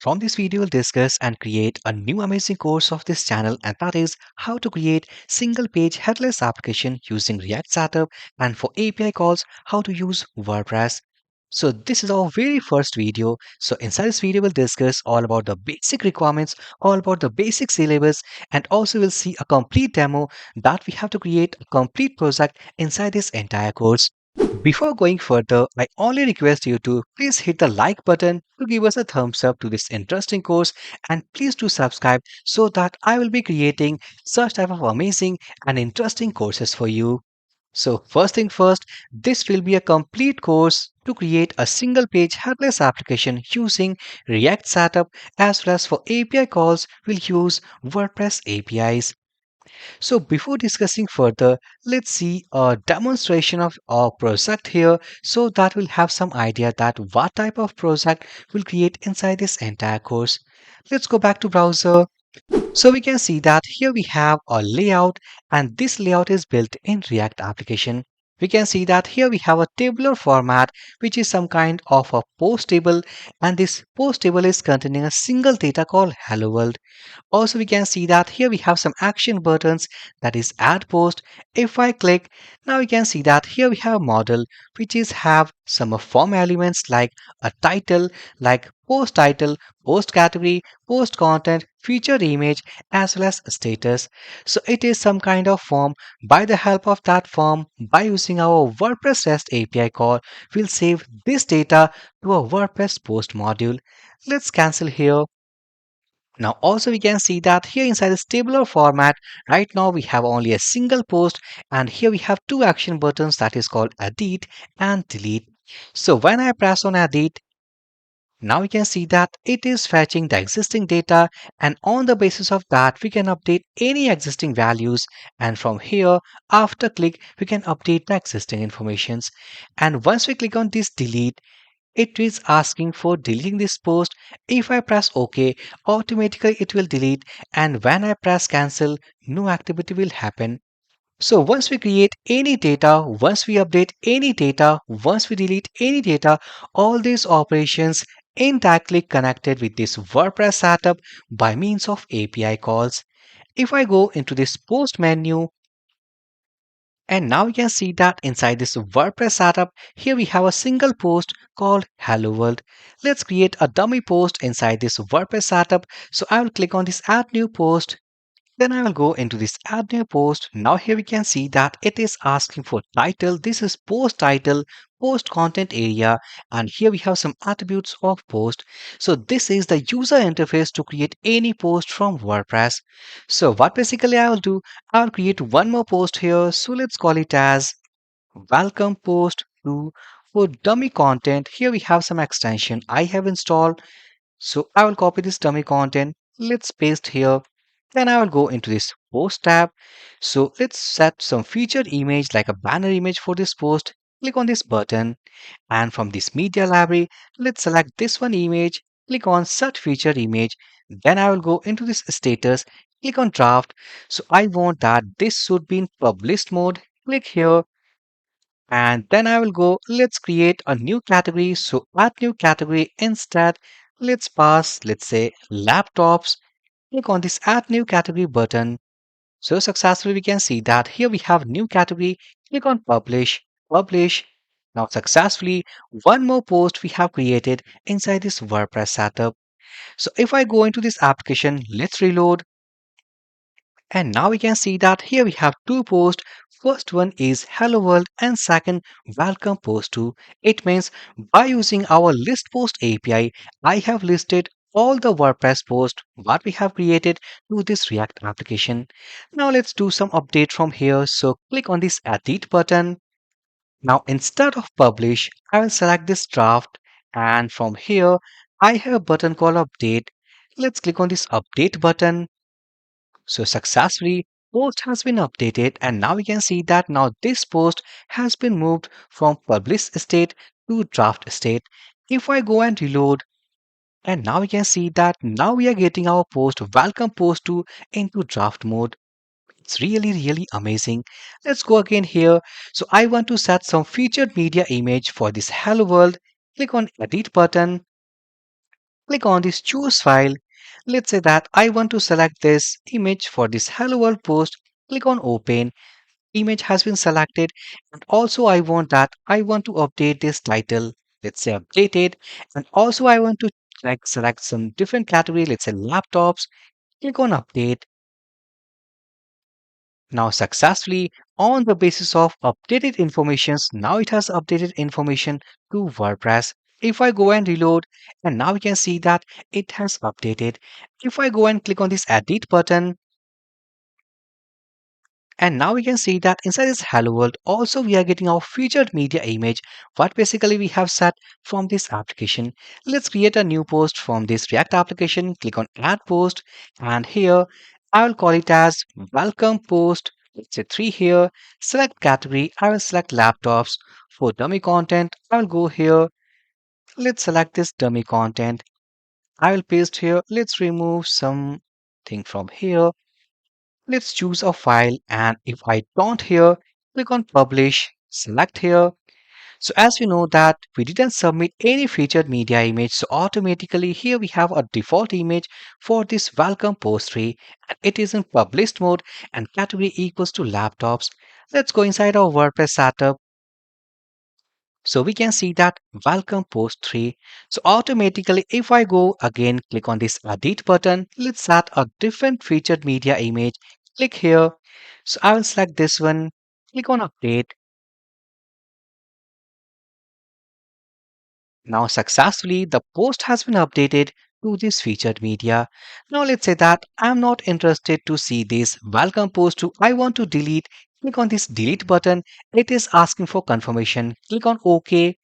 From this video, we'll discuss and create a new amazing course of this channel, and that is how to create single page headless application using React setup, and for API calls, how to use WordPress. So this is our very first video. So inside this video, we'll discuss all about the basic requirements, all about the basic syllabus, and also we'll see a complete demo that we have to create a complete project inside this entire course. Before going further, I only request you to please hit the like button to give us a thumbs up to this interesting course, and please do subscribe so that I will be creating such type of amazing and interesting courses for you. So first thing first, this will be a complete course to create a single page headless application using React setup, as well as for API calls we'll use WordPress APIs. So before discussing further, let's see a demonstration of our project here so that we'll have some idea that what type of project we'll create inside this entire course. Let's go back to browser. So we can see that here we have a layout, and this layout is built in React application. We can see that here we have a tabular format, which is some kind of a post table, and this post table is containing a single data called hello world. Also, we can see that here we have some action buttons, that is add post. If I click, now we can see that here we have a model which is have some form elements like a title, like post title, post category, post content, featured image, as well as status. So it is some kind of form. By the help of that form, by using our WordPress REST API call, we'll save this data to a WordPress post module. Let's cancel here. Now also we can see that here inside this tabular format, right now we have only a single post, and here we have two action buttons, that is called edit and delete. So when I press on edit, now we can see that it is fetching the existing data, and on the basis of that we can update any existing values, and from here after click we can update the existing informations. And once we click on this delete, it is asking for deleting this post. If I press OK, automatically it will delete, and when I press cancel, no activity will happen. So once we create any data, once we update any data, once we delete any data, all these operations indirectly connected with this WordPress setup by means of API calls. If I go into this post menu, and now you can see that inside this WordPress setup, here we have a single post called Hello World. Let's create a dummy post inside this WordPress setup. So I will click on this add new post. Then I will go into this add new post. Now here we can see that it is asking for title. This is post title, post content area, and here we have some attributes of post. So this is the user interface to create any post from WordPress. So what basically I will do, I will create one more post here. So let's call it as welcome post to for dummy content. Here we have some extension I have installed. So I will copy this dummy content. Let's paste here. Then I will go into this post tab. So let's set some featured image like a banner image for this post. Click on this button, and from this media library, let's select this one image. Click on set featured image. Then I will go into this status. Click on draft. So I want that this should be in published mode. Click here, and then I will go, let's create a new category. So add new category instead. Let's pass, let's say laptops. Click on this add new category button. So successfully we can see that here we have new category. Click on publish, publish. Now successfully one more post we have created inside this WordPress setup. So if I go into this application, let's reload. And now we can see that here we have two posts. First one is Hello World, and second Welcome Post 2. It means by using our list post API, I have listed all the WordPress posts what we have created to this React application. Now let's do some update from here. So click on this edit button. Now instead of publish, I will select this draft, and from here I have a button called update. Let's click on this update button. So successfully, post has been updated, and now we can see that now this post has been moved from published state to draft state. If I go and reload, and now we can see that now we are getting our post welcome post to into draft mode. It's really amazing. Let's go again here. So I want to set some featured media image for this hello world. Click on edit button. Click on this choose file. Let's say that I want to select this image for this hello world post. Click on open. Image has been selected, and also I want to update this title. Let's say updated, and also I want to select some different category. Let's say laptops. Click on update. Now successfully, on the basis of updated informations, now it has updated information to WordPress. If I go and reload, and now we can see that it has updated. If I go and click on this edit button, and now we can see that inside this hello world, also we are getting our featured media image, what basically we have set from this application. Let's create a new post from this React application. Click on add post, and here I will call it as welcome post. Let's say 3 here. Select category. I will select laptops. For dummy content, I will go here. Let's select this dummy content. I will paste here. Let's remove something from here. Let's choose a file, and if I don't here, click on publish, select here. So as we know that we didn't submit any featured media image, so automatically here we have a default image for this welcome post tree, and it is in published mode and category equals to laptops. Let's go inside our WordPress setup. So we can see that welcome post 3. So automatically if I go again, click on this edit button, let's add a different featured media image. Click here. So I will select this one, click on update. Now successfully the post has been updated to this featured media. Now let's say that I'm not interested to see this welcome post to I want to delete. Click on this delete button. It is asking for confirmation. Click on OK.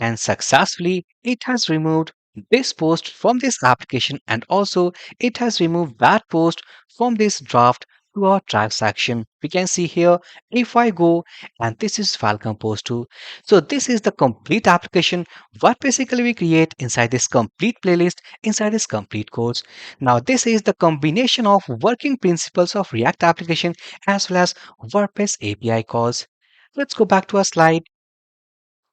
And successfully it has removed this post from this application, and also it has removed that post from this draft to our track section. We can see here if I go, and this is welcome post 2. So this is the complete application what basically we create inside this complete playlist, inside this complete course. Now this is the combination of working principles of React application as well as WordPress API calls. Let's go back to our slide.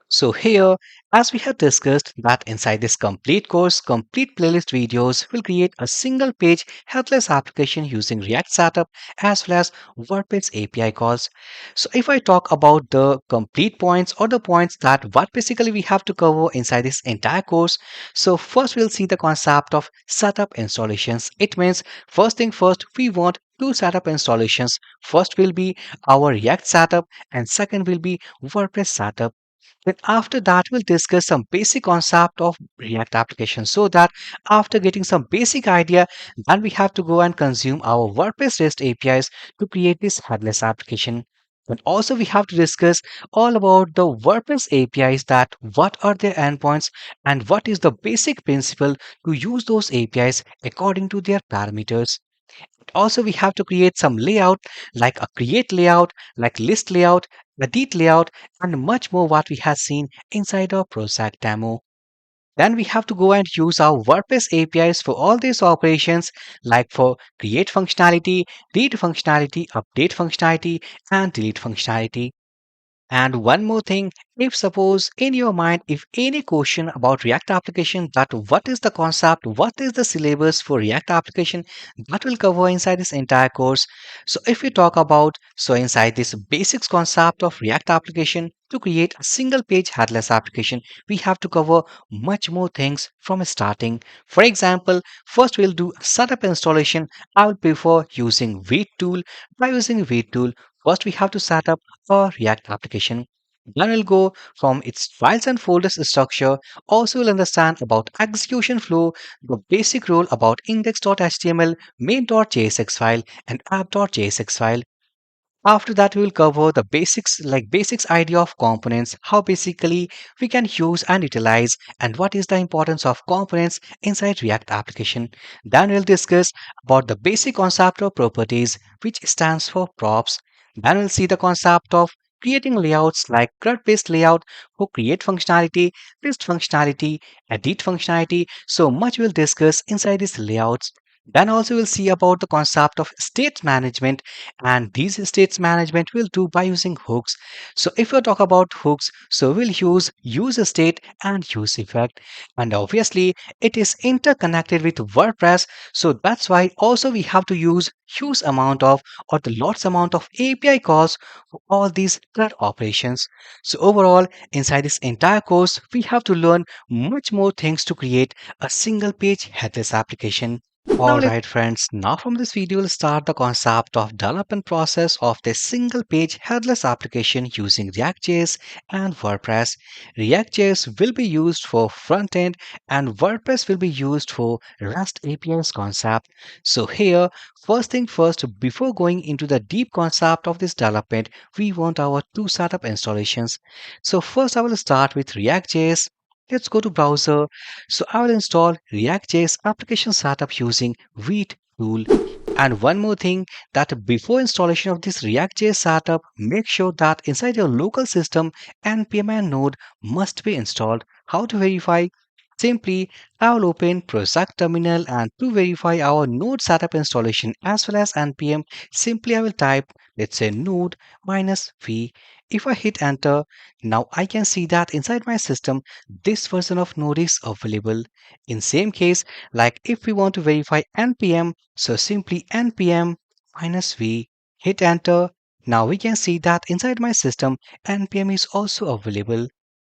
So here, as we have discussed that inside this complete course, complete playlist videos will create a single page headless application using React setup as well as WordPress API calls. So if I talk about the complete points or the points that what basically we have to cover inside this entire course. So first we'll see the concept of setup installations. It means first thing first, we want two setup installations. First will be our React setup and second will be WordPress setup. Then after that, we'll discuss some basic concept of React application so that after getting some basic idea, then we have to go and consume our WordPress REST APIs to create this headless application. And also we have to discuss all about the WordPress APIs, that what are their endpoints and what is the basic principle to use those APIs according to their parameters. Also, we have to create some layout like a create layout, like list layout, edit layout, and much more what we have seen inside our project demo. Then we have to go and use our WordPress APIs for all these operations, like for create functionality, read functionality, update functionality, and delete functionality. And one more thing, if suppose in your mind, if any question about React application, that what is the concept, what is the syllabus for React application, that will cover inside this entire course. So if we talk about, so inside this basics concept of React application, to create a single page headless application, we have to cover much more things from starting. For example, first we'll do setup installation. I will prefer using Wait tool. By using Wait tool, first we have to set up a React application. Then we'll go from its files and folders structure. Also, we'll understand about execution flow, the basic rule about index.html, main.jsx file, and app.jsx file. After that, we will cover the basics like basics idea of components, how basically we can use and utilize, and what is the importance of components inside React application. Then we'll discuss about the basic concept of properties, which stands for props. Then we'll see the concept of creating layouts like CRUD-based layout for create functionality, list functionality, edit functionality. So much we'll discuss inside these layouts. Then also we'll see about the concept of state management, and these states management we'll do by using hooks. So if we talk about hooks, so we'll use state and use effect, and obviously it is interconnected with WordPress. So that's why also we have to use huge amount of or the lots amount of API calls for all these CRUD operations. So overall, inside this entire course, we have to learn much more things to create a single page headless application. Now let's Alright friends, now from this video we'll start the concept of development process of this single page headless application using React.js and WordPress. React.js will be used for front end and WordPress will be used for REST APIs concept. So here, first thing first, before going into the deep concept of this development, we want our two setup installations. So first I will start with React.js. Let's go to browser. So I will install React.js application setup using Vite tool. And one more thing, that before installation of this React.js setup, make sure that inside your local system npm and node must be installed. How to verify? Simply, I will open project terminal, and to verify our node setup installation as well as npm, simply I will type, let's say, node minus v. If I hit enter, now I can see that inside my system this version of node is available. In same case, like if we want to verify npm, so simply npm minus v, hit enter. Now we can see that inside my system npm is also available.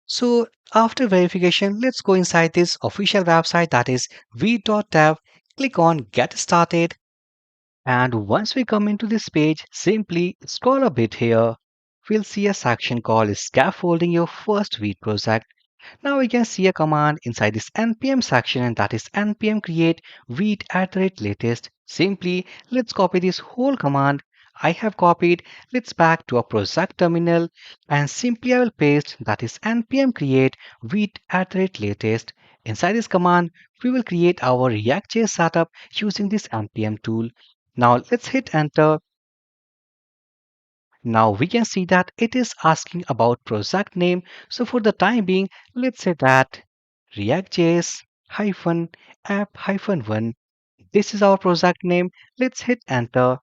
So after verification, let's go inside this official website, that is v.dev. Click on get started, and once we come into this page, simply scroll a bit here. We'll see a section called scaffolding your first Vite project. Now we can see a command inside this npm section, and that is npm create vite@latest. Simply let's copy this whole command. I have copied. Let's back to our project terminal, and simply I will paste, that is npm create vite@latest. Inside this command, we will create our React.js setup using this npm tool. Now let's hit enter. Now we can see that it is asking about project name. So for the time being, let's say that React.js hyphen app hyphen one. This is our project name. Let's hit enter.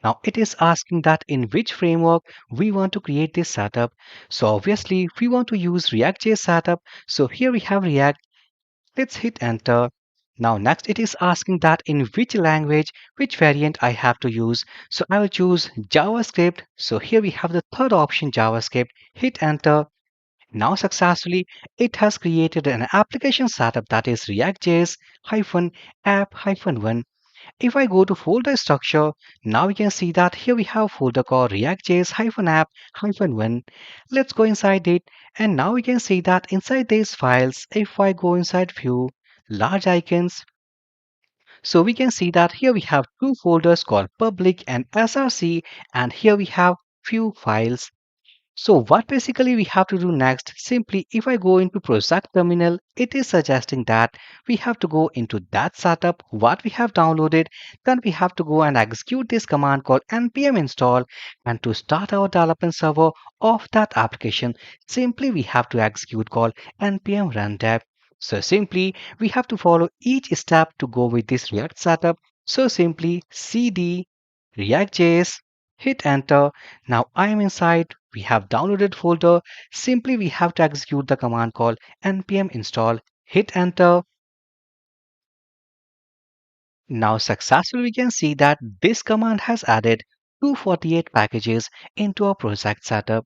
Now it is asking that in which framework we want to create this setup. So obviously we want to use React.js setup. So here we have React. Let's hit enter. Now next it is asking that in which language, which variant I have to use. So I will choose JavaScript. So here we have the third option, JavaScript. Hit enter. Now successfully it has created an application setup, that is React.js hyphen app hyphen one. If I go to folder structure, now we can see that here we have a folder called React.js hyphen app hyphen one. Let's go inside it, and now we can see that inside these files, if I go inside view, large icons, so we can see that here we have two folders called public and src, and here we have few files. So what basically we have to do next, simply if I go into project terminal, it is suggesting that we have to go into that setup, what we have downloaded, then we have to go and execute this command called npm install, and to start our development server of that application, simply we have to execute called npm run dev. So simply we have to follow each step to go with this React setup. So simply cd React.js, hit enter. Now I am inside. We have downloaded folder. Simply we have to execute the command called npm install. Hit enter. Now successfully we can see that this command has added 248 packages into our project setup.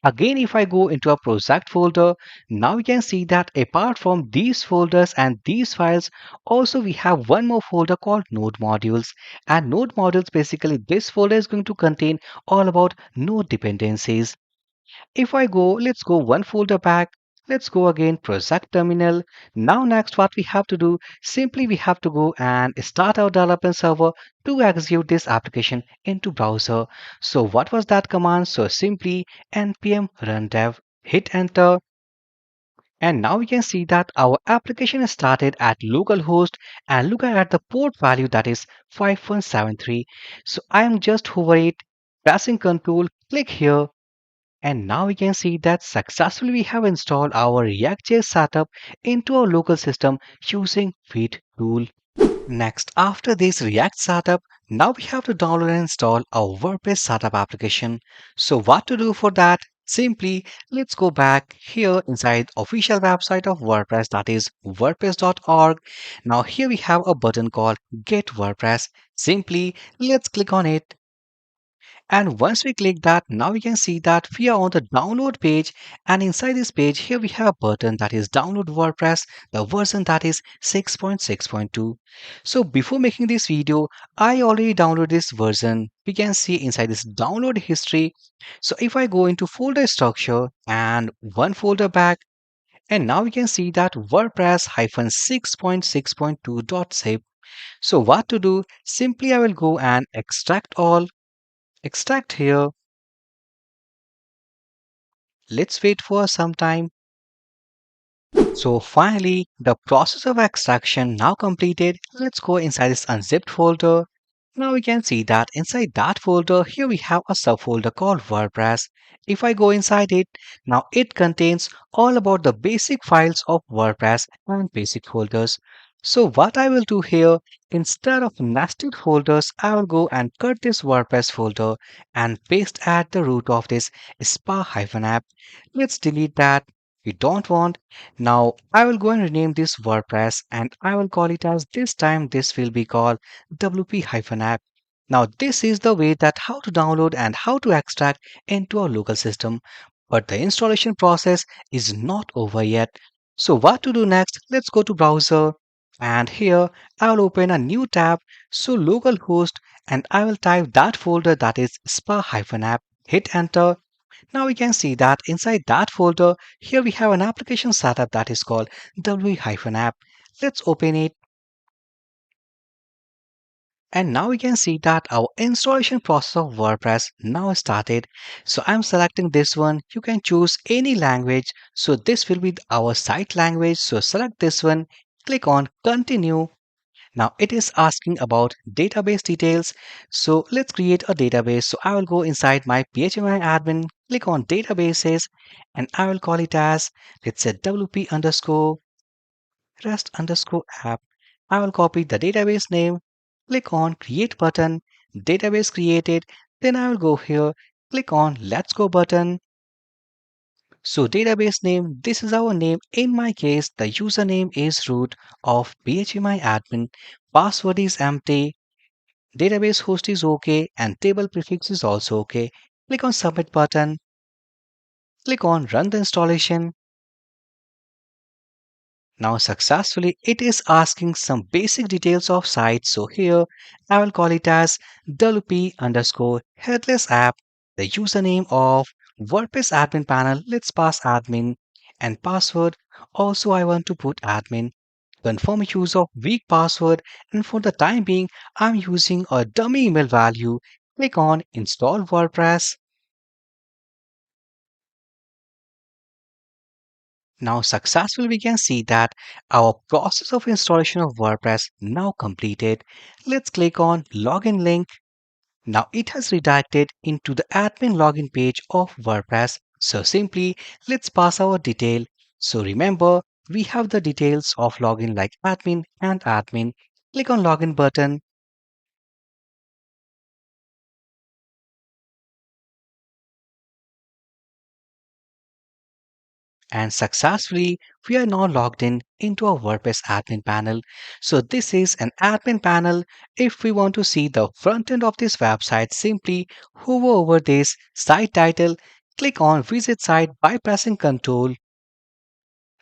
Again, if I go into a project folder, now we can see that apart from these folders and these files, also we have one more folder called node modules. And node modules, basically this folder is going to contain all about node dependencies. If I go, let's go one folder back. Let's go again, project terminal. Now next what we have to do, simply we have to go and start our development server to execute this application into browser. So what was that command? So simply npm run dev, hit enter. And now we can see that our application is started at localhost, and look at the port value, that is 5173. So I am just hover it, pressing control, click here. And now we can see that successfully we have installed our React.js setup into our local system using Feed tool. Next, after this React setup, now we have to download and install our WordPress setup application. So what to do for that? Simply, let's go back here inside official website of WordPress, that is wordpress.org. Now here we have a button called Get WordPress. Simply, let's click on it. And once we click that, now we can see that we are on the download page. And inside this page, here we have a button that is download WordPress, the version that is 6.6.2. So before making this video, I already downloaded this version. We can see inside this download history. So if I go into folder structure and one folder back, and now we can see that WordPress 6.6.2.zip. So what to do? Simply I will go and extract all, extract here. Let's wait for some time. So finally, the process of extraction now completed. Let's go inside this unzipped folder. Now we can see that inside that folder, here we have a subfolder called WordPress. If I go inside it, now it contains all about the basic files of WordPress and basic folders. So what I will do here, instead of nested folders, I will go and cut this WordPress folder and paste at the root of this spa-app. Let's delete that. We don't want. Now I will go and rename this WordPress and I will call it as this time this will be called WP-app. Now this is the way that how to download and how to extract into our local system. But the installation process is not over yet. So what to do next? Let's go to browser and here I will open a new tab. So localhost and I will type that folder that is spa-app. Hit enter. Now we can see that inside that folder, here we have an application setup that is called w-app. Let's open it. And now we can see that our installation process of WordPress now started. So I'm selecting this one. You can choose any language. So this will be our site language. So select this one, click on continue. Now it is asking about database details. So let's create a database. So I will go inside my PHP admin, click on databases, and I will call it as, let's say WP underscore rest underscore app. I will copy the database name, click on create button, database created. Then I will go here, click on let's go button. So database name, this is our name. In my case, the username is root of PHP admin. Password is empty. Database host is okay and table prefix is also okay. Click on submit button. Click on run the installation. Now successfully it is asking some basic details of site. So here I will call it as WP underscore headless app, the username of WordPress admin panel. Let's pass admin and password. Also I want to put admin. Confirm use of weak password and for the time being I'm using a dummy email value. Click on install WordPress. Now successfully we can see that our process of installation of WordPress now completed. Let's click on login link. Now it has redirected into the admin login page of WordPress. So simply let's pass our detail. So remember we have the details of login like admin and admin. Click on login button. And successfully we are now logged in into our WordPress admin panel. So this is an admin panel. If we want to see the front end of this website, simply hover over this site title, click on visit site by pressing Ctrl.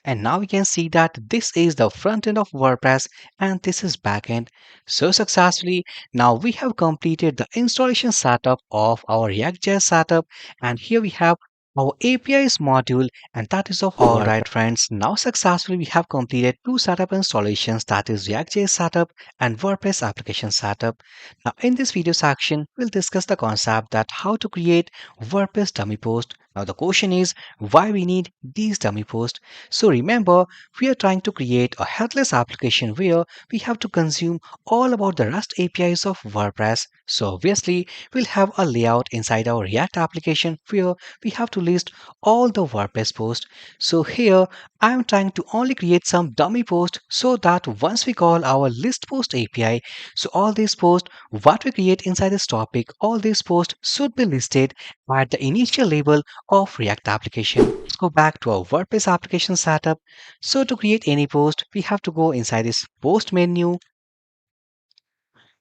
And now we can see that this is the front end of WordPress and this is backend. So successfully, now we have completed the installation setup of our React.js setup. And here we have our APIs module and that is of all right friends. Now successfully we have completed two setup installations that is React.js setup and WordPress application setup. Now in this video section, we'll discuss the concept that how to create WordPress dummy post. Now the question is why we need these dummy posts. So remember, we are trying to create a headless application where we have to consume all about the REST APIs of WordPress. So obviously, we'll have a layout inside our React application where we have to list all the WordPress posts. So here, I am trying to only create some dummy posts so that once we call our list post API, so all these posts, what we create inside this topic, all these posts should be listed at the initial label of React application. Let's go back to our WordPress application setup. So to create any post, we have to go inside this post menu.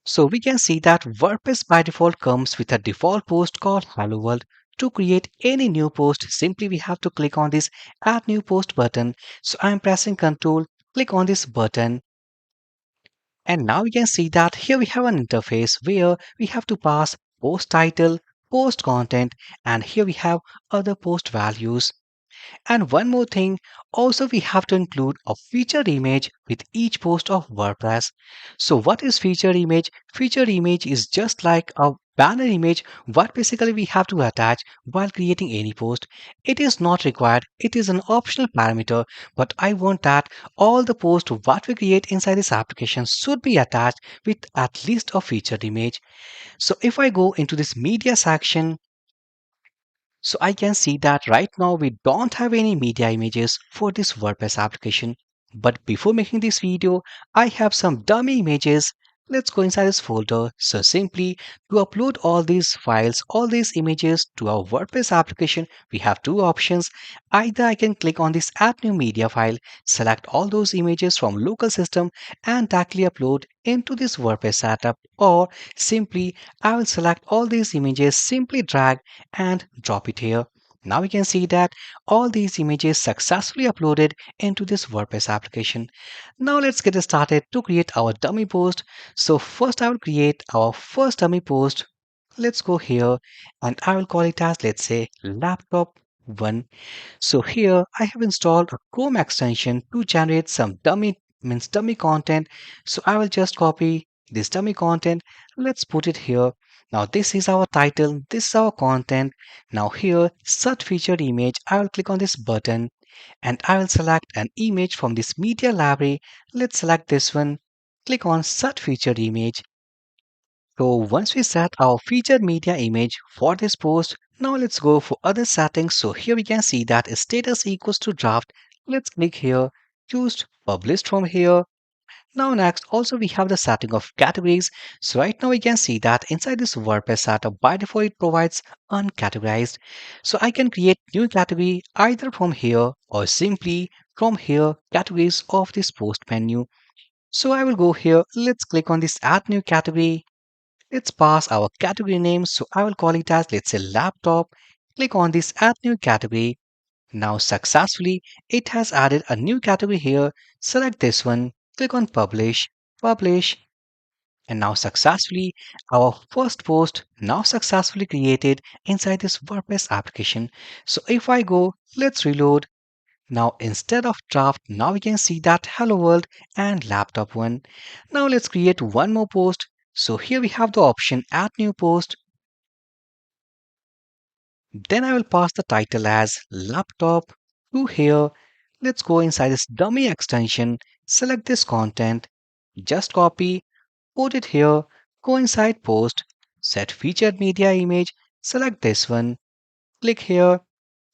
So we can see that WordPress by default comes with a default post called Hello World. To create any new post, simply we have to click on this Add New Post button. So I'm pressing Ctrl, click on this button. And now you can see that here we have an interface where we have to pass post title, post content, and here we have other post values. And one more thing, also we have to include a featured image with each post of WordPress. So what is featured image? Featured image is just like a banner image what basically we have to attach while creating any post. It is not required, it is an optional parameter, but I want that all the posts what we create inside this application should be attached with at least a featured image. So if I go into this media section, so I can see that right now we don't have any media images for this WordPress application. But before making this video, I have some dummy images. Let's go inside this folder. So simply to upload all these files, all these images to our WordPress application, we have two options. Either I can click on this add new media file, select all those images from local system and directly upload into this WordPress setup, or simply I will select all these images, simply drag and drop it here. Now we can see that all these images successfully uploaded into this WordPress application. Now let's get started to create our dummy post. So first I will create our first dummy post. Let's go here and I will call it as, let's say, laptop 1. So here I have installed a Chrome extension to generate some dummy content. So I will just copy this dummy content. Let's put it here. Now this is our title, this is our content. Now here, search featured image, I will click on this button and I will select an image from this media library. Let's select this one. Click on search featured image. So once we set our featured media image for this post, now let's go for other settings. So here we can see that status equals to draft. Let's click here, choose published from here. Now next, also we have the setting of categories. So right now we can see that inside this WordPress setup, by default it provides uncategorized. So I can create new category either from here or simply from here, categories of this post menu. So I will go here, let's click on this add new category. Let's pass our category name. So I will call it as, let's say, laptop. Click on this add new category. Now successfully it has added a new category here. Select this one, click on publish, publish, and now successfully our first post now successfully created inside this WordPress application. So if I go, let's reload. Now instead of draft, now we can see that hello world and laptop 1. Now let's create one more post. So here we have the option add new post. Then I will pass the title as laptop to here. Let's go inside this dummy extension, select this content, just copy, put it here, go inside post, set featured media image, select this one, click here.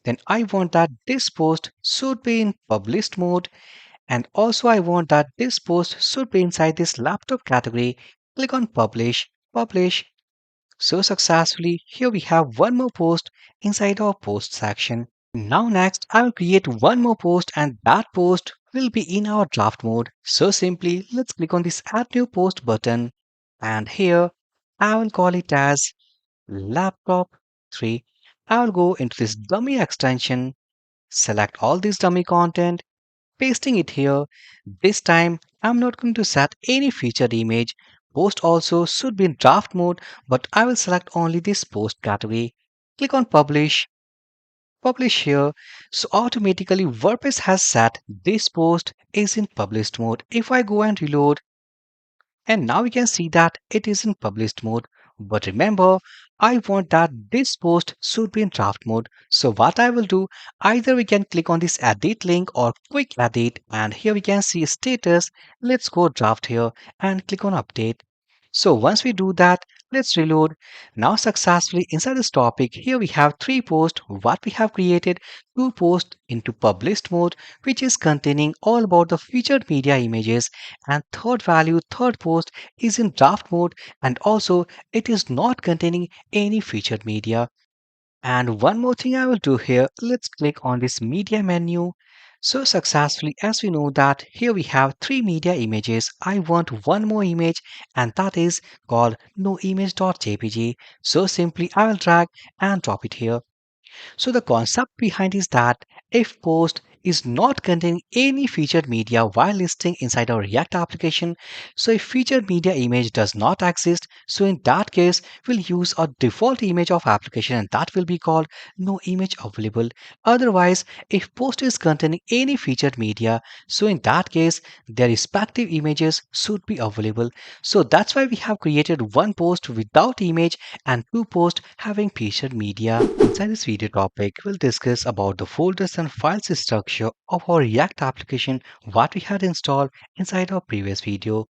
Then I want that this post should be in published mode, and also I want that this post should be inside this laptop category. Click on publish, publish. So successfully, here we have one more post inside our post section. Now next, I will create one more post and that post will be in our draft mode. So simply, let's click on this add new post button and here I will call it as laptop 3. I will go into this dummy extension, select all this dummy content, pasting it here. This time, I'm not going to set any featured image. Post also should be in draft mode, but I will select only this post category. Click on publish, publish here. So automatically WordPress has set this post is in published mode. If I go and reload, and now we can see that it is in published mode. But remember, I want that this post should be in draft mode. So what I will do, either we can click on this edit link or quick edit, and here we can see status. Let's go draft here and click on update. So once we do that, let's reload. Now successfully inside this topic, here we have three posts. What we have created, two posts into published mode, which is containing all about the featured media images, and third value, third post is in draft mode, and also it is not containing any featured media. And one more thing I will do here, let's click on this media menu. So successfully, as we know that here we have three media images. I want one more image, and that is called no image.jpg. So simply I will drag and drop it here. So the concept behind is that if post is not containing any featured media while listing inside our React application, so if featured media image does not exist, so in that case we'll use a default image of application, and that will be called no image available. Otherwise, if post is containing any featured media, so in that case their respective images should be available. So that's why we have created one post without image and two posts having featured media. Inside this video topic, we'll discuss about the folders and files structure of our React application, what we had installed inside our previous video.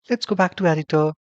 Let's go back to editor.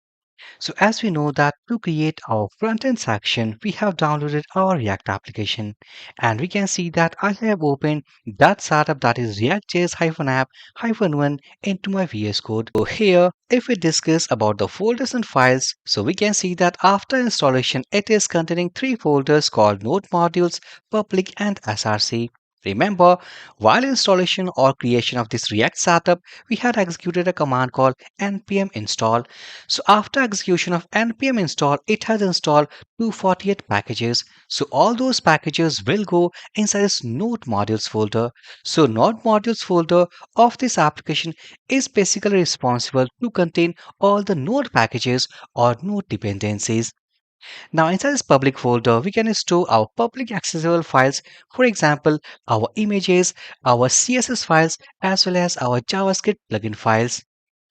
So as we know that to create our front-end section, we have downloaded our React application, and we can see that I have opened that startup, that is React.js-app-1 into my VS Code. So here, if we discuss about the folders and files, so we can see that after installation, it is containing three folders called Node Modules, Public and SRC. Remember, while installation or creation of this React startup, we had executed a command called npm install. So after execution of npm install, it has installed 248 packages. So all those packages will go inside this node modules folder. So node modules folder of this application is basically responsible to contain all the node packages or node dependencies. Now inside this public folder, we can store our public accessible files, for example, our images, our CSS files, as well as our JavaScript plugin files.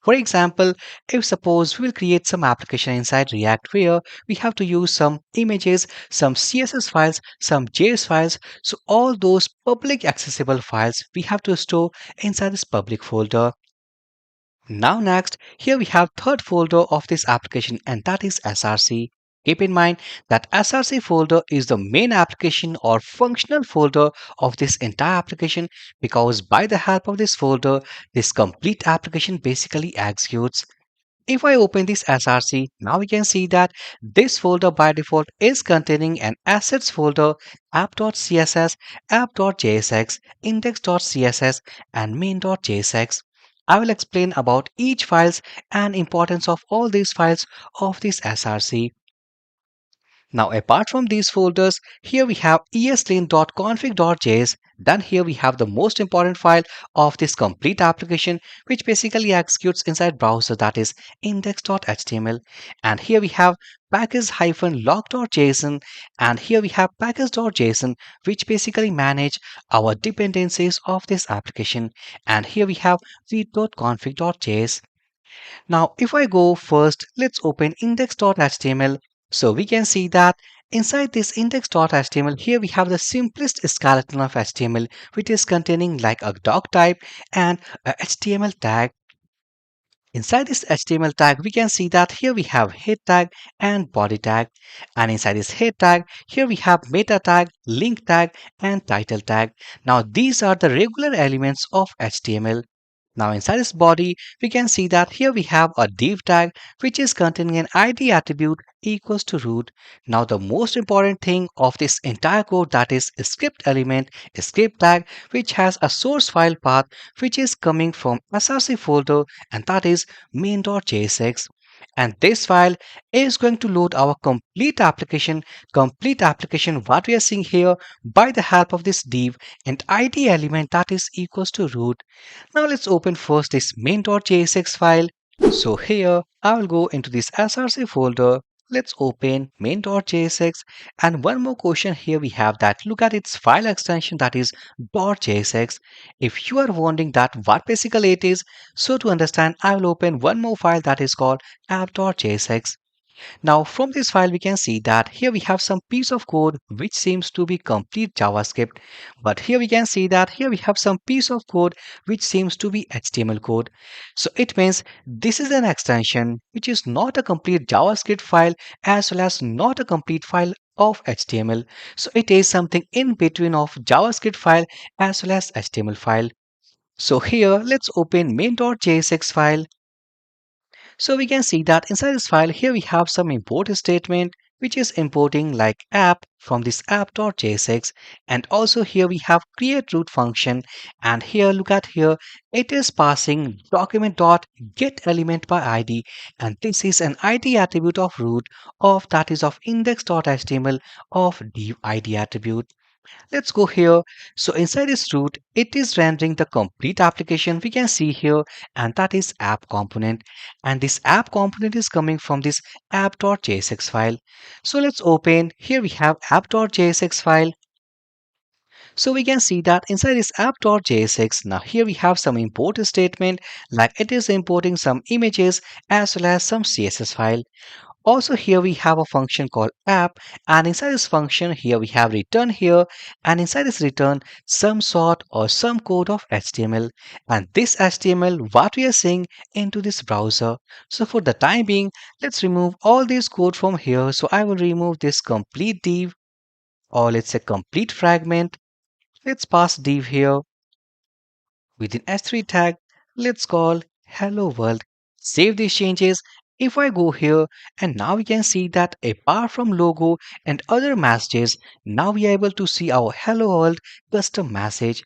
For example, if suppose we will create some application inside React where we have to use some images, some CSS files, some JS files, so all those public accessible files we have to store inside this public folder. Now next, here we have third folder of this application, and that is SRC. Keep in mind that SRC folder is the main application or functional folder of this entire application, because by the help of this folder, this complete application basically executes. If I open this SRC, now we can see that this folder by default is containing an assets folder, app.css, app.jsx, index.css, and main.jsx. I will explain about each files and importance of all these files of this SRC. Now, apart from these folders, here we have eslane.config.js. Then here we have the most important file of this complete application, which basically executes inside browser, that is index.html. And here we have package-log.json, and here we have package.json, which basically manage our dependencies of this application. And here we have read.config.js. Now, if I go first, let's open index.html. So we can see that inside this index.html, here we have the simplest skeleton of HTML, which is containing like a doc type and a HTML tag. Inside this HTML tag, we can see that here we have head tag and body tag. And inside this head tag, here we have meta tag, link tag, and title tag. Now, these are the regular elements of HTML. Now inside this body, we can see that here we have a div tag which is containing an ID attribute equals to root. Now the most important thing of this entire code, that is a script element, a script tag which has a source file path which is coming from SRC folder, and that is main.jsx. And this file is going to load our complete application what we are seeing here by the help of this div and ID element that is equals to root. Now let's open first this main.jsx file. So here I will go into this src folder. Let's open main.jsx, and one more question here we have, that look at its file extension, that is .jsx. If you are wondering that what basically it is, so to understand I will open one more file that is called app.jsx. Now from this file we can see that here we have some piece of code which seems to be complete JavaScript, but here we can see that here we have some piece of code which seems to be HTML code. So it means this is an extension which is not a complete JavaScript file as well as not a complete file of HTML. So it is something in between of JavaScript file as well as HTML file. So here let's open main.jsx file. So we can see that inside this file here we have some import statement which is importing like app from this app.jsx, and also here we have create root function, and here look at here it is passing document.getElement by id, and this is an id attribute of root of that is of index.html of div id attribute. Let's go here. So inside this root, it is rendering the complete application we can see here, and that is app component. And this app component is coming from this app.jsx file. So let's open. Here we have app.jsx file. So we can see that inside this app.jsx, now here we have some import statement, like it is importing some images as well as some CSS file. Also here we have a function called app, and inside this function here we have return here, and inside this return some sort or some code of HTML, and this HTML what we are seeing into this browser. So for the time being, let's remove all this code from here. So I will remove this complete div, or let's say complete fragment. Let's pass div here within S3 tag. Let's call hello world. Save these changes. If I go here, and now we can see that apart from logo and other messages, now we are able to see our hello world custom message.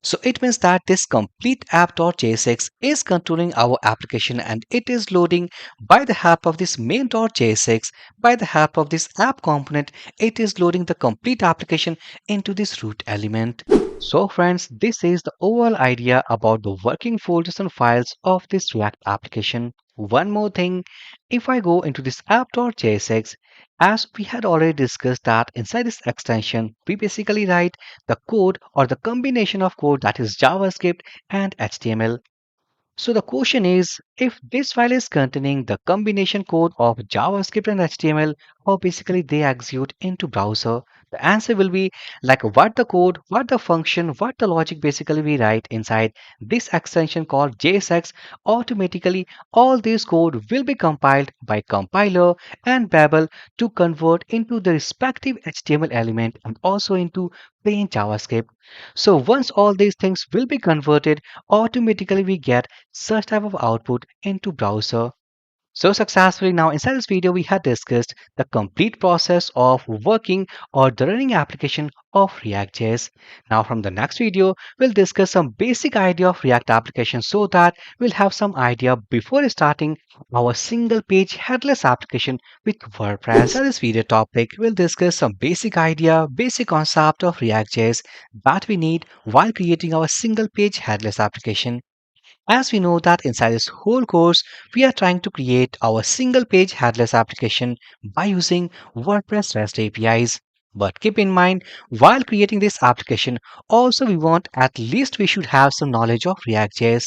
So it means that this complete app.jsx is controlling our application, and it is loading by the help of this main.jsx. By the help of this app component, it is loading the complete application into this root element. So friends, this is the overall idea about the working folders and files of this React application. One more thing, if I go into this app.jsx, as we had already discussed that inside this extension, we basically write the code or the combination of code that is JavaScript and HTML. So the question is, if this file is containing the combination code of JavaScript and HTML, how basically they execute into browser? The answer will be like what the code, what the function, what the logic basically we write inside this extension called JSX. Automatically, all this code will be compiled by compiler and Babel to convert into the respective HTML element and also into plain JavaScript. So once all these things will be converted, automatically we get such type of output into browser. So successfully now inside this video we had discussed the complete process of working or the running application of React.js. Now from the next video we'll discuss some basic idea of React application so that we'll have some idea before starting our single page headless application with WordPress. Inside this video topic we'll discuss some basic idea, basic concept of React.js that we need while creating our single page headless application. As we know that inside this whole course, we are trying to create our single page headless application by using WordPress REST APIs. But keep in mind, while creating this application, also we want at least we should have some knowledge of React.js.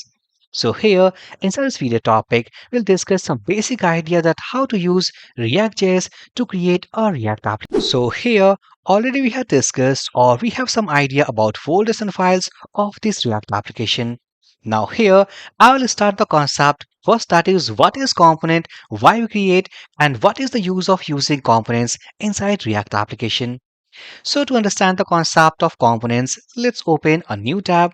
So here, inside this video topic, we'll discuss some basic idea that how to use React.js to create a React application. So here, already we have discussed or we have some idea about folders and files of this React application. Now here I will start the concept first, that is what is component, why we create, and what is the use of using components inside React application. So to understand the concept of components, let's open a new tab.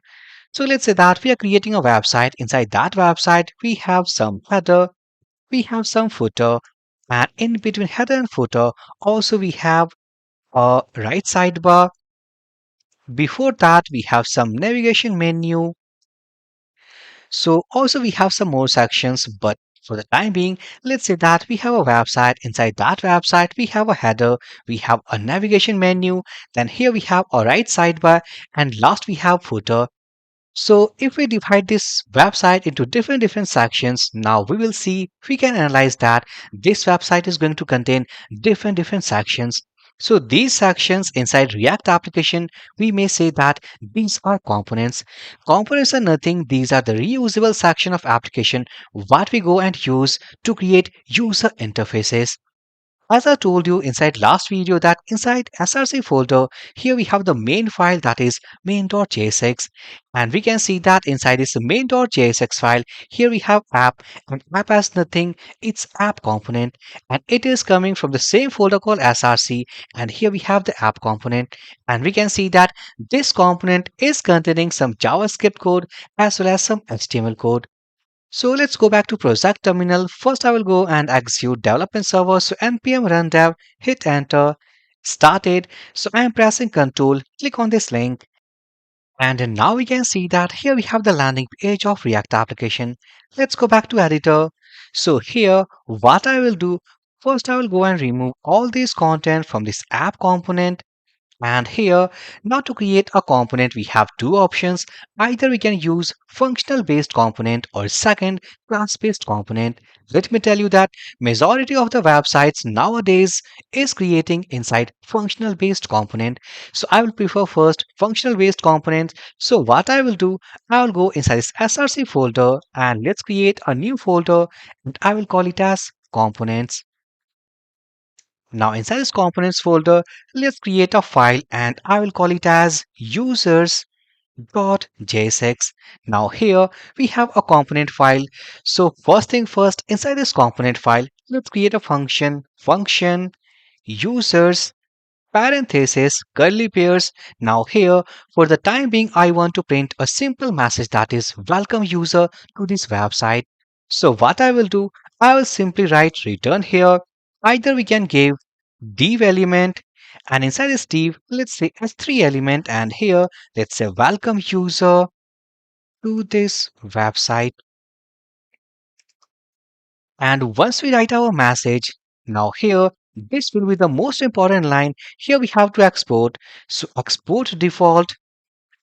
So let's say that we are creating a website. Inside that website we have some header, we have some footer, and in between header and footer also we have a right sidebar. Before that we have some navigation menu. So also we have some more sections, but for the time being, let's say that we have a website. Inside that website, we have a header, we have a navigation menu, then here we have a right sidebar, and last we have footer. So if we divide this website into different sections, now we will see, we can analyze that this website is going to contain different sections. So these sections inside React application, we may say that these are components. Components are nothing, these are the reusable section of application what we go and use to create user interfaces. as I told you inside last video that inside src folder, here we have the main file that is main.jsx, and we can see that inside this main.jsx file, here we have app, and app has nothing, it's app component, and it is coming from the same folder called src, and here we have the app component, and we can see that this component is containing some JavaScript code as well as some HTML code. So let's go back to project terminal. First, I will go and execute development server. So npm run dev, hit enter, started. So I am pressing Ctrl, click on this link. And then now we can see that here we have the landing page of React application. Let's go back to editor. So here, what I will do, first I will go and remove all this content from this app component. And here, now to create a component, we have two options. Either we can use functional based component or second class based component. Let me tell you that majority of the websites nowadays is creating inside functional based component. So I will prefer first functional based components. So what I will do, I will go inside this src folder and let's create a new folder and I will call it as components. Now inside this components folder, let's create a file and I will call it as users.jsx. Now here we have a component file. So first thing first, inside this component file, let's create a function users parenthesis curly pairs. Now here for the time being I want to print a simple message that is welcome user to this website. So what I will do, I will simply write return here. Either we can give div element, and inside this div let's say s3 element, and here let's say welcome user to this website. And once we write our message, now here this will be the most important line. Here we have to export. So export default,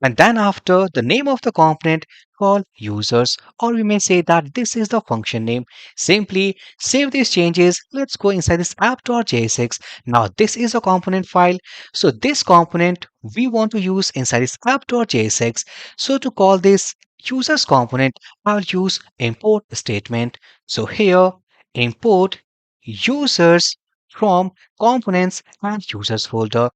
and then after the name of the component, call users, or we may say that this is the function name. Simply save these changes. Let's go inside this app.jsx. Now this is a component file. So this component we want to use inside this app.jsx. So to call this users component, I'll use import statement. So here import users from components and users folder.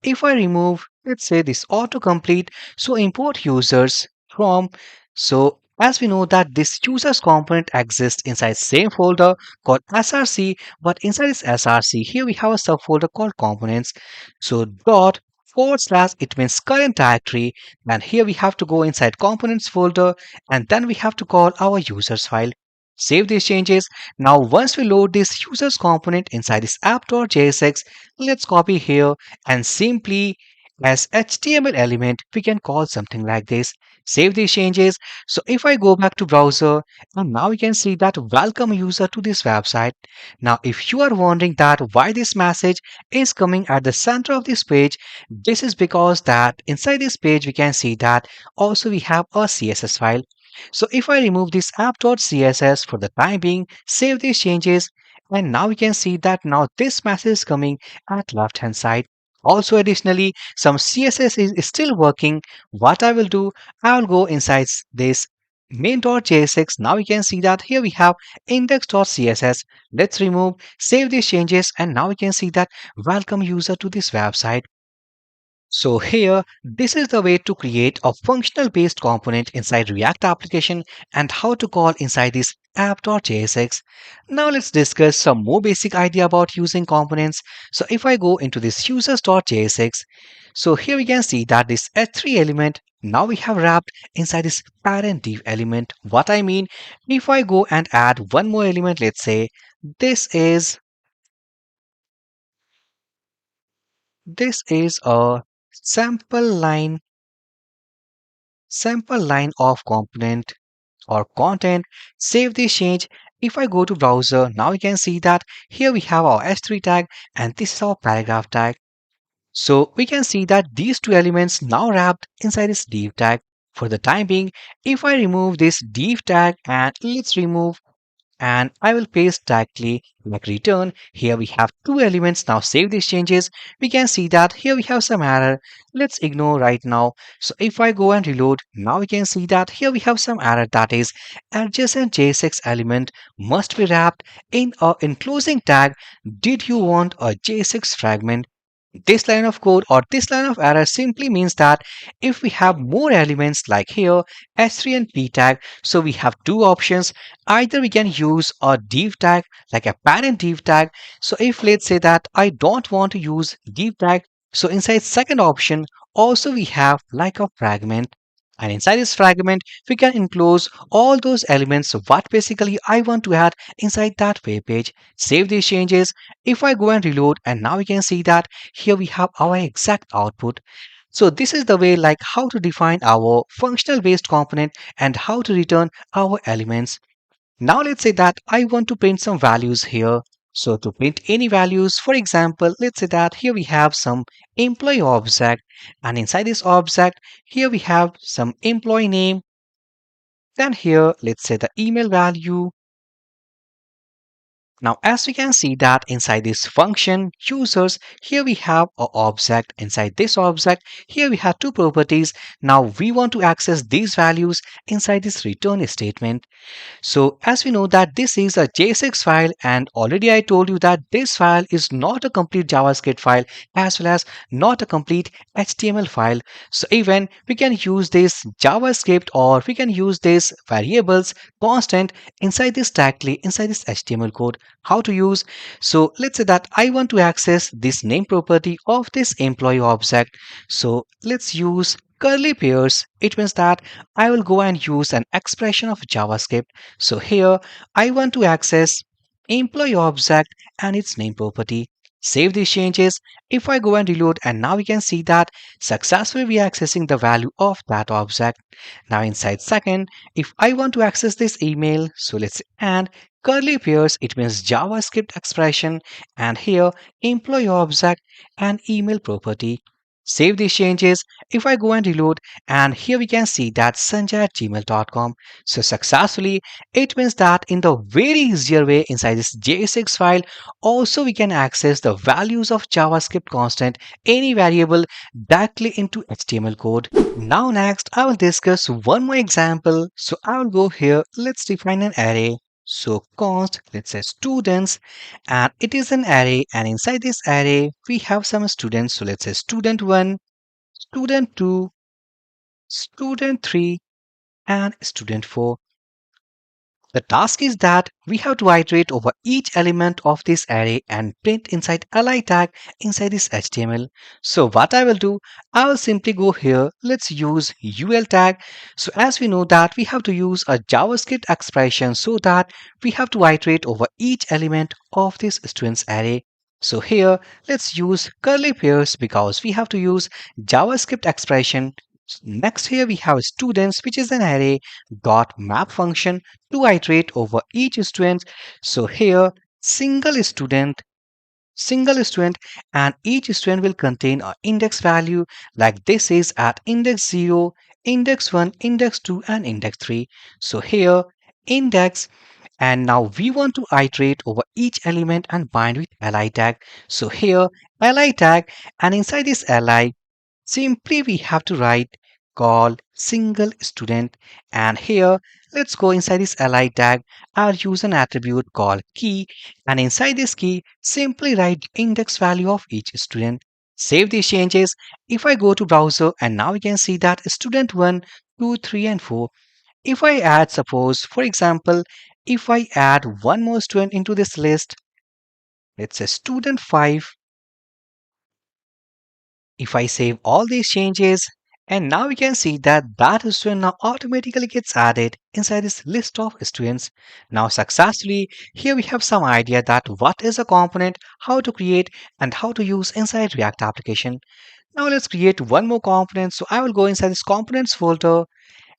If I remove, let's say this autocomplete, so import users from, so as we know that this users component exists inside same folder called src, but inside this src, here we have a subfolder called components. So dot forward slash, it means current directory, and here we have to go inside components folder, and then we have to call our users file. Save these changes. Now once we load this users component inside this app.jsx, let's copy here and simply as HTML element, we can call something like this. Save these changes. So if I go back to browser, and now we can see that welcome user to this website. Now, if you are wondering that why this message is coming at the center of this page, this is because that inside this page, we can see that also we have a CSS file. So if I remove this app.css for the time being, save these changes, and now we can see that now this message is coming at left hand side. Also additionally, some CSS is still working. What I will do, I will go inside this main.jsx. Now we can see that here we have index.css. Let's remove, save these changes, and now we can see that welcome user to this website. So here, this is the way to create a functional based component inside React application and how to call inside this app.jsx. Now let's discuss some more basic idea about using components. So if I go into this users.jsx, so here we can see that this h3 element, now we have wrapped inside this parent div element. What I mean, if I go and add one more element, let's say this is a sample line of component or content. Save this change. If I go to browser, now you can see that here we have our h3 tag and this is our paragraph tag. So we can see that these two elements now wrapped inside this div tag. For the time being, if I remove this div tag and let's remove and I will paste directly like return. Here we have two elements. Now save these changes. We can see that here we have some error. Let's ignore right now. So if I go and reload, now we can see that here we have some error, that is adjacent JSX element must be wrapped in a enclosing tag. Did you want a JSX fragment? This line of code or this line of error simply means that if we have more elements like here s3 and p tag, so we have two options. Either we can use a div tag like a parent div tag. So if let's say that I don't want to use div tag, so inside second option also we have like a fragment, and inside this fragment we can enclose all those elements what basically I want to add inside that web page. Save these changes. If I go and reload, and now we can see that here we have our exact output. So this is the way like how to define our functional based component and how to return our elements. Now let's say that I want to print some values here. So to print any values, for example, let's say that here we have some employee object, and inside this object here we have some employee name. Then here let's say the email value. Now, as we can see that inside this function users, here we have a object. Inside this object, here we have two properties. Now we want to access these values inside this return statement. So as we know that this is a JSX file, and already I told you that this file is not a complete JavaScript file as well as not a complete HTML file. So even we can use this JavaScript or we can use this variables constant inside this directly inside this HTML code. How to use? So let's say that I want to access this name property of this employee object. So let's use curly pairs. It means that I will go and use an expression of JavaScript. So here I want to access employee object and its name property. Save these changes. If I go and reload, and now we can see that successfully we are accessing the value of that object. Now inside second, if I want to access this email, so let's say and curly pairs, it means JavaScript expression, and here employee object and email property. Save these changes. If I go and reload, and here we can see that sanjay@gmail.com. So successfully, it means that in the very easier way inside this JSX file, also we can access the values of JavaScript constant, any variable directly into HTML code. Now next, I will discuss one more example. So I will go here. Let's define an array. So const, let's say students, and it is an array, and inside this array we have some students. So let's say student 1, student 2, student 3, and student 4. The task is that we have to iterate over each element of this array and print inside li tag inside this HTML. So what I will do, I will simply go here. Let's use ul tag. So as we know that we have to use a JavaScript expression so that we have to iterate over each element of this students array. So here let's use curly pairs because we have to use JavaScript expression. Next here we have students, which is an array dot map function to iterate over each student. So here single student, and each student will contain an index value like this is at index 0, index 1, index 2, and index 3. So here index, and now we want to iterate over each element and bind with li tag. So here li tag, and inside this li simply we have to write call single student, and here let's go inside this li tag. I'll use an attribute called key, and inside this key simply write index value of each student. Save these changes. If I go to browser, and now we can see that student 1, 2, 3, and 4. If I add, suppose for example, if I add one more student into this list, let's say student 5. If I save all these changes, and now we can see that that student now automatically gets added inside this list of students. Now successfully, here we have some idea that what is a component, how to create, and how to use inside React application. Now let's create one more component. So I will go inside this components folder,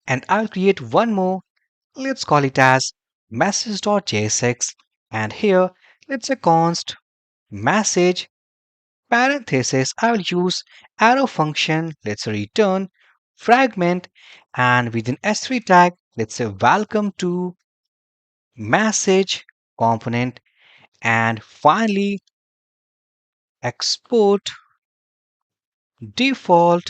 and I will create one more. Let's call it as message.jsx, and here let's say const message parenthesis. I will use arrow function. Let's say return fragment, and within s3 tag let's say welcome to message component, and finally export default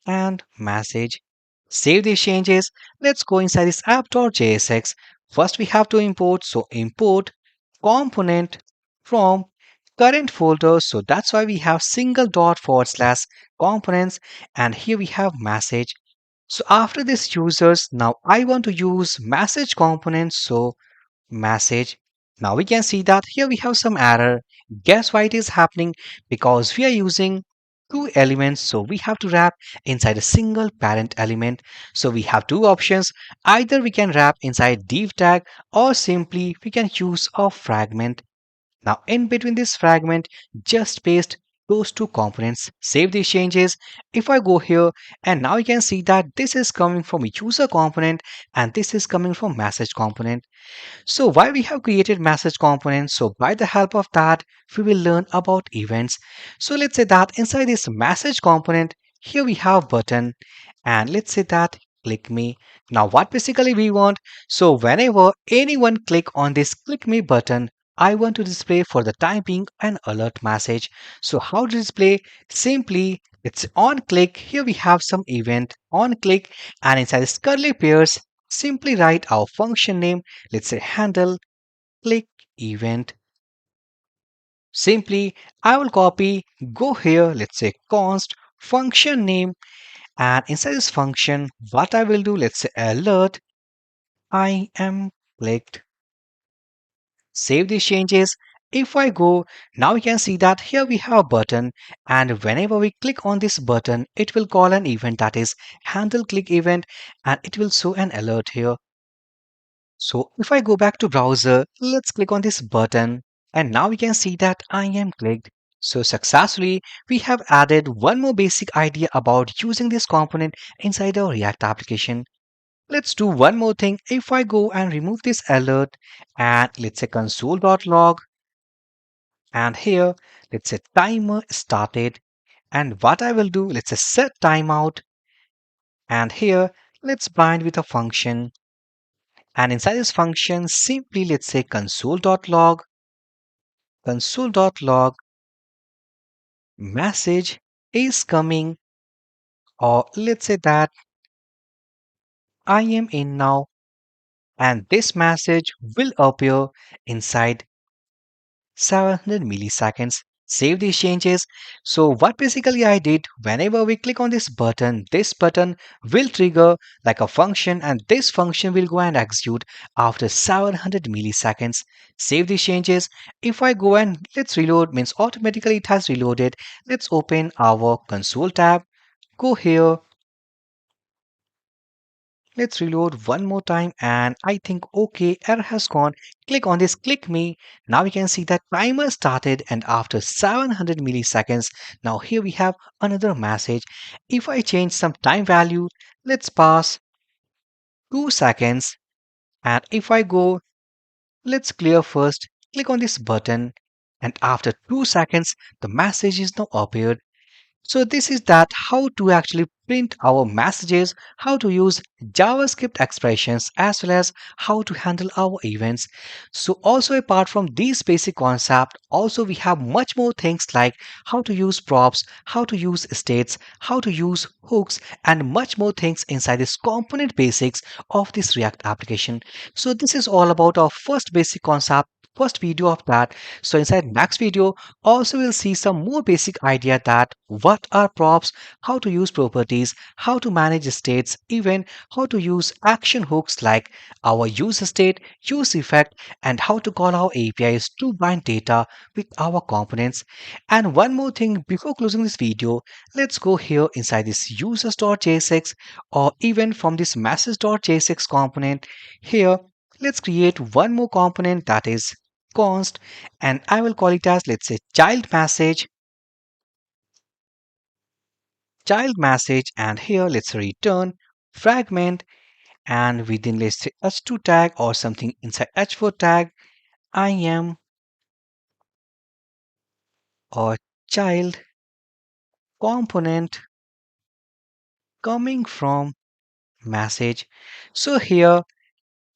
and message. Save these changes. Let's go inside this app.jsx. First, we have to import. So, import component from current folder. So, that's why we have single dot forward slash components. And here we have message. So, after this users, now I want to use message component. So, message. Now we can see that here we have some error. Guess why it is happening? Because we are using two elements, so we have to wrap inside a single parent element. So we have two options. Either we can wrap inside div tag or simply we can use a fragment. Now in between this fragment, just paste those two components. Save these changes. If I go here and now you can see that this is coming from a user component and this is coming from message component. So why we have created message components? So by the help of that, we will learn about events. So let's say that inside this message component, here we have button and let's say that click me. Now what basically we want? So whenever anyone click on this click me button, I want to display for the time being an alert message. So how to display? Simply it's on click. Here we have some event on click and inside this curly pairs, simply write our function name. Let's say handle click event. Simply I will copy, go here, let's say const function name, and inside this function, what I will do, let's say alert, I am clicked. Save these changes. If I go, now you can see that here we have a button, and whenever we click on this button, it will call an event that is handle click event, and it will show an alert here. So if I go back to browser, let's click on this button and now we can see that I am clicked. So successfully, we have added one more basic idea about using this component inside our React application. Let's do one more thing. If I go and remove this alert and let's say console.log and here, let's say timer started. And what I will do, let's say set timeout and here, let's bind with a function. And inside this function, simply let's say console.log message is coming, or let's say that I am in now, and this message will appear inside 700 milliseconds. Save these changes. So what basically I did, whenever we click on this button will trigger like a function and this function will go and execute after 700 milliseconds. Save these changes. If I go and let's reload, means automatically it has reloaded. Let's open our console tab, go here. Let's reload one more time and I think okay, error has gone. Click on this click me. Now you can see that timer started and after 700 milliseconds, now here we have another message. If I change some time value, let's pass 2 seconds and if I go, let's clear first, click on this button and after 2 seconds, the message is now appeared. So this is that how to actually print our messages, how to use JavaScript expressions as well as how to handle our events. So also apart from these basic concepts, also we have much more things like how to use props, how to use states, how to use hooks and much more things inside this component basics of this React application. So this is all about our first basic concept, first video of that. So inside next video also we'll see some more basic idea that what are props, how to use properties, how to manage states, even how to use action hooks like our use state, use effect, and how to call our APIs to bind data with our components. And one more thing before closing this video, let's go here inside this users.jsx or even from this message.jsx component. Here, let's create one more component that is const and I will call it as let's say child message and here let's return fragment and within let's say h2 tag or something inside h4 tag I am or child component coming from message. So here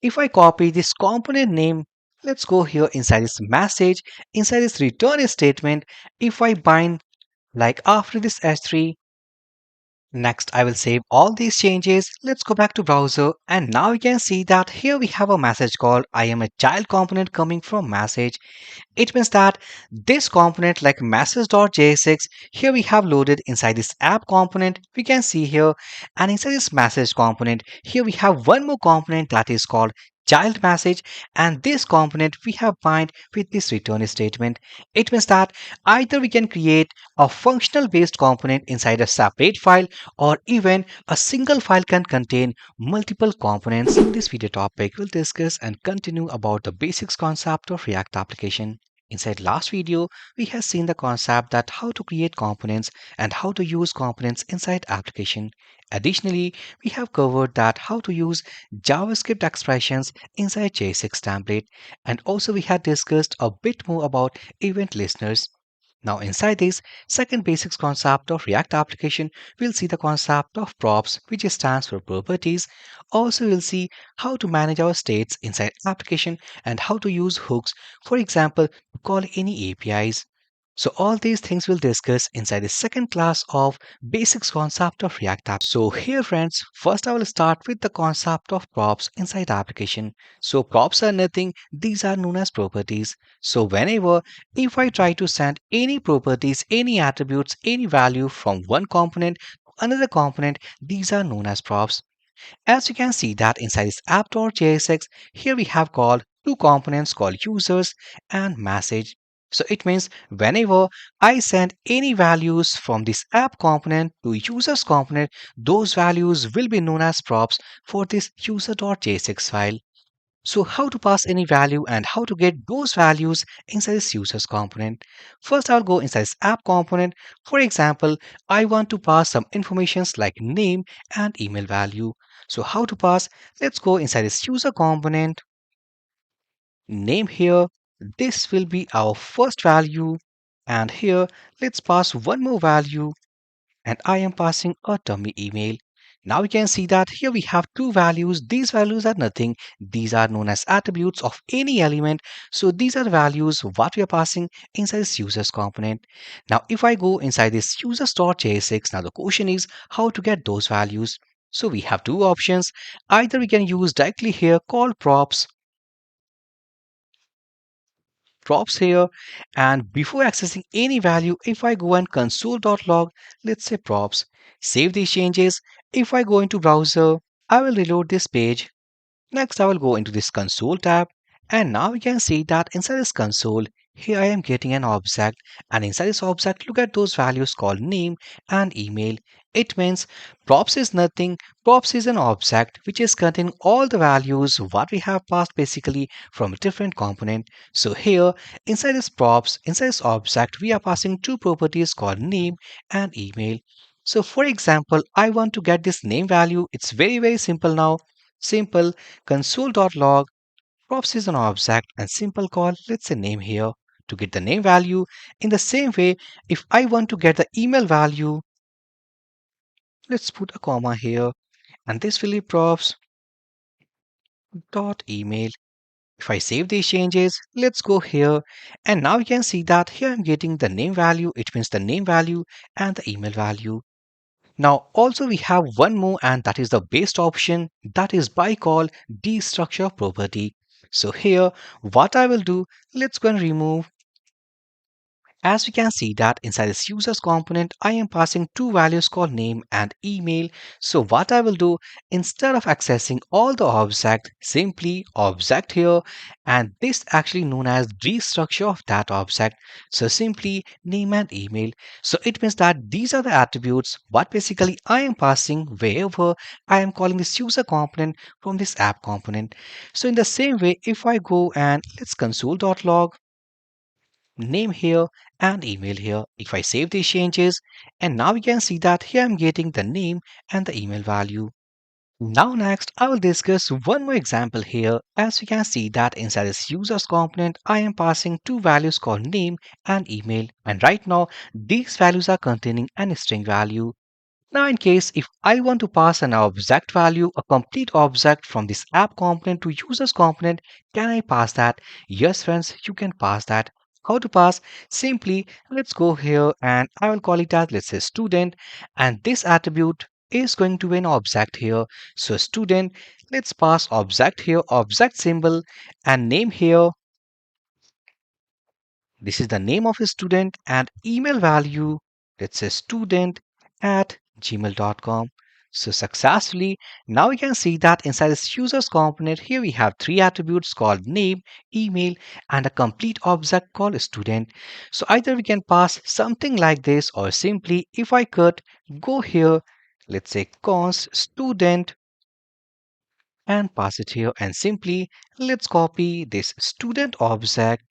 If I copy this component name, let's go here inside this message, inside this return statement. If I bind like after this h3, next, I will save all these changes. Let's go back to browser and now we can see that here we have a message called I am a child component coming from message. It means that this component like message.jsx, here we have loaded inside this app component. We can see here, and inside this message component, here we have one more component that is called child message, and this component we have bind with this return statement. It means that either we can create a functional based component inside a separate file, or even a single file can contain multiple components. In this video topic, we'll discuss and continue about the basics concept of React application. Inside last video, we have seen the concept that how to create components and how to use components inside application. Additionally, we have covered that how to use JavaScript expressions inside JSX template, and also we had discussed a bit more about event listeners. Now inside this second basics concept of React application, we'll see the concept of props, which stands for properties. Also, we'll see how to manage our states inside application and how to use hooks, for example, to call any APIs. So all these things we'll discuss inside the second class of basics concept of React app. So here friends, first I will start with the concept of props inside application. So props are nothing, these are known as properties. So whenever if I try to send any properties, any attributes, any value from one component to another component, these are known as props. As you can see that inside this app.jsx, here we have called two components called users and message. So it means whenever I send any values from this app component to users component, those values will be known as props for this user.jsx file. So how to pass any value and how to get those values inside this users component. First, I'll go inside this app component. For example, I want to pass some informations like name and email value. So how to pass? Let's go inside this user component, name here. This will be our first value. And here, let's pass one more value and I am passing a dummy email. Now we can see that here we have two values. These values are nothing. These are known as attributes of any element. So these are the values what we are passing inside this users component. Now if I go inside this users.jsx, now the question is how to get those values. So we have two options. Either we can use directly here called props here, and before accessing any value, if I go and console.log, let's say props, save these changes. If I go into browser, I will reload this page. Next, I will go into this console tab, and now we can see that inside this console, here I am getting an object, and inside this object, look at those values called name and email. It means props is nothing. Props is an object which is containing all the values what we have passed basically from a different component. So here inside this props, inside this object, we are passing two properties called name and email. So for example, I want to get this name value. It's very simple now. Simple console.log props is an object and simple call, let's say name here to get the name value. In the same way, if I want to get the email value, let's put a comma here and this will be props dot email. If I save these changes, let's go here and now you can see that here I'm getting the name value. It means the name value and the email value. Now also we have one more and that is the best option, that is by call destructure property. So here what I will do, let's go and remove. As we can see that inside this users component, I am passing two values called name and email. So what I will do, instead of accessing all the object, simply object here, and this actually known as destructure of that object. So simply name and email. So it means that these are the attributes what basically I am passing wherever I am calling this user component from this app component. So in the same way, if I go and let's console.log, name here and email here. If I save these changes, and now you can see that here I'm getting the name and the email value. Now next, I will discuss one more example here. As you can see that inside this users component, I am passing two values called name and email. And right now, these values are containing an string value. Now, in case if I want to pass an object value, a complete object from this app component to users component, can I pass that? Yes, friends, you can pass that. How to pass? Simply, let's go here and I will call it as, let's say, student, and this attribute is going to be an object here. So, student, let's pass object here, object symbol, and name here. This is the name of a student and email value. Let's say student at gmail.com. So successfully, now we can see that inside this users component, here we have three attributes called name, email, and a complete object called student. So either we can pass something like this, or simply if I could go here, let's say const student and pass it here, and simply let's copy this student object,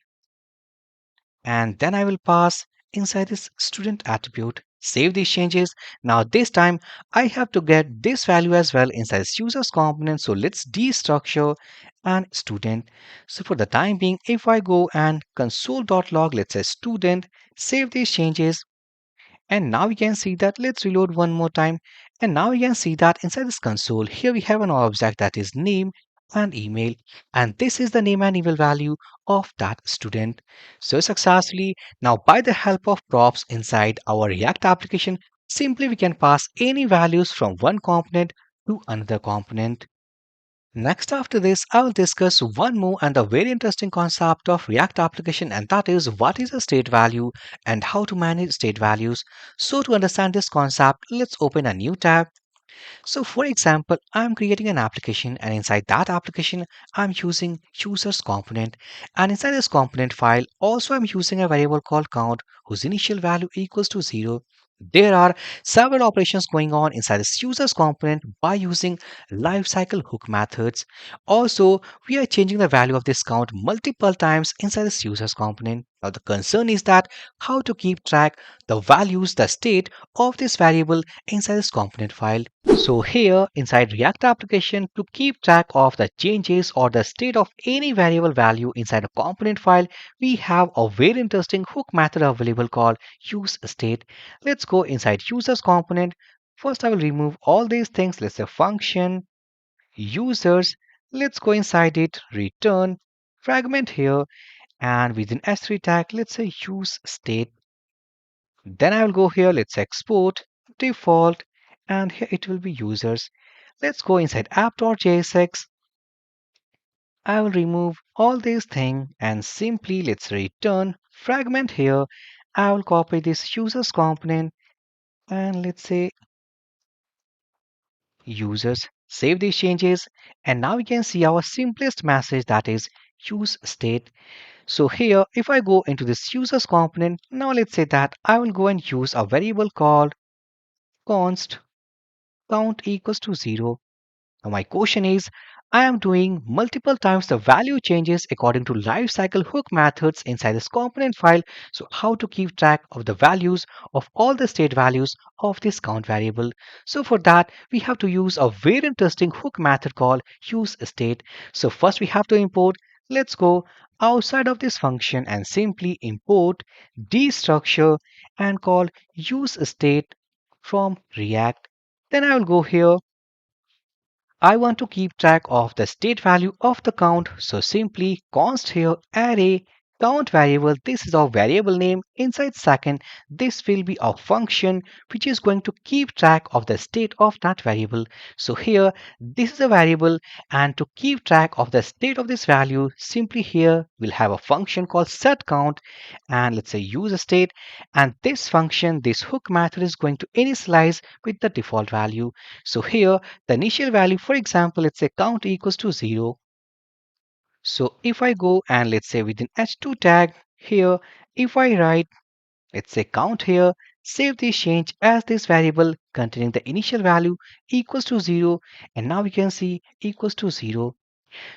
and then I will pass inside this student attribute. Save these changes. Now this time I have to get this value as well inside this users component. So let's destructure and student. So for the time being, if I go and console.log, let's say student, save these changes, and now we can see that, let's reload one more time. And now we can see that inside this console, here we have an object that is name and email. And this is the name and email value of that student. So successfully, now by the help of props inside our React application, simply we can pass any values from one component to another component. Next, after this, I will discuss one more and a very interesting concept of React application, and that is what is a state value and how to manage state values. So, to understand this concept, let's open a new tab. So for example, I'm creating an application, and inside that application, I'm using users component, and inside this component file also I'm using a variable called count whose initial value equals to 0. There are several operations going on inside this users component by using lifecycle hook methods. Also, we are changing the value of this count multiple times inside this users component. Now the concern is that how to keep track the values, the state of this variable inside this component file. So here inside React application, to keep track of the changes or the state of any variable value inside a component file, we have a very interesting hook method available called useState. Let's go inside users component. First I will remove all these things. Let's say function, users. Let's go inside it, return, fragment here, and within S3 tag, let's say useState. Then I will go here, let's export default, and here it will be users. Let's go inside app.jsx. I will remove all these things and simply let's return fragment here. I will copy this users component and let's say users. Save these changes, and now we can see our simplest message, that is use state. So here if I go into this users component, now let's say that I will go and use a variable called const count equals to 0. Now my question is, I am doing multiple times the value changes according to lifecycle hook methods inside this component file. So how to keep track of the values of all the state values of this count variable? So for that, we have to use a very interesting hook method called useState. So first we have to import, let's go outside of this function and simply import destructure and call useState from React. Then I will go here, I want to keep track of the state value of the count, so simply const here array count variable. This is our variable name. Inside second, this will be a function which is going to keep track of the state of that variable. So here, this is a variable, and to keep track of the state of this value, simply here we'll have a function called set count, and let's say use a state, and this function, this hook method is going to initialize with the default value. So here the initial value, for example, let's say count equals to 0. So if I go and let's say within h2 tag here, if I write, let's say count here, save this change as this variable containing the initial value equals to 0, and now we can see equals to 0.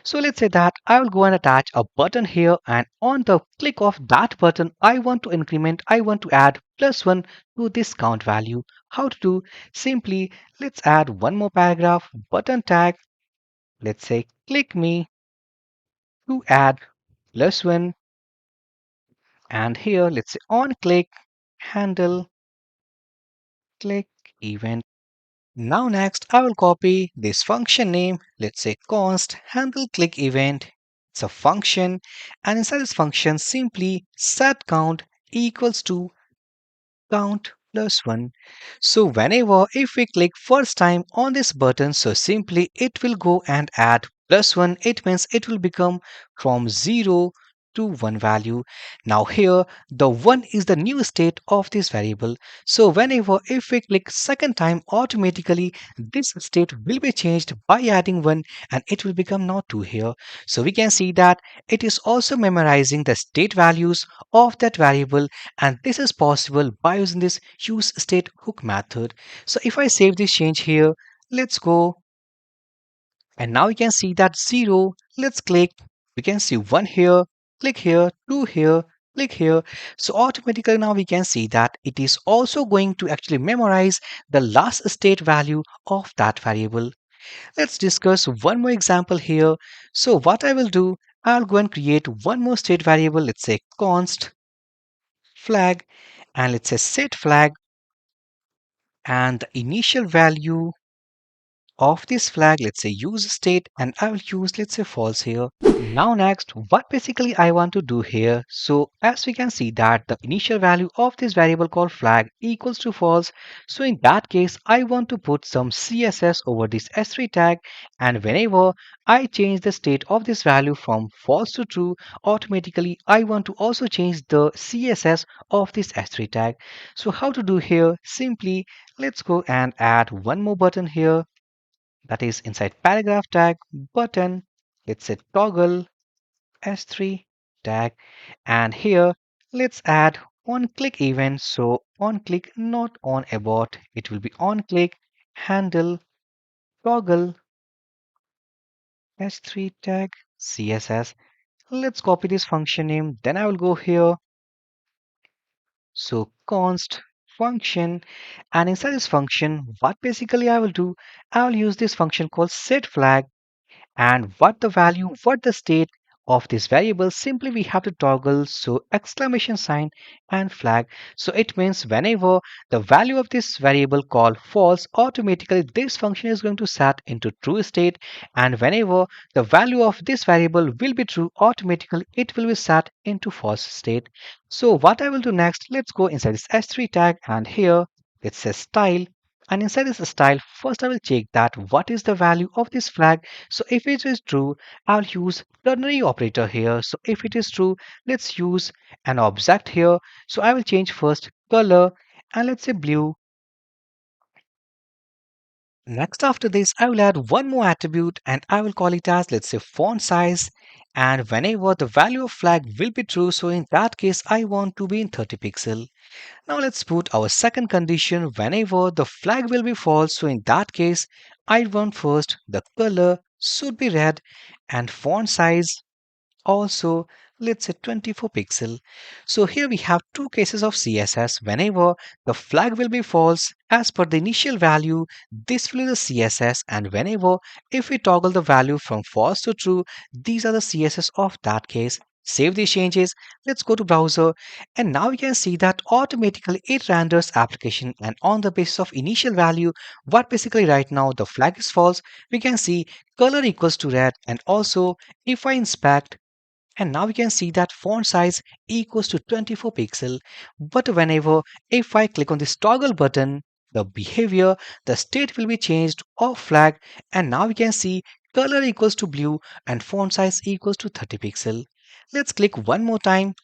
So let's say that I will go and attach a button here, and on the click of that button, I want to increment, I want to add +1 to this count value. How to do? Simply, let's add one more paragraph, button tag, let's say click me to add +1, and here let's say on click handle click event. Now next, I will copy this function name. Let's say const handle click event. It's a function, and inside this function, simply set count equals to count plus 1. So whenever if we click first time on this button, so simply it will go and add plus 1. It means it will become from 0 to 1 value. Now here the 1 is the new state of this variable. So whenever if we click second time, automatically this state will be changed by adding 1 and it will become now 2 here. So we can see that it is also memorizing the state values of that variable, and this is possible by using this use state hook method. So if I save this change here, let's go, and now you can see that 0. Let's click, we can see 1 here, click here, 2 here, click here. So automatically now we can see that it is also going to actually memorize the last state value of that variable. Let's discuss one more example here. So what I will do, I'll go and create one more state variable. Let's say const flag, and let's say set flag, and the initial value of this flag, let's say use state, and I will use, let's say, false here. Now next, what basically I want to do here, so as we can see that the initial value of this variable called flag equals to false, so in that case I want to put some CSS over this s3 tag, and whenever I change the state of this value from false to true, automatically I want to also change the CSS of this s3 tag. So how to do here, simply let's go and add one more button here, that is inside paragraph tag button. Let's say toggle s3 tag, and here let's add on click event. So on click, not on abort, it will be on click handle toggle s3 tag css. Let's copy this function name, then I will go here, so const function, and inside this function what basically I will do, I will use this function called set flag, and what the value, what the state of this variable, simply we have to toggle, so exclamation sign and flag. So it means whenever the value of this variable called false, automatically this function is going to set into true state, and whenever the value of this variable will be true, automatically it will be set into false state. So what I will do next, let's go inside this s3 tag, and here it says style, and inside this style, first I will check that what is the value of this flag. So if it is true, I'll use ternary operator here. So if it is true, let's use an object here. So I will change first color, and let's say blue. Next after this, I will add one more attribute, and I will call it as, let's say, font size. And whenever the value of flag will be true, so in that case I want to be in 30 pixel. Now let's put our second condition, whenever the flag will be false, so in that case I want first the color should be red, and font size also, let's say 24 pixel. So here we have two cases of CSS. Whenever the flag will be false as per the initial value, this will be the CSS, and whenever if we toggle the value from false to true, these are the CSS of that case. Save these changes, let's go to browser, and now you can see that automatically it renders application, and on the basis of initial value, what basically right now the flag is false, we can see color equals to red, and also if I inspect, and now we can see that font size equals to 24 pixel. But whenever if I click on this toggle button, the behavior, the state will be changed of flag, and now we can see color equals to blue and font size equals to 30 pixel. Let's click one more time,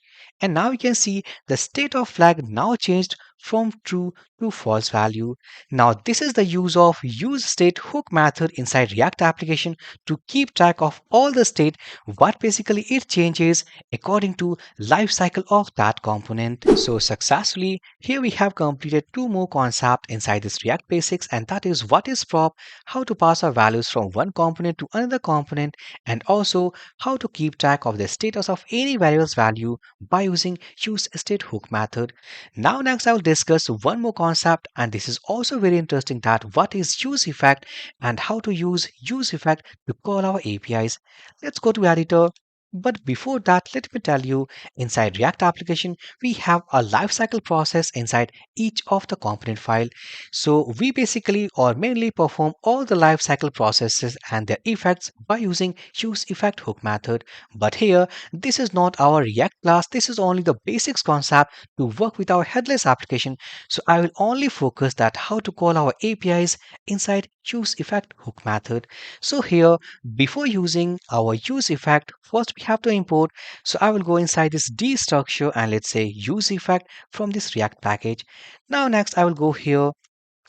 and now you can see the state of flag now changed from true to false value. Now this is the use of use state hook method inside React application to keep track of all the state, what basically it changes according to life cycle of that component. So successfully here we have completed two more concepts inside this React basics, and that is what is prop, how to pass our values from one component to another component, and also how to keep track of the status of any variable's value by using use state hook method. Now next I will discuss one more concept, and this is also very interesting, that what is use effect and how to use use effect to call our APIs. Let's go to editor, But before that, let me tell you, inside React application, we have a lifecycle process inside each of the component file. So we basically or mainly perform all the lifecycle processes and their effects by using use effect hook method. But here, this is not our React class. This is only the basics concept to work with our headless application. So I will only focus that how to call our APIs inside use effect hook method. So here, before using our use effect, first we have to import. So I will go inside this D structure and let's say use effect from this React package. Now next I will go here,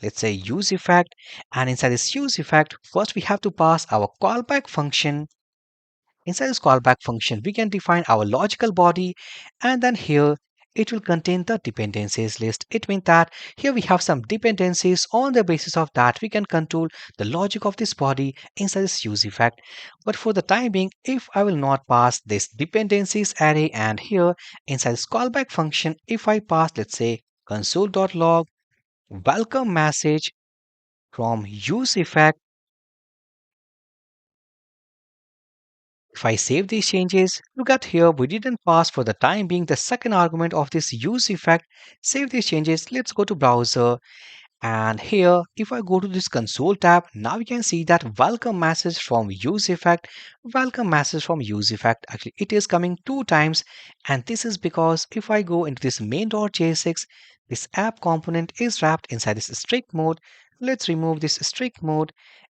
let's say use effect, and inside this use effect, first we have to pass our callback function. Inside this callback function, we can define our logical body, and then here it will contain the dependencies list. It means that here we have some dependencies. On the basis of that, we can control the logic of this body inside this use effect. But for the time being, if I will not pass this dependencies array, and here inside this callback function, if I pass, let's say console.log welcome message from use effect. If I save these changes, look at here, we didn't pass for the time being the second argument of this use effect. Save these changes. Let's go to browser. And here, if I go to this console tab, now you can see that welcome message from use effect, welcome message from use effect. Actually, it is coming two times. And this is because if I go into this main.jsx, this app component is wrapped inside this strict mode. Let's remove this strict mode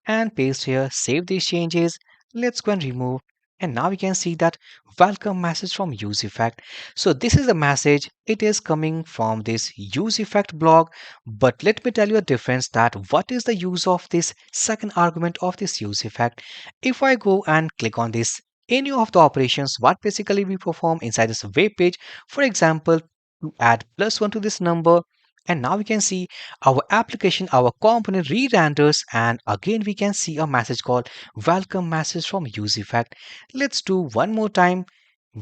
and paste here, save these changes. Let's go and remove. And now we can see that welcome message from use effect. So this is a message. It is coming from this use effect block. But let me tell you a difference that what is the use of this second argument of this use effect. If I go and click on this, any of the operations, what basically we perform inside this web page, for example, to add +1 to this number, and now we can see our application, our component re-renders, and again we can see a message called welcome message from use effect. Let's do one more time.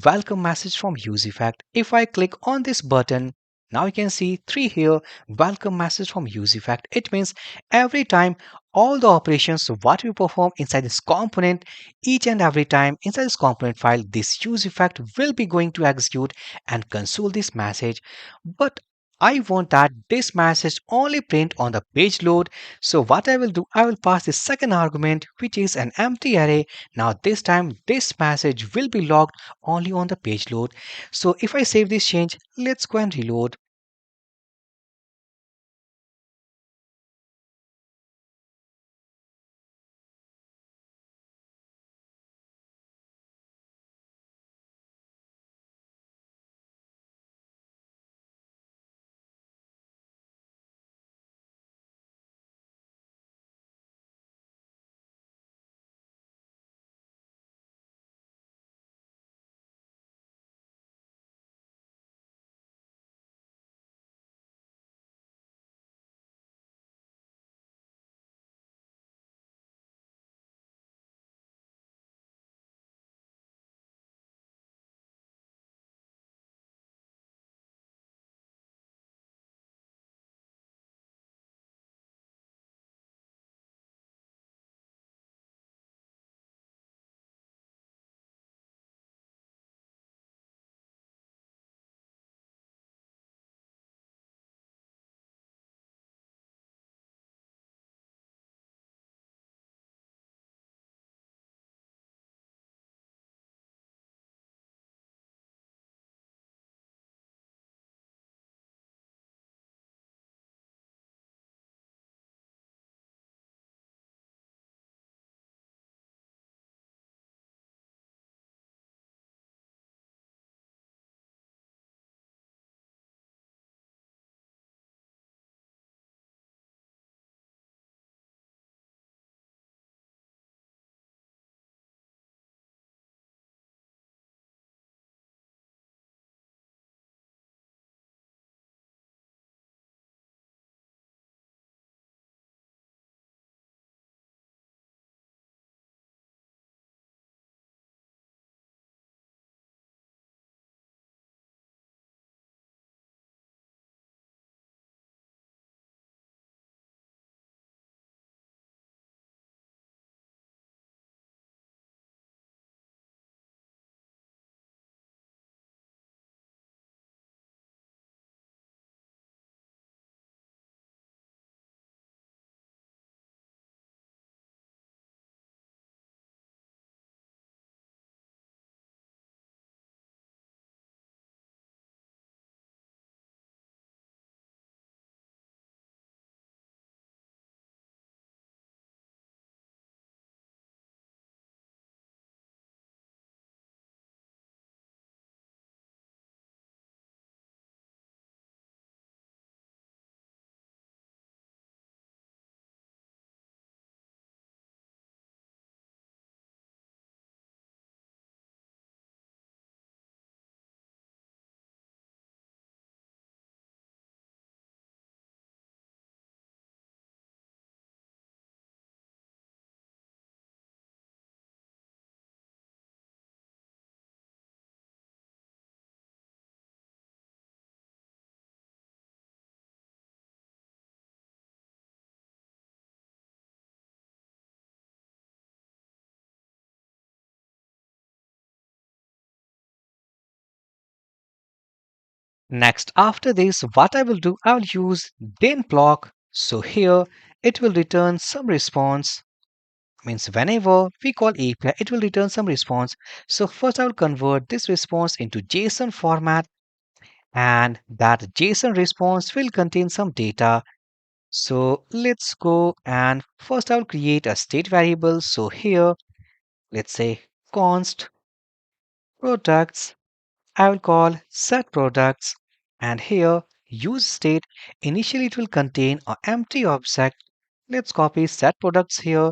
Welcome message from use effect. If I click on this button, now you can see three here, welcome message from use effect. It means every time all the operations what we perform inside this component, each and every time inside this component file, this use effect will be going to execute and console this message. But I want that this message only print on the page load. So what I will do, I will pass the second argument, which is an empty array. Now this time this message will be logged only on the page load. So if I save this change, let's go and reload. Next, after this, what I will do, I will use then block. So here it will return some response. Means whenever we call API, it will return some response. So first I will convert this response into JSON format, and that JSON response will contain some data. So let's go and first I will create a state variable. So here, let's say const products. I will call set products, and here use state. Initially it will contain an empty object. Let's copy set products here.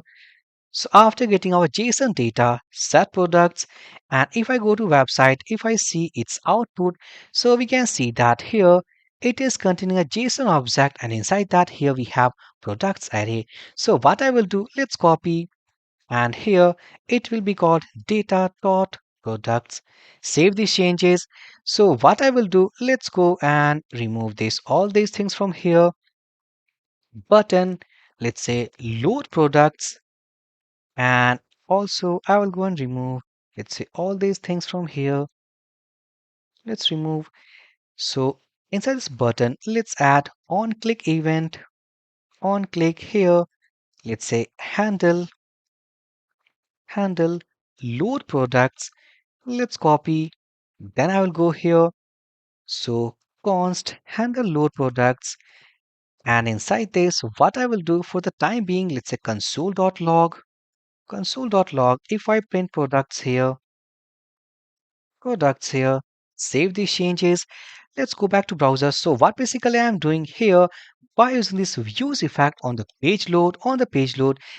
So after getting our JSON data, set products, and if I go to website, if I see its output, so we can see that here it is containing a JSON object, and inside that here we have products array. So what I will do, let's copy, and here it will be called data dot products. Save these changes. So what I will do, let's go and remove this all these things from here. Button, let's say load products, and also I will go and remove, let's say all these things from here. Let's remove. So inside this button, let's add on click event. On click here, let's say handle load products. Let's copy. Then I will go here. So const handle load products. And inside this, what I will do for the time being, let's say console.log. Console.log. If I print products here, save these changes. Let's go back to browser. So what basically I am doing here, by using this use effect on the page load,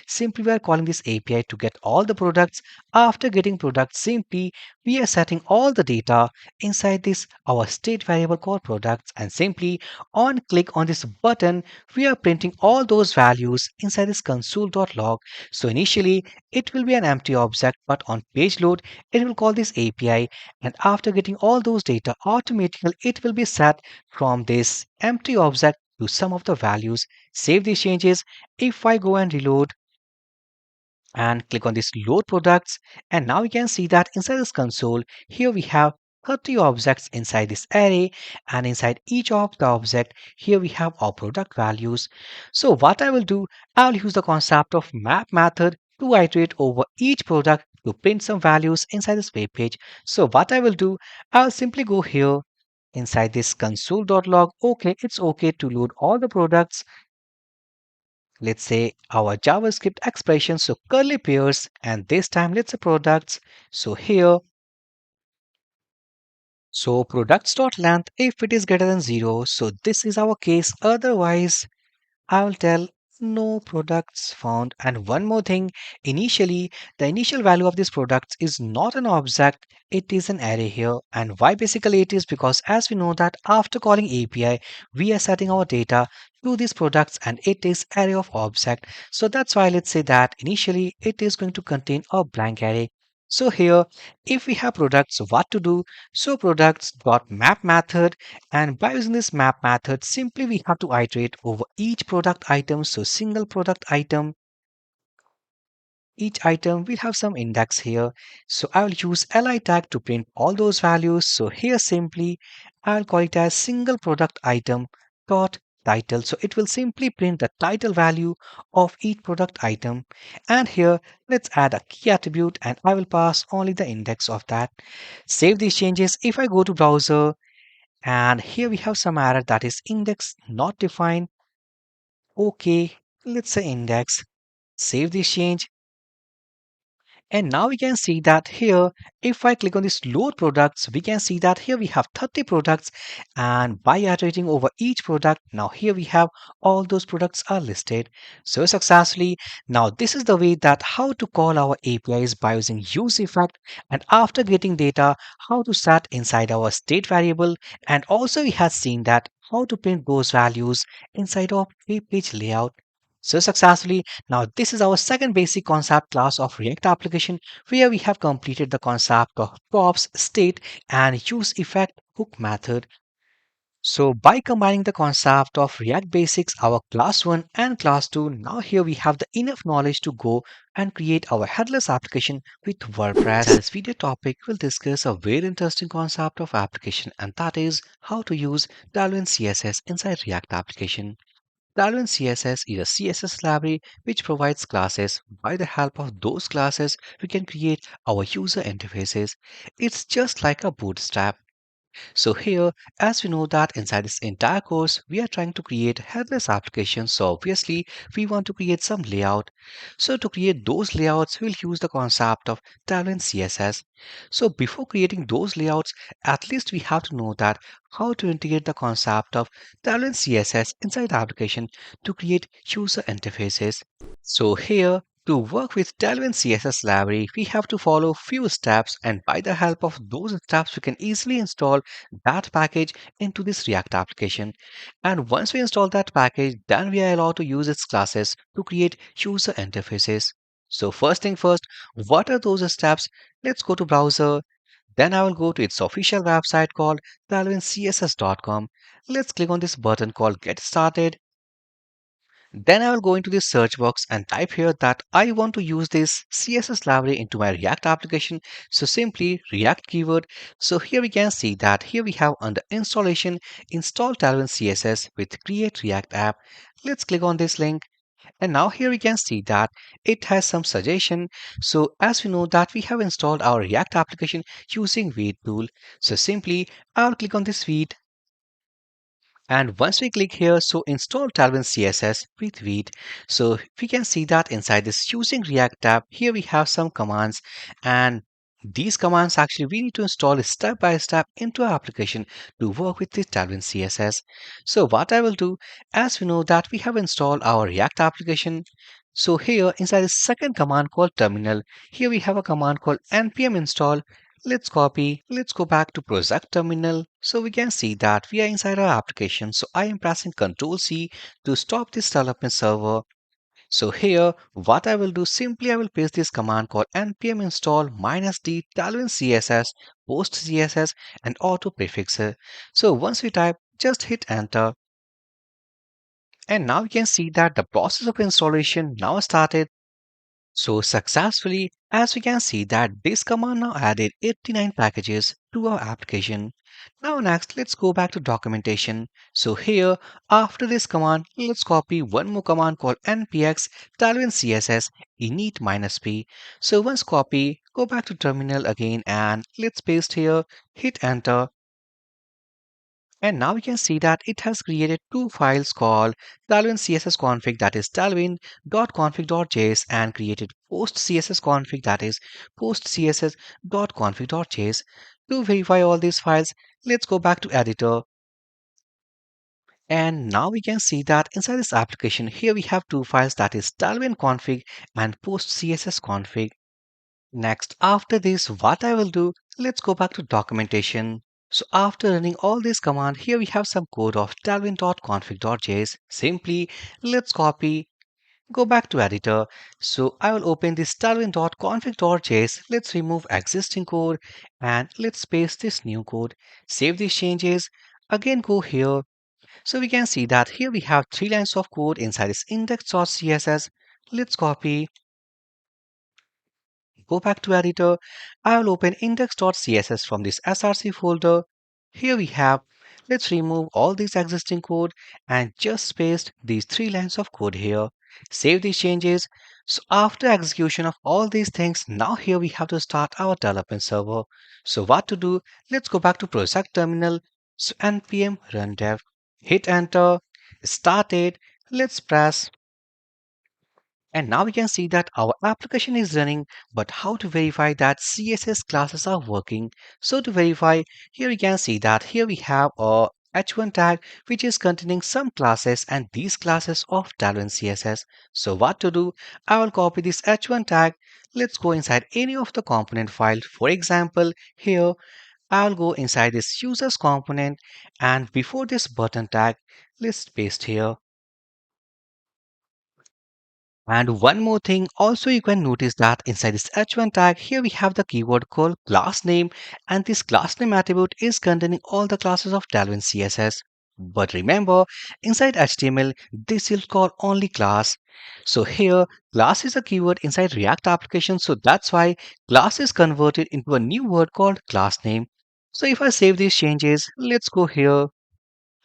simply we are calling this API to get all the products. After getting products, simply we are setting all the data inside this our state variable called products, and simply on click on this button, we are printing all those values inside this console.log. So initially it will be an empty object, but on page load, it will call this API, and after getting all those data, automatically it will be set from this empty object to some of the values. Save these changes. If I go and reload and click on this load products, and now we can see that inside this console, here we have 30 objects inside this array, and inside each of the object, here we have our product values. So what I will do, I'll use the concept of map method to iterate over each product to print some values inside this web page. So what I will do, I'll simply go here inside this console.log. Okay, it's okay to load all the products. Let's say our JavaScript expression, so curly pairs, and this time let's say products. So here, so products.length, if it is greater than 0, so this is our case. Otherwise, I will tell no products found. And one more thing, initially, the initial value of this product is not an object, it is an array here. And why basically it is, because as we know that after calling API, we are setting our data to these products, and it is array of object. So that's why let's say that initially it is going to contain a blank array. So here, if we have products, what to do? So products dot map method, and by using this map method, simply we have to iterate over each product item. So single product item, each item will have some index here. So I will use li tag to print all those values. So here simply I'll call it as single product item dot title. So it will simply print the title value of each product item. And here let's add a key attribute, and I will pass only the index of that. Save these changes. If I go to browser, and here we have some error that is index not defined. Okay, let's say index. Save this change. And now we can see that here, if I click on this load products, we can see that here we have 30 products, and by iterating over each product, now here we have all those products are listed. So successfully, now this is the way that how to call our APIs by using use effect, and after getting data, how to set inside our state variable, and also we have seen that how to print those values inside of web page layout. So successfully, now this is our second basic concept class of React application, where we have completed the concept of props, state, and use effect hook method. So by combining the concept of React Basics, our class 1 and class 2, now here we have the enough knowledge to go and create our headless application with WordPress. In this video topic, we'll discuss a very interesting concept of application, and that is how to use Tailwind CSS inside React application. Tailwind CSS is a CSS library which provides classes. By the help of those classes, we can create our user interfaces. It's just like a bootstrap. So here, as we know that inside this entire course, we are trying to create headless applications. So obviously, we want to create some layout. So to create those layouts, we'll use the concept of Tailwind CSS. So before creating those layouts, at least we have to know that how to integrate the concept of Tailwind CSS inside the application to create user interfaces. So here, to work with Tailwind CSS library, we have to follow few steps, and by the help of those steps, we can easily install that package into this React application. And once we install that package, then we are allowed to use its classes to create user interfaces. So first thing first, what are those steps? Let's go to browser. Then I will go to its official website called tailwindcss.com. Let's click on this button called Get Started. Then I will go into the search box and type here that I want to use this CSS library into my React application. So simply React keyword. So here we can see that here we have under installation, install Tailwind CSS with create React app. Let's click on this link. And now here we can see that it has some suggestion. So as we know that we have installed our React application using Vite tool. So simply I'll click on this Vite. And once we click here, so install Tailwind CSS with Vite. So we can see that inside this using React tab, here we have some commands, and these commands actually we need to install step by step into our application to work with this Tailwind CSS. So what I will do, as we know that we have installed our React application. So here inside the second command called terminal, here we have a command called npm install. Let's copy. Let's go back to project terminal. So we can see that we are inside our application. So I am pressing Ctrl C to stop this development server. So here, what I will do simply I will paste this command called npm install -d tailwind css post css and auto prefixer. So once we type, just hit enter. And now you can see that the process of installation now started. So successfully, as we can see that this command now added 89 packages to our application. Now next, let's go back to documentation. So here, after this command, let's copy one more command called npx tailwind css init-p. So once copy, go back to terminal again and let's paste here, hit enter. And now we can see that it has created two files called Tailwind CSS config, that is tailwind.config.js, and created post CSS config, that is post css.config.js. To verify all these files, let's go back to editor. And now we can see that inside this application, here we have two files, that is Tailwind config and post CSS config. Next, after this, what I will do, let's go back to documentation. So after running all this command, here we have some code of tailwind.config.js. Simply, let's copy, go back to editor. So I will open this tailwind.config.js. Let's remove existing code and let's paste this new code. Save these changes. Again, go here. So we can see that here we have three lines of code inside this index.css. Let's copy, go back to editor. I will open index.css from this src folder. Here we have, let's remove all this existing code and just paste these three lines of code here. Save these changes. So after execution of all these things, now here we have to start our development server. So what to do? Let's go back to project terminal. So npm run dev. Hit enter. Start it. Let's press. And now we can see that our application is running, but how to verify that CSS classes are working? So to verify, here we can see that here we have a h1 tag which is containing some classes and these classes of Tailwind CSS. So what to do? I will copy this h1 tag. Let's go inside any of the component file. For example, here I'll go inside this users component and before this button tag, let's paste here. And one more thing, also you can notice that inside this h1 tag, here we have the keyword called class name, and this class name attribute is containing all the classes of Tailwind CSS. But remember, inside HTML, this will call only class. So here, class is a keyword inside React application. So that's why class is converted into a new word called class name. So if I save these changes, let's go here.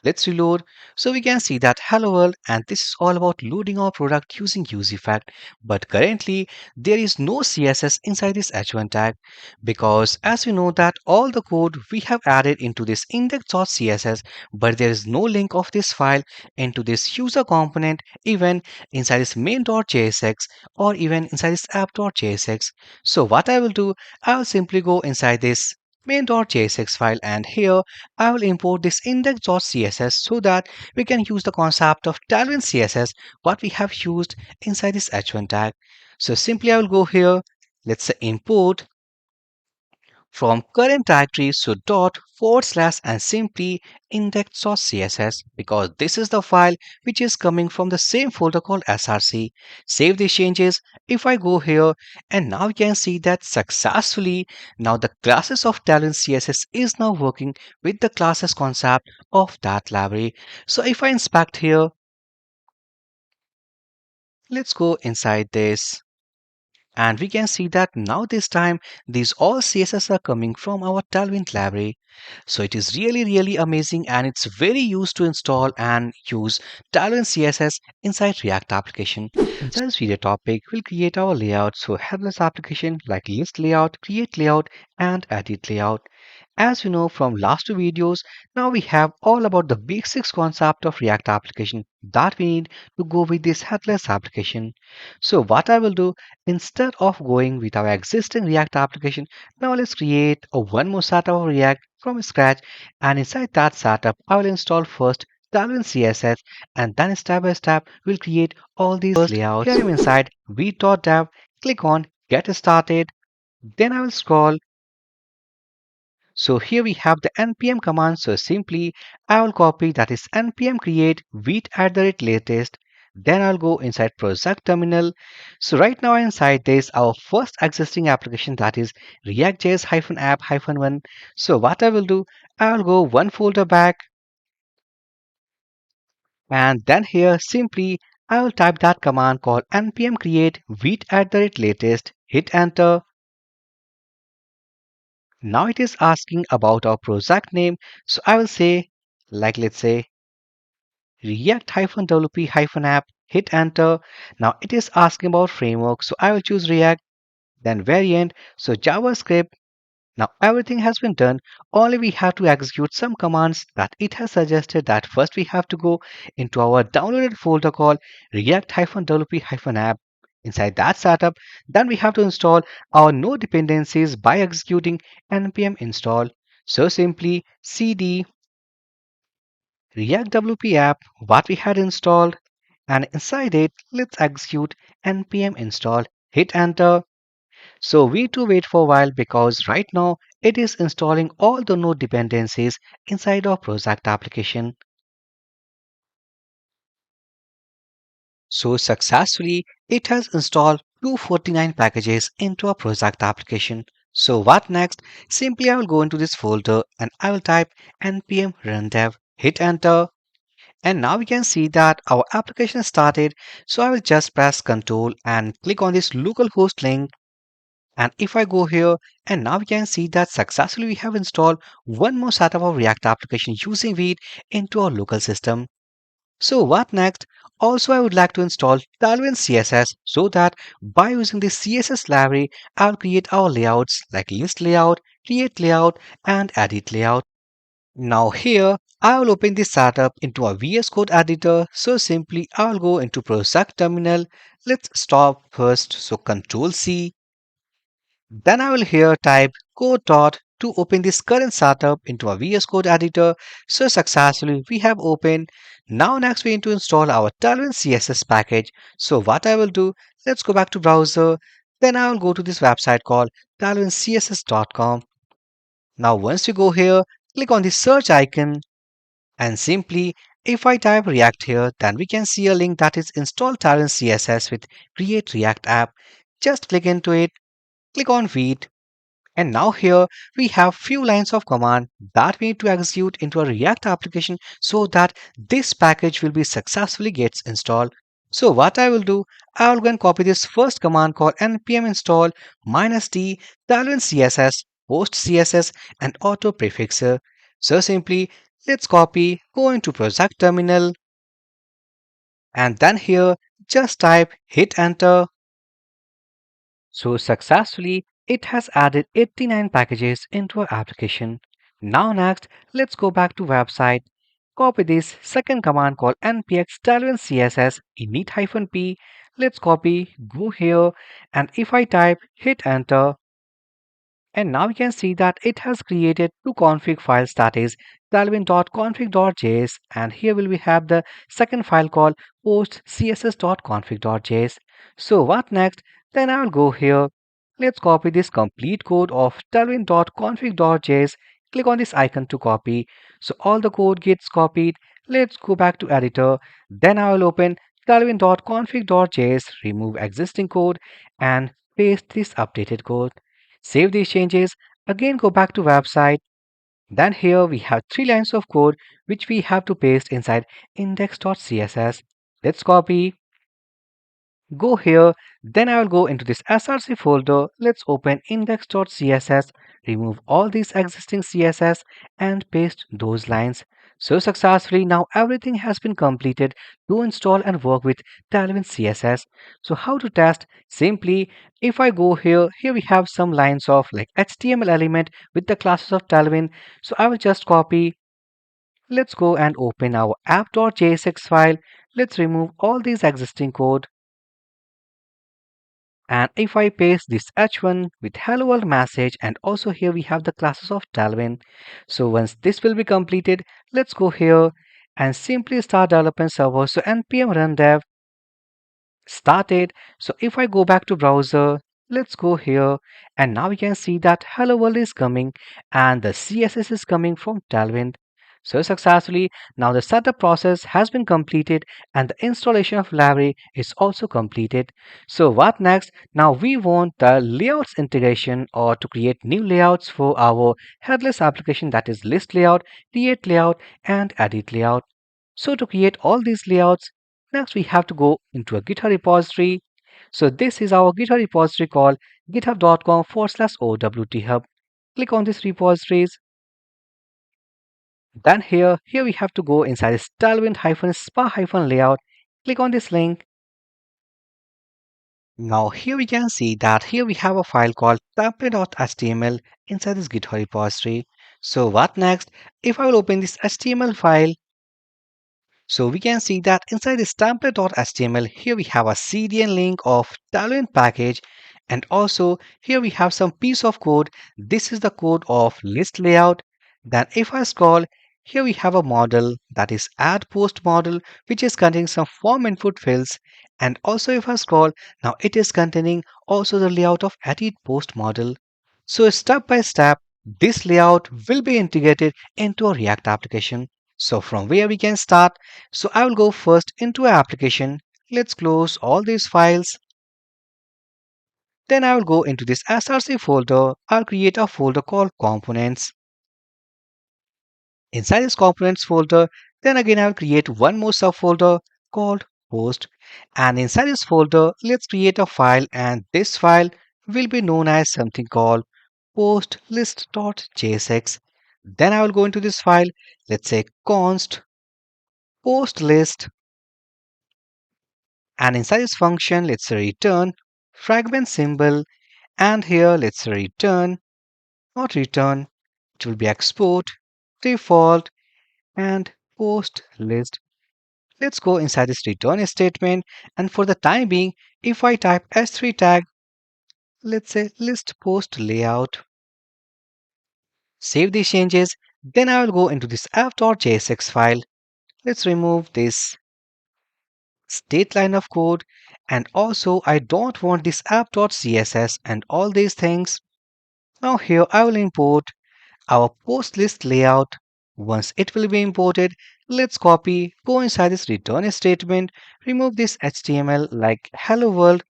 Let's reload. So we can see that hello world, and this is all about loading our product using UseEffect. But currently there is no CSS inside this h1 tag because as we know that all the code we have added into this index.css, but there is no link of this file into this user component even inside this main.jsx or even inside this app.jsx. So what I will do, I will simply go inside this main.jsx file, and here I will import this index.css so that we can use the concept of Tailwind CSS what we have used inside this h1 tag. So simply I will go here, let's say import from current directory, so dot forward slash and simply index.css because this is the file which is coming from the same folder called src. Save these changes. If I go here, and now you can see that successfully now the classes of Talent CSS is now working with the classes concept of that library. So if I inspect here, let's go inside this, and we can see that now this time these all css are coming from our Tailwind library. So it is really amazing, and it's very used to install and use Tailwind CSS inside React application. Inside this video topic, we'll create our layout. So headless application like list layout, create layout, and edit layout. As you know from last two videos, now we have all about the basics concept of React application that we need to go with this headless application. So what I will do, instead of going with our existing React application, now let's create a one more setup of React from scratch, and inside that setup I will install first Tailwind CSS, and then step by step we'll create all these layouts. Here I'm inside v.dev, click on get started, then I will scroll. So here we have the npm command. So simply I will copy that is npm create vite at the rate latest. Then I'll go inside project terminal. So right now inside this our first existing application, that is React.js app-1. So what I will do, I'll go one folder back, and then here simply I will type that command called npm create vite at the rate latest. Hit enter. Now it is asking about our project name. So I will say, like let's say React-WP-app, hit enter. Now it is asking about framework. So I will choose React, then variant. So JavaScript. Now everything has been done. Only we have to execute some commands that it has suggested. That first we have to go into our downloaded folder called React-WP-app. Inside that setup, then we have to install our node dependencies by executing npm install. So simply cd React WP app what we had installed, and inside it let's execute npm install. Hit enter. So we need to wait for a while because right now it is installing all the node dependencies inside our project application. So successfully it has installed 249 packages into our project application. So what next? Simply I will go into this folder and I will type npm run dev. Hit enter. And now we can see that our application started. So I will just press Ctrl and click on this localhost link. And if I go here, and now we can see that successfully we have installed one more setup of React application using Vite into our local system. So what next? Also, I would like to install Tailwind CSS so that by using this CSS library, I'll create our layouts like list layout, create layout, and edit layout. Now here, I will open this setup into a VS Code editor. So simply, I will go into project terminal. Let's stop first. So Control C. Then I will here type code dot to open this current setup into a VS Code editor. So successfully we have opened. Now next we need to install our Tailwind CSS package. So what I will do, let's go back to browser. Then I will go to this website called tailwindcss.com. Now once you go here, click on the search icon, and simply if I type React here, then we can see a link that is install Tailwind CSS with create React app. Just click into it, click on Vite, And now here we have few lines of command that we need to execute into a React application so that this package will be successfully gets installed. So what I will do, I will go and copy this first command called npm install -d Tailwind CSS, post CSS and auto prefixer. So simply let's copy, go into project terminal and then here just type hit enter. So successfully, it has added 89 packages into our application. Now next, let's go back to website. Copy this second command called npx Tailwind CSS init-p. Let's copy, go here, and if I type hit enter, and now you can see that it has created two config files, that is tailwind.config.js, and here will we have the second file called postcss.config.js. So what next? Then I will go here. Let's copy this complete code of tailwind.config.js. Click on this icon to copy. So all the code gets copied. Let's go back to editor. Then I will open tailwind.config.js, remove existing code and paste this updated code. Save these changes, again go back to website. Then here we have three lines of code which we have to paste inside index.css. Let's copy, go here, then I will go into this src folder. Let's open index.css, remove all these existing CSS and paste those lines. So successfully now everything has been completed to install and work with Tailwind CSS. So how to test? Simply, if I go here, here we have some lines of like HTML element with the classes of Tailwind. So I will just copy. Let's go and open our app.jsx file. Let's remove all these existing code. And if I paste this h1 with hello world message, and also here we have the classes of Tailwind. So once this will be completed, let's go here and simply start development server. So npm run dev started. So if I go back to browser, let's go here and now we can see that hello world is coming and the CSS is coming from Tailwind. So successfully now the setup process has been completed and the installation of library is also completed. So what next? Now we want the layouts integration or to create new layouts for our headless application, that is list layout, create layout and edit layout. So to create all these layouts, next we have to go into a GitHub repository. So this is our GitHub repository called github.com/OWT hub. Click on this repositories. Then here we have to go inside this tailwind-spa-layout. Click on this link. Now here we can see that here we have a file called template.html inside this GitHub repository. So what next? If I will open this HTML file, so we can see that inside this template.html, here we have a CDN link of Tailwind package. And also here we have some piece of code. This is the code of list layout. Then if I scroll, here we have a model, that is add post model, which is containing some form input fields. And also if I scroll, now it is containing also the layout of edit post model. So step by step, this layout will be integrated into a React application. So from where we can start? So I will go first into our application. Let's close all these files. Then I will go into this src folder. I'll create a folder called components. Inside this components folder, then again I will create one more subfolder called post. And inside this folder, let's create a file, and this file will be known as something called post list.jsx. Then I will go into this file. Let's say const post list, and inside this function let's say return fragment symbol, and here let's say return, not return, it will be export default and post list. Let's go inside this return statement, and for the time being if I type s3 tag, let's say list post layout, save these changes. Then I will go into this app.jsx file. Let's remove this state line of code, and also I don't want this app.css and all these things. Now here I will import our post list layout. Once it will be imported, let's copy, go inside this return statement, remove this HTML like hello world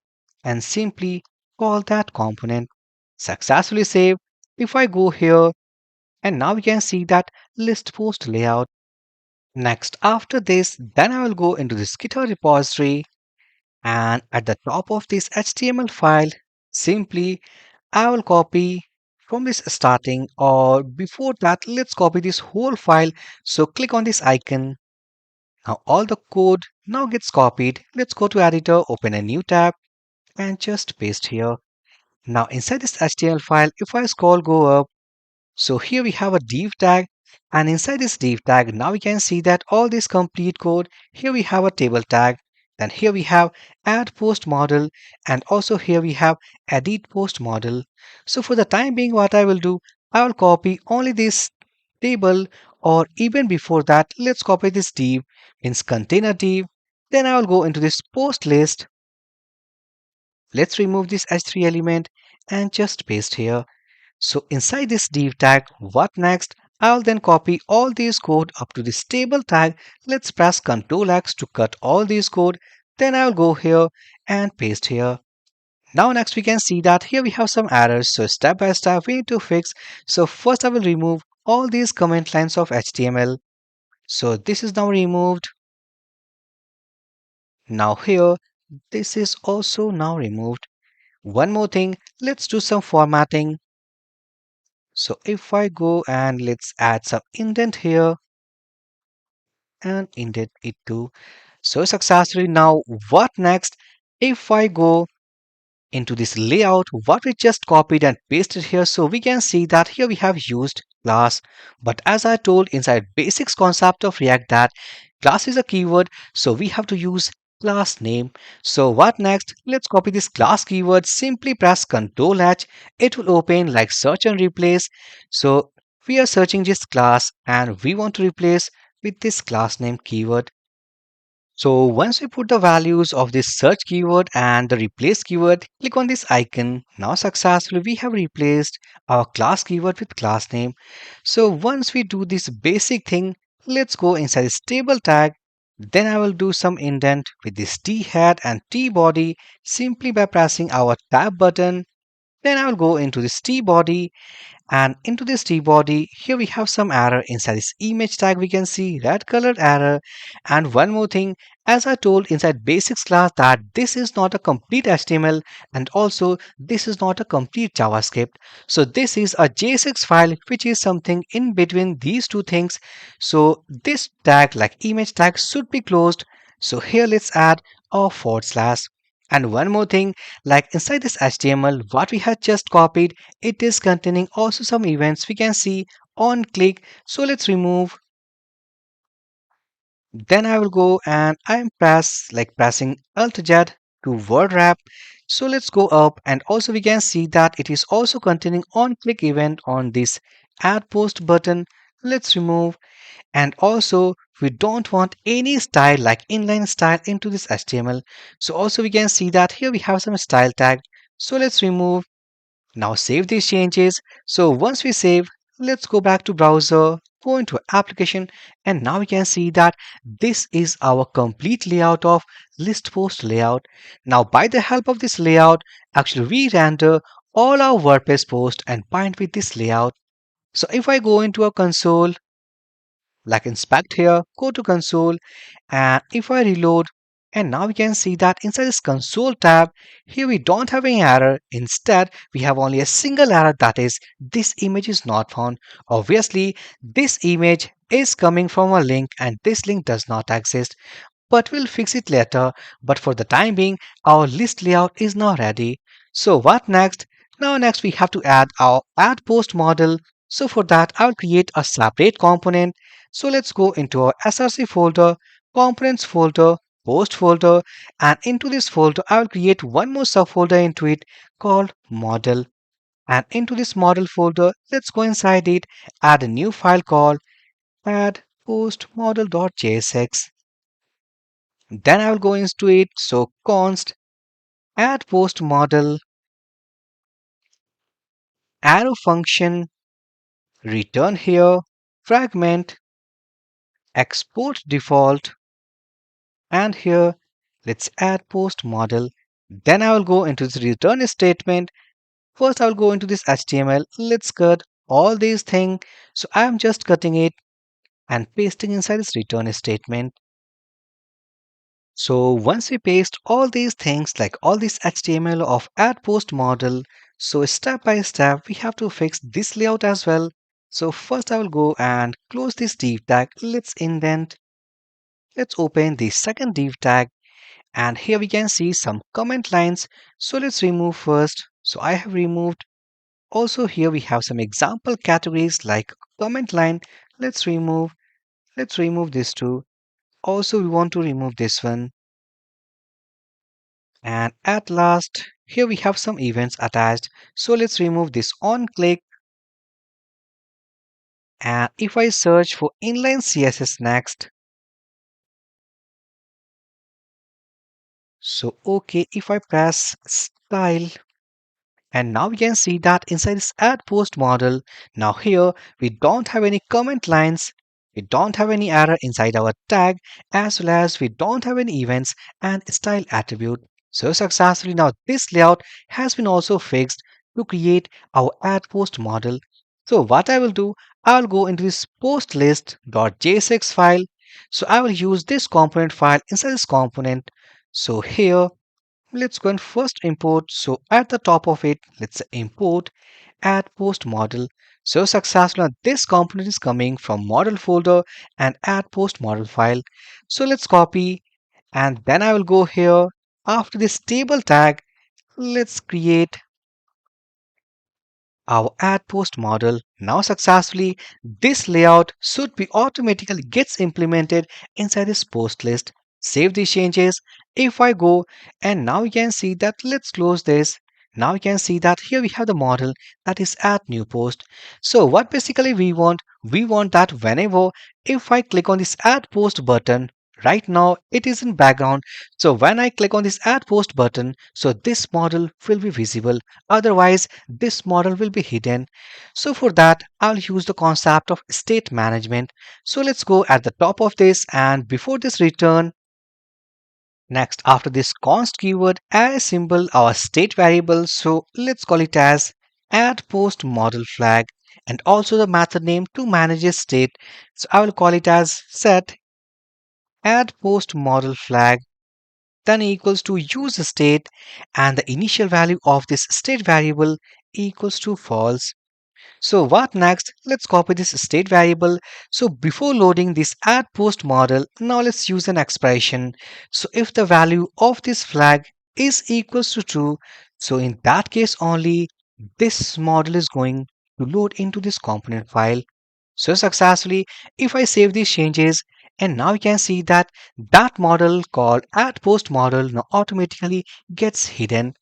and simply call that component. Successfully save. if I go here, and now we can see that list post layout. Next, after this, then I will go into this GitHub repository, and at the top of this HTML file, simply I will copy from this starting, or before that, let's copy this whole file. So click on this icon. Now all the code now gets copied. Let's go to editor, open a new tab, and just paste here. Now inside this HTML file, if I go up, so here we have a div tag, and inside this div tag, now we can see that all this complete code, here we have a table tag, then here we have add post model, and also here we have edit post model. So for the time being, what I will do, I will copy only this table, or even before that, let's copy this div, means container div. Then I will go into this post list. Let's remove this h3 element and just paste here. So inside this div tag, what next? I'll then copy all these code up to this table tag. Let's press Ctrl X to cut all these code. Then I'll go here and paste here. Now next we can see that here we have some errors. So step by step we need to fix. So first I will remove all these comment lines of HTML. So this is now removed. Now here, this is also now removed. One more thing, let's do some formatting. So if I go and let's add some indent here and indent it too. So successfully. Now what next? If I go into this layout, what we just copied and pasted here, so we can see that here we have used class. But as I told inside basics concept of React that class is a keyword, so we have to use class name. So what next? Let's copy this class keyword. Simply press Ctrl H. It will open like search and replace. So we are searching this class and we want to replace with this class name keyword. So once we put the values of this search keyword and the replace keyword, click on this icon. Now successfully we have replaced our class keyword with class name. So once we do this basic thing, let's go inside this table tag. Then I will do some indent with this T head and T body simply by pressing our tab button. Then I will go into this T body, and into this T body, here we have some error inside this image tag. We can see red colored error. And one more thing, as I told inside basics class that this is not a complete HTML and also this is not a complete JavaScript. So this is a JSX file which is something in between these two things. So this tag like image tag should be closed. So here let's add a forward slash. And one more thing, like inside this HTML, what we had just copied, it is containing also some events we can see on click. So let's remove. Then I will go and I'm pressing Alt Z to word wrap. So let's go up, and also we can see that it is also containing on click event on this add post button. Let's remove. And also we don't want any style like inline style into this HTML. So also we can see that here we have some style tag. So let's remove. Now save these changes. So once we save, let's go back to browser, go into application, and now we can see that this is our complete layout of list post layout. Now by the help of this layout, actually we render all our WordPress post and bind with this layout. So if I go into a console, like inspect here, go to console, and if I reload, and now we can see that inside this console tab, here we don't have any error. Instead, we have only a single error, that is this image is not found. Obviously, this image is coming from a link and this link does not exist, but we'll fix it later. But for the time being, our list layout is now ready. So what next? Now next we have to add our add post model. So for that, I'll create a separate component. So let's go into our src folder, components folder, post folder, and into this folder, I will create one more subfolder into it called model. And into this model folder, let's go inside it, add a new file called add post model.jsx. Then I will go into it. So const add post model, arrow function, return here, fragment, export default, and here let's add post model. Then I will go into the return statement first I will go into this HTML. Let's cut all these things. So I am just cutting it and pasting inside this return statement. So once we paste all these things like all this HTML of add post model, so step by step we have to fix this layout as well. So first I will go and close this div tag. Let's indent. Let's open the second div tag, and here we can see some comment lines. So let's remove first. So I have removed. Also here we have some example categories like comment line. Let's remove. Let's remove this too. Also we want to remove this one. And at last, here we have some events attached. So let's remove this on click. And if I search for inline CSS next, so okay, if I press style, and now we can see that inside this add post model, now here we don't have any comment lines, we don't have any error inside our tag, as well as we don't have any events and style attribute. So successfully now this layout has been also fixed to create our add post model. So what I will do, I will go into this post list.jsx file. So I will use this component file inside this component. So here let's go and first import. So at the top of it, let's say import add post model. So successfully this component is coming from model folder and add post model file. So let's copy, and then I will go here after this table tag. Let's create our add post model. Now successfully this layout should be automatically gets implemented inside this post list. Save these changes. If I go, and now you can see that, let's close this. Now you can see that here we have the model that is add new post. So what basically we want that whenever if I click on this add post button, right now it is in background. So when I click on this add post button, so this model will be visible. Otherwise, this model will be hidden. So for that, I'll use the concept of state management. So let's go at the top of this, and before this return, next after this const keyword, add a symbol our state variable. So let's call it as add post model flag, and also the method name to manage a state. So I will call it as set add post model flag, then equals to use state, and the initial value of this state variable equals to false. So what next? Let's copy this state variable. So before loading this add post model, now let's use an expression. So if the value of this flag is equals to true, so in that case only this model is going to load into this component file. So successfully, if I save these changes, and now you can see that that model called add post model now automatically gets hidden.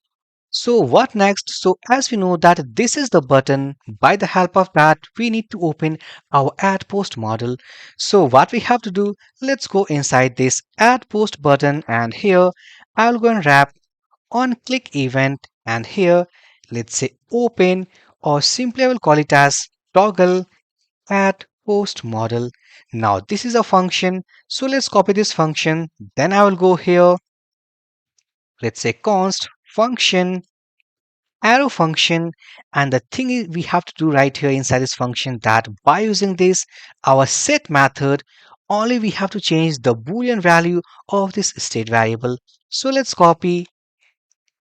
So what next? So as we know that this is the button, by the help of that we need to open our add post model. So what we have to do, let's go inside this add post button, and here I'll go and wrap on click event, and here let's say open, or simply I will call it as toggle add post model. Now this is a function, so let's copy this function. Then I will go here, let's say const function arrow function, and the thing is we have to do right here inside this function that by using this our set method, only we have to change the boolean value of this state variable. So let's copy,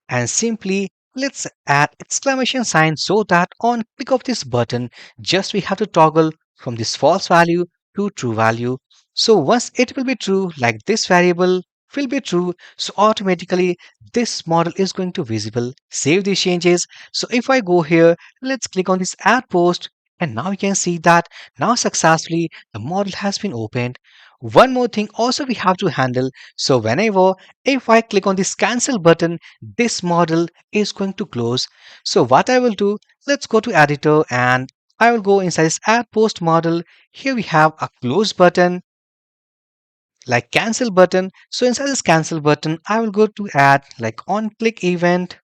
and simply let's add exclamation sign, so that on click of this button just we have to toggle from this false value to true value. So once it will be true, like this variable will be true, so automatically this model is going to visible. Save these changes. So if I go here, let's click on this add post, and now you can see that now successfully the model has been opened. One more thing also we have to handle. So whenever if I click on this cancel button, this model is going to close. So what I will do, let's go to editor, and I will go inside this add post model. Here we have a close button like cancel button. So inside this cancel button, I will go to add like on click event.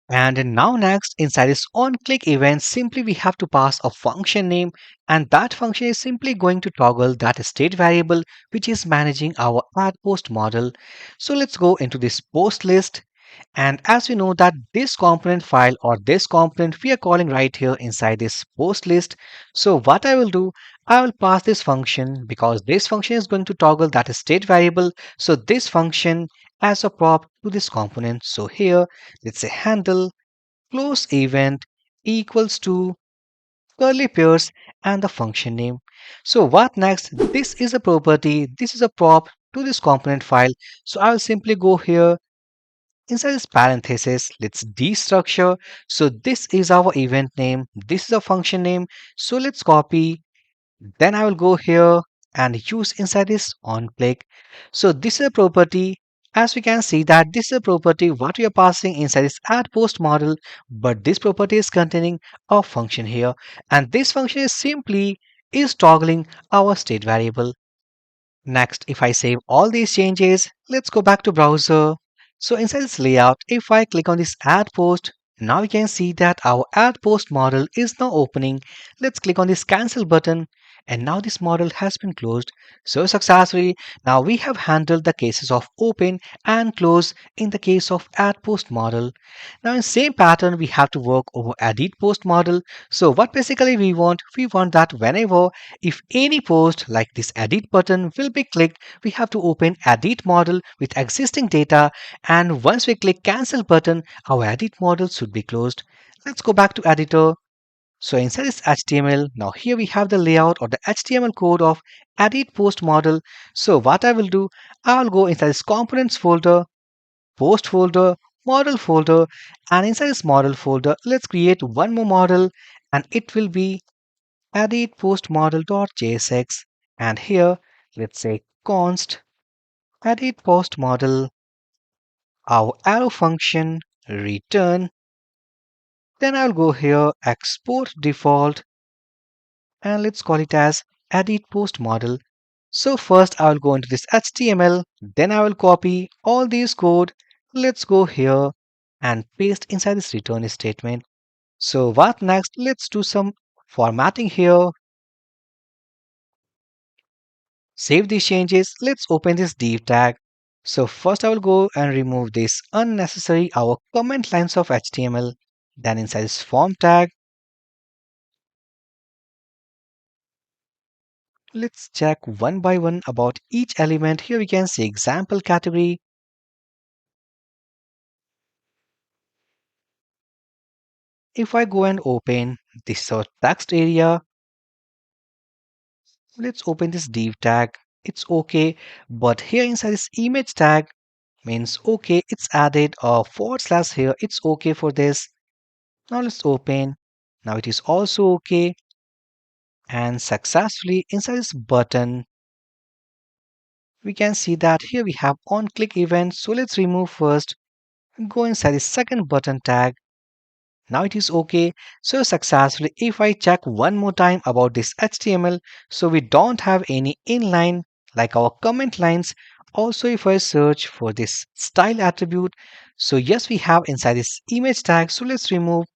And now next inside this on click event, simply we have to pass a function name, and that function is simply going to toggle that state variable which is managing our add post model. So let's go into this post list, And as we know that this component file or this component we are calling right here inside this post list. So what I will do, I will pass this function because this function is going to toggle that is state variable. So this function as a prop to this component. So here, let's say handle close event equals to curly pairs and the function name. So what next? This is a property. This is a prop to this component file. So I will simply go here inside this parenthesis, let's destructure. So this is our event name. This is a function name. So let's copy. Then I will go here and use inside this on click. So this is a property. As we can see that this is a property what we are passing inside this add post model, but this property is containing a function here. And this function is simply is toggling our state variable. Next, if I save all these changes, let's go back to browser. So inside this layout, if I click on this add post, now we can see that our add post model is now opening. Let's click on this cancel button and now this model has been closed. So successfully, now we have handled the cases of open and close in the case of add post model. Now in same pattern, we have to work over edit post model. So what basically we want that whenever if any post like this edit button will be clicked, we have to open edit model with existing data, and once we click cancel button, our edit model should be closed. Let's go back to editor. So inside this HTML, now here we have the layout or the HTML code of edit post model. So what I will do, I will go inside this components folder, post folder, model folder, and inside this model folder, let's create one more model, and it will be edit post model.jsx. And here, let's say const edit post model, our arrow function return. Then I'll go here export default and let's call it as edit post model. So first I will go into this HTML, then I will copy all these code. Let's go here and paste inside this return statement. So what next? Let's do some formatting here. Save these changes. Let's open this div tag. So first I will go and remove this unnecessary our comment lines of HTML. Then inside this form tag, let's check one by one about each element. Here we can see example category. If I go and open this text area, let's open this div tag. It's okay, but here inside this image tag means okay, it's added a forward slash here. It's okay for this. Now let's open. Now it is also okay. And successfully inside this button, we can see that here we have on click event. So let's remove first, go inside the second button tag. Now it is okay. So successfully, if I check one more time about this HTML, so we don't have any inline like our comment lines. Also, if I search for this style attribute, so yes, we have inside this image tag. So let's remove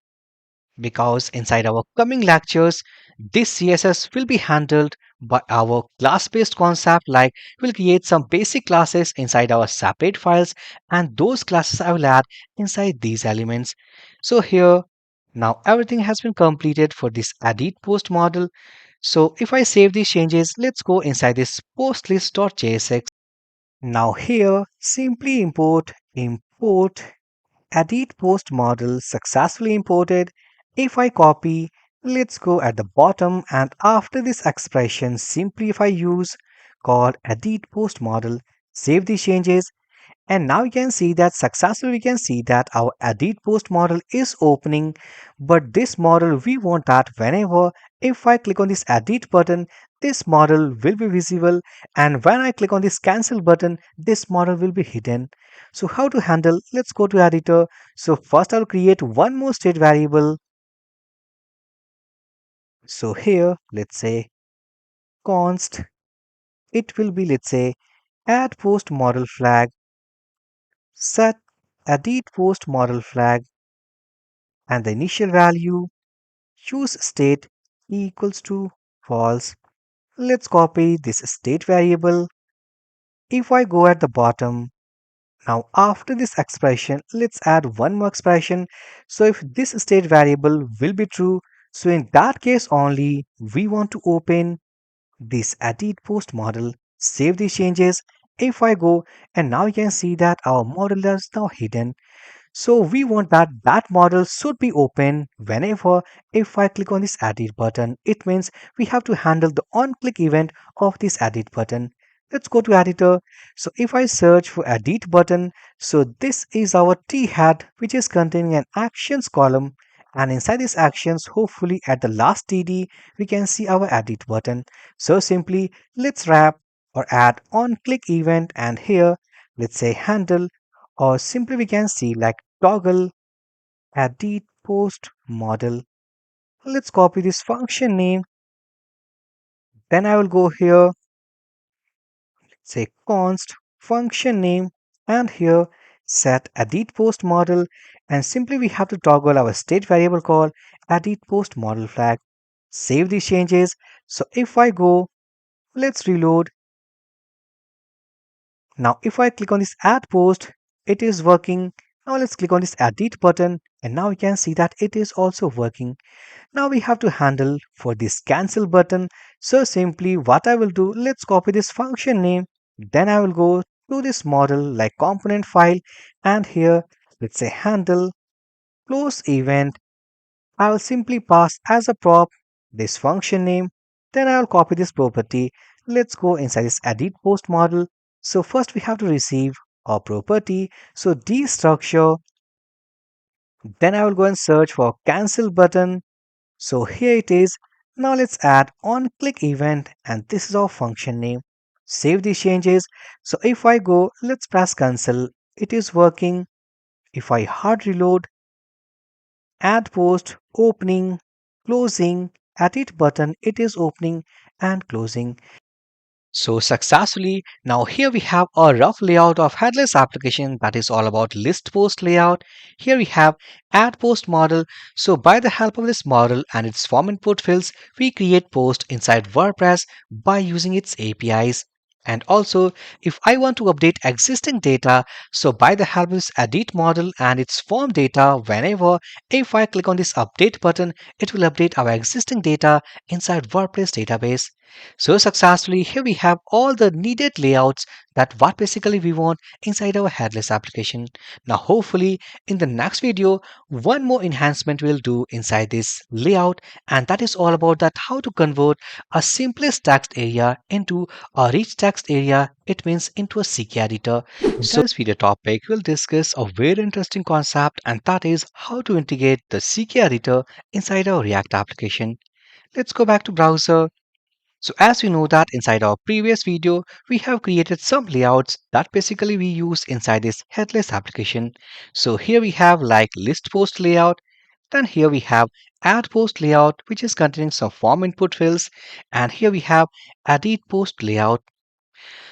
because inside our coming lectures, this CSS will be handled by our class-based concept like we'll create some basic classes inside our separate files and those classes I will add inside these elements. So here, now everything has been completed for this edit post model. So if I save these changes, let's go inside this post list.jsx. Now here, simply import edit post model successfully imported. If I copy, let's go at the bottom and after this expression, simply if I use called edit post model, save these changes and now you can see that successfully we can see that our edit post model is opening. But this model we want that whenever if I click on this edit button, this model will be visible. And when I click on this cancel button, this model will be hidden. So how to handle? Let's go to editor. So first I'll create one more state variable. So here, let's say const, it will be, let's say, add post model flag, set edit post model flag and the initial value use state equals to false. Let's copy this state variable. If I go at the bottom, Now after this expression, let's add one more expression. So if this state variable will be true, so in that case only we want to open this edit post model, save these changes. If I go and now you can see that our model is now hidden. So we want that that model should be open whenever if I click on this edit button. It means we have to handle the on click event of this edit button. Let's go to editor. So if I search for edit button, so this is our T head which is containing an actions column, and inside this actions hopefully at the last TD we can see our edit button. So simply let's wrap or add on click event, and here let's say handle, or simply we can see like toggle edit post model. Let's copy this function name. Then I will go here, say const function name, and here set edit post model. And simply we have to toggle our state variable called edit post model flag. Save these changes. So if I go, let's reload. Now if I click on this add post, it is working. Now let's click on this edit button, and now you can see that it is also working. Now we have to handle for this cancel button. So simply what I will do, let's copy this function name. Then I will go to this model like component file, and here let's say handle close event. I will simply pass as a prop this function name. Then I will copy this property. Let's go inside this edit post model. So first we have to receive a property. So destructure. Then I will go and search for cancel button. So here it is. Now let's add on click event, and this is our function name. Save these changes. So if I go, let's press cancel. It is working. If I hard reload, add post, opening, closing, edit button, it is opening and closing. So successfully, now here we have a rough layout of headless application that is all about list post layout. Here we have add post model. So by the help of this model and its form input fields, we create post inside WordPress by using its APIs. And also, if I want to update existing data, so by the help of this edit model and its form data, whenever if I click on this update button, it will update our existing data inside WordPress database. So successfully, here we have all the needed layouts that what basically we want inside our headless application. Now hopefully in the next video, one more enhancement we'll do inside this layout, and that is all about that how to convert a simplest text area into a rich text area. It means into a CK editor. So in this video topic, we'll discuss a very interesting concept, and that is how to integrate the CK editor inside our React application. Let's go back to browser. So as we know that inside our previous video, we have created some layouts that basically we use inside this headless application. So here we have like list post layout, then here we have add post layout, which is containing some form input fields, and here we have edit post layout.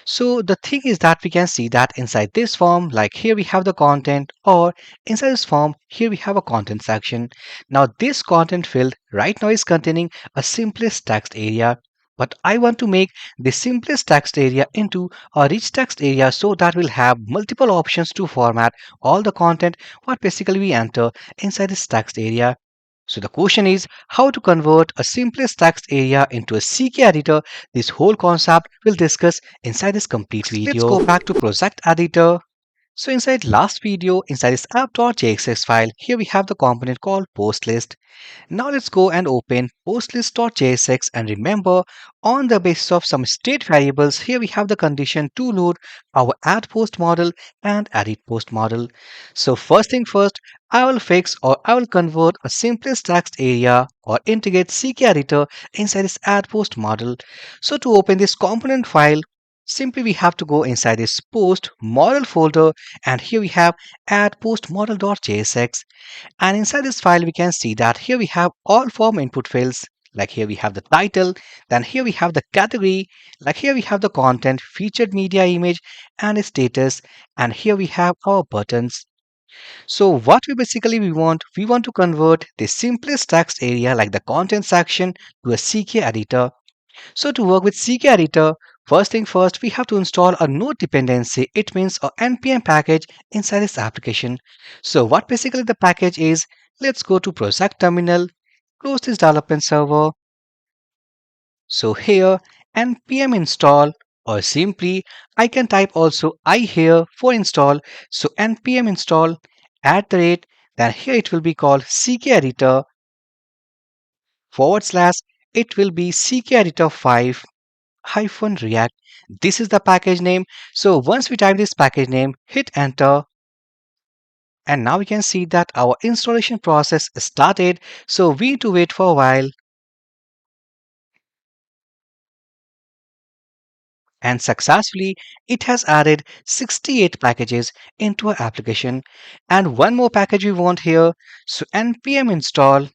So the thing is that we can see that inside this form, like here we have the content, or inside this form, here we have a content section. Now this content field right now is containing a simplest text area. But I want to make the simplest text area into a rich text area, so that we'll have multiple options to format all the content what basically we enter inside this text area. So the question is how to convert a simplest text area into a CK editor. This whole concept we'll discuss inside this complete video. Let's go back to project editor. So inside last video, inside this app.js file, here we have the component called post list. Now let's go and open postlist.jsx, and remember on the basis of some state variables, here we have the condition to load our add post model and edit post model. So first thing first, I will fix or I will convert a simplest text area or integrate CK editor inside this add post model. So to open this component file, simply we have to go inside this post model folder, and here we have add post model.jsx. And inside this file, we can see that here we have all form input fields. Like here we have the title, then here we have the category, like here we have the content, featured media image, and a status, and here we have our buttons. So what we want to convert the simplest text area like the content section to a CK editor. So to work with CK editor, First thing first, we have to install a node dependency. It means a npm package inside this application. So what basically the package is, let's go to project terminal, close this development server. So here npm install, or simply I can type also I here for install. So npm install at the rate, then here it will be called CKEditor forward slash, it will be CKEditor 5 hyphen React. This is the package name. So once we type this package name, hit enter, and now we can see that our installation process started. So we need to wait for a while, and successfully it has added 68 packages into our application. And one more package we want here. So npm install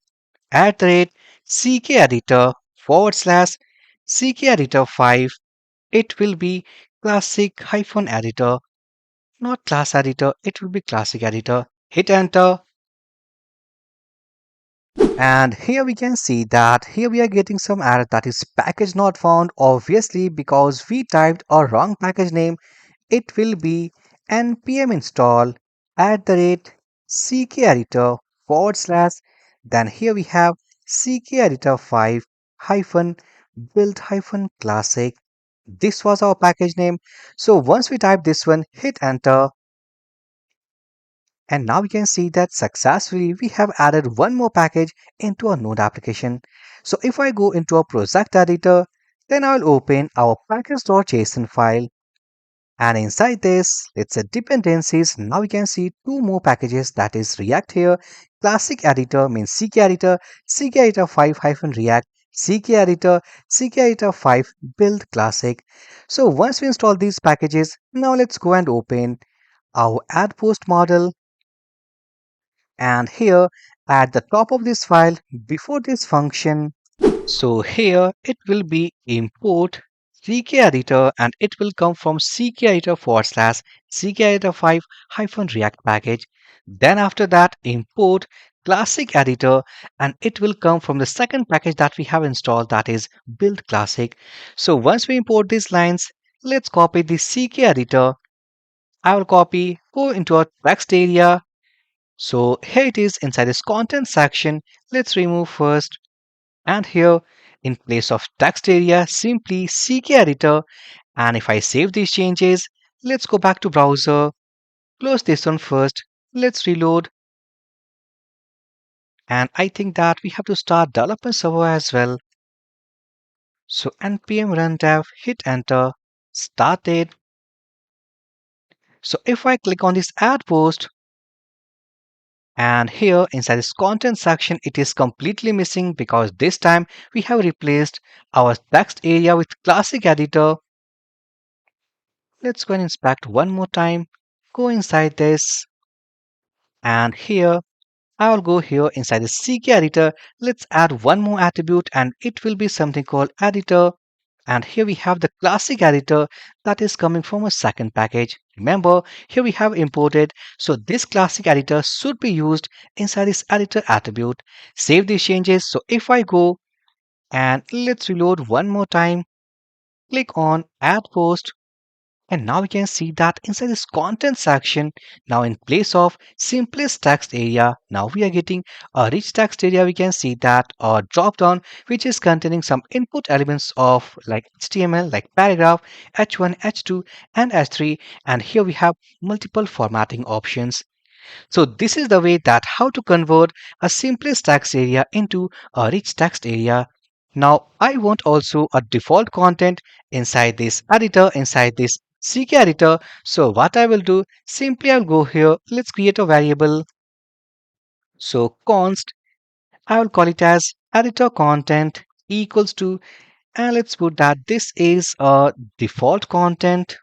at the rate CKEditor forward slash CKEditor 5. It will be classic hyphen editor, not class editor, it will be classic editor. Hit enter, and here we can see that here we are getting some error, that is package not found, obviously because we typed a wrong package name. It will be npm install at the rate CKEditor forward slash, then here we have CKEditor 5 hyphen build hyphen classic. This was our package name. So once we type this one, hit enter, and now we can see that successfully we have added one more package into our node application. So if I go into a project editor, then I will open our package.json file, and inside this, let's say dependencies. Now we can see two more packages, that is React here. Classic editor means CKEditor, CKEditor 5 hyphen React, CKEditor, CKEditor 5 build classic. So once we install these packages, now let's go and open our add post model. And here at the top of this file, before this function, so here it will be import CKEditor, and it will come from CKEditor forward slash CKEditor 5 hyphen React package. Then after that, import classic editor, and it will come from the second package that we have installed, that is build classic. So once we import these lines, let's copy the CKEditor. I will copy, go into our text area. So here it is inside this content section. Let's remove first, and here in place of text area, simply CKEditor. And if I save these changes, let's go back to browser, close this one first, let's reload. And I think that we have to start development server as well. So npm run dev, hit enter, start it. So if I click on this add post, and here inside this content section, it is completely missing because this time we have replaced our text area with classic editor. Let's go and inspect one more time. Go inside this, and here I will go here inside the CKEditor. Let's add one more attribute, and it will be something called editor. And here we have the classic editor that is coming from a second package. Remember, here we have imported, so this classic editor should be used inside this editor attribute. Save these changes. So if I go and let's reload one more time, click on add post, and now we can see that inside this content section, now in place of simplest text area, now we are getting a rich text area. We can see that a drop down which is containing some input elements of like HTML, like paragraph, H1, H2, and H3. And here we have multiple formatting options. So this is the way that how to convert a simplest text area into a rich text area. Now I want also a default content inside this editor, inside this CK editor. So what I will do, simply I'll go here, let's create a variable. So const, I will call it as editor content equals to, and let's put that this is a default content.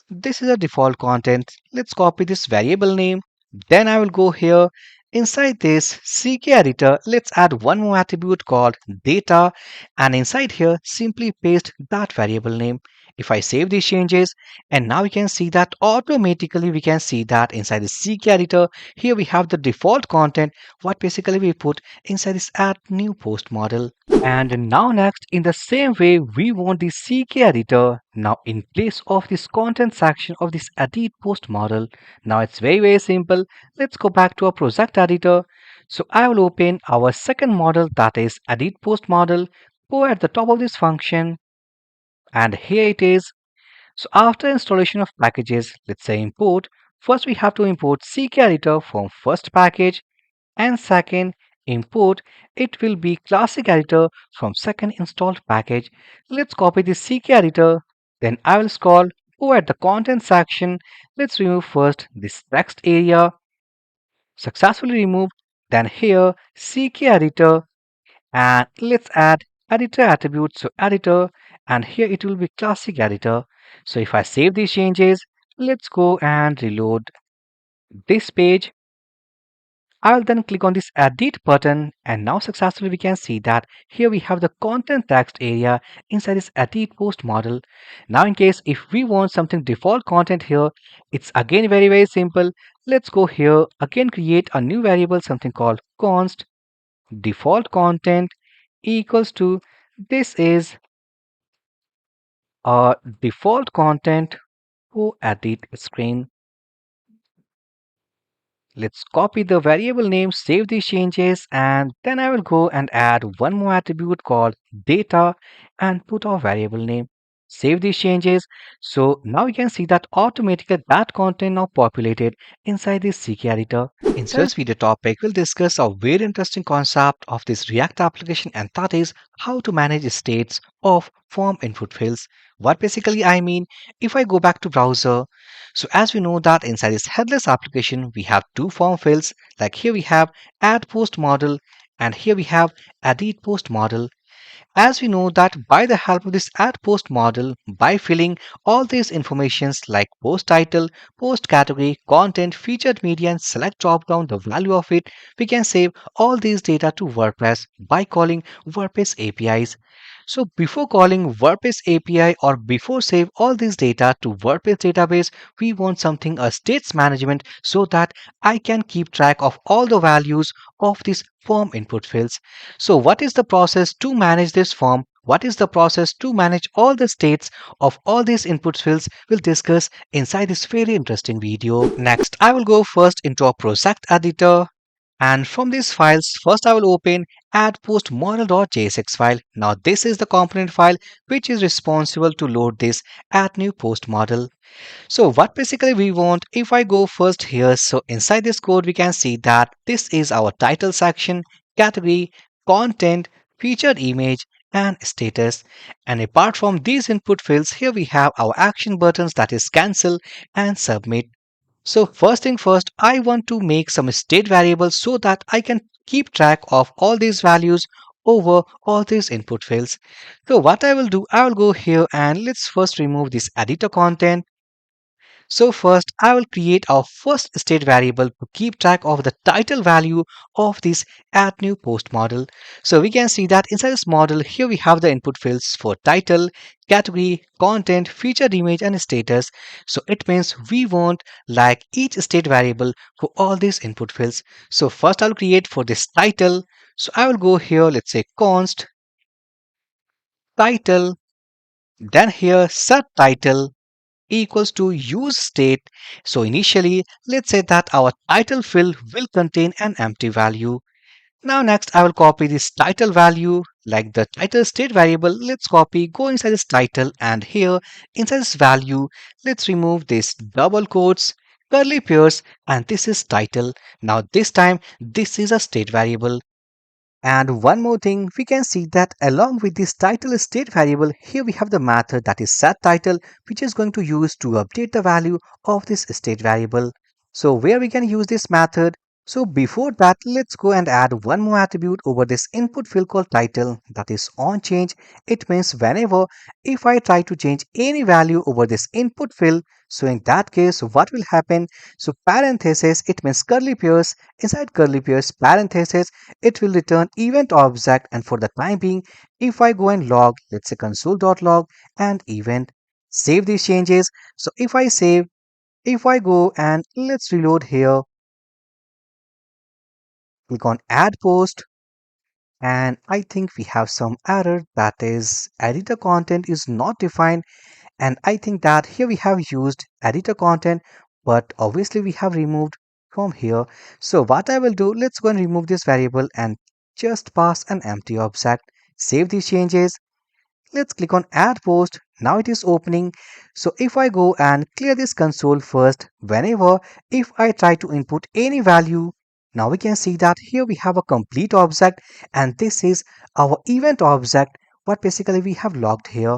This is a default content. Let's copy this variable name. Then I will go here Inside this CK editor, let's add one more attribute called data, and inside here simply paste that variable name. If I save these changes, and now we can see that automatically we can see that inside the CK editor, here we have the default content, what basically we put inside this add new post model. And now next, in the same way, we want the CK editor. Now in place of this content section of this edit post model, now it's very simple. Let's go back to our project editor. So I will open our second model, that is edit post model. Go at the top of this function, and here it is. So after installation of packages, let's say import, first we have to import CK editor from first package, and second import it will be classic editor from second installed package. Let's copy the CK editor, then I will scroll, go at the content section. Let's remove first this text area, successfully removed. Then here CK editor, and let's add editor attribute, so editor, and here it will be classic editor. So if I save these changes, let's go and reload this page. I will then click on this edit button, and now successfully we can see that here we have the content text area inside this edit post model. Now in case if we want something default content here, it's again very simple. Let's go here again, create a new variable, something called const default content equals to, this is a default content for edit screen. Let's copy the variable name, save these changes, and then I will go and add one more attribute called data and put our variable name. Save these changes. So now you can see that automatically that content now populated inside this CK editor. Inside this video topic, we'll discuss a very interesting concept of this React application, and that is how to manage states of form input fields. What basically I mean, if I go back to browser, so as we know that inside this headless application, we have two form fields. Like here we have add post model, and here we have edit post model. As we know that by the help of this add post model, by filling all these informations like post title, post category, content, featured media, and select drop down the value of it, we can save all these data to WordPress by calling WordPress APIs. So before calling WordPress API or before save all this data to WordPress database, we want something a states management so that I can keep track of all the values of these form input fields. So what is the process to manage this form? What is the process to manage all the states of all these input fields? We'll discuss inside this very interesting video. Next, I will go first into a project editor. And from these files, first I will open add post model.jsx file. Now this is the component file which is responsible to load this add new post model. So what basically we want, if I go first here, so inside this code we can see that this is our title section, category, content, featured image, and status. And apart from these input fields, here we have our action buttons, that is cancel and submit. So first thing first, I want to make some state variables so that I can keep track of all these values over all these input fields. So what I will do, I will go here and let's first remove this editor content. So first I will create our first state variable to keep track of the title value of this add new post model. So we can see that inside this model here we have the input fields for title, category, content, featured image, and status. So it means we want like each state variable for all these input fields. So first I'll create for this title. So I will go here, let's say const title, then here set title equals to use state. So initially, let's say that our title field will contain an empty value. Now next, I will copy this title value, like the title state variable. Let's copy, go inside this title, and here inside this value, let's remove this double quotes, curly pairs, and this is title. Now this time, this is a state variable. And one more thing, we can see that along with this title state variable, here we have the method that is set title, which is going to use to update the value of this state variable. So where we can use this method? So before that, let's go and add one more attribute over this input field called title, that is on change. It means whenever if I try to change any value over this input field, so in that case what will happen? So parenthesis, it means curly pairs. Inside curly pairs parenthesis, it will return event object, and for the time being if I go and log, let's say console.log and event, save these changes. So if I save, if I go and let's reload here, click on add post, and I think we have some error, that is editor content is not defined. And I think that here we have used editor content, but obviously we have removed from here. So what I will do, let's go and remove this variable and just pass an empty object, save these changes. Let's click on add post. Now it is opening. So if I go and clear this console first, whenever if I try to input any value, now we can see that here we have a complete object, and this is our event object, what basically we have logged here.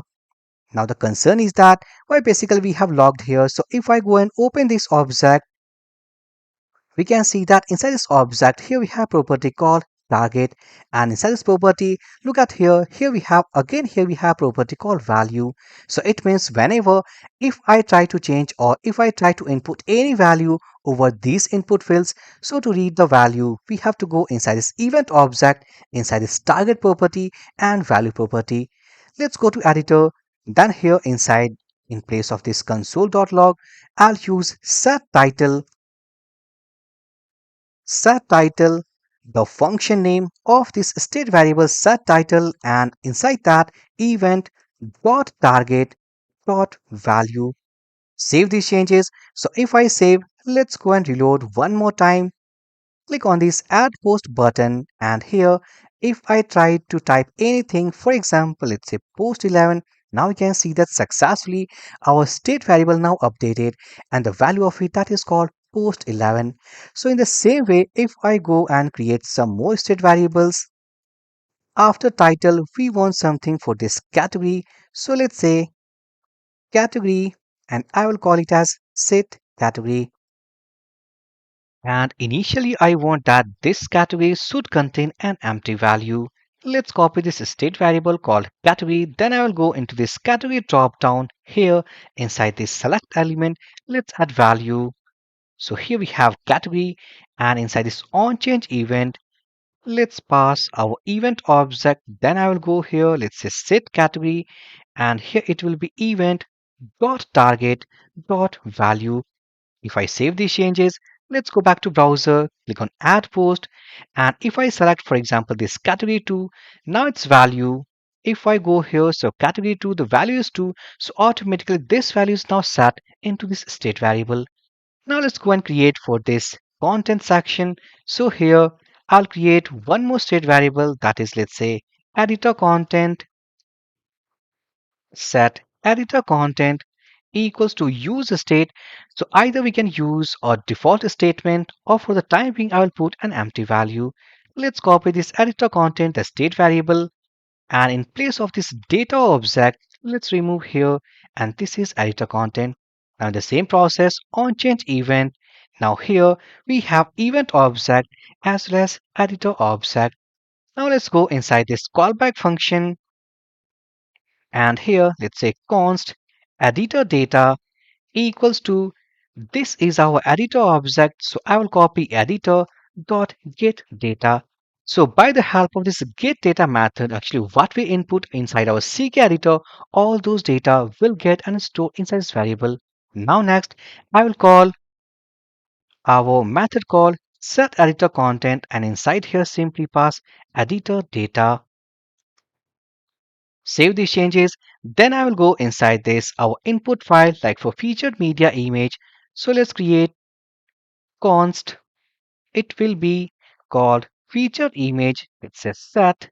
Now the concern is that why basically we have logged here. So if I go and open this object, we can see that inside this object here we have property called target, and inside this property, look at here, here we have again, here we have property called value. So it means whenever if I try to change or if I try to input any value over these input fields, so to read the value we have to go inside this event object, inside this target property and value property. Let's go to editor. Then here inside, in place of this console.log, I'll use set title, the function name of this state variable set title, and inside that event dot target dot value. Save these changes. So if I save, let's go and reload one more time. Click on this add post button, and here if I try to type anything, for example let's say post 11, now you can see that successfully our state variable now updated, and the value of it, that is called post 11. So in the same way, if I go and create some more state variables, after title we want something for this category, so let's say category, and I will call it as set category. And initially I want that this category should contain an empty value. Let's copy this state variable called category. Then I will go into this category drop down here inside this select element. Let's add value. So here we have category, and inside this on change event, let's pass our event object. Then I will go here. Let's say set category, and here it will be event dot target dot value. If I save these changes, let's go back to browser, click on add post, and if I select for example this category 2, now its value, if I go here, so category 2 the value is 2, so automatically this value is now set into this state variable. Now let's go and create for this content section. So here I'll create one more state variable, that is let's say editor content, set editor content equals to use state. So either we can use a default statement, or for the time being I will put an empty value. Let's copy this editor content, the state variable, and in place of this data object, let's remove here, and this is editor content. Now the same process on change event. Now here we have event object as well as editor object. Now let's go inside this callback function, and here let's say const editor data equals to, this is our editor object, so I will copy editor dot get data. So by the help of this get data method, actually what we input inside our CK editor, all those data will get and stored inside this variable. Now next I will call our method called set editor content, and inside here simply pass editor data. Save these changes. Then I will go inside this our input file, like for featured media image. So let's create const, it will be called featured image. It says set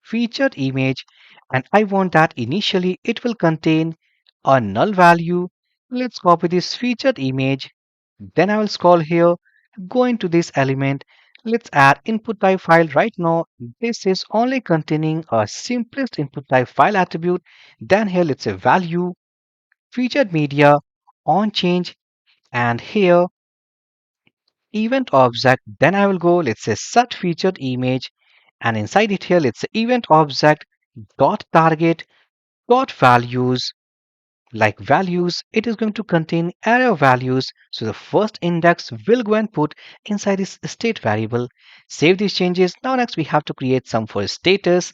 featured image, and I want that initially it will contain a null value. Let's copy this featured image. Then I will scroll here, go into this element. Let's add input type file. Right now this is only containing a simplest input type file attribute. Then here let's say value featured media on change, and here event object. Then I will go, let's say set featured image, and inside it here, let's say event object dot target dot values. Like values, it is going to contain array of values. So the first index will go and put inside this state variable. Save these changes. Now next we have to create some for status.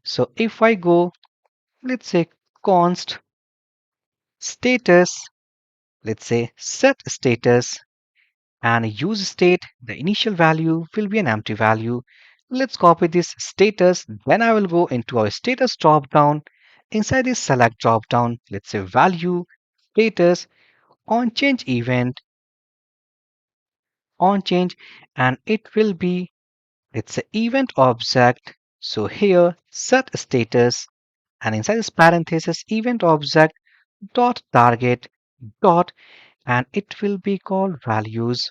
So if I go, let's say const status, let's say set status, and use state, the initial value will be an empty value. Let's copy this status. Then I will go into our status drop down. Inside this select drop down, let's say value status on change event on change, and it will be, let's say event object. So here set status, and inside this parenthesis event object dot target dot, and it will be called values,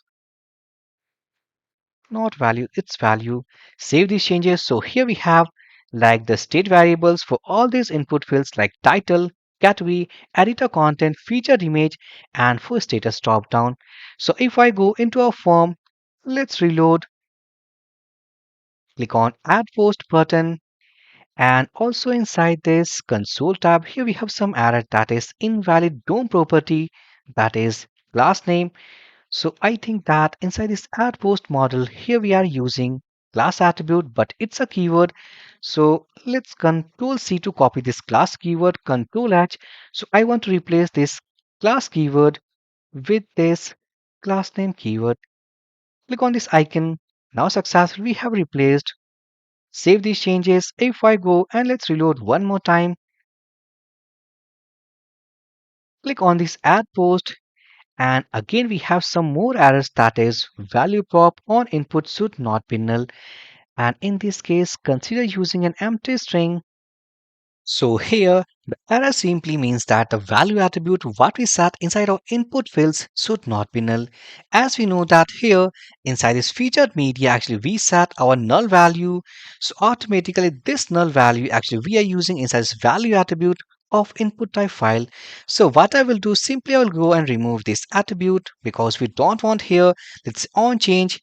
not value, it's value. Save these changes. So here we have like the state variables for all these input fields like title, category, editor content, featured image, and for status drop down. So if I go into our form, let's reload, click on add post button, and also inside this console tab, here we have some error that is invalid DOM property, that is class name. So I think that inside this add post model, here we are using class attribute, but it's a keyword. So let's control C to copy this class keyword, control H. So I want to replace this class keyword with this class name keyword. Click on this icon. Now successfully we have replaced. Save these changes. If I go and let's reload one more time, click on this add post, and again we have some more errors, that is value prop on input should not be null, and in this case consider using an empty string. So here the error simply means that the value attribute what we set inside our input fields should not be null. As we know that here inside this featured media actually we set our null value, so automatically this null value actually we are using inside this value attribute of input type file. So what I will do, simply I will go and remove this attribute because we don't want here, let's on change.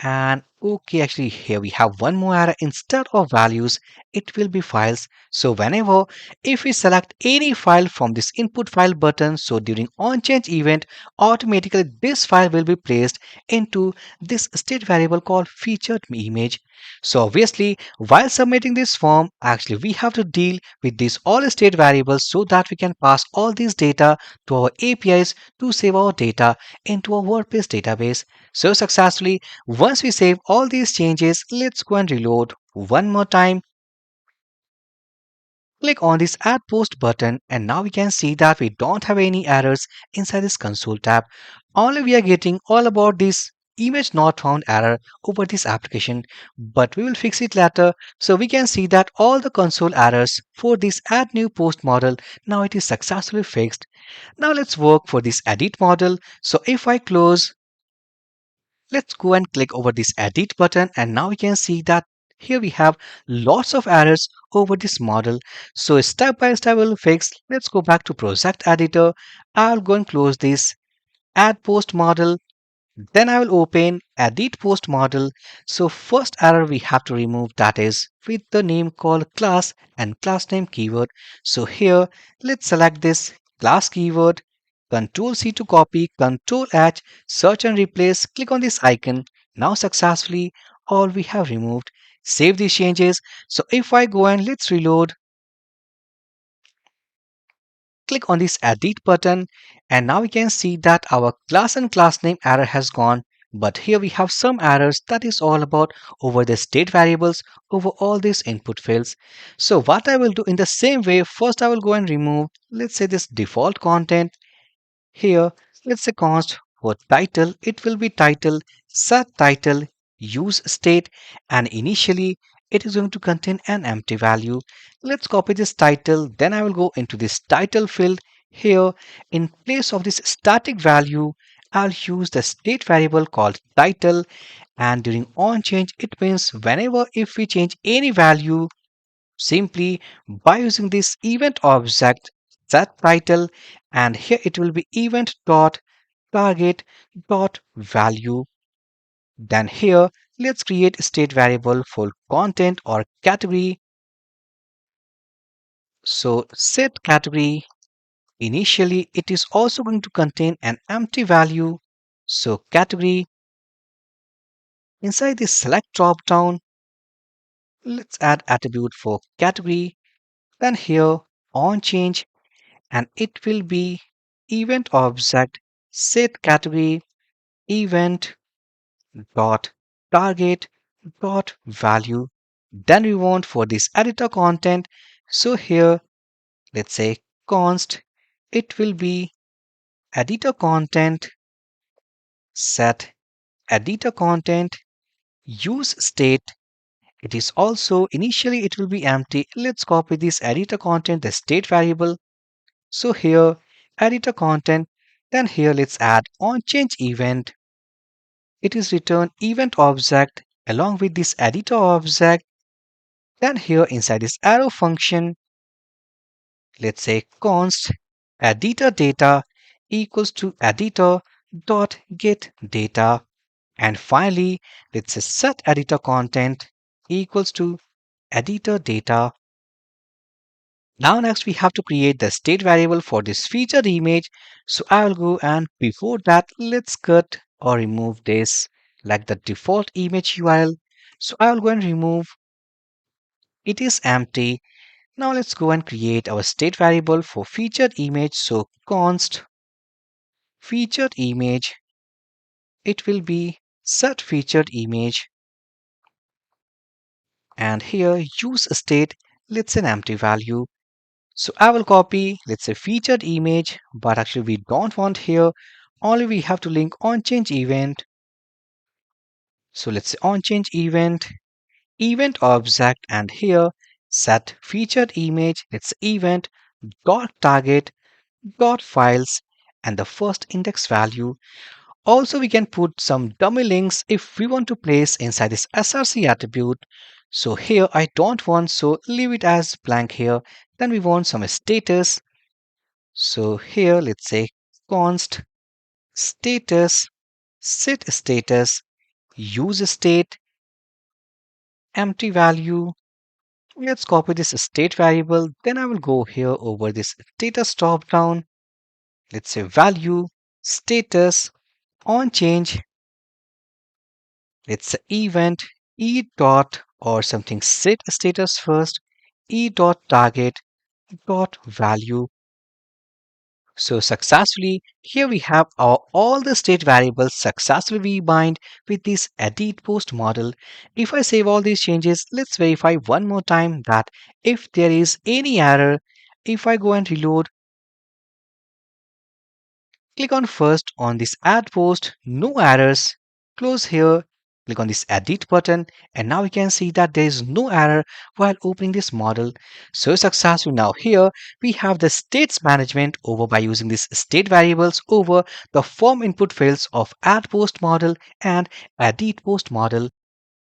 And okay, actually here we have one more error. Instead of values, it will be files. So whenever if we select any file from this input file button, so during on change event, automatically this file will be placed into this state variable called featured image. So obviously while submitting this form, actually we have to deal with these all state variables so that we can pass all these data to our APIs to save our data into our WordPress database. So successfully, once we save all these changes, let's go and reload one more time. Click on this add post button, and now we can see that we don't have any errors inside this console tab. Only we are getting all about this image not found error over this application, but we will fix it later. So we can see that all the console errors for this add new post model, now it is successfully fixed. Now let's work for this edit model. So if I close, let's go and click over this edit button, and now we can see that here we have lots of errors over this model. So step by step we'll fix. Let's go back to project editor. I'll go and close this add post model. Then I will open edit post model. So first error we have to remove, that is with the name called class and class name keyword. So here let's select this class keyword, Control C to copy, Control H, search and replace, click on this icon. Now successfully all we have removed. Save these changes. So if I go and let's reload, click on this edit button, and now we can see that our class and class name error has gone. But here we have some errors, that is all about over the state variables over all these input fields. So what I will do in the same way, first I will go and remove, let's say this default content. Here, let's say const for title, it will be title, set title, use state, and initially it is going to contain an empty value. Let's copy this title, then I will go into this title field. Here, in place of this static value, I'll use the state variable called title, and during on change, it means whenever if we change any value, simply by using this event object set title, and here it will be event dot target dot value. Then here, let's create a state variable for content or category. So set category. Initially, it is also going to contain an empty value. So category, inside the select dropdown, let's add attribute for category. Then here on change, and it will be event object set category event dot target dot value. Then we want for this editor content. So here, let's say const, it will be editor content set editor content use state. It is also initially it will be empty. Let's copy this editor content, the state variable. So here editor content, then here let's add on change event. It is return event object along with this editor object. Then here inside this arrow function, let's say const editor data equals to editor dot get data. And finally, let's say set editor content equals to editor data. Now next we have to create the state variable for this featured image. So I will go, and before that let's cut or remove this like the default image URL. So I will go and remove, it is empty. Now let's go and create our state variable for featured image. So const featured image, it will be set featured image, and here use state, let's say an empty value. So I will copy, let's say featured image, but actually we don't want here. Only we have to link on change event. So let's say on change event, event object, and here set featured image, let's say event dot target dot files, and the first index value. Also, we can put some dummy links if we want to place inside this src attribute. So here I don't want, so leave it as blank here. Then we want some status. So here let's say const status set status use state empty value. Let's copy this state variable. Then I will go here over this status drop down. Let's say value status on change. Let's say event e dot or something set status first e dot target dot value. So successfully, here we have our all the state variables successfully we bind with this edit post model. If I save all these changes, let's verify one more time that if there is any error, if I go and reload, click on first on this add post, no errors, close here, click on this edit button, and now we can see that there is no error while opening this model. So successful. Now here we have the states management over by using these state variables over the form input fields of add post model and edit post model.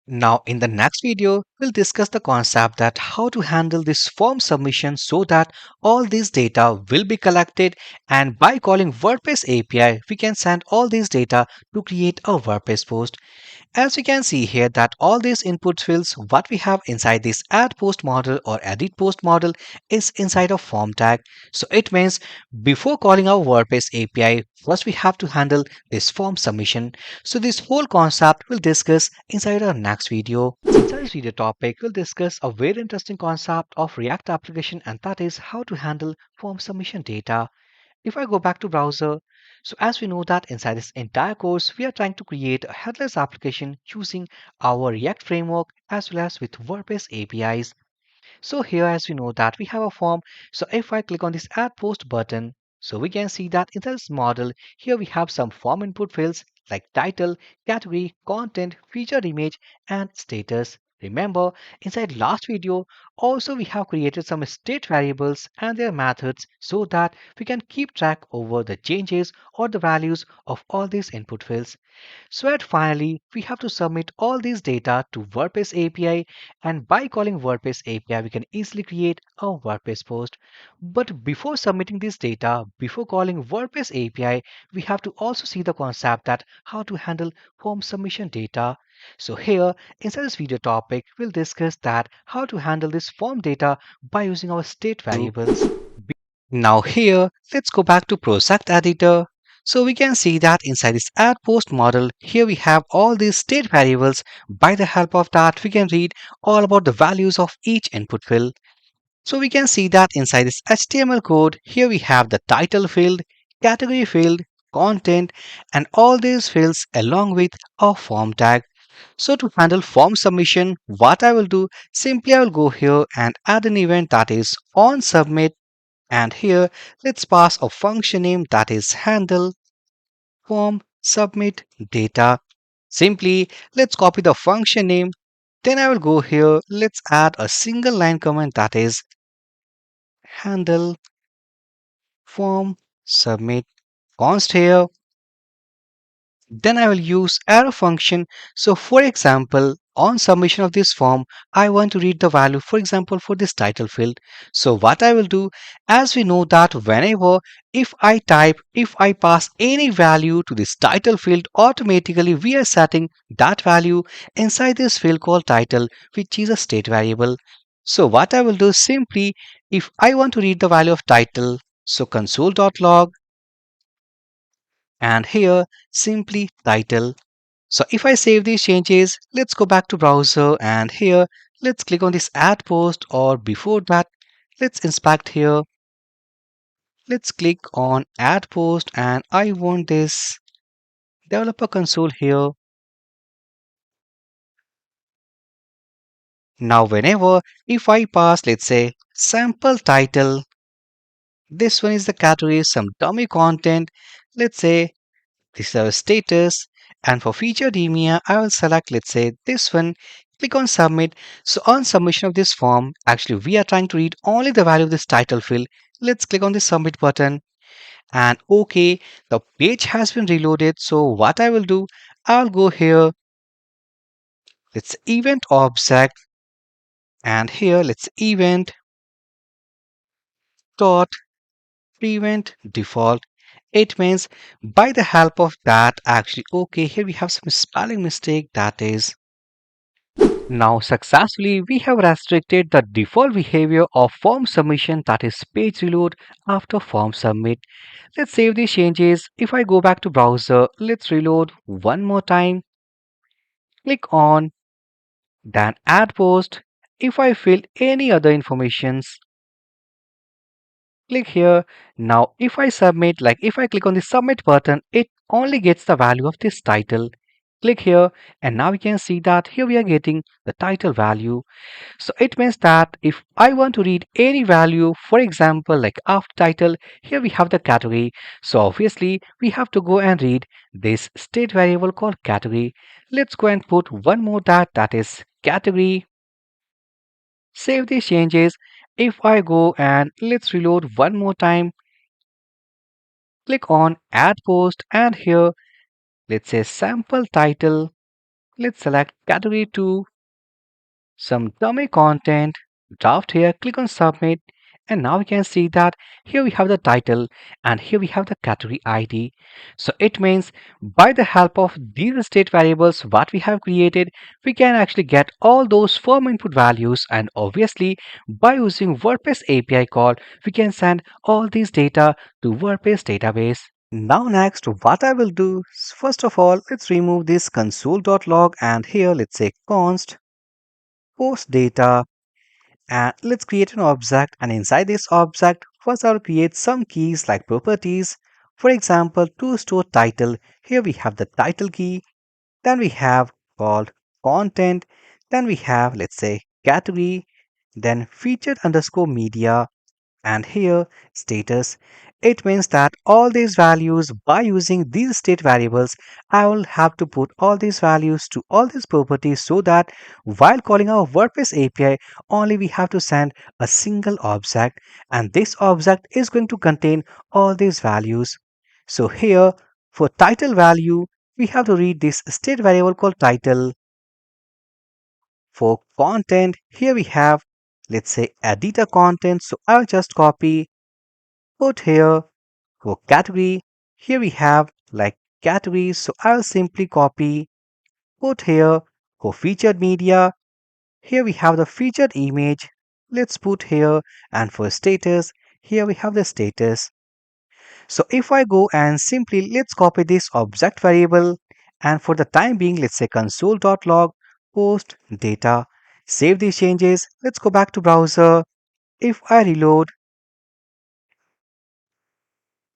Now, in the next video, we'll discuss the concept that how to handle this form submission so that all this data will be collected, and by calling WordPress API, we can send all this data to create a WordPress post. As we can see here that all these input fields what we have inside this add post model or edit post model is inside a form tag. So it means before calling our WordPress API, first we have to handle this form submission. So this whole concept we'll discuss inside our next video. Inside this video topic, we'll discuss a very interesting concept of React application, and that is how to handle form submission data. If I go back to browser, so as we know that inside this entire course, we are trying to create a headless application using our React framework as well as with WordPress APIs. So here as we know that we have a form. So if I click on this add post button, so we can see that in this model, here we have some form input fields like title, category, content, featured image, and status. Remember, inside last video, Also, we have created some state variables and their methods so that we can keep track over the changes or the values of all these input fields. So at finally, we have to submit all these data to WordPress API, and by calling WordPress API, we can easily create a WordPress post. But before submitting this data, before calling WordPress API, we have to also see the concept that how to handle form submission data. So here, inside this video topic, we'll discuss that how to handle this form data by using our state variables. Now here, let's go back to project editor. So we can see that inside this add post model, here we have all these state variables. By the help of that, we can read all about the values of each input field. So we can see that inside this HTML code, here we have the title field, category field, content, and all these fields along with a form tag. So to handle form submission, what I will do, simply I will go here and add an event that is on submit, and here let's pass a function name that is handle form submit data. Simply let's copy the function name. Then I will go here. Let's add a single line comment that is handle form submit const here. Then I will use arrow function. So for example, on submission of this form, I want to read the value, for example, for this title field. So what I will do, as we know that whenever if I pass any value to this title field, automatically we are setting that value inside this field called title, which is a state variable. So what I will do simply, if I want to read the value of title, so console.log, and here simply title. So if I save these changes, let's go back to browser, and here let's click on this add post, or before that let's inspect here. Let's click on add post, and I want this developer console here. Now whenever if I pass, let's say sample title, this one is the category, some dummy content, let's say this is our status, and for featured EMEA, I will select, let's say, this one, click on submit. So on submission of this form, actually we are trying to read only the value of this title field. Let's click on the submit button, and okay, the page has been reloaded. So what I will do, I'll go here, let's event object, and here let's event dot prevent default. It means by the help of that, actually, okay, here we have some spelling mistake, that is, now successfully we have restricted the default behavior of form submission, that is page reload after form submit. Let's save these changes. If I go back to browser, let's reload one more time. Click on then add post. If I fill any other informations, click here. Now if I submit, like if I click on the submit button, it only gets the value of this title. Click here, and now we can see that here we are getting the title value. So it means that if I want to read any value, for example, like after title, here we have the category. So obviously we have to go and read this state variable called category. Let's go and put one more that is category. Save these changes. If I go and let's reload one more time, click on add post, and here let's say sample title. Let's select category 2, some dummy content, draft here, click on submit, and now we can see that here we have the title and here we have the category ID. So it means by the help of these state variables what we have created, we can actually get all those form input values, and obviously by using WordPress API call, we can send all these data to WordPress database. Now next, what I will do, first of all, let's remove this console.log, and here let's say const post data, and let's create an object, and inside this object first I'll create some keys like properties. For example, to store title, here we have the title key, then we have called content, then we have, let's say, category, then featured underscore media, and here status. It means that all these values, by using these state variables, I will have to put all these values to all these properties so that while calling our WordPress API, only we have to send a single object, and this object is going to contain all these values. So here for title value, we have to read this state variable called title. For content, here we have, let's say, editor content. So I'll just copy, put here. For category, here we have like categories. So I'll simply copy, put here. For featured media, here we have the featured image. Let's put here. And for status, here we have the status. So if I go and simply let's copy this object variable, and for the time being, let's say console.log post data. Save these changes. Let's go back to browser. If I reload,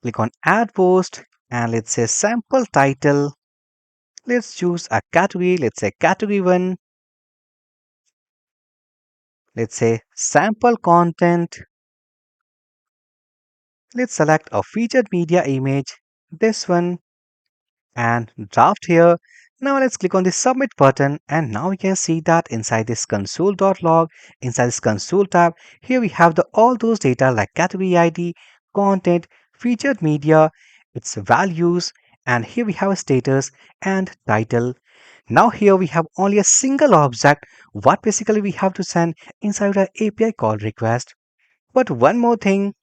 click on add post, and let's say sample title. Let's choose a category. Let's say category 1. Let's say sample content. Let's select a featured media image. This one, and draft here. Now let's click on the submit button, and now we can see that inside this console.log, inside this console tab, here we have the all those data like category ID, content, featured media, its values, and here we have a status and title. Now here we have only a single object what basically we have to send inside our API call request. But one more thing,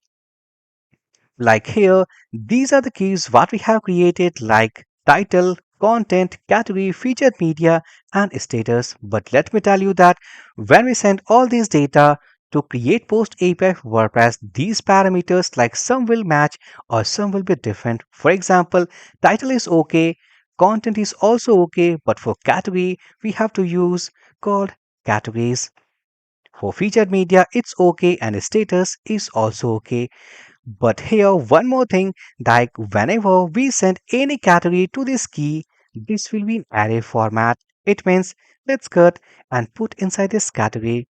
like here, these are the keys what we have created like title, content, category, featured media, and status. But let me tell you that when we send all these data to create post API for WordPress, these parameters like some will match or some will be different. For example, title is okay, content is also okay, but for category, we have to use called categories. For featured media, it's okay and status is also okay. But here, one more thing, like whenever we send any category to this key, this will be in array format. It means let's cut and put inside this category.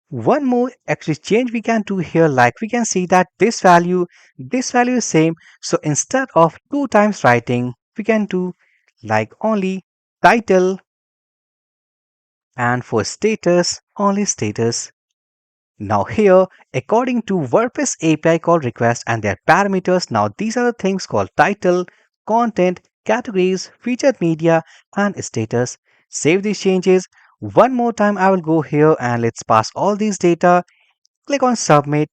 One more actually change we can do here, like we can see that this value is same. So instead of two times writing, we can do like only title, and for status, only status. Now here, according to WordPress API call request and their parameters, now these are the things called title, content, categories, featured media, and status. Save these changes. One more time, I will go here and let's pass all these data. Click on submit.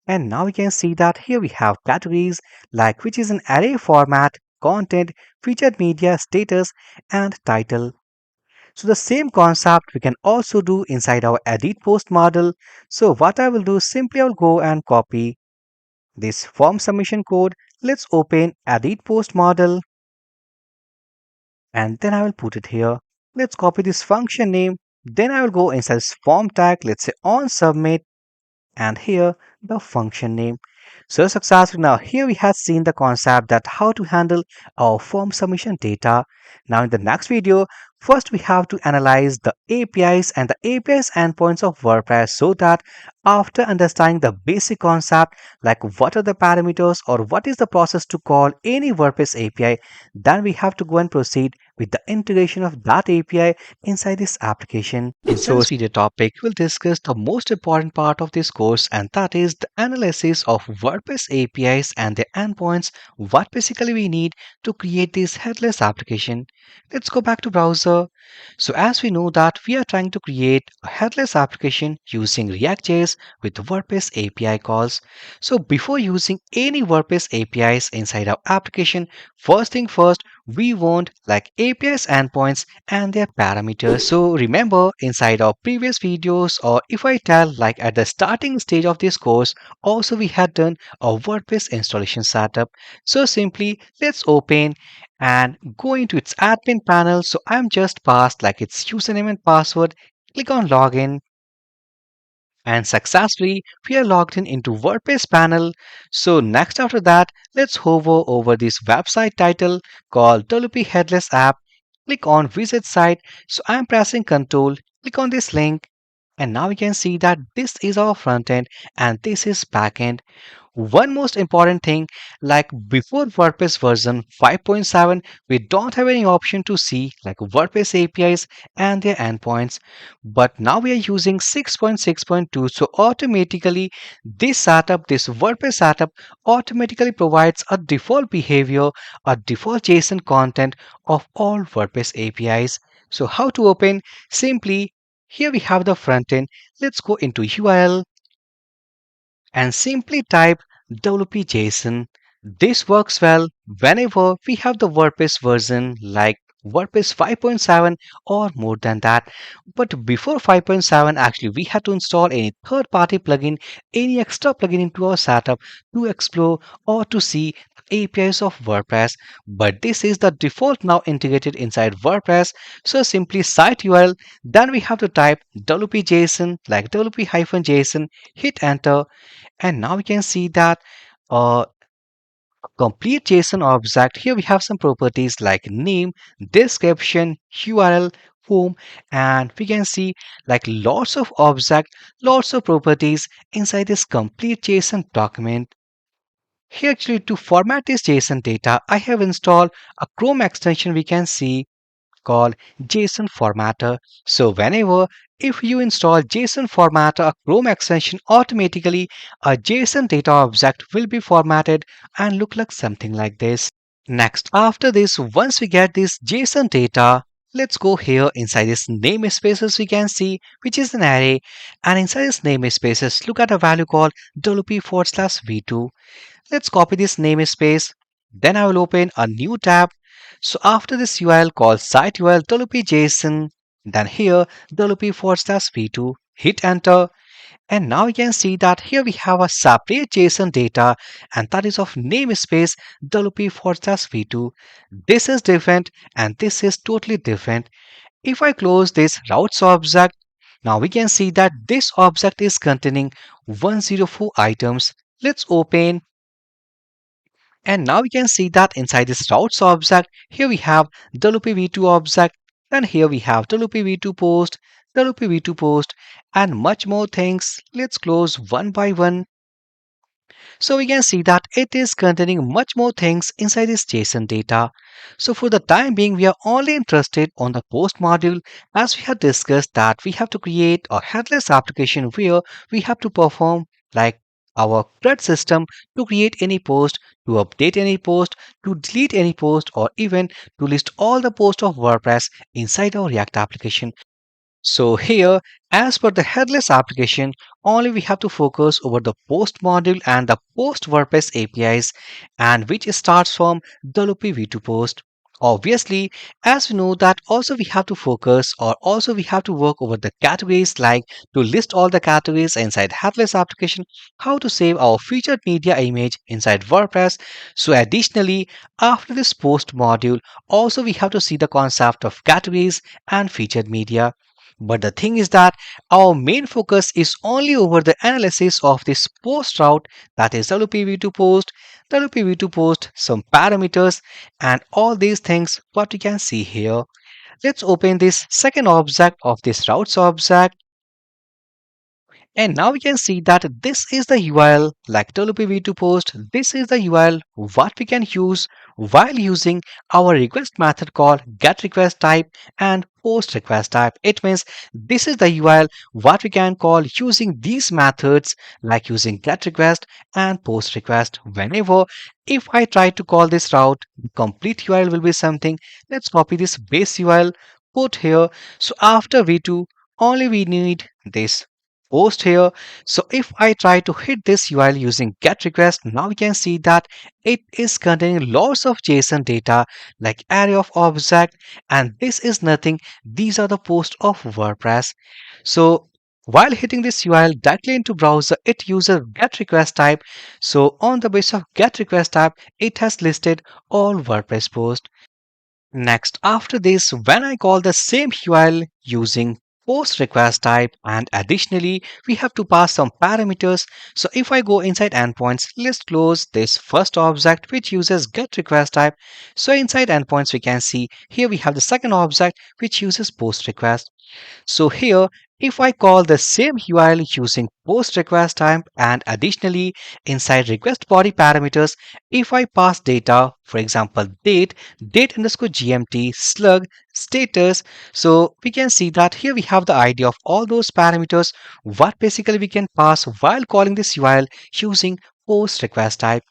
And now we can see that here we have categories like which is an array format, content, featured media, status, and title. So the same concept we can also do inside our edit post model. So what I will do, simply I will go and copy this form submission code. Let's open edit post model, and then I will put it here. Let's copy this function name. Then I will go inside this form tag. Let's say on submit, and here the function name. So successfully, now here we have seen the concept that how to handle our form submission data. Now in the next video, first we have to analyze the APIs and the APIs endpoints of WordPress, so that after understanding the basic concept like what are the parameters or what is the process to call any WordPress API, then we have to go and proceed with the integration of that API inside this application. In this video topic, we'll discuss the most important part of this course, and that is the analysis of WordPress APIs and their endpoints, what basically we need to create this headless application. Let's go back to browser. So as we know that we are trying to create a headless application using React.js with WordPress API calls. So before using any WordPress APIs inside our application, first thing first, we want like APIs endpoints and their parameters. So remember inside our previous videos, or if I tell like at the starting stage of this course, also we had done a WordPress installation setup. So simply let's open and go into its admin panel. So I'm just passed like its username and password. Click on login, and successfully we are logged in into WordPress panel. So next after that, let's hover over this website title called WP Headless App. Click on visit site. So I'm pressing Control. Click on this link, and now we can see that this is our front end and this is backend. one most important thing, like before WordPress version 5.7, we don't have any option to see like WordPress APIs and their endpoints. But now we are using 6.6.2, so automatically this WordPress setup automatically provides a default behavior, a default JSON content of all WordPress APIs. So how to open? Simply here we have the front end. Let's go into URL and simply type WP-JSON. This works well whenever we have the WordPress version like WordPress 5.7 or more than that. But before 5.7, actually, we had to install any third-party plugin, any extra plugin into our setup to explore or to see APIs of WordPress. But this is the default now integrated inside WordPress. So simply site URL, then we have to type WP-JSON like WP-JSON, hit enter, and now we can see that uh, complete JSON object. Here we have some properties like name, description, URL, home, and we can see like lots of object, lots of properties inside this complete JSON document. Here actually to format this JSON data, I have installed a Chrome extension we can see called JSON Formatter. So whenever if you install JSON Formatter, a Chrome extension, automatically a JSON data object will be formatted and look like something like this. Next, after this, once we get this JSON data, let's go here inside this namespaces we can see, which is an array, and inside this namespaces, look at a value called wp/v2. Let's copy this namespace. Then I will open a new tab. So after this URL called site URL wp-json, then here wp/v2, hit enter. And now you can see that here we have a separate JSON data, and that is of namespace wp/v2. This is different and this is totally different. If I close this routes object, now we can see that this object is containing 104 items. Let's open, and now we can see that inside this routes object, here we have WPV2 object, and here we have WPV2 post, WPV2 post, and much more things. Let's close one by one. So we can see that it is containing much more things inside this JSON data. So for the time being, we are only interested on the post module, as we have discussed that we have to create a headless application where we have to perform like our CRUD system to create any post, to update any post, to delete any post, or even to list all the posts of WordPress inside our React application. So here, as per the headless application, only we have to focus over the post module and the post WordPress APIs, and which starts from WP-V2 post. Obviously, as we know that also we have to focus or also we have to work over the categories, like to list all the categories inside headless application, how to save our featured media image inside WordPress. So additionally, after this post module, also we have to see the concept of categories and featured media. But the thing is that our main focus is only over the analysis of this post route, that is WPV2 post, some parameters, and all these things what we can see here. Let's open this second object of this routes object. And now we can see that this is the URL like WPV2 post. This is the URL what we can use while using our request method called getRequestType and postRequestType. It means this is the URL what we can call using these methods like using getRequest and postRequest. Whenever if I try to call this route, the complete URL will be something. Let's copy this base URL, put here. So after V2, only we need this post here. So if I try to hit this URL using get request, now we can see that it is containing lots of JSON data like array of object, and this is nothing. These are the posts of WordPress. So while hitting this URL directly into browser, it uses get request type. So on the basis of get request type, it has listed all WordPress posts. Next, after this, when I call the same URL using post request type, and additionally we have to pass some parameters. So if I go inside endpoints, let's close this first object which uses get request type. So inside endpoints we can see here we have the second object which uses post request. So here, if I call the same URL using post request type and additionally inside request body parameters, if I pass data, for example, date underscore GMT, slug, status, so we can see that here we have the ID of all those parameters, what basically we can pass while calling this URL using post request type.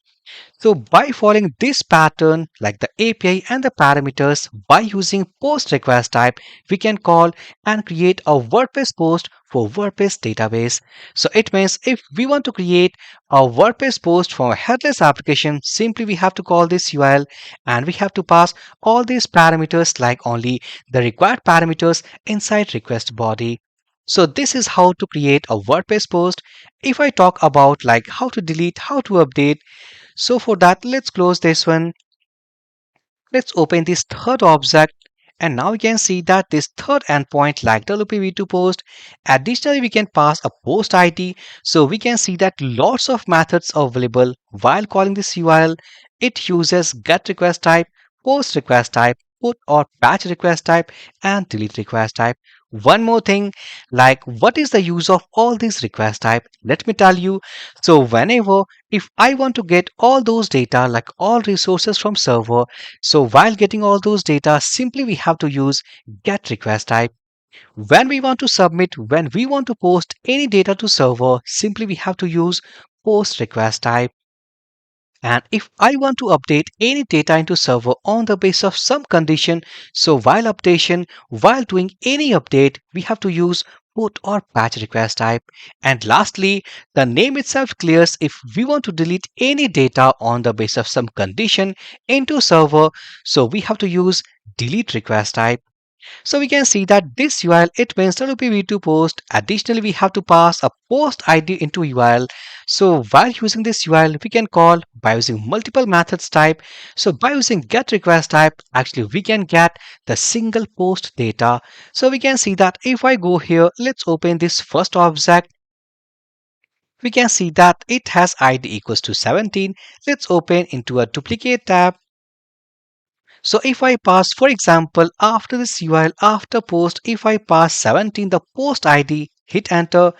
So by following this pattern, like the API and the parameters, by using post request type, we can call and create a WordPress post for WordPress database. So it means if we want to create a WordPress post from a headless application, simply we have to call this URL and we have to pass all these parameters like only the required parameters inside request body. So this is how to create a WordPress post. If I talk about like how to delete, how to update, so for that, let's close this one. Let's open this third object. And now we can see that this third endpoint like WPV2 post. Additionally, we can pass a post ID. So we can see that lots of methods are available while calling this URL. It uses get request type, post request type, put or patch request type, and delete request type. One more thing, like what is the use of all these request type? Let me tell you. So whenever if I want to get all those data like all resources from server, so while getting all those data, simply we have to use get request type. When we want to submit, when we want to post any data to server, simply we have to use post request type. And if I want to update any data into server on the basis of some condition, so while doing any update, we have to use put or patch request type. And lastly, the name itself clears if we want to delete any data on the basis of some condition into server, so we have to use delete request type. So we can see that this URL, it means WPV2 post. Additionally, we have to pass a post ID into URL. So while using this URL, we can call by using multiple methods type. So by using get request type, actually we can get the single post data. So we can see that if I go here, let's open this first object. We can see that it has ID equals to 17. Let's open into a duplicate tab. So if I pass, for example, after this URL, after post, if I pass 17, the post ID, hit enter,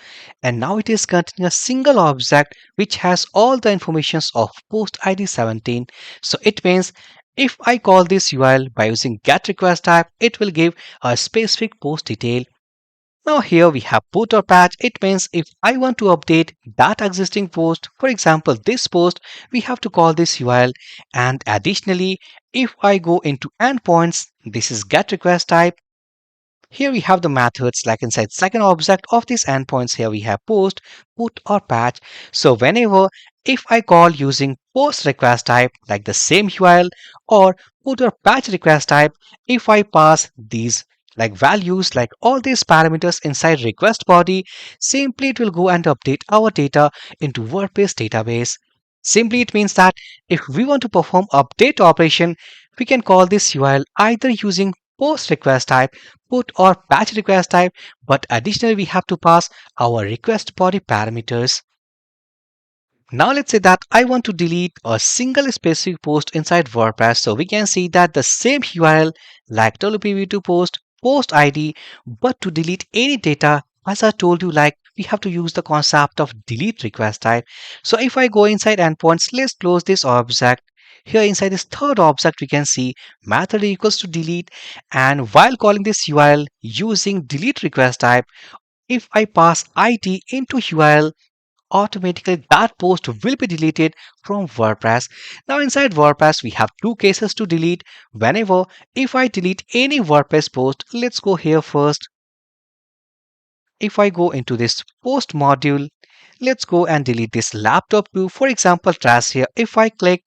and now it is containing a single object which has all the informations of post ID 17. So it means if I call this URL by using get request type, it will give a specific post detail. Now here we have put or patch. It means if I want to update that existing post, for example this post, we have to call this URL. And additionally, if I go into endpoints, this is get request type. Here we have the methods like inside second object of these endpoints. Here we have post, put or patch. So whenever if I call using post request type like the same URL or put or patch request type, if I pass these like values like all these parameters inside request body, simply it will go and update our data into WordPress database. Simply it means that if we want to perform update operation, we can call this URL either using post request type, put or patch request type, but additionally we have to pass our request body parameters. Now let's say that I want to delete a single specific post inside WordPress. So we can see that the same URL like WPV2 post, post ID, but to delete any data, as I told you, like we have to use the concept of delete request type. So if I go inside endpoints, let's close this object. Here inside this third object, we can see method equals to delete. And while calling this URL using delete request type, if I pass ID into URL, automatically that post will be deleted from WordPress. Now inside WordPress we have two cases to delete. Whenever if I delete any WordPress post, let's go here first. If I go into this post module, let's go and delete this laptop too. For example, trash here. If I click,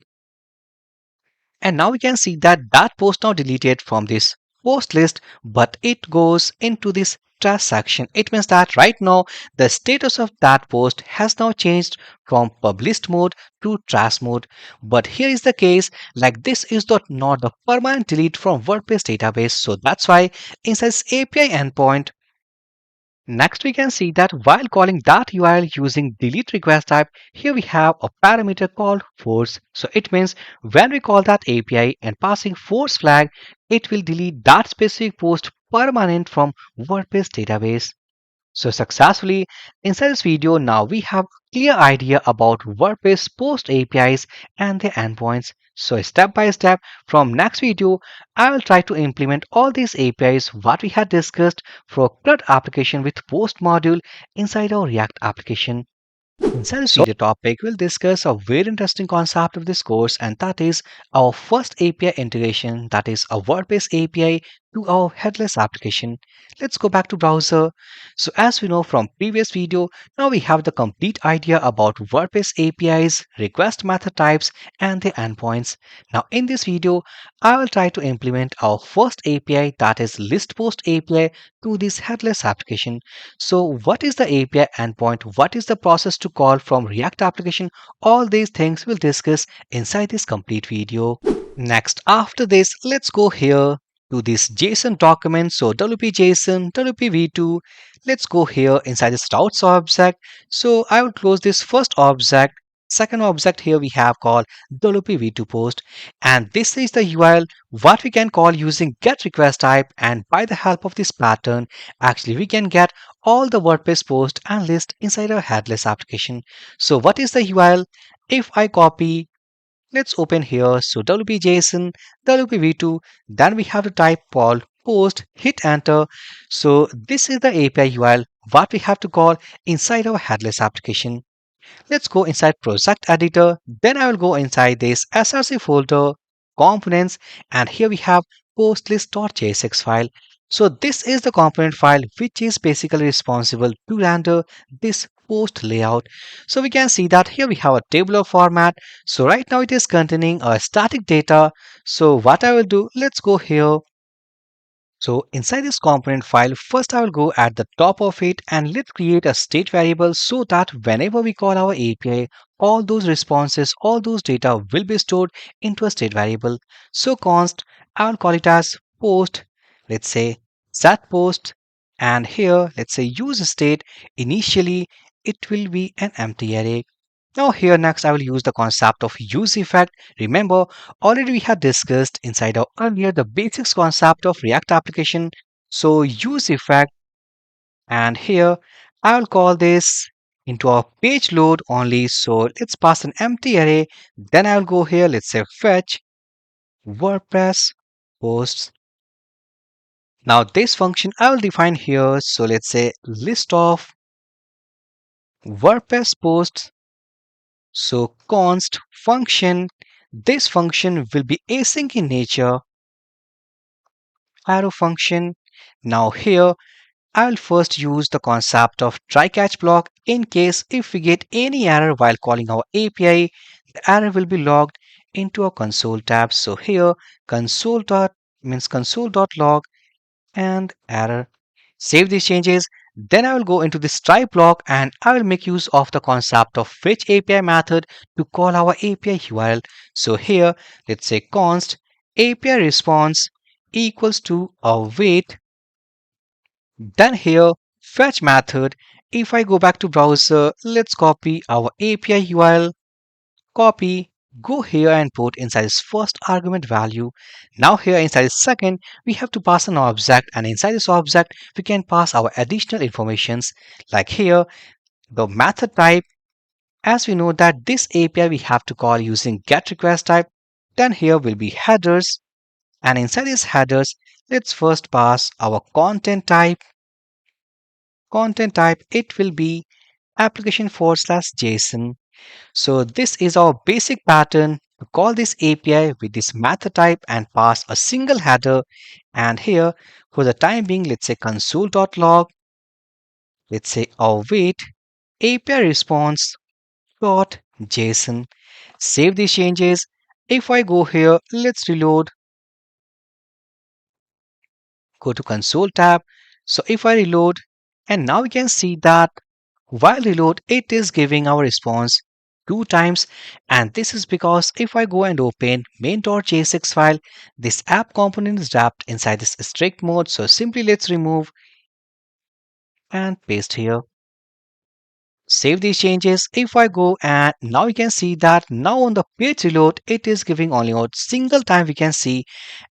and now we can see that that post now deleted from this post list, but it goes into this trash section. It means that right now the status of that post has now changed from published mode to trash mode. But here is the case, like this is not the permanent delete from WordPress database. So that's why inside this API endpoint, next, we can see that while calling that URL using delete request type, here we have a parameter called force. So it means when we call that API and passing force flag, it will delete that specific post permanent from WordPress database. So successfully, inside this video, now we have a clear idea about WordPress post APIs and their endpoints. So step by step, from next video, I will try to implement all these APIs what we had discussed for CRUD application with post module inside our React application. Inside this video topic, we'll discuss a very interesting concept of this course, and that is our first API integration, that is a WordPress API to our headless application. Let's go back to browser. So as we know from previous video, now we have the complete idea about WordPress APIs, request method types, and their endpoints. Now in this video, I will try to implement our first API, that is list post API, to this headless application. So what is the API endpoint? What is the process to call from React application? All these things we'll discuss inside this complete video. Next, after this, let's go here to this JSON document. So WP-JSON, WP-V2. Let's go here inside this routes object. So I will close this first object. Second object here we have called WP-V2 post. And this is the URL what we can call using get request type. And by the help of this pattern, actually we can get all the WordPress post and list inside our headless application. So what is the URL? If I copy, let's open here. So WP-JSON, WP-V2, then we have to type call post, hit enter. So this is the API URL what we have to call inside our headless application. Let's go inside project editor. Then I will go inside this src folder, components, and here we have postlist.jsx file. So this is the component file which is basically responsible to render this post layout. So we can see that here we have a tabular format. So right now it is containing a static data. So what I will do, let's go here. So inside this component file, first I will go at the top of it and let's create a state variable so that whenever we call our API, all those responses, all those data will be stored into a state variable. So const, I will call it as post, let's say set post, and here let's say use state. Initially, it will be an empty array. Now here next I will use the concept of use effect. Remember, already we had discussed inside our earlier the basics concept of React application. So use effect, and here I will call this into our page load only. So let's pass an empty array. Then I will go here, let's say fetch WordPress posts. Now this function I will define here. So let's say list of WordPress posts. So const function, this function will be async in nature, arrow function. Now here I will first use the concept of try catch block in case if we get any error while calling our API, the error will be logged into a console tab. So here console dot means console.log and error. Save these changes. Then I will go into this try block and I will make use of the concept of fetch API method to call our API URL. So here, let's say const API response equals to await. Then here, fetch method. If I go back to browser, let's copy our API URL, copy, go here and put inside this first argument value. Now here inside this second, we have to pass an object, and inside this object, we can pass our additional informations like here, the method type. As we know that this API we have to call using get request type. Then here will be headers, and inside these headers, let's first pass our content type. Content type, it will be application/JSON. So this is our basic pattern to call this API with this method type and pass a single header. And here for the time being, let's say console.log, let's say await API response dot JSON. Save these changes. If I go here, let's reload, go to console tab. So if I reload, and now we can see that while reload, it is giving our response two times, and this is because if I go and open main.jsx file, this app component is wrapped inside this strict mode. So simply let's remove and paste here. Save these changes. If I go and now you can see that now on the page reload, it is giving only a single time we can see,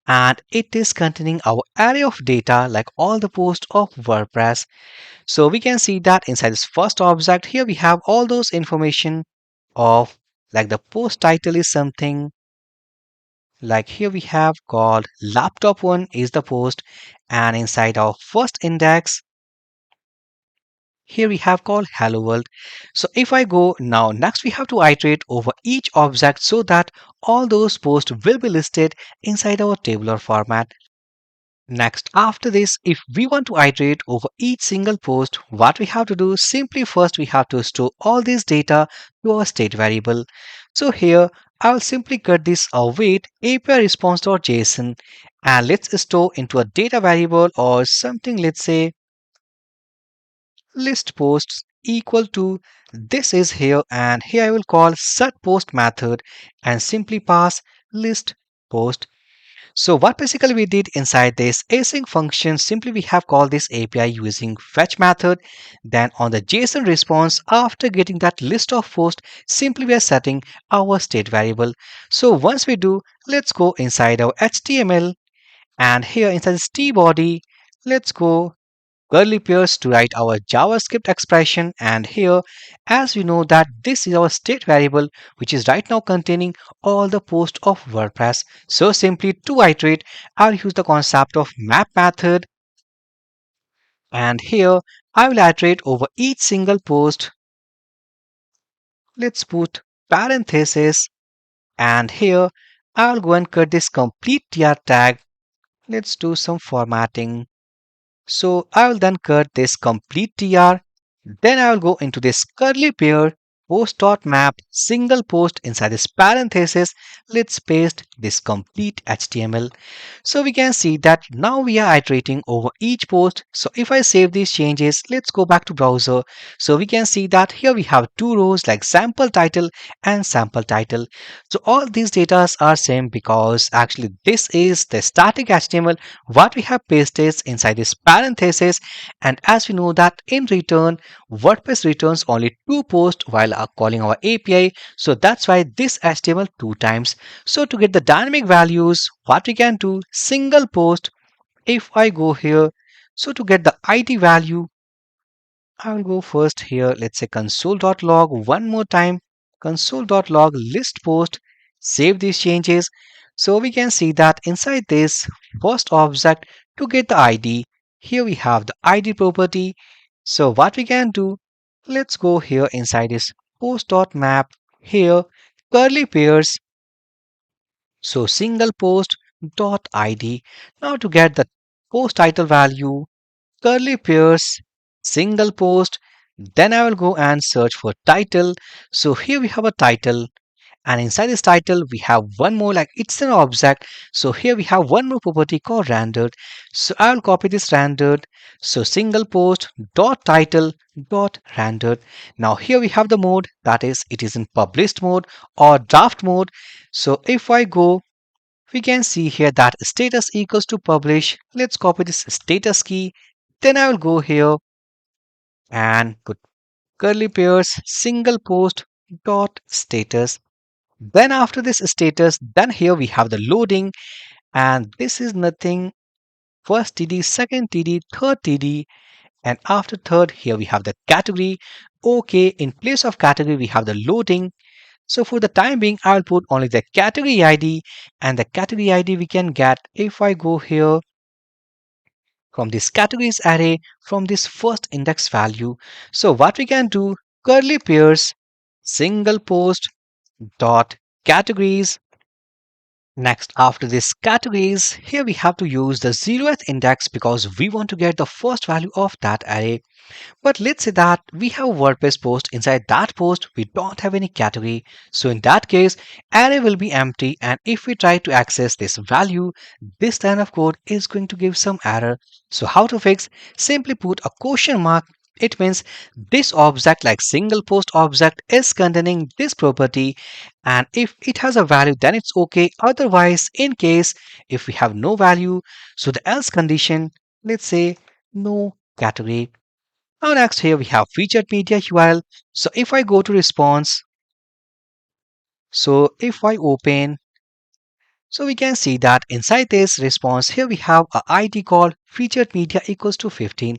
and it is containing our array of data like all the posts of WordPress. So we can see that inside this first object here we have all those information of like the post title is something like here we have called laptop one is the post, and inside our first index here we have called hello world. So if I go now, next we have to iterate over each object so that all those posts will be listed inside our tabular format. Next, after this, if we want to iterate over each single post, what we have to do, simply first we have to store all this data to our state variable. So here, I'll simply cut this await API response.json and let's store into a data variable or something, let's say list posts equal to this is here, and here I will call set post method and simply pass list post. So what basically we did inside this async function, simply we have called this API using fetch method. Then on the JSON response, after getting that list of posts, simply we are setting our state variable. So once we do, let's go inside our HTML, and here inside this T body, let's go curly pairs to write our JavaScript expression, and here as we know that this is our state variable which is right now containing all the posts of WordPress. So simply to iterate, I'll use the concept of map method, and here I will iterate over each single post. Let's put parenthesis, and here I'll go and cut this complete tr tag. Let's do some formatting. So I will then cut this complete tr. Then I will go into this curly pair post.map single post inside this parenthesis. Let's paste this complete HTML. So we can see that now we are iterating over each post. So if I save these changes, let's go back to browser. So we can see that here we have two rows like sample title and sample title. So all these data are same because actually this is the static HTML what we have pasted inside this parenthesis, and as we know that in return WordPress returns only two posts while calling our API. So that's why this HTML two times. So to get the dynamic values, what we can do, single post, if I go here, so to get the ID value, I will go first here, let's say console.log one more time, console.log list post, save these changes. So we can see that inside this first object to get the ID, here we have the ID property. So what we can do, let's go here inside this post.map, here curly pairs, so single post dot id. Now to get the post title value, curly pairs, single post. Then I will go and search for title. So here we have a title, and inside this title we have one more, like it's an object. So here we have one more property called rendered. So I will copy this rendered. So single post dot title dot rendered. Now here we have the mode, that is it is in published mode or draft mode. So if I go, we can see here that status equals to publish. Let's copy this status key. Then I will go here and put curly pairs single post dot status. Then after this status, then here we have the loading, and this is nothing, first TD, second TD, third TD, and after third here we have the category. Okay, in place of category we have the loading. So for the time being I'll put only the category ID, and the category ID we can get if I go here from this categories array from this first index value. So what we can do, curly pairs single post dot categories. Next, after this categories, here we have to use the 0th index because we want to get the first value of that array. But let's say that we have a WordPress post. Inside that post, we don't have any category. So in that case, array will be empty. And if we try to access this value, this line of code is going to give some error. So how to fix? Simply put a question mark. It means this object, like single post object, is containing this property, and if it has a value then it's okay. Otherwise, in case if we have no value, so the else condition, let's say no category. Now next here we have featured media URL. So if I go to response, so if I open, so we can see that inside this response here we have a ID called featured media equals to 15.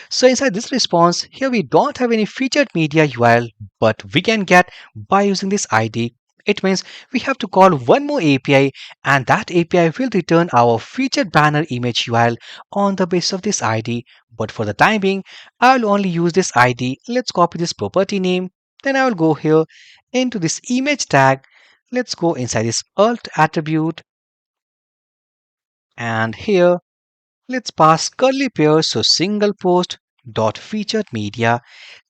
So inside this response, here we don't have any featured media URL, but we can get by using this ID. It means we have to call one more API, and that API will return our featured banner image URL on the basis of this ID. But for the time being, I'll only use this ID. Let's copy this property name. Then I will go here into this image tag. Let's go inside this alt attribute, and here let's pass curly pairs, so single post dot featured media.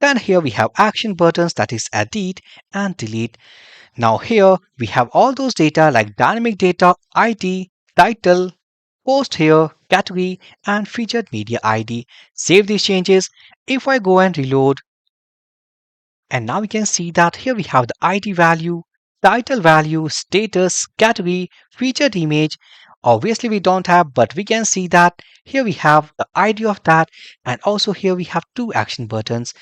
Then here we have action buttons, that is edit and delete. Now here we have all those data like dynamic data ID, title, post here, category, and featured media ID. Save these changes. If I go and reload, and now we can see that here we have the ID value, title value, status, category, featured image. Obviously we don't have, but we can see that here we have the ID of that, and also here we have two action buttons.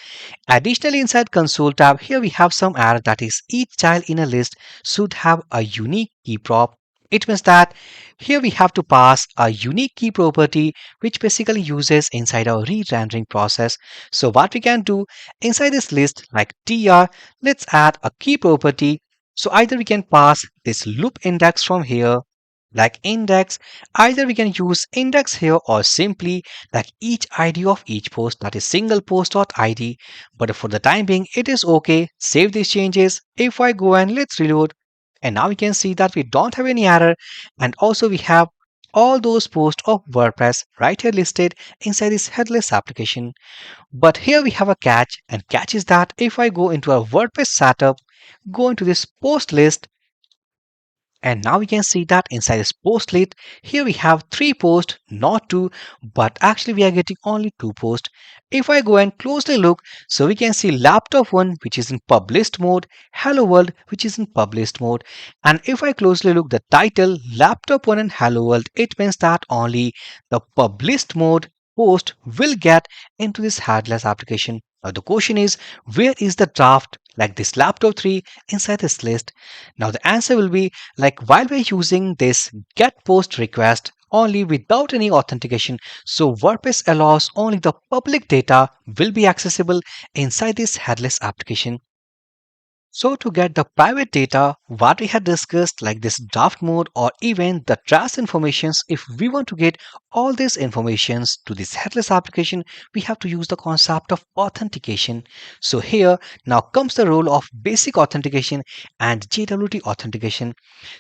Additionally, inside console tab, here we have some error, that is each child in a list should have a unique key prop. It means that here we have to pass a unique key property which basically uses inside our re-rendering process. So what we can do inside this list like tr, let's add a key property. So either we can pass this loop index from here like index, either we can use index here or simply like each id of each post, that is single post dot id. But for the time being it is okay. Save these changes. If I go and let's reload, and now we can see that we don't have any error, and also we have all those posts of WordPress right here listed inside this headless application. But here we have a catch, and catch is that if I go into a WordPress setup, go into this post list, and now we can see that inside this post list, here we have three posts, not two, but actually we are getting only two posts. If I go and closely look, so we can see laptop one, which is in published mode, hello world, which is in published mode. And if I closely look the title, laptop one and hello world, it means that only the published mode post will get into this headless application. Now the question is, where is the draft like this laptop 3 inside this list? Now the answer will be like while we're using this get post request only without any authentication, so WordPress allows only the public data will be accessible inside this headless application. So to get the private data, what we had discussed like this draft mode or even the trace informations, if we want to get all these informations to this headless application, we have to use the concept of authentication. So here now comes the role of basic authentication and JWT authentication.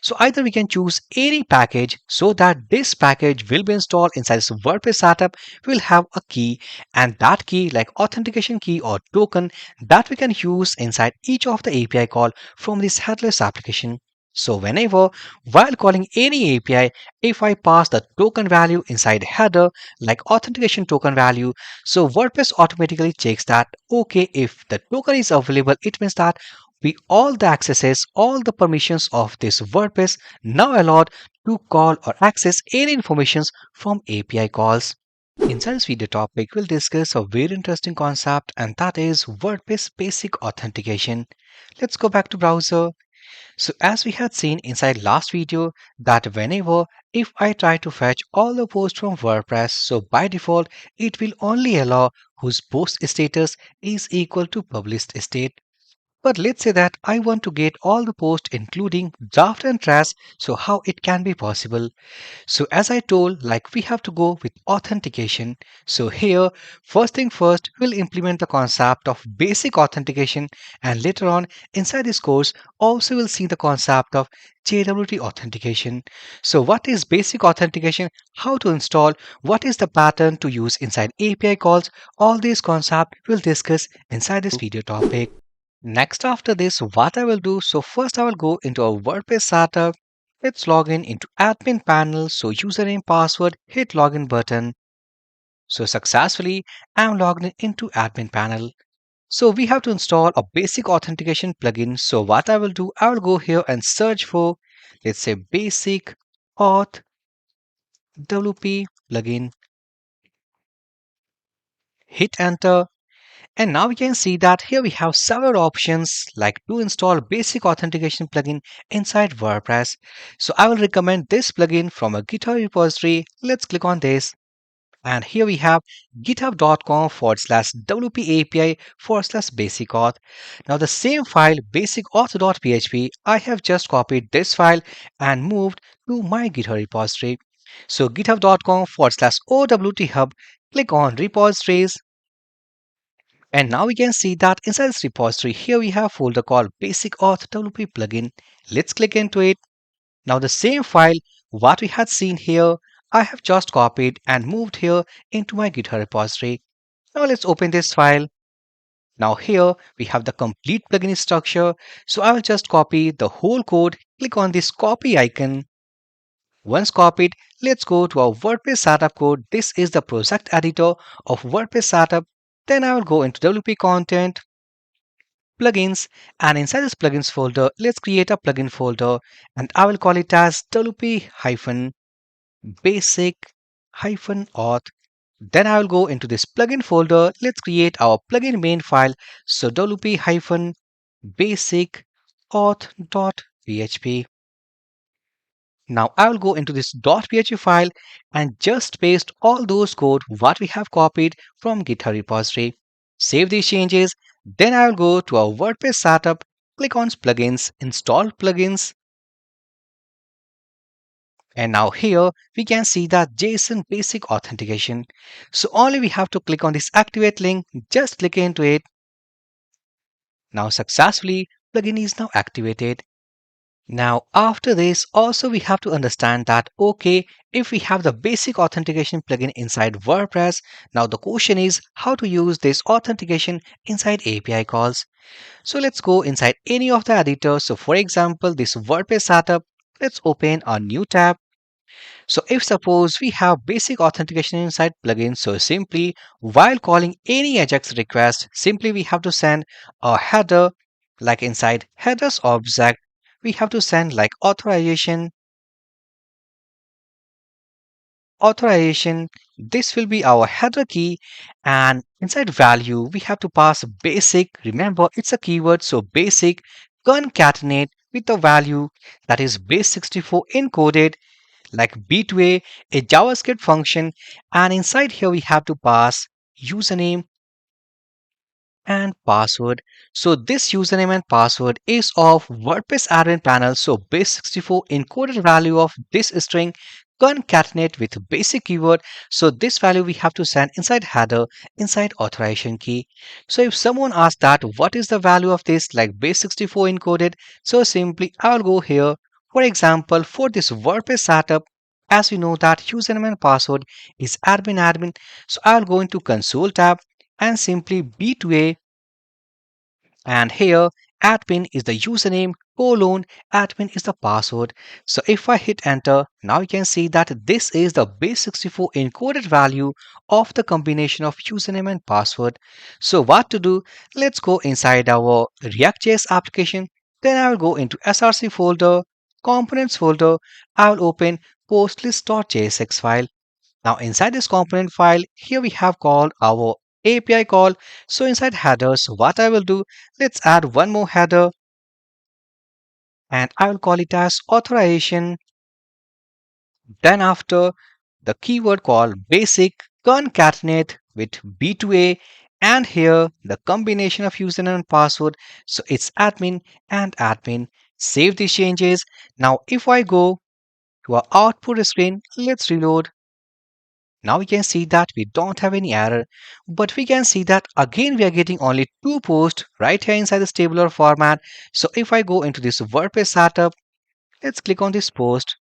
So either we can choose any package so that this package will be installed inside this WordPress setup, will have a key, and that key like authentication key or token that we can use inside each of the API call from this headless application. So whenever while calling any API, if I pass the token value inside header like authentication token value, so WordPress automatically checks that okay, if the token is available, it means that we all the accesses, all the permissions of this WordPress now allowed to call or access any informations from API calls. Inside this video topic, we'll discuss a very interesting concept, and that is WordPress basic authentication. Let's go back to browser. So as we had seen inside last video that whenever if I try to fetch all the posts from WordPress, so by default it will only allow whose post status is equal to published state. But let's say that I want to get all the posts including draft and trash, so how it can be possible? So as I told, like we have to go with authentication. So here, first thing first, we'll implement the concept of basic authentication, and later on inside this course, also we'll see the concept of JWT authentication. So what is basic authentication? How to install? What is the pattern to use inside API calls? All these concepts we'll discuss inside this video topic. Next after this, what I will do, so first I will go into a WordPress setup. Let's log in into admin panel. So username, password, hit login button. So successfully, I'm logged in into admin panel. So we have to install a basic authentication plugin. So what I will do, I will go here and search for, let's say basic auth WP plugin. Hit enter. And now we can see that here we have several options like to install basic authentication plugin inside WordPress. So I will recommend this plugin from a GitHub repository. Let's click on this. And here we have github.com/WP API /basic auth. Now the same file basic auth.php, I have just copied this file and moved to my GitHub repository. So github.com/OWT hub, click on repositories. And now we can see that inside this repository, here we have a folder called basic auth WP plugin. Let's click into it. Now the same file, what we had seen here, I have just copied and moved here into my GitHub repository. Now let's open this file. Now here we have the complete plugin structure. So I will just copy the whole code, click on this copy icon. Once copied, let's go to our WordPress setup code. This is the project editor of WordPress setup. Then I will go into WP content, plugins, and inside this plugins folder, let's create a plugin folder and I will call it as wp-basic-auth. Then I will go into this plugin folder. Let's create our plugin main file. So wp-basic-auth.php. Now I will go into this .php file and just paste all those code what we have copied from GitHub repository. Save these changes. Then I will go to our WordPress setup, click on plugins, install plugins. And now here we can see that JSON basic authentication. So only we have to click on this activate link, just click into it. Now successfully plugin is now activated. Now after this also we have to understand that okay, if we have the basic authentication plugin inside WordPress, now the question is how to use this authentication inside API calls. So let's go inside any of the editors. So for example, this WordPress setup, let's open a new tab. So if suppose we have basic authentication inside plugin, so simply while calling any AJAX request, simply we have to send a header like inside headers object, we have to send like authorization. This will be our header key and inside value we have to pass basic. Remember it's a keyword, so basic concatenate with the value that is base64 encoded like B2A, a JavaScript function, and inside here we have to pass username and password. So this username and password is of WordPress admin panel. So base64 encoded value of this string concatenate with basic keyword. So this value we have to send inside header, inside authorization key. So if someone asks that what is the value of this like base64 encoded, so simply I'll go here. For example, for this WordPress setup, as we know that username and password is admin. So I'll go into console tab and simply B2A, and here admin is the username colon admin is the password. So if I hit enter, now you can see that this is the base64 encoded value of the combination of username and password. So what to do? Let's go inside our React.js application. Then I will go into src folder, components folder. I will open postlist.jsx file. Now inside this component file, here we have called our API call. So inside headers, what I will do, let's add one more header and I will call it as authorization. Then after the keyword called basic concatenate with B2A and here the combination of username and password. So it's admin and admin. Save these changes. Now if I go to our output screen, let's reload. Now we can see that we don't have any error, but we can see that again we are getting only two posts right here inside this tabular format. So if I go into this WordPress setup, let's click on this post.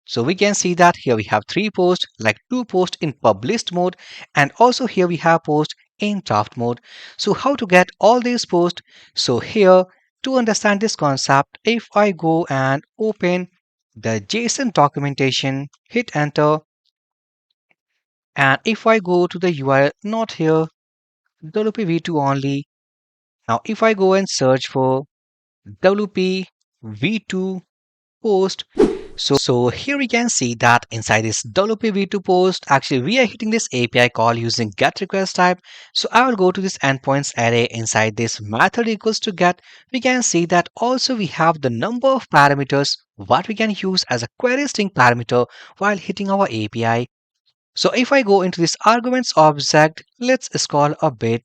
So we can see that here we have three posts, like two posts in published mode, and also here we have posts in draft mode. So how to get all these posts? So here to understand this concept, if I go and open the JSON documentation, hit enter, and if I go to the URL, not here, WP V2 only. Now, if I go and search for WP V2 post, So here we can see that inside this WP2 post, actually we are hitting this API call using get request type. So I will go to this endpoints array inside this method equals to get. We can see that also we have the number of parameters what we can use as a query string parameter while hitting our API. So if I go into this arguments object, let's scroll a bit.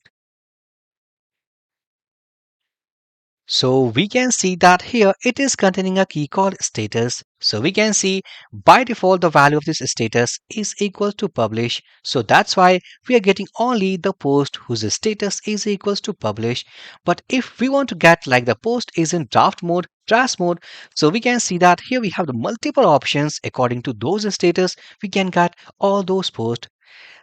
So we can see that here it is containing a key called status. So we can see by default the value of this status is equal to publish. So that's why we are getting only the post whose status is equals to publish. But if we want to get like the post is in draft mode, trash mode, so we can see that here we have the multiple options according to those status. We can get all those posts.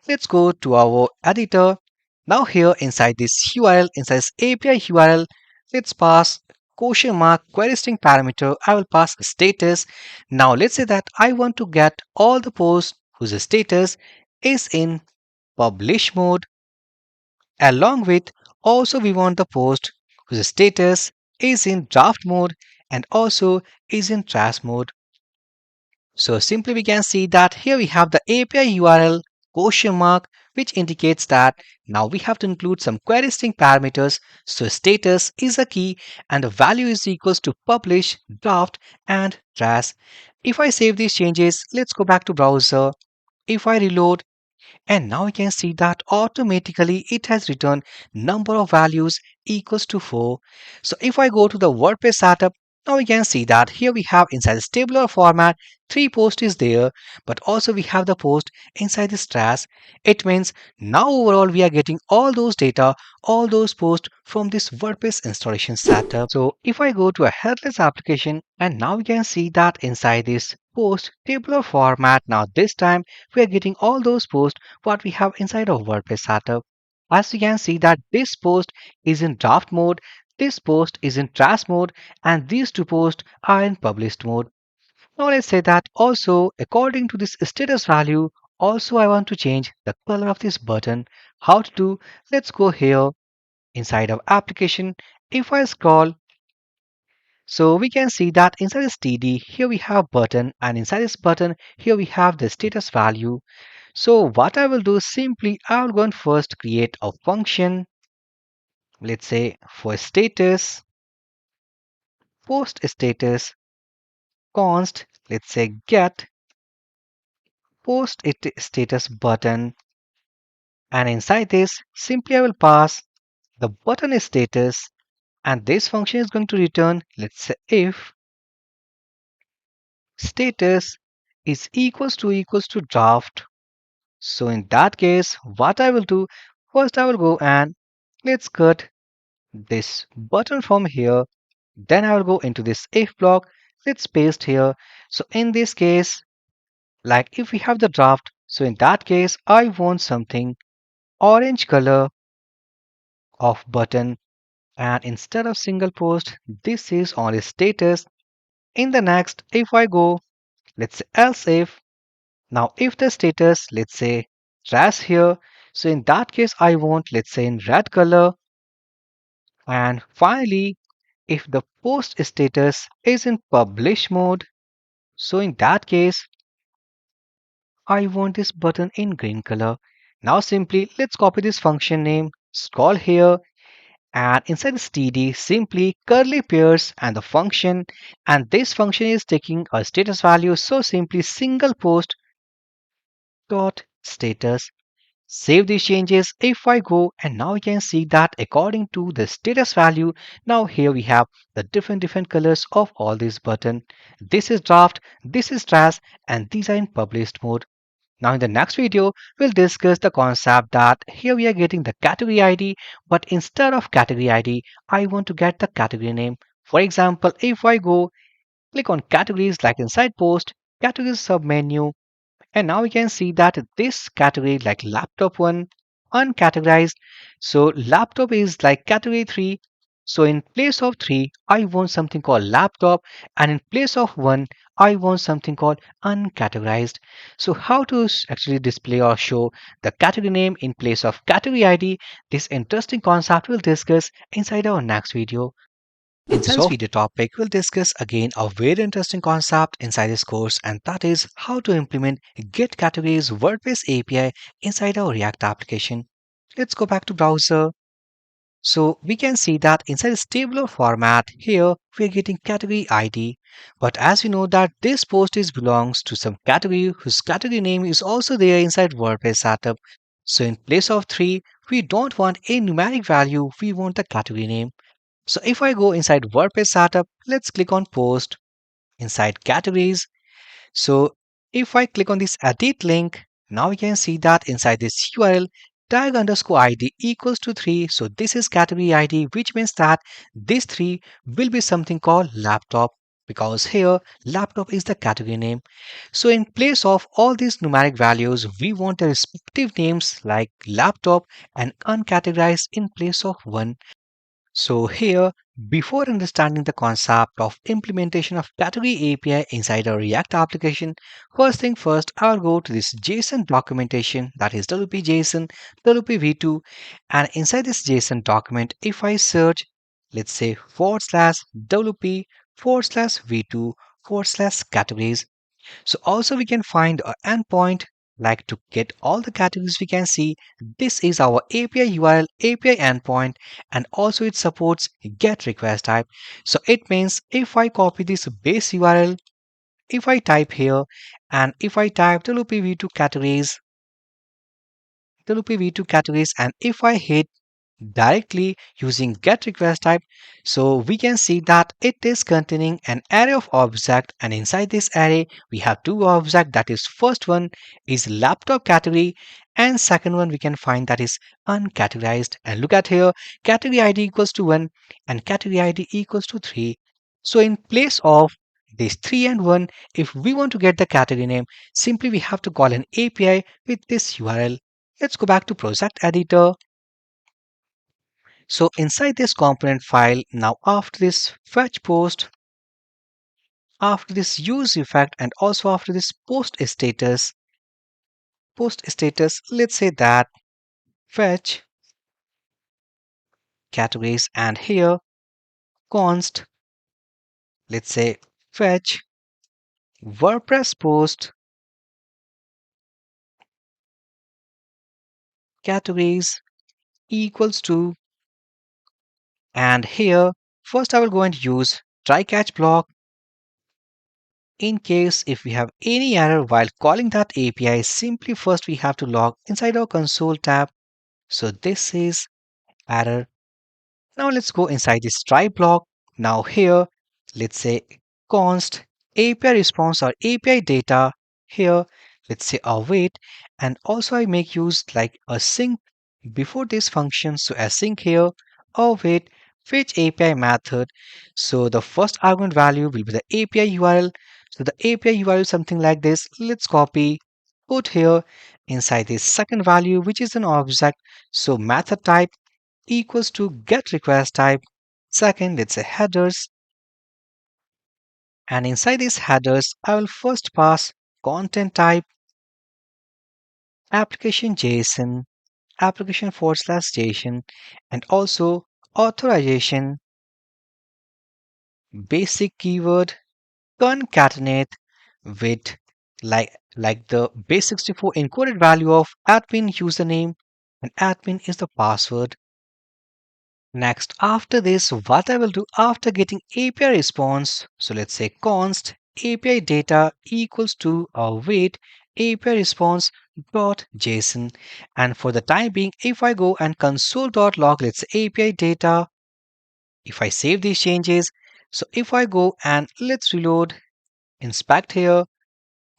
Let's go to our editor. Now here inside this URL, inside this API URL, let's pass question mark query string parameter. I will pass status. Now let's say that I want to get all the posts whose status is in publish mode. Along with also we want the post whose status is in draft mode and also is in trash mode. So simply we can see that here we have the API URL question mark, which indicates that now we have to include some query string parameters. So status is a key and the value is equals to publish, draft and trash. If I save these changes, let's go back to browser. If I reload, and now you can see that automatically it has returned number of values equals to 4. So if I go to the WordPress setup, now we can see that here we have inside this tabular format, 3 post is there, but also we have the post inside this trash. It means now overall we are getting all those data, all those posts from this WordPress installation setup. So if I go to a headless application, and now we can see that inside this post tabular format, now this time we are getting all those posts what we have inside our WordPress setup. As you can see that this post is in draft mode, this post is in trash mode, and these two posts are in published mode. Now let's say that also according to this status value, also I want to change the color of this button. How to do? Let's go here inside of application. If I scroll, so we can see that inside this TD, here we have button, and inside this button, here we have the status value. So what I will do is simply I will go and first create a function, let's say for status, post status, const, let's say get post status button, and inside this simply I will pass the button status, and this function is going to return, let's say if status is equals to draft. So in that case, what I will do, first I will go and let's cut this button from here. Then I will go into this if block. Let's paste here. So in this case, like if we have the draft, so in that case, I want something orange color of button. And instead of single post, this is only status. In the next, if I go, let's say else if, now if the status, let's say trash here. So in that case, I want, let's say in red color. And finally, if the post status is in publish mode, so in that case, I want this button in green color. Now simply let's copy this function name, scroll here, and inside this TD simply curly pairs and the function, and this function is taking a status value, so simply single post dot status. Save these changes. If I go, and now you can see that according to the status value, now here we have the different colors of all these button. This is draft, this is trash, and these are in published mode. Now in the next video, we'll discuss the concept that here we are getting the category ID, but instead of category ID, I want to get the category name. For example, if I go click on categories like inside post, categories submenu, and now we can see that this category like laptop 1 uncategorized. So laptop is like category 3. So in place of 3, I want something called laptop, and in place of 1, I want something called uncategorized. So how to actually display or show the category name in place of category ID? This interesting concept we'll discuss inside our next video. Inside this video topic, we'll discuss again a very interesting concept inside this course, and that is how to implement Get Categories WordPress API inside our React application. Let's go back to browser. So we can see that inside this tabular format here, we are getting category ID. But as we know that this post is belongs to some category whose category name is also there inside WordPress setup. So in place of 3, we don't want a numeric value, we want the category name. So if I go inside WordPress setup, let's click on post inside categories. So if I click on this edit link, now we can see that inside this URL, tag underscore ID equals to 3. So this is category ID, which means that this 3 will be something called laptop, because here laptop is the category name. So in place of all these numeric values, we want the respective names like laptop and uncategorized in place of 1. So here, before understanding the concept of implementation of category API inside a React application, first thing first, I'll go to this JSON documentation, that is WP-JSON, WP-v2, and inside this JSON document, if I search, let's say /WP /v2 /categories, so also we can find an endpoint like to get all the categories. We can see this is our API URL, API endpoint, and also it supports get request type. So it means if I copy this base URL, if I type here, and if I type WPV2 categories, WPV2 categories, and if I hit directly using get request type, so we can see that it is containing an array of object, and inside this array we have two objects. That is, first one is laptop category, and second one we can find that is uncategorized. And look at here, category ID equals to 1 and category ID equals to 3. So in place of this 3 and 1, if we want to get the category name, simply we have to call an API with this URL. Let's go back to project editor. So inside this component file, now after this fetch post, after this use effect, and also after this post status, let's say that fetch categories, and here const, let's say fetch WordPress post categories equals to, and here first I will go and use try catch block. In case if we have any error while calling that API, simply first we have to log inside our console tab. So this is error. Now let's go inside this try block. Now here, let's say const API response or API data. Here, let's say await, and also I make use like a sync before this function. So async here, await fetch API method. So the first argument value will be the API URL. So the API URL is something like this. Let's copy, put here inside this second value, which is an object. So method type equals to get request type. Second, let's say headers. And inside these headers, I will first pass content type, application JSON, application /JSON, and also authorization, basic keyword, concatenate with like the base64 encoded value of admin username, and admin is the password. Next, after this, what I will do after getting API response, so let's say const API data equals to await API response dot JSON. And for the time being, if I go and console.log, let's say API data, if I save these changes, so if I go and let's reload, inspect here,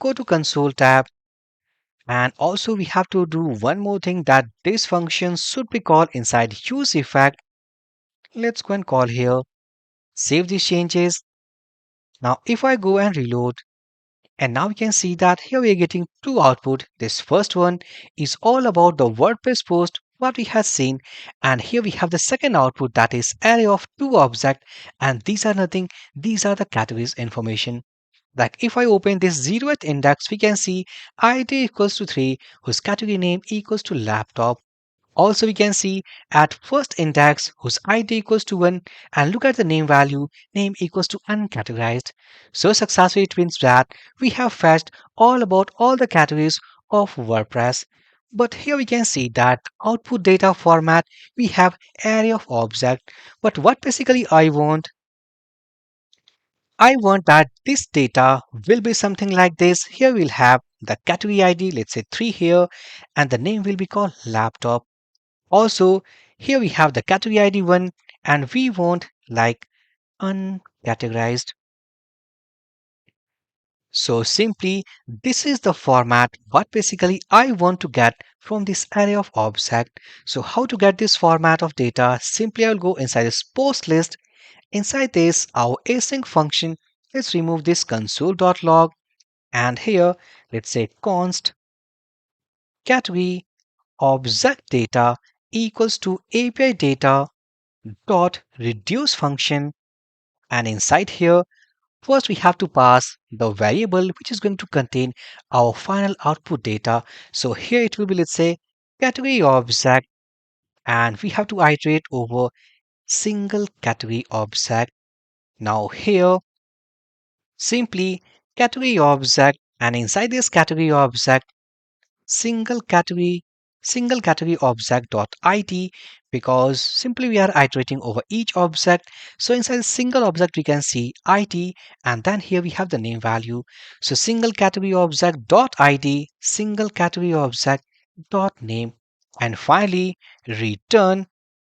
go to console tab, and also we have to do one more thing, that this function should be called inside use effect. Let's go and call here, save these changes. Now if I go and reload, and now we can see that here we are getting two output. This first one is all about the WordPress post what we have seen, and here we have the second output, that is array of two object, and these are nothing, these are the categories information. Like if I open this 0th index, we can see ID equals to 3 whose category name equals to laptop. Also, we can see at first index whose id equals to 1 and look at the name value, name equals to uncategorized. So successfully it means that we have fetched all about all the categories of WordPress. But here we can see that output data format, we have array of object. But what basically I want that this data will be something like this. Here we'll have the category ID, let's say 3 here, and the name will be called laptop. Also, here we have the category ID 1 and we want like uncategorized. So simply this is the format what basically I want to get from this array of object. So how to get this format of data? Simply I will go inside this post list. Inside this our async function, let's remove this console.log and here let's say const category object data equals to API data dot reduce function, and inside here first we have to pass the variable which is going to contain our final output data. So here it will be, let's say, category object, and we have to iterate over single category object. Now here simply category object, and inside this category object single category object dot id, because simply we are iterating over each object. So inside single object we can see id, and then here we have the name value. So single category object dot id, single category object dot name, and finally return,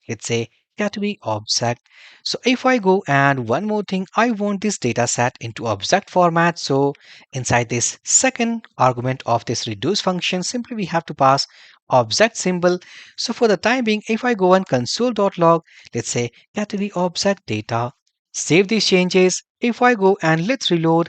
let's say, category object. So if I go and one more thing, I want this data set into object format. So inside this second argument of this reduce function, simply we have to pass object symbol. So for the time being, if I go on console.log, let's say category object data, save these changes. If I go and let's reload,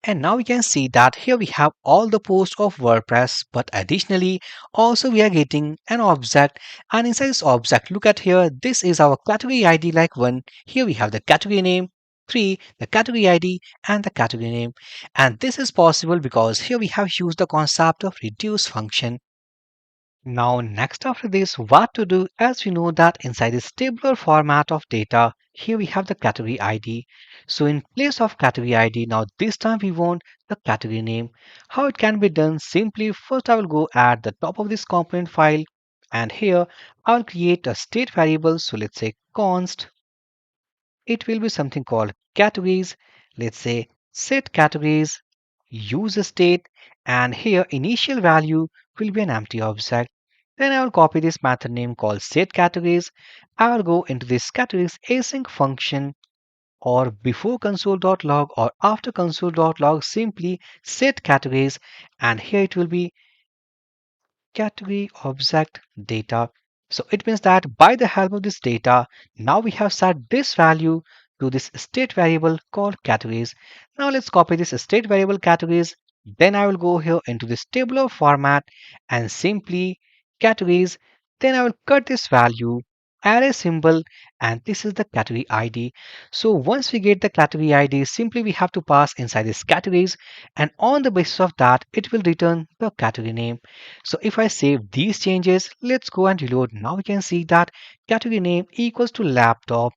and now we can see that here we have all the posts of WordPress, but additionally also we are getting an object, and inside this object, look at here, this is our category ID like 1. Here we have the category name, 3, the category ID and the category name. And this is possible because here we have used the concept of reduce function. Now, next after this, what to do, as we know that inside this tabular format of data, here we have the category ID. So in place of category ID, now this time we want the category name. How it can be done? Simply, first I will go at the top of this component file, and here I'll create a state variable. So let's say const, it will be something called categories. Let's say set categories, use state, and here initial value will be an empty object. Then I will copy this method name called set categories. I will go into this categories async function, or before console.log or after console.log, simply set categories, and here it will be category object data. So it means that by the help of this data, now we have set this value to this state variable called categories. Now let's copy this state variable categories. Then I will go here into this tabular format and simply categories. Then I will cut this value, array symbol, and this is the category ID. So once we get the category ID, simply we have to pass inside this categories, and on the basis of that, it will return the category name. So if I save these changes, let's go and reload. Now we can see that category name equals to laptop.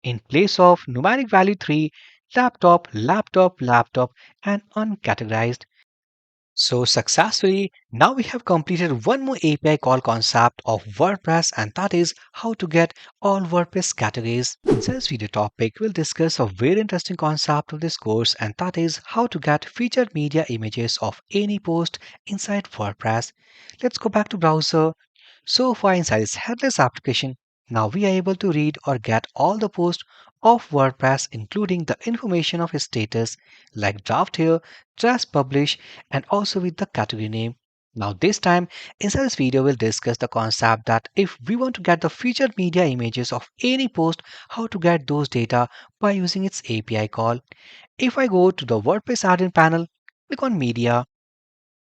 In place of numeric value 3, laptop, laptop, laptop, and uncategorized. So successfully, now we have completed one more API call concept of WordPress, and that is how to get all WordPress categories. In this video topic, we'll discuss a very interesting concept of this course, and that is how to get featured media images of any post inside WordPress. Let's go back to browser. So far inside this headless application, now we are able to read or get all the posts of WordPress, including the information of its status like draft here, just publish, and also with the category name. Now this time inside this video we'll discuss the concept that if we want to get the featured media images of any post, how to get those data by using its API call. If I go to the WordPress admin panel, click on media.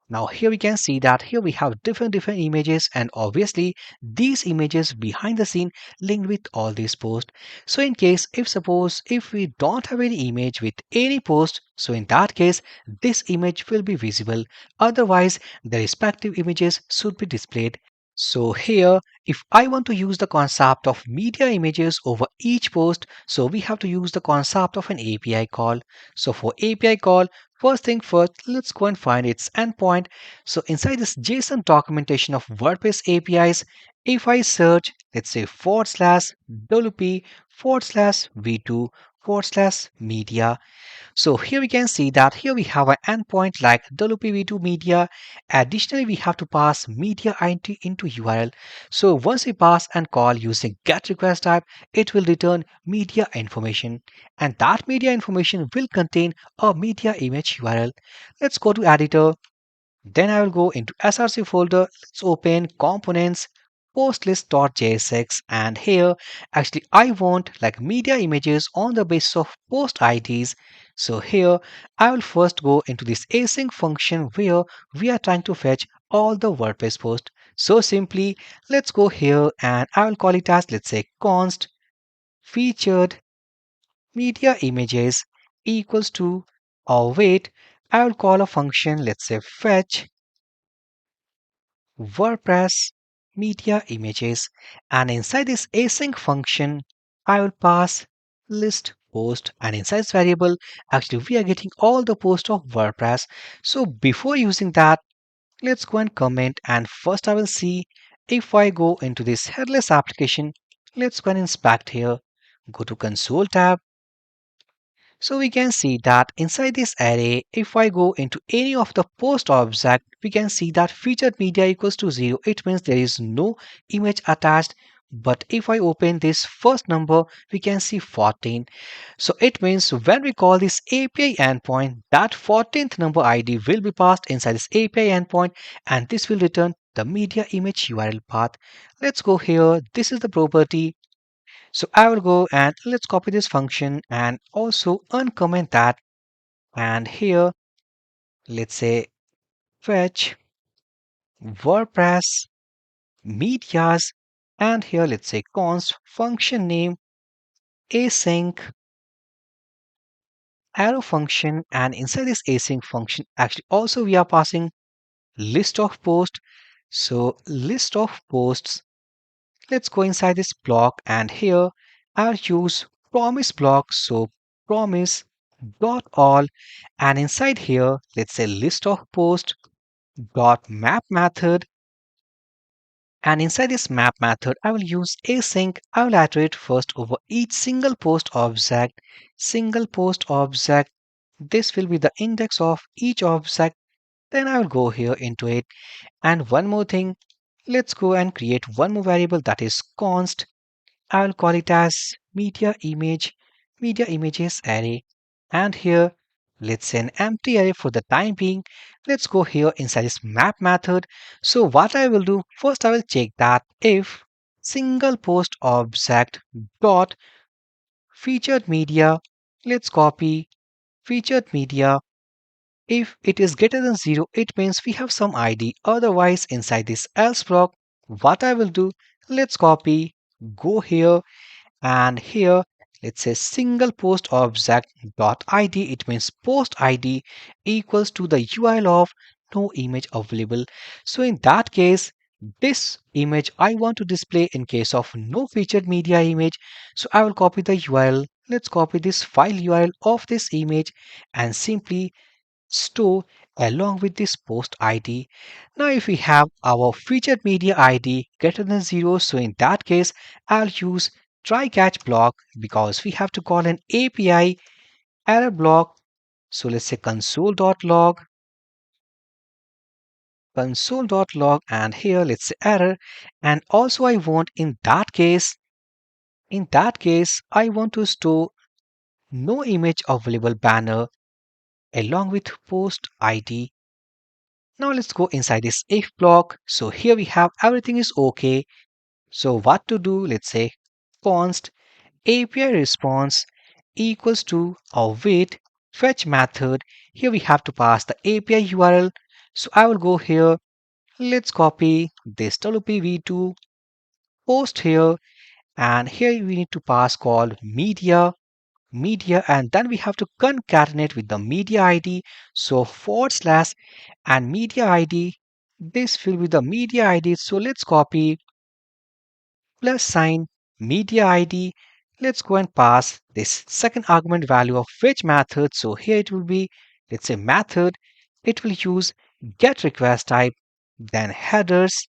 Now here we can see that here we have different images, and obviously these images behind the scene linked with all these posts. So in case if suppose if we don't have any image with any post, so in that case this image will be visible. Otherwise the respective images should be displayed. So here, if I want to use the concept of media images over each post, so we have to use the concept of an API call. So for API call, first thing first, let's go and find its endpoint. So inside this JSON documentation of WordPress APIs, if I search, let's say /wp /v2 /media, so here we can see that here we have an endpoint like WPV2 media. Additionally, we have to pass media ID into URL. So once we pass and call using get request type, it will return media information. And that media information will contain a media image URL. Let's go to editor. Then I will go into src folder. Let's open components postlist.jsx, and here actually I want like media images on the basis of post IDs. So here I will first go into this async function where we are trying to fetch all the WordPress posts. So simply let's go here and I will call it as, let's say, const featured media images equals to, or wait, I will call a function, let's say fetch WordPress media images, and inside this async function I will pass list post, and inside this variable actually we are getting all the posts of WordPress. So before using that, let's go and comment, and first I will see if I go into this headless application. Let's go and inspect here, go to console tab. So we can see that inside this array, if I go into any of the post object, we can see that featured media equals to 0. It means there is no image attached. But if I open this first number, we can see 14. So it means when we call this API endpoint, that 14th number ID will be passed inside this API endpoint, and this will return the media image URL path. Let's go here. This is the property. So I will go and let's copy this function and also uncomment that. And here, let's say fetch WordPress medias. And here, let's say const function name async arrow function. And inside this async function, actually also we are passing list of posts. So list of posts. Let's go inside this block, and here I'll use promise block. So promise dot all, and inside here let's say list of post dot map method, and inside this map method I will use async. I will iterate first over each single post object. This will be the index of each object. Then I will go here into it, and one more thing, let's go and create one more variable, that is const. I'll call it as media images array. And here, let's say an empty array for the time being. Let's go here inside this map method. So what I will do, first I will check that if single post object dot featured media, let's copy featured media. If it is greater than 0, it means we have some ID. Otherwise, inside this else block, what I will do, let's copy, go here, and here let's say single post object dot id, it means post id equals to the URL of no image available. So in that case, this image I want to display in case of no featured media image. So I will copy the URL. Let's copy this file URL of this image and simply store along with this post ID. Now if we have our featured media ID greater than 0, so in that case I'll use try catch block because we have to call an API error block. So let's say console.log, and here let's say error. And also I want in that case I want to store no image available banner along with post ID. Now let's go inside this if block. So here we have everything is okay. So what to do? Let's say const API response equals to our wait fetch method. Here we have to pass the API URL. So I will go here. Let's copy this WPV2 post here, and here we need to pass called media, and then we have to concatenate with the media ID. So forward slash and media ID. this will be the media ID. So let's copy plus sign media ID. Let's go and pass this second argument value of which method. So here it will be, let's say method. It will use get request type, then headers,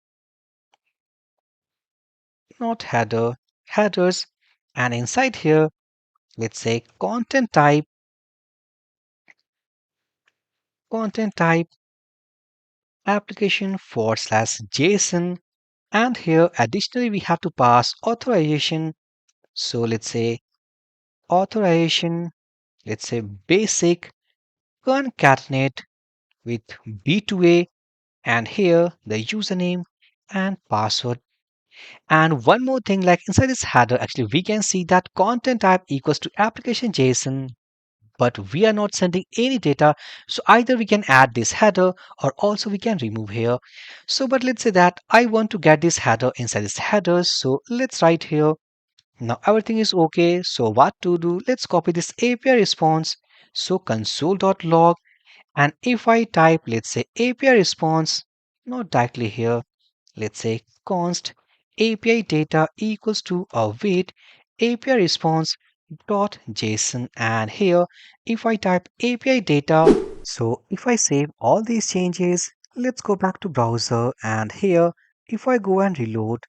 not header, headers, and inside here, let's say content type application forward slash JSON. And here additionally we have to pass authorization. So let's say authorization, let's say basic concatenate with B2A, and here the username and password. And one more thing, like inside this header, actually we can see that content type equals to application JSON, but we are not sending any data. So either we can add this header or also we can remove here. So but let's say that I want to get this header inside this header. So let's write here. Now everything is okay. So what to do? Let's copy this API response. So console.log, and if I type, let's say API response, not directly here, let's say const API data equals to await API response dot JSON, and here if I type API data, so if I save all these changes, let's go back to browser, and here if I go and reload,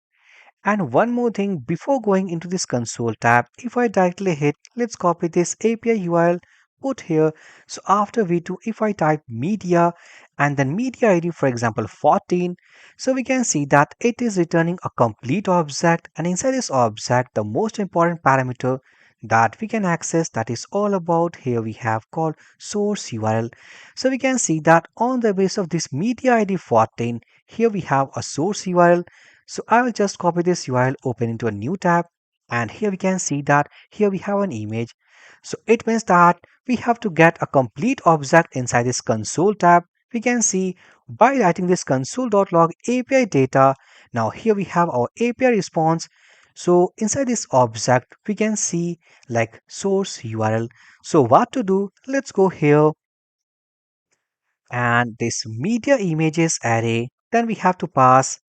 and one more thing before going into this console tab, if I directly hit, let's copy this API URL, put here. So after V2, if I type media and then media ID, for example, 14, so we can see that it is returning a complete object. And inside this object, the most important parameter that we can access, that is all about here we have called source URL. So we can see that on the base of this media ID 14, here we have a source URL. So I will just copy this URL, open into a new tab, and here we can see that here we have an image. So it means that we have to get a complete object inside this console tab. We can see by writing this console.log API data. Now here we have our API response. So inside this object, we can see like source URL. So what to do? Let's go here, and this media images array. Then we have to pass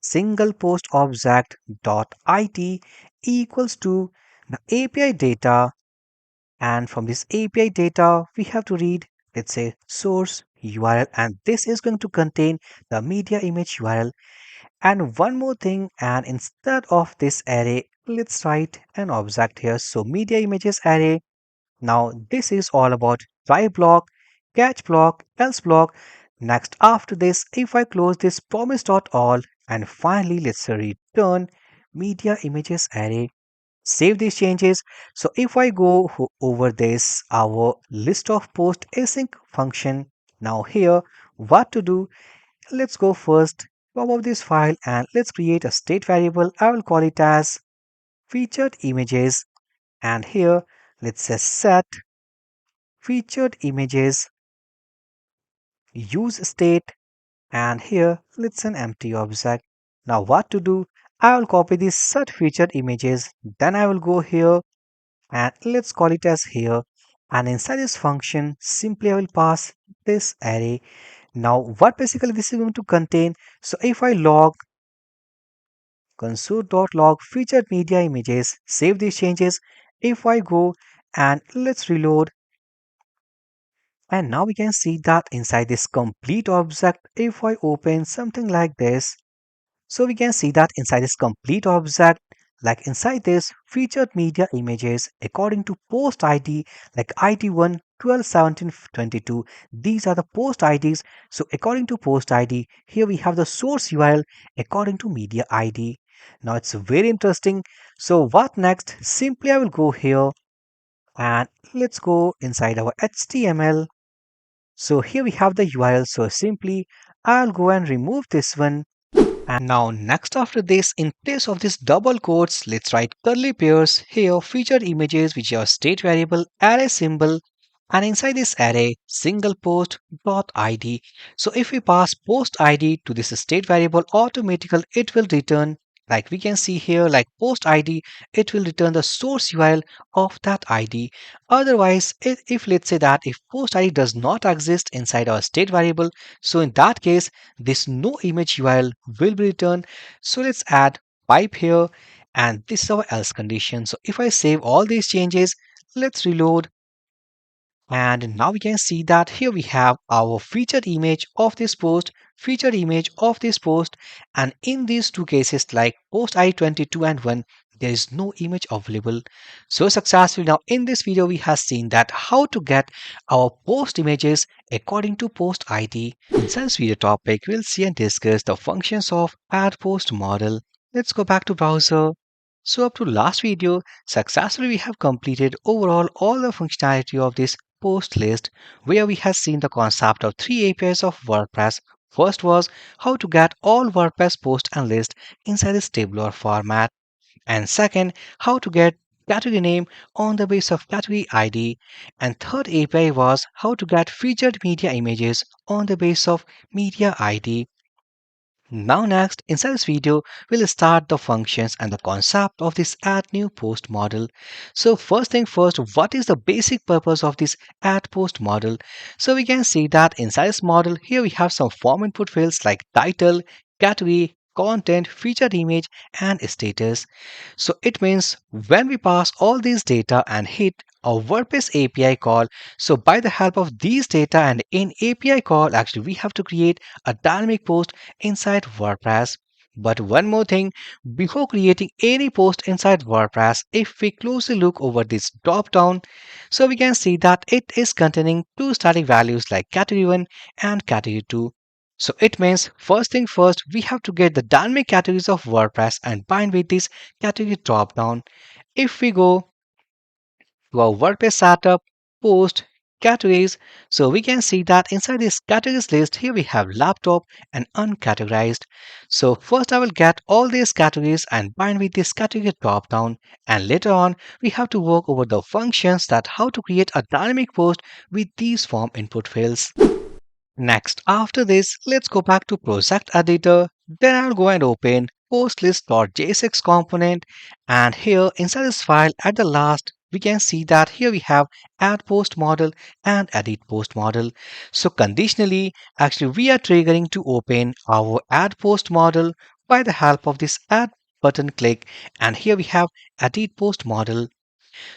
single post object dot it equals to the API data, and from this API data we have to read, let's say source URL, and this is going to contain the media image URL. And one more thing, and instead of this array, let's write an object here. So media images array. Now this is all about try block, catch block, else block. Next after this, if I close this promise.all, and finally let's return media images array, save these changes. So if I go over this our list of post async function, now here what to do? Let's go first above this file and let's create a state variable. I will call it as featured images, and here let's say set featured images use state, and here let's an empty object. Now what to do? I will copy these set featured images, then I will go here and let's call it as here, and inside this function simply I will pass this array. Now what basically this is going to contain? So if I log console.log featured media images, save these changes, if I go and let's reload, and now we can see that inside this complete object, if I open something like this, so we can see that inside this complete object, like inside this featured media images, according to post ID, like ID1, 12, 17, 22, these are the post IDs. So according to post ID, here we have the source URL according to media ID. Now it's very interesting. So what next? Simply I will go here and let's go inside our HTML. So here we have the URL. So simply I'll go and remove this one. And now next after this, in place of this double quotes, let's write curly pairs here, featured images which are state variable array symbol, and inside this array single post dot id. So if we pass post id to this state variable, automatically it will return Like we can see here, like post ID, it will return the source URL of that ID. Otherwise, if let's say that if post ID does not exist inside our state variable, so in that case, this no image URL will be returned. So let's add pipe here, and this is our else condition. So if I save all these changes, let's reload, and now we can see that here we have our featured image of this post, featured image of this post, and in these two cases like post I22 and 1, there is no image available. So successfully, now in this video we have seen that how to get our post images according to post ID. Inside this video topic, we'll see and discuss the functions of add post model. Let's go back to browser. So up to last video, successfully we have completed overall all the functionality of this post list, where we have seen the concept of three APIs of WordPress. First was how to get all WordPress post and list inside this tabular format, and second, how to get category name on the base of category ID, and third API was how to get featured media images on the base of media ID. Now next, inside this video, we'll start the functions and the concept of this add new post model. So first thing first, what is the basic purpose of this add post model? So we can see that inside this model, here we have some form input fields like title, category, content, featured image, and status. So it means when we pass all these data and hit a WordPress API call, so by the help of these data and in API call, actually we have to create a dynamic post inside WordPress. But one more thing, before creating any post inside WordPress, if we closely look over this drop down, so we can see that it is containing two static values like category 1 and category 2. So it means first thing first, we have to get the dynamic categories of WordPress and bind with this category drop down. If we go to our WordPress setup, post, categories. So we can see that inside this categories list, here we have laptop and uncategorized. So first I will get all these categories and bind with this category drop down. And later on, we have to work over the functions that how to create a dynamic post with these form input fields. Next, after this, let's go back to project editor. Then I'll go and open postlist.jsx component. And here inside this file at the last, we can see that here we have add post model and edit post model. So conditionally, actually we are triggering to open our add post model by the help of this add button click. And here we have edit post model.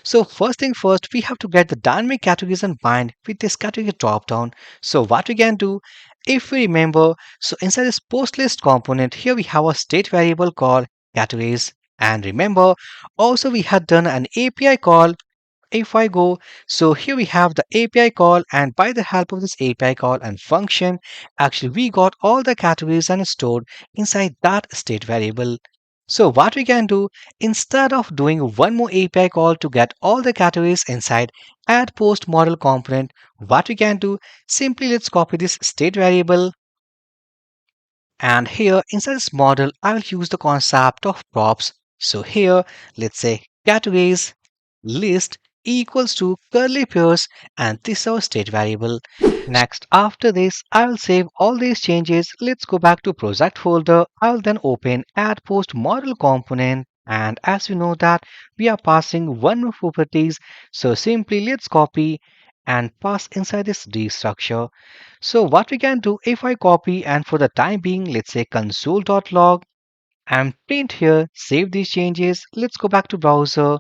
So first thing first, we have to get the dynamic categories and bind with this category dropdown. So what we can do, if we remember, so inside this post list component, here we have a state variable called categories. And remember, also we had done an API call. If I go, so here we have the API call, and by the help of this API call and function, actually we got all the categories and stored inside that state variable. So what we can do, instead of doing one more API call to get all the categories inside add post model component, what we can do, simply let's copy this state variable, and here inside this model, I will use the concept of props. So here, let's say categories list equals to curly pairs, and this is our state variable. Next, after this, I will save all these changes. Let's go back to project folder. I will then open add post model component. And as you know that we are passing one more properties, so simply let's copy and pass inside this D structure. So what we can do, if I copy and for the time being, let's say console.log and print here, save these changes. Let's go back to browser.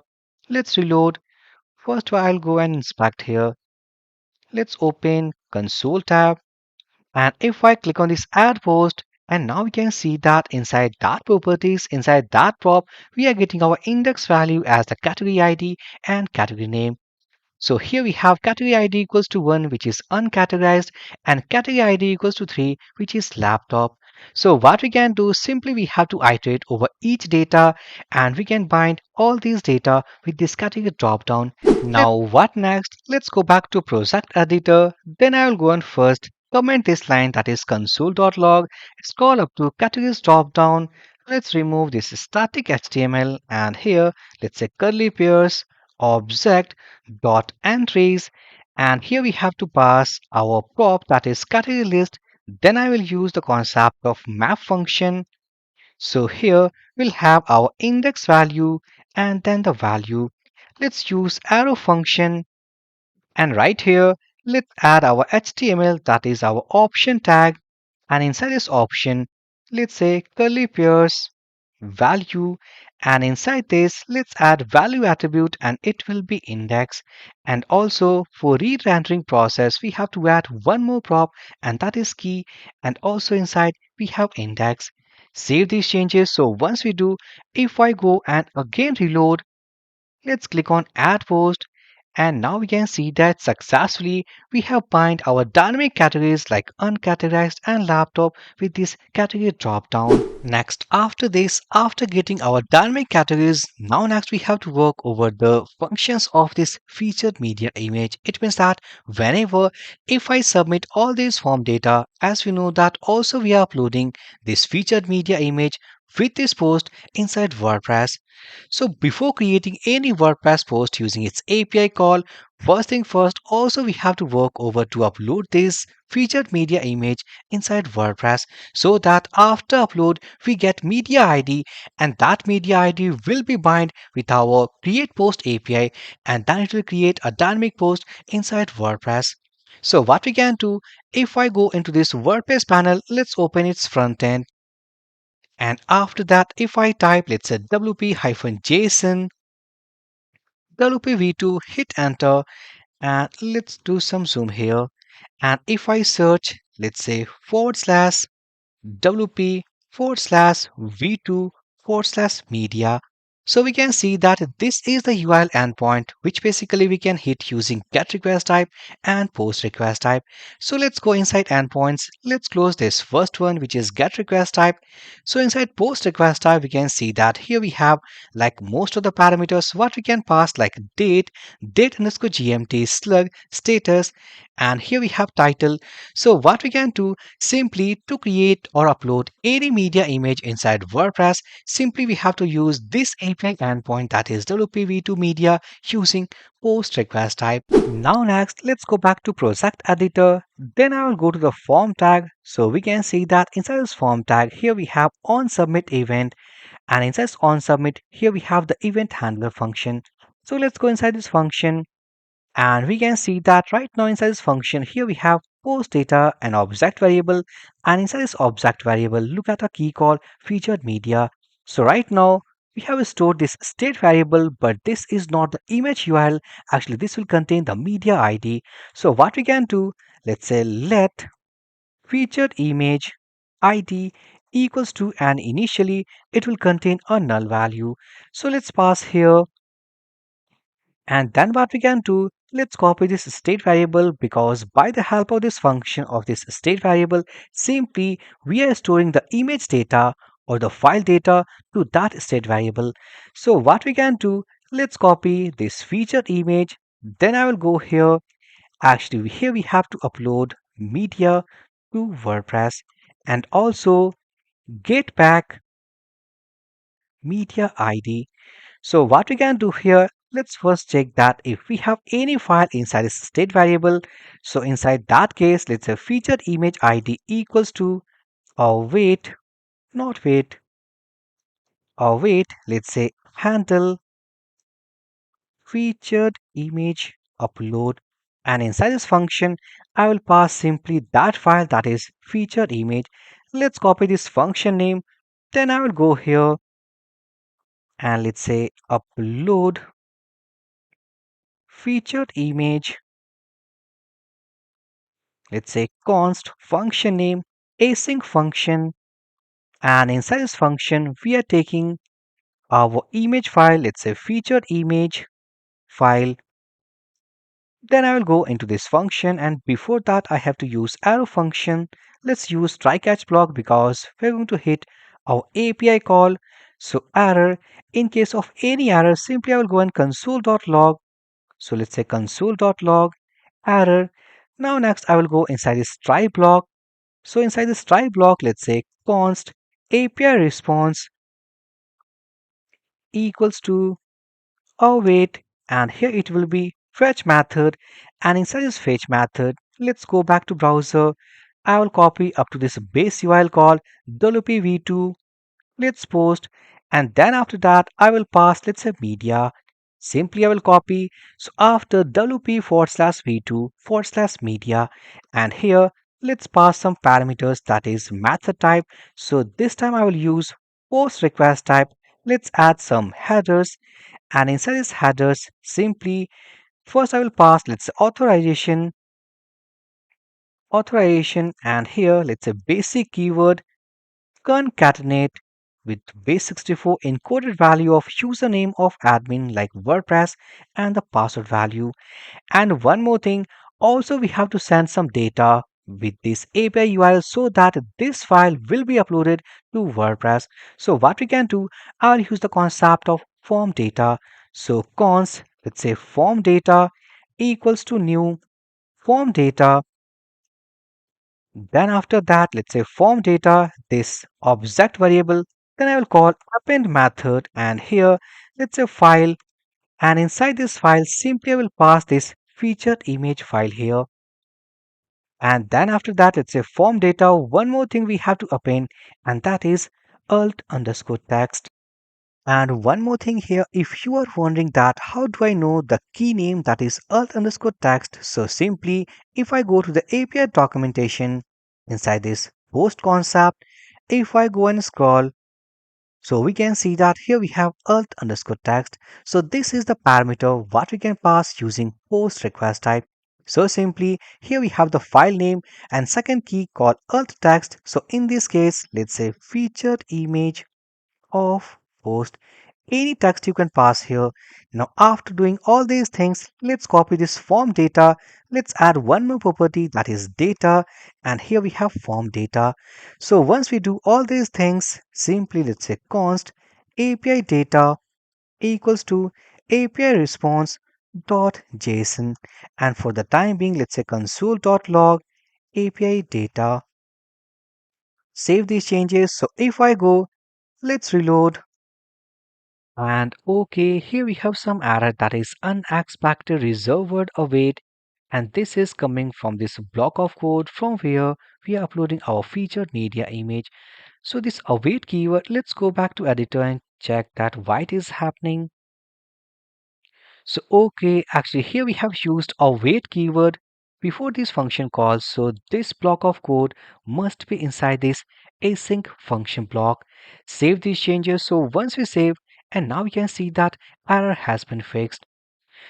Let's reload. First, I'll go and inspect here. Let's open console tab. And if I click on this add post, and now we can see that inside that properties, inside that prop, we are getting our index value as the category ID and category name. So here we have category ID equals to 1, which is uncategorized, and category ID equals to 3, which is laptop. So what we can do, simply we have to iterate over each data, and we can bind all these data with this category dropdown. Now what next? Let's go back to project editor. Then I will go and first comment this line, that is console.log, scroll up to categories dropdown. Let's remove this static HTML, and here let's say curly pairs object dot entries, and here we have to pass our prop, that is category list. Then I will use the concept of map function. So here we'll have our index value and then the value. Let's use arrow function, and right here let's add our HTML, that is our option tag, and inside this option let's say curly pairs value, and inside this let's add value attribute and it will be index. And also for re-rendering process we have to add one more prop, and that is key, and also inside we have index. Save these changes. So once we do, if I go and again reload, let's click on add post, and now we can see that successfully we have bind our dynamic categories like uncategorized and laptop with this category drop down. Next, after this, after getting our dynamic categories, now next we have to work over the functions of this featured media image. It means that whenever if I submit all these form data, as we know that also we are uploading this featured media image with this post inside WordPress. So before creating any WordPress post using its API call, first thing first, also we have to work over to upload this featured media image inside WordPress, so that after upload we get media ID, and that media ID will be bind with our create post API, and then it will create a dynamic post inside WordPress. So what we can do, if I go into this WordPress panel, let's open its front end, and after that if I type let's say wp-json wp-v2, hit enter, and let's do some zoom here, and if I search let's say /wp /v2 /media. So we can see that this is the URL endpoint which basically we can hit using get request type and post request type. So let's go inside endpoints. Let's close this first one which is get request type. So inside post request type we can see that here we have like most of the parameters what we can pass like date underscore GMT slug status, and here we have title. So what we can do, simply to create or upload any media image inside WordPress, simply we have to use this API endpoint, that is WPV2 media, using post request type. Now next, let's go back to project editor. Then I will go to the form tag. So we can see that inside this form tag, here we have on submit event, and inside on submit, here we have the event handler function. So let's go inside this function, and we can see that right now inside this function, here we have post data and object variable. And inside this object variable, look at a key called featured media. So right now we have stored this state variable, but this is not the image URL. Actually, this will contain the media ID. So what we can do, let's say let featured image ID equals to, and initially it will contain a null value. So let's pass here, and then what we can do, let's copy this state variable, because by the help of this function of this state variable, simply we are storing the image data or the file data to that state variable. So what we can do, let's copy this featured image. Then I will go here. Actually, here we have to upload media to WordPress, and also get back media ID. So what we can do here, let's first check that if we have any file inside this state variable. So inside that case, let's say featured image ID equals to, or wait, not wait, or wait, let's say handle featured image upload. And inside this function, I will pass simply that file, that is featured image. Let's copy this function name. Then I will go here and let's say upload featured image, let's say const function name async function, and inside this function we are taking our image file, let's say featured image file. Then I will go into this function, and before that I have to use arrow function. Let's use try catch block because we're going to hit our API call. So error, in case of any error, simply I will go and console.log. So let's say console.log error. Now next I will go inside this try block. So inside this try block, let's say const API response equals to await, and here it will be fetch method. And inside this fetch method, let's go back to browser. I will copy up to this base URL called wpv2 let's post, and then after that I will pass, let's say, media. Simply I will copy. So after wp forward slash v2 forward slash media, and here let's pass some parameters, that is method type. So this time I will use post request type. Let's add some headers, and inside these headers simply first I will pass, let's say, authorization, and here let's say basic keyword concatenate with base64 encoded value of username of admin like WordPress and the password value. And one more thing, also we have to send some data with this API URL so that this file will be uploaded to WordPress. So what we can do, I'll use the concept of form data. So const, let's say form data equals to new form data. Then after that, let's say form data, this object variable, then I will call append method, and here let's say file, and inside this file simply I will pass this featured image file here. And then after that, let's say form data, one more thing we have to append, and that is alt underscore text. And one more thing here, if you are wondering that how do I know the key name, that is alt underscore text, so simply if I go to the API documentation inside this post concept, if I go and scroll, so we can see that here we have alt underscore text. So this is the parameter what we can pass using post request type. So simply here we have the file name and second key called alt text. So in this case, let's say featured image of post, any text you can pass here. Now after doing all these things, let's copy this form data. Let's add one more property, that is data, and here we have form data. So once we do all these things, simply let's say const API data equals to API response dot JSON, and for the time being let's say console.log API data. Save these changes. So if I go, let's reload. And okay, here we have some error, that is unexpected reserved await, and this is coming from this block of code from where we are uploading our featured media image. So this await keyword, let's go back to editor and check that why it is happening. So okay, actually here we have used await keyword before this function calls. So this block of code must be inside this async function block. Save these changes. So once we save, and now we can see that error has been fixed.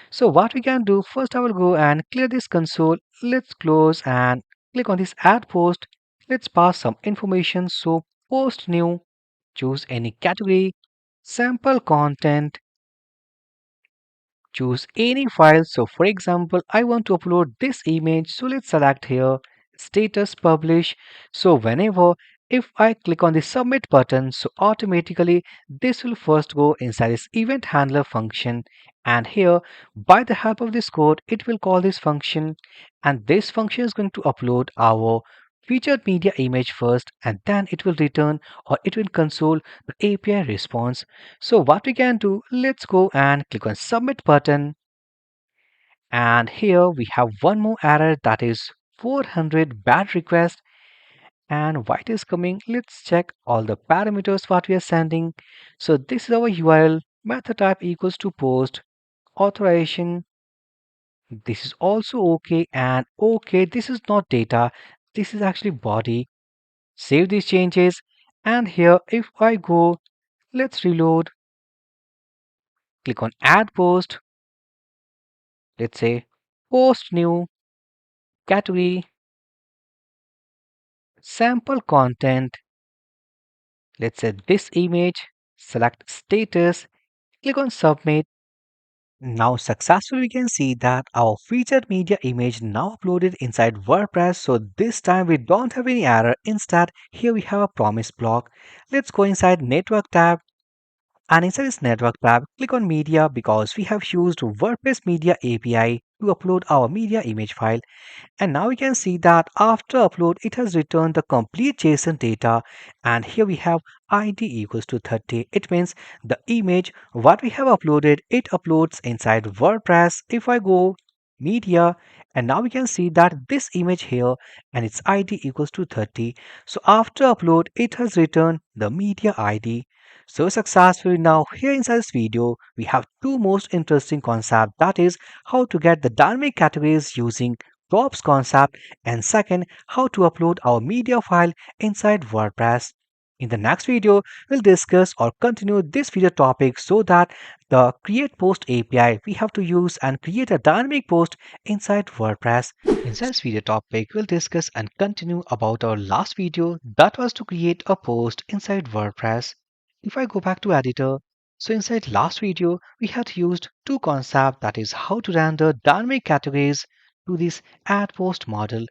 So what we can do, first I will go and clear this console. Let's close and click on this add post. Let's pass some information. So post new, choose any category, sample content, choose any file. So for example, I want to upload this image. So let's select here status publish. So whenever if I click on the submit button, so automatically this will first go inside this event handler function. And here by the help of this code, it will call this function, and this function is going to upload our featured media image first, and then it will return or it will console the API response. So what we can do, let's go and click on submit button, and here we have one more error, that is 400 bad request. And why it is coming, let's check all the parameters what we are sending. So this is our URL, method type equals to post, authorization, this is also okay, and okay, this is not data, this is actually body. Save these changes, and here if I go, let's reload, click on add post, let's say post new category, sample content, let's say this image, select status, click on submit. Now successfully we can see that our featured media image now uploaded inside WordPress. So this time we don't have any error. Instead, here we have a promise block. Let's go inside network tab, and inside this network tab, click on media because we have used WordPress media API to upload our media image file. And now we can see that after upload, it has returned the complete JSON data. And here we have ID equals to 30. It means the image what we have uploaded, it uploads inside WordPress. If I go media And now we can see that this image here and its ID equals to 30. So after upload, it has returned the media ID. So successfully. Now here inside this video, we have two most interesting concepts, that is how to get the dynamic categories using props concept, and second, how to upload our media file inside WordPress. In the next video, we'll discuss or continue this video topic so that the create post API we have to use and create a dynamic post inside WordPress. In this video topic, we'll discuss and continue about our last video, that was to create a post inside WordPress. If I go back to editor, so inside last video, we had used two concepts, that is how to render dynamic categories to this add post model,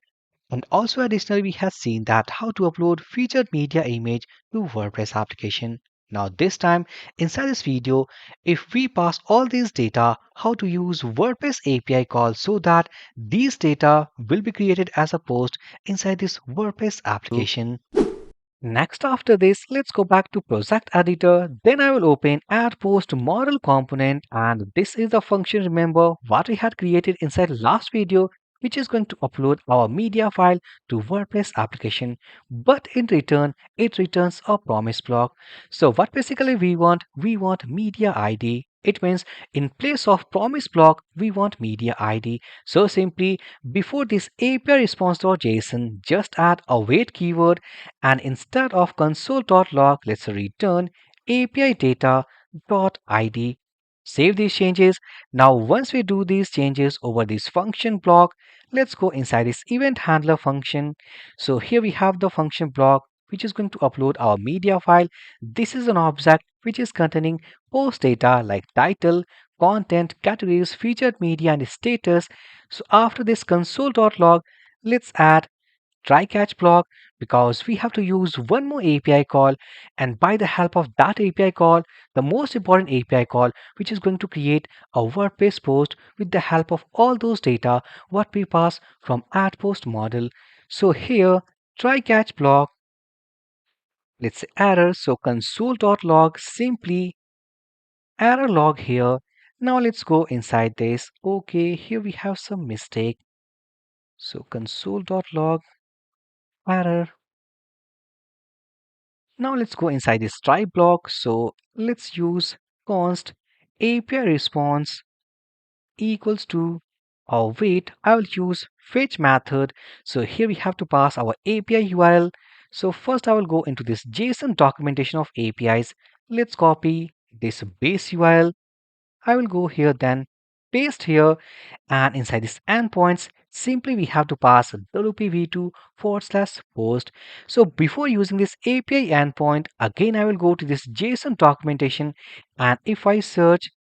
and also additionally we have seen that how to upload featured media image to WordPress application. Now this time inside this video, if we pass all these data, how to use WordPress API call so that these data will be created as a post inside this WordPress application. Next after this, let's go back to project editor. Then I will open add post model component, and this is the function, remember what we had created inside last video, which is going to upload our media file to WordPress application. But in return, it returns a promise block. So what basically we want media ID. It means in place of promise block, we want media ID. So simply before this API response.json, just add a wait keyword, and instead of console.log, let's return API data.id. Save these changes. Now, once we do these changes over this function block, let's go inside this event handler function. So here we have the function block which is going to upload our media file. This is an object which is containing post data like title, content, categories, featured media, and status. So after this console.log, let's add try catch block, because we have to use one more API call, and by the help of that API call, the most important API call, which is going to create a WordPress post with the help of all those data what we pass from add post model. So here try catch block, let's say error, so console.log, simply error log here. Now let's go inside this. Okay, here we have some mistake. So console.log error. Now let's go inside this try block. So let's use const API response equals to or wait. I will use fetch method. So here we have to pass our API URL. So first I will go into this JSON documentation of APIs. Let's copy this base URL. I will go here, then paste here, and inside this endpoints, simply we have to pass wp-v2 / post. So before using this API endpoint, again I will go to this JSON documentation, and if I search,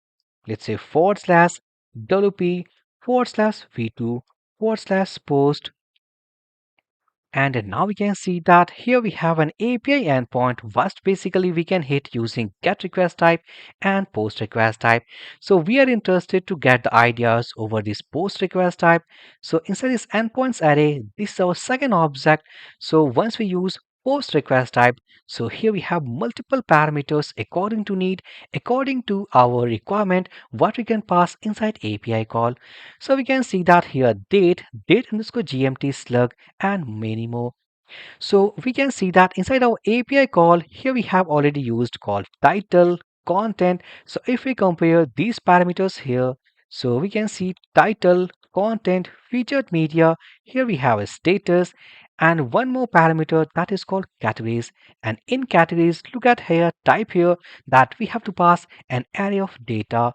let's say /wp /v2 / post, and now we can see that here we have an API endpoint, what basically we can hit using get request type and post request type. So we are interested to get the ideas over this post request type. So inside this endpoints array, this is our second object. So once we use post request type, so here we have multiple parameters according to need, according to our requirement, what we can pass inside API call. So we can see that here date underscore gmt slug and many more. So we can see that inside our API call, here we have already used called title, content. So if we compare these parameters here, so we can see title, content, featured media, here we have a status, and one more parameter that is called categories. And in categories, look at here, type here, that we have to pass an array of data.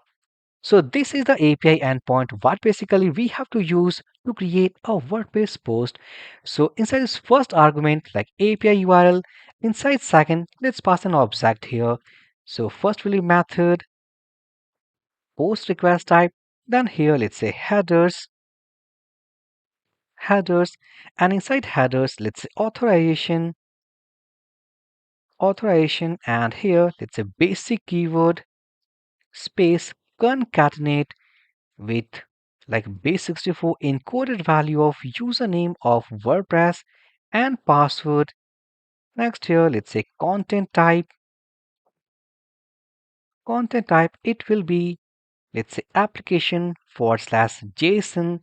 So this is the API endpoint what basically we have to use to create a WordPress post. So inside this first argument like API URL, inside second, let's pass an object here. So first will be method, post request type, then here let's say headers, and inside headers, let's say authorization, and here let's say basic keyword space concatenate with like base64 encoded value of username of WordPress and password. Next here, let's say content type, it will be, let's say application /JSON,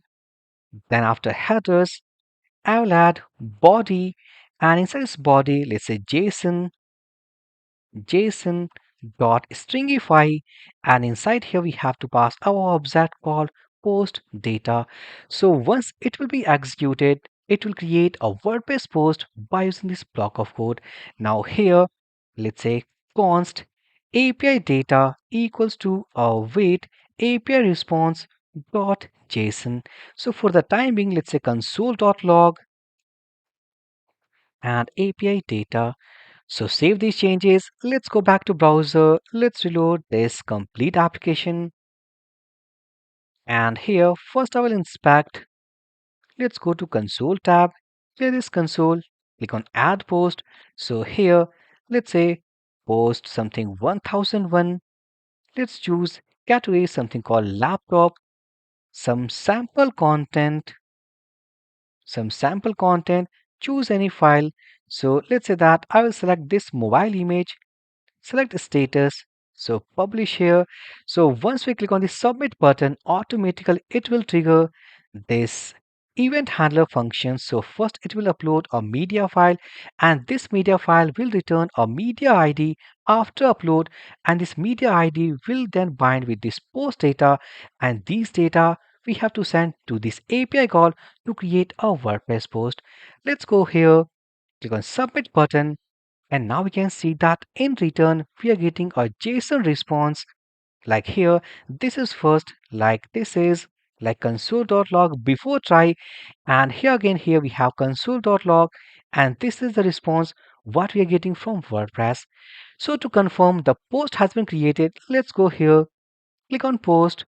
Then after headers, I will add body, and inside this body, let's say JSON dot stringify, and inside here we have to pass our object called post data. So once it will be executed, it will create a WordPress post by using this block of code. Now here, let's say const API data equals to a wait API response dot JSON. So for the time being, let's say console.log and API data. So save these changes. Let's go back to browser. Let's reload this complete application. And here, first I will inspect. Let's go to console tab. Clear this console. Click on add post. So here, let's say post something 1001. Let's choose category something called laptop. Some sample content. Some sample content. Choose any file. So let's say that I will select this mobile image. Select status, so publish here. So once we click on the submit button, automatically it will trigger this event handler function. So first it will upload a media file, and this media file will return a media id after upload, and this media id will then bind with this post data, and these data we have to send to this API call to create a WordPress post. Let's go here, click on submit button, and now we can see that in return, we are getting a JSON response like here. This is first, like this is like console.log before try. And here again, here we have console.log. And this is the response what we are getting from WordPress. So to confirm the post has been created, let's go here, click on post.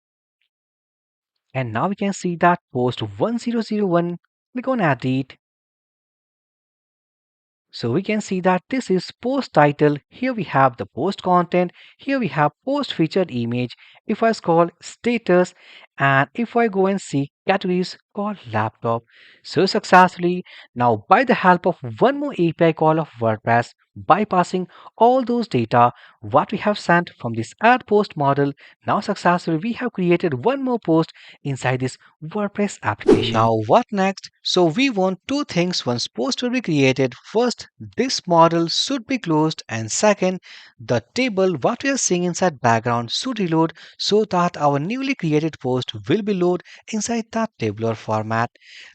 And now we can see that post 1001, click on edit. So we can see that this is post title. Here we have the post content. Here we have post featured image. If I scroll status, and if I go and see categories called laptop. So successfully, now by the help of one more API call of WordPress, bypassing all those data what we have sent from this add post model, now successfully we have created one more post inside this WordPress application. Now what next? So we want two things once post will be created. First, this model should be closed, and second, the table what we are seeing inside background should reload so that our newly created post will be loaded inside that tabular format.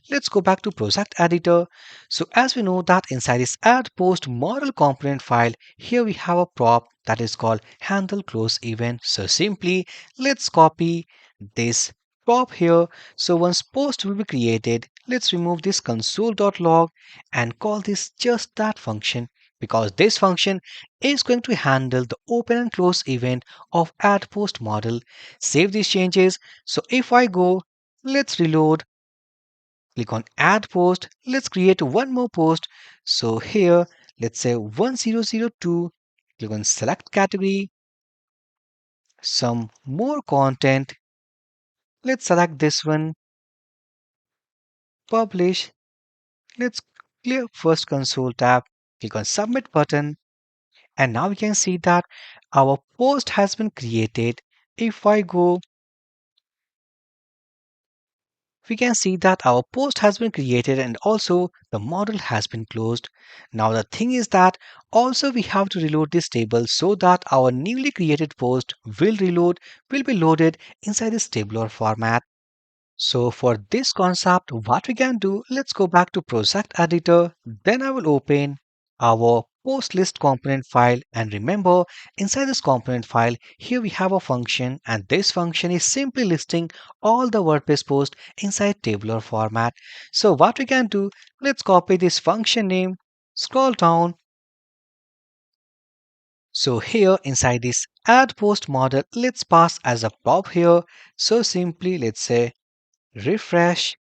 Let's go back to project editor. So as we know that inside this add post model component file, here we have a prop that is called handle close event. So simply let's copy this prop here. So once post will be created, let's remove this console.log and call this just that function, because this function is going to handle the open and close event of add post model. Save these changes. So if I go, let's reload, click on add post, let's create one more post. So here, let's say 1002, click on select category, some more content. Let's select this one, publish. Let's clear first console tab, click on submit button, and now we can see that our post has been created. If I go, we can see that our post has been created and also the model has been closed. Now the thing is that also we have to reload this table so that our newly created post will be loaded inside this tabular format. So for this concept, what we can do, let's go back to project editor. Then I will open our post list component file. And remember, inside this component file, here we have a function, and this function is simply listing all the WordPress posts inside tabular format. So what we can do, let's copy this function name, scroll down. So here inside this add post model, let's pass as a prop here. So simply let's say refresh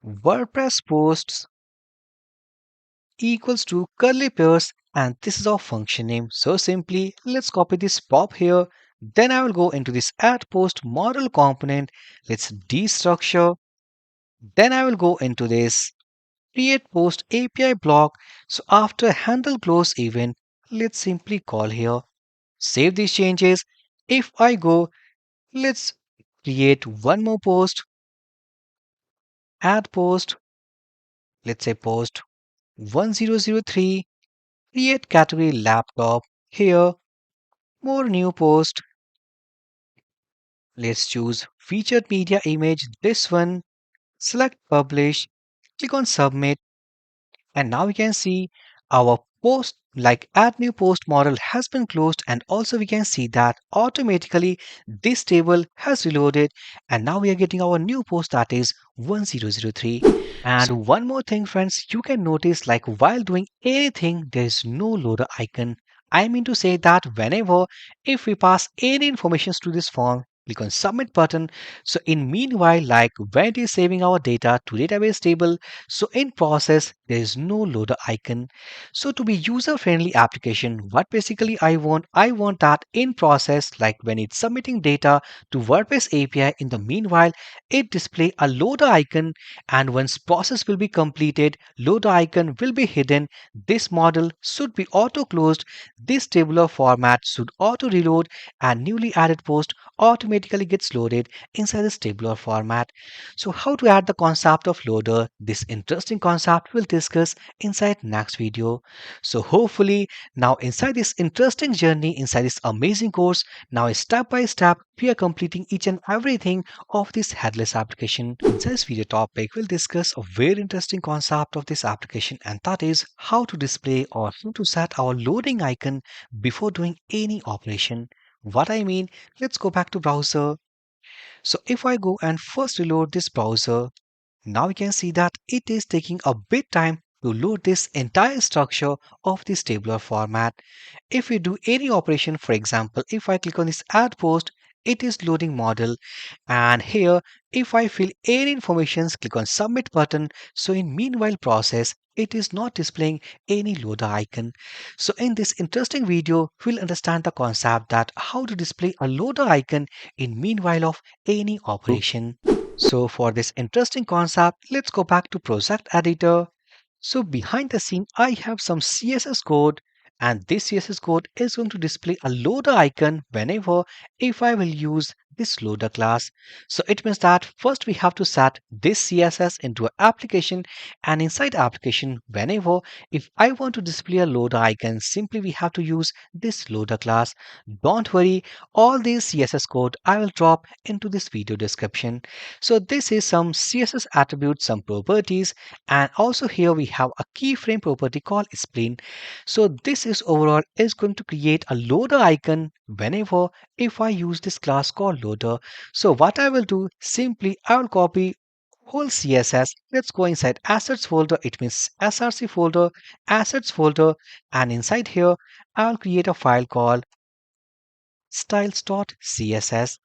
WordPress posts equals to curly pairs, and this is our function name. So simply let's copy this prop here. Then I will go into this add post model component. Let's destructure. Then I will go into this create post API block. So after handle close event, let's simply call here. Save these changes. If I go, let's create one more post. add post, let's say post 1003, create category laptop. Here, more new post. Let's choose featured media image, this one, select publish, click on submit, and now we can see our post like add new post model has been closed, and also we can see that automatically this table has reloaded, and now we are getting our new post that is 1003. And one more thing friends, you can notice like while doing anything there is no loader icon. I mean to say that whenever if we pass any informations to this form, click on submit button. So in meanwhile, like when it is saving our data to database table, so in process there is no loader icon. So to be user friendly application, what basically I want that in process, like when it's submitting data to WordPress API, in the meanwhile it display a loader icon, and once process will be completed, loader icon will be hidden. This model should be auto closed, this tabular format should auto reload, and newly added post automatically gets loaded inside this tabular format. So how to add the concept of loader, this interesting concept we'll discuss inside next video. So hopefully now inside this interesting journey, inside this amazing course, now step by step we are completing each and everything of this headless application. Inside this video topic we'll discuss a very interesting concept of this application, and that is how to display or how to set our loading icon before doing any operation. What I mean, let's go back to browser. So if I go and first reload this browser, now we can see that it is taking a bit time to load this entire structure of this tabular format. If we do any operation, for example, if I click on this add post, it is loading model, and here if I fill any informations, click on submit button. So in meanwhile process, it is not displaying any loader icon. So in this interesting video, we'll understand the concept that how to display a loader icon in meanwhile of any operation. So for this interesting concept, let's go back to project editor. So behind the scene, I have some CSS code, and this CSS code is going to display a loader icon whenever if I will use this loader class. So it means that first we have to set this CSS into an application, and inside application, whenever if I want to display a loader icon, simply we have to use this loader class. Don't worry, all these CSS code I will drop into this video description. So this is some CSS attributes, some properties, and also here we have a keyframe property called spleen. So this is overall is going to create a loader icon whenever if I use this class called loader. So what I will do, simply I will copy whole CSS. Let's go inside assets folder, it means src folder, assets folder, and inside here I'll create a file called styles.css,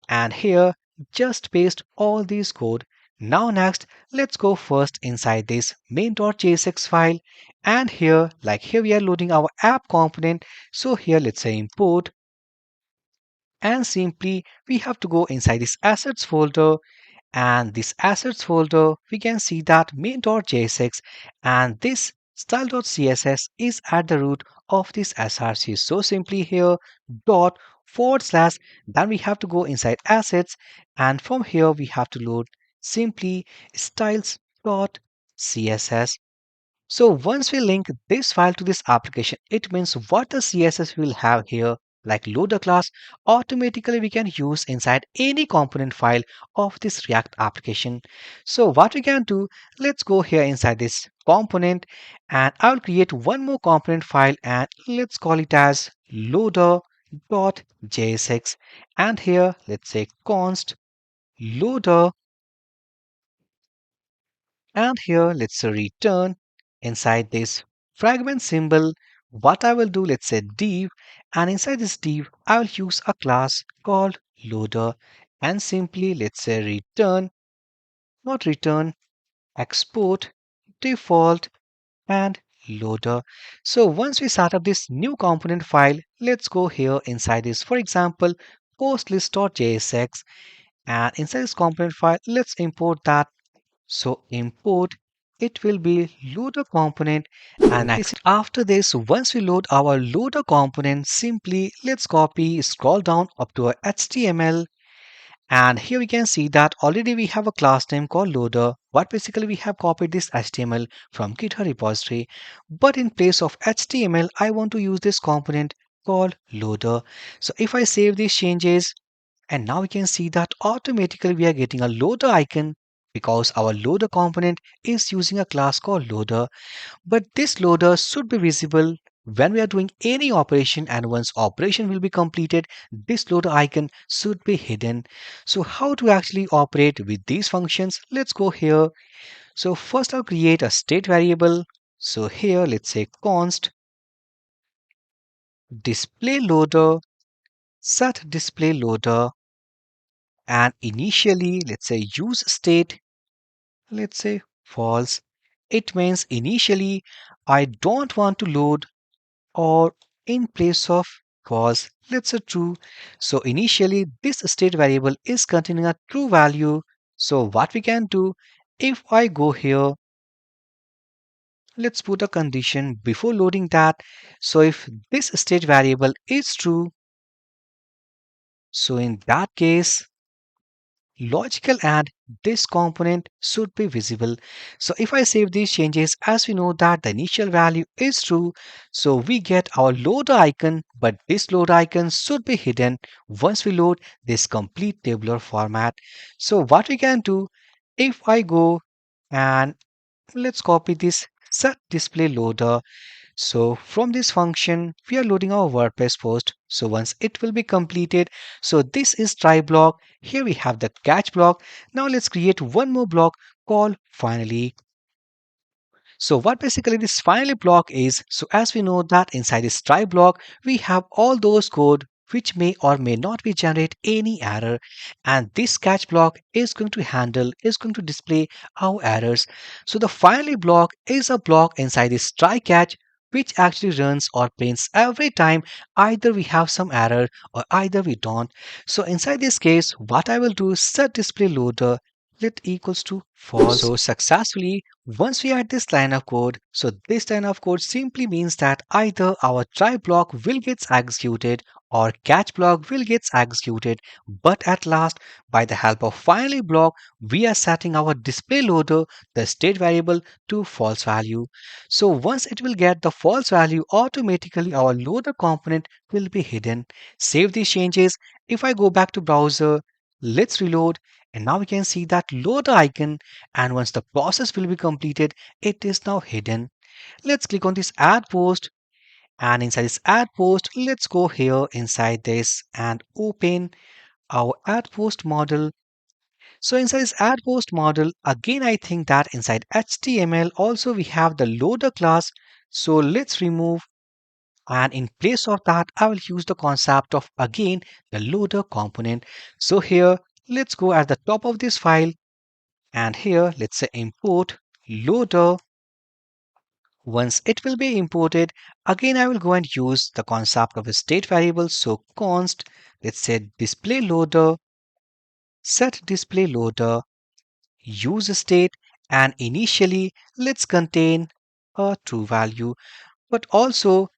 and here just paste all these code. Now next, let's go first inside this main.jsx file, and here like here we are loading our app component. So here let's say import, and simply we have to go inside this assets folder, and this assets folder we can see that main.jsx, and this style.css is at the root of this src. So simply here dot forward slash, then we have to go inside assets, and from here we have to load simply styles.css. So once we link this file to this application, it means what the CSS will have here, like loader class, automatically we can use inside any component file of this React application. So what we can do, let's go here inside this component, and I'll create one more component file, and let's call it as loader.jsx, and here let's say const loader, and here let's say return inside this fragment symbol. What I will do, let's say div, and inside this div I will use a class called loader, and simply let's say return, not return, export default and loader. So once we start up this new component file, let's go here inside this, for example, post list.jsx, and inside this component file let's import that. So import, it will be loader component, and next after this, once we load our loader component, simply let's copy, scroll down up to our HTML, And here we can see that already we have a class name called loader. What basically we have copied this HTML from GitHub repository. But in place of HTML, I want to use this component called loader. So if I save these changes, and now we can see that automatically we are getting a loader icon because our loader component is using a class called loader. But this loader should be visible when we are doing any operation, and once operation will be completed, this loader icon should be hidden. So how to actually operate with these functions? Let's go here. So first I'll create a state variable. So here let's say const display loader, set display loader, and initially let's say use state, let's say false. It means initially I don't want to load, or in place of false, let's say true. So initially this state variable is containing a true value. So what we can do, if I go here, let's put a condition before loading that. So if this state variable is true, so in that case logical and this component should be visible. So if I save these changes, as we know that the initial value is true, so we get our loader icon, but this loader icon should be hidden once we load this complete tabular format. So what we can do, if I go and let's copy this set display loader, so from this function, we are loading our WordPress post. So once it will be completed, so this is try block. Here we have the catch block. Now let's create one more block called finally. So what basically this finally block is, so as we know that inside this try block, we have all those code which may or may not be generate any error, and this catch block is going to handle, is going to display our errors. So the finally block is a block inside this try catch which actually runs or prints every time either we have some error or either we don't. So inside this case, what I will do is set display loader let equals to false. So successfully, once we add this line of code, so this line of code simply means that either our try block will get executed or catch block will get executed, but at last, by the help of finally block, we are setting our display loader, the state variable, to false value. So once it will get the false value, automatically our loader component will be hidden. Save these changes. If I go back to browser, let's reload, and now we can see that loader icon, and once the process will be completed, it is now hidden. Let's click on this add post, and inside this add post, let's go here inside this and open our add post model. So inside this add post model, again I think that inside HTML also we have the loader class. So let's remove, and in place of that I will use the concept of again the loader component. So here let's go at the top of this file, and here let's say import loader. Once it will be imported, again I will go and use the concept of a state variable. So const, let's say display loader, set display loader, use state, and initially let's contain a true value. But also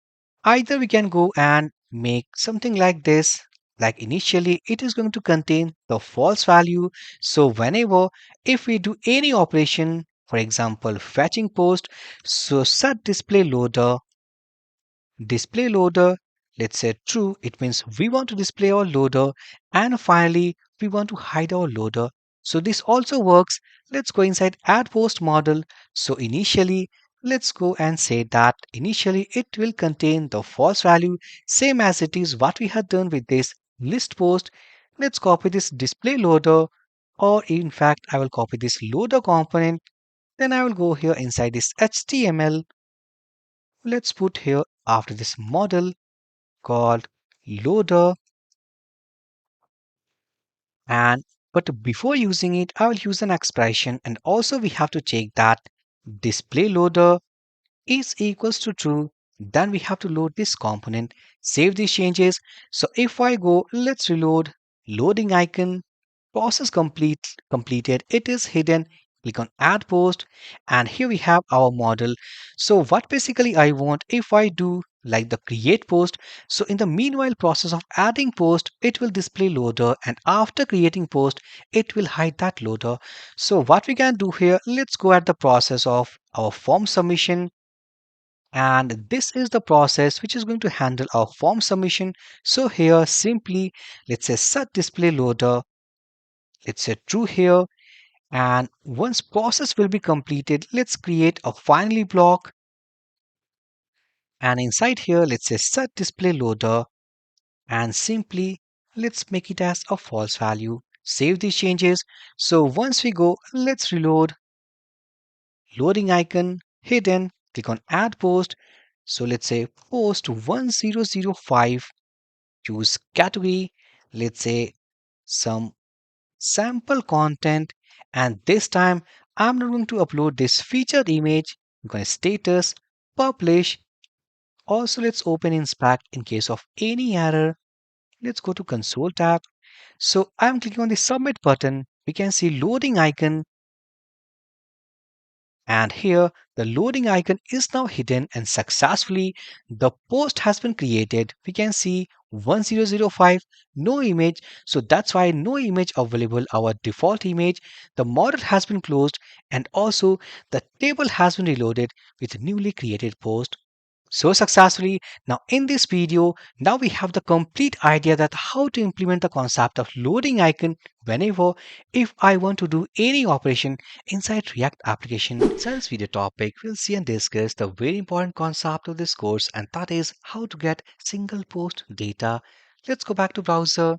either we can go and make something like this, like initially it is going to contain the false value. So whenever if we do any operation, for example fetching post, so set display loader, let's say true, it means we want to display our loader, and finally we want to hide our loader. So this also works. Let's go inside add post model. So initially let's go and say that initially it will contain the false value, same as it is what we had done with this list post. Let's copy this display loader, or in fact I will copy this loader component. Then I will go here inside this HTML. Let's put here after this model called loader, and but before using it I will use an expression, and also we have to check that display loader is equals to true. Then we have to load this component. Save these changes. So if I go, let's reload, loading icon, process completed, it is hidden. Click on add post, and here we have our model. So what basically I want, if I do like the create post. So in the meanwhile process of adding post, it will display loader, and after creating post, it will hide that loader. So what we can do here, let's go at the process of our form submission. And this is the process which is going to handle our form submission. So here simply, let's say set display loader, let's say true here. And once process will be completed, let's create a finally block. And inside here, let's say set display loader, and simply let's make it as a false value. Save these changes. So once we go, let's reload. Loading icon hidden, click on add post. So let's say post 1005, choose category, let's say some sample content, and this time I'm not going to upload this featured image. I'm going to status publish. Also, let's open inspect in case of any error. Let's go to console tab. So I'm clicking on the submit button. We can see loading icon, and here the loading icon is now hidden, and successfully the post has been created. We can see 1005, no image. So that's why no image available, our default image. The model has been closed, and also the table has been reloaded with newly created post so successfully. Now in this video, now we have the complete idea that how to implement the concept of loading icon whenever if I want to do any operation inside React application. Inside this video topic, we'll see and discuss the very important concept of this course, and that is how to get single post data. Let's go back to browser.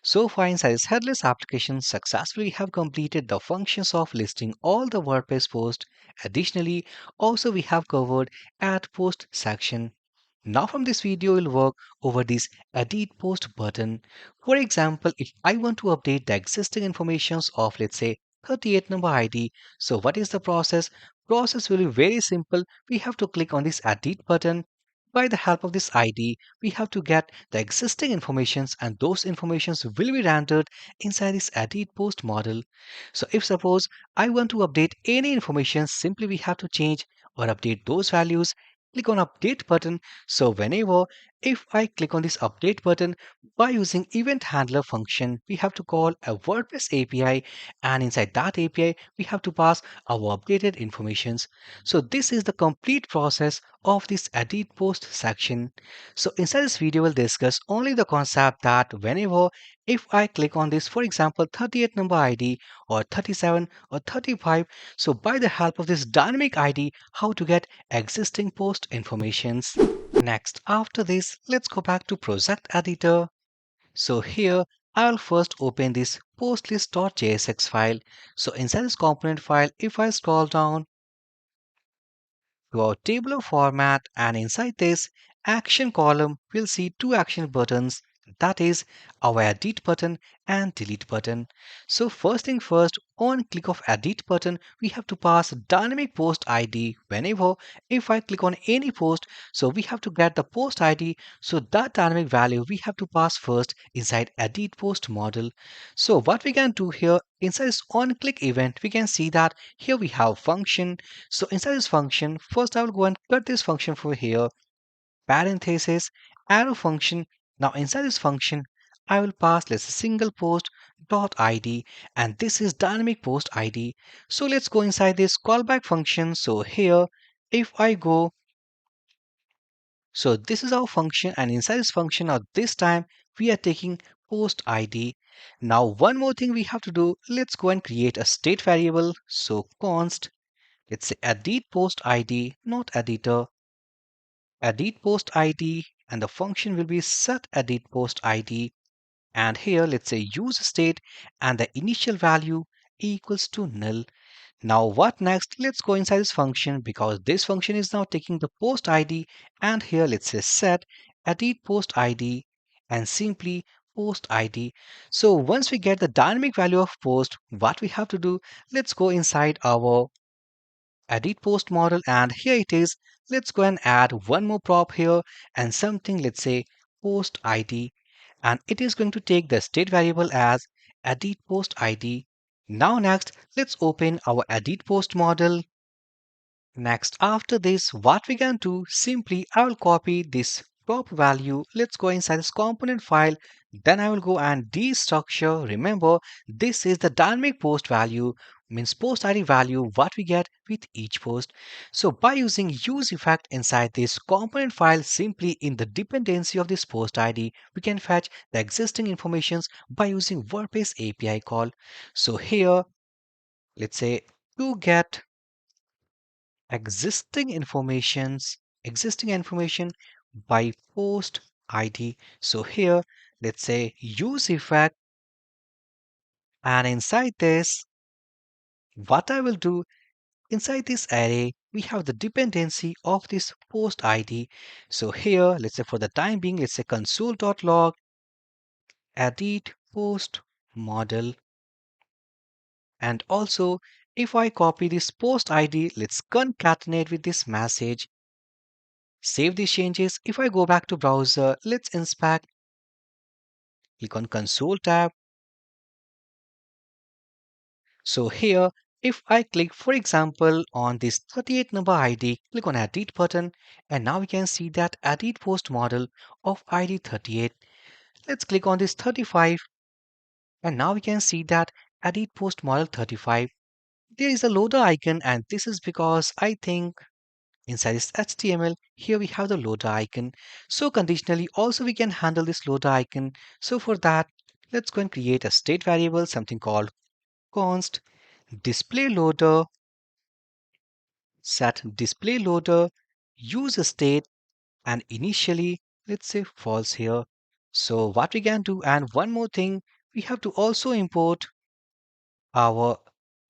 So far inside this headless application successfully have completed the functions of listing all the WordPress posts. Additionally, also we have covered add post section. Now from this video we'll work over this edit post button. For example, if I want to update the existing informations of, let's say, 38 number ID, so what is the process? Process will be very simple. We have to click on this edit button. By the help of this ID, we have to get the existing informations, and those informations will be rendered inside this edit post model. So if suppose I want to update any information, simply we have to change or update those values. Click on update button. So whenever if I click on this update button, by using event handler function, we have to call a WordPress API, and inside that API we have to pass our updated informations. So this is the complete process of this edit post section. So inside this video we'll discuss only the concept that whenever if I click on this, for example 38 number ID or 37 or 35, so by the help of this dynamic ID, how to get existing post informations. Next, after this, let's go back to project editor. So here I'll first open this postlist.jsx file. So inside this component file, if I scroll down to our tabular format, and inside this action column, we'll see two action buttons, that is our edit button and delete button. So first thing first, on click of edit button, we have to pass dynamic post ID. Whenever if I click on any post, so we have to get the post ID. So that dynamic value we have to pass first inside edit post model. So what we can do here inside this on click event, we can see that here we have function. So inside this function, first I will go and cut this function for here, parenthesis, arrow function. Now inside this function, I will pass let's say single post dot id, and this is dynamic post id. So let's go inside this callback function. So here, if I go, so this is our function, and inside this function now this time we are taking post id. Now one more thing we have to do, let's go and create a state variable. So const, let's say edit post id, not editor, edit post id, and the function will be set edit post id. And here let's say use state, and the initial value equals to null. Now what next? Let's go inside this function, because this function is now taking the post id, and here let's say set edit post id and simply post id. So once we get the dynamic value of post, what we have to do, let's go inside our edit post model, and here it is. Let's go and add one more prop here and something, let's say post id, and it is going to take the state variable as edit post id. Now next, let's open our edit post model. Next, after this, what we can do, simply I will copy this top value. Let's go inside this component file. Then I will go and destructure. Remember, this is the dynamic post value, means post ID value, what we get with each post. So by using use effect inside this component file, simply in the dependency of this post ID, we can fetch the existing informations by using WordPress API call. So here, let's say to get existing information by post id. So here, let's say use effect, and inside this, what I will do, inside this array we have the dependency of this post id. So here, let's say for the time being, let's say console.log edit post model. And also, if I copy this post id, let's concatenate with this message. Save these changes. If I go back to browser, let's inspect, click on console tab. So here, if I click, for example, on this 38 number ID, click on edit button, and now we can see that edit post model of ID 38. Let's click on this 35, and now we can see that edit post model 35. There is a loader icon, and this is because I think inside this HTML, here we have the loader icon. So conditionally, also we can handle this loader icon. So for that, let's go and create a state variable, something called const display loader, set display loader, use state, and initially, let's say false here. So what we can do, and one more thing, we have to also import our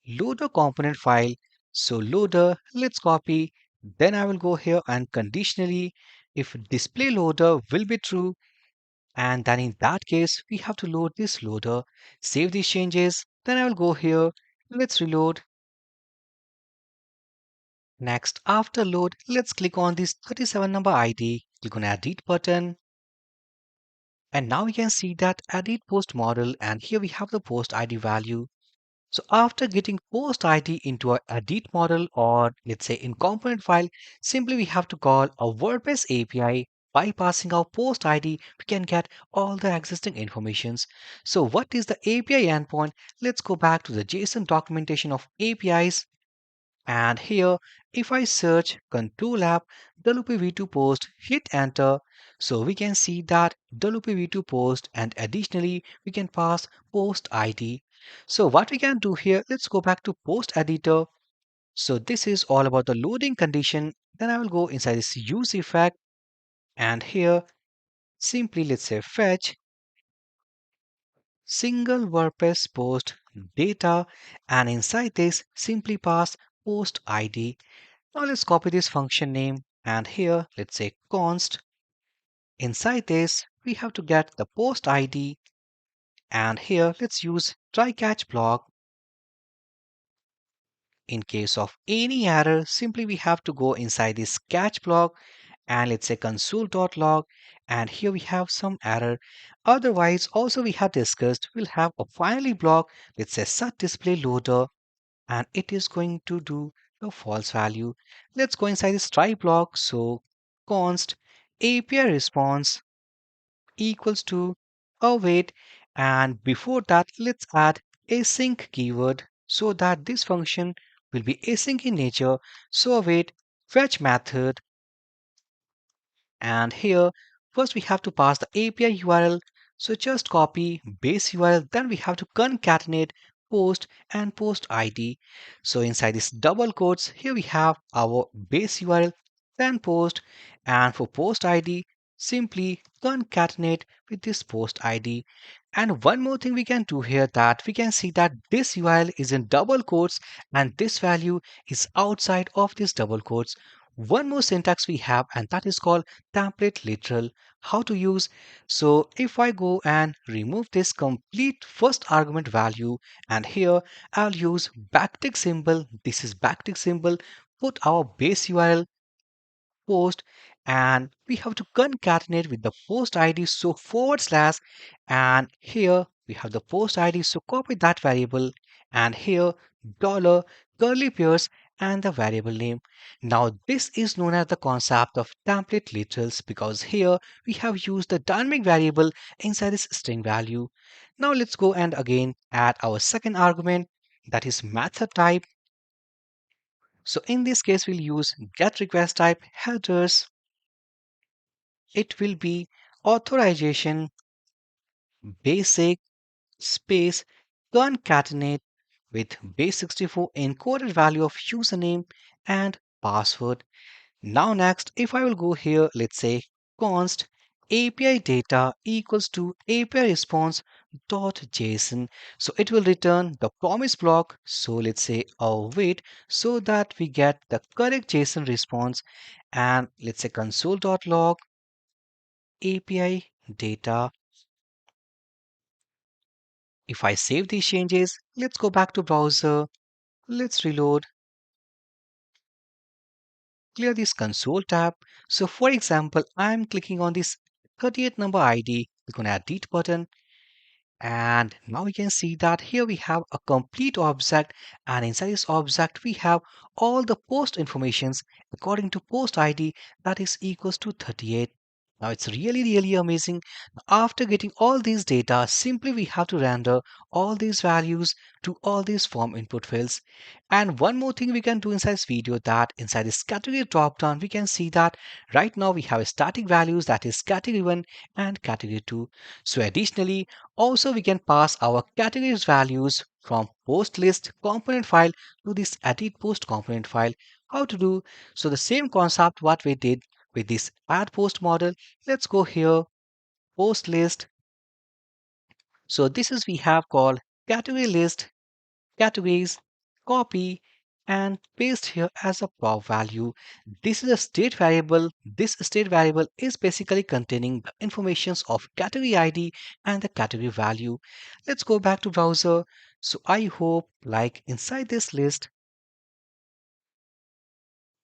loader component file. So loader, let's copy. Then I will go here and conditionally, if display loader will be true, and then in that case, we have to load this loader, save these changes. Then I will go here. Let's reload. Next, after load, let's click on this 37 number ID, click on edit button, and now we can see that edit post model, and here we have the post ID value. So after getting post ID into our edit model, or let's say in component file, simply we have to call a WordPress API. By passing our post ID, we can get all the existing informations. So what is the API endpoint? Let's go back to the JSON documentation of APIs. And here, if I search control app WP2 post, hit enter. So we can see that WP2 post, and additionally, we can pass post ID. So what we can do here, let's go back to post editor. So this is all about the loading condition. Then I will go inside this use effect, and here simply let's say fetch single WordPress post data, and inside this simply pass post ID. Now let's copy this function name, and here let's say const. Inside this we have to get the post ID, and here let's use try catch block. In case of any error, simply we have to go inside this catch block, and let's say console.log, and here we have some error. Otherwise, also we have discussed, we'll have a finally block, let's say set display loader, and it is going to do the false value. Let's go inside this try block. So const API response equals to await, and before that let's add async keyword so that this function will be async in nature. So await fetch method, and here, first we have to pass the API URL. So just copy base URL, then we have to concatenate post and post ID. So inside this double quotes, here we have our base URL, then post, and for post ID, simply concatenate with this post ID. And one more thing we can do here, that we can see that this URL is in double quotes and this value is outside of this double quotes. One more syntax we have, and that is called template literal. How to use? So if I go and remove this complete first argument value, and here I'll use backtick symbol. This is backtick symbol. Put our base URL post, and we have to concatenate with the post ID. So forward slash, and here we have the post ID. So copy that variable, and here dollar curly pairs, and the variable name. Now this is known as the concept of template literals because here we have used the dynamic variable inside this string value. Now let's go and again add our second argument, that is method type. So in this case we'll use get request type headers. It will be authorization basic space concatenate with base64 encoded value of username and password. Now next, if I will go here, let's say const API data equals to API response dot JSON. So it will return the promise block. So let's say await so that we get the correct JSON response. And let's say console.log API data. If I save these changes, let's go back to browser. Let's reload, clear this console tab. So for example, I'm clicking on this 38 number ID. Click on edit button. And now we can see that here we have a complete object, and inside this object we have all the post informations according to post ID that is equals to 38. Now it's really amazing. After getting all these data, simply we have to render all these values to all these form input fields. And one more thing we can do inside this video, that inside this category drop down we can see that right now we have static values, that is category 1 and category 2. So additionally, also we can pass our categories values from post list component file to this edit post component file. How to do? So the same concept what we did with this add post model. Let's go here, post list. So this is we have called category list, categories, copy and paste here as a prop value. This is a state variable. This state variable is basically containing the informations of category ID and the category value. Let's go back to browser. So I hope like inside this list,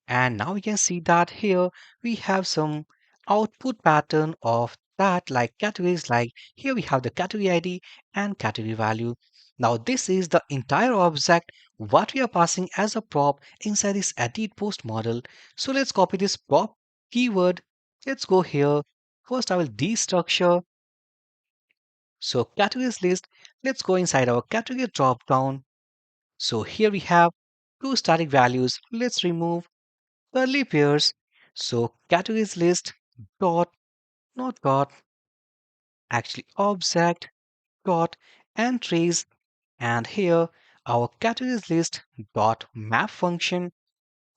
and now we can see that here we have some output pattern of that, like categories, like here we have the category ID and category value. Now this is the entire object what we are passing as a prop inside this edit post model. So let's copy this prop keyword. Let's go here. First I will destructure. So categories list. Let's go inside our category drop down. So here we have two static values. Let's remove curly pairs. So categories list dot, not dot, actually object dot entries, and here our categories list dot map function,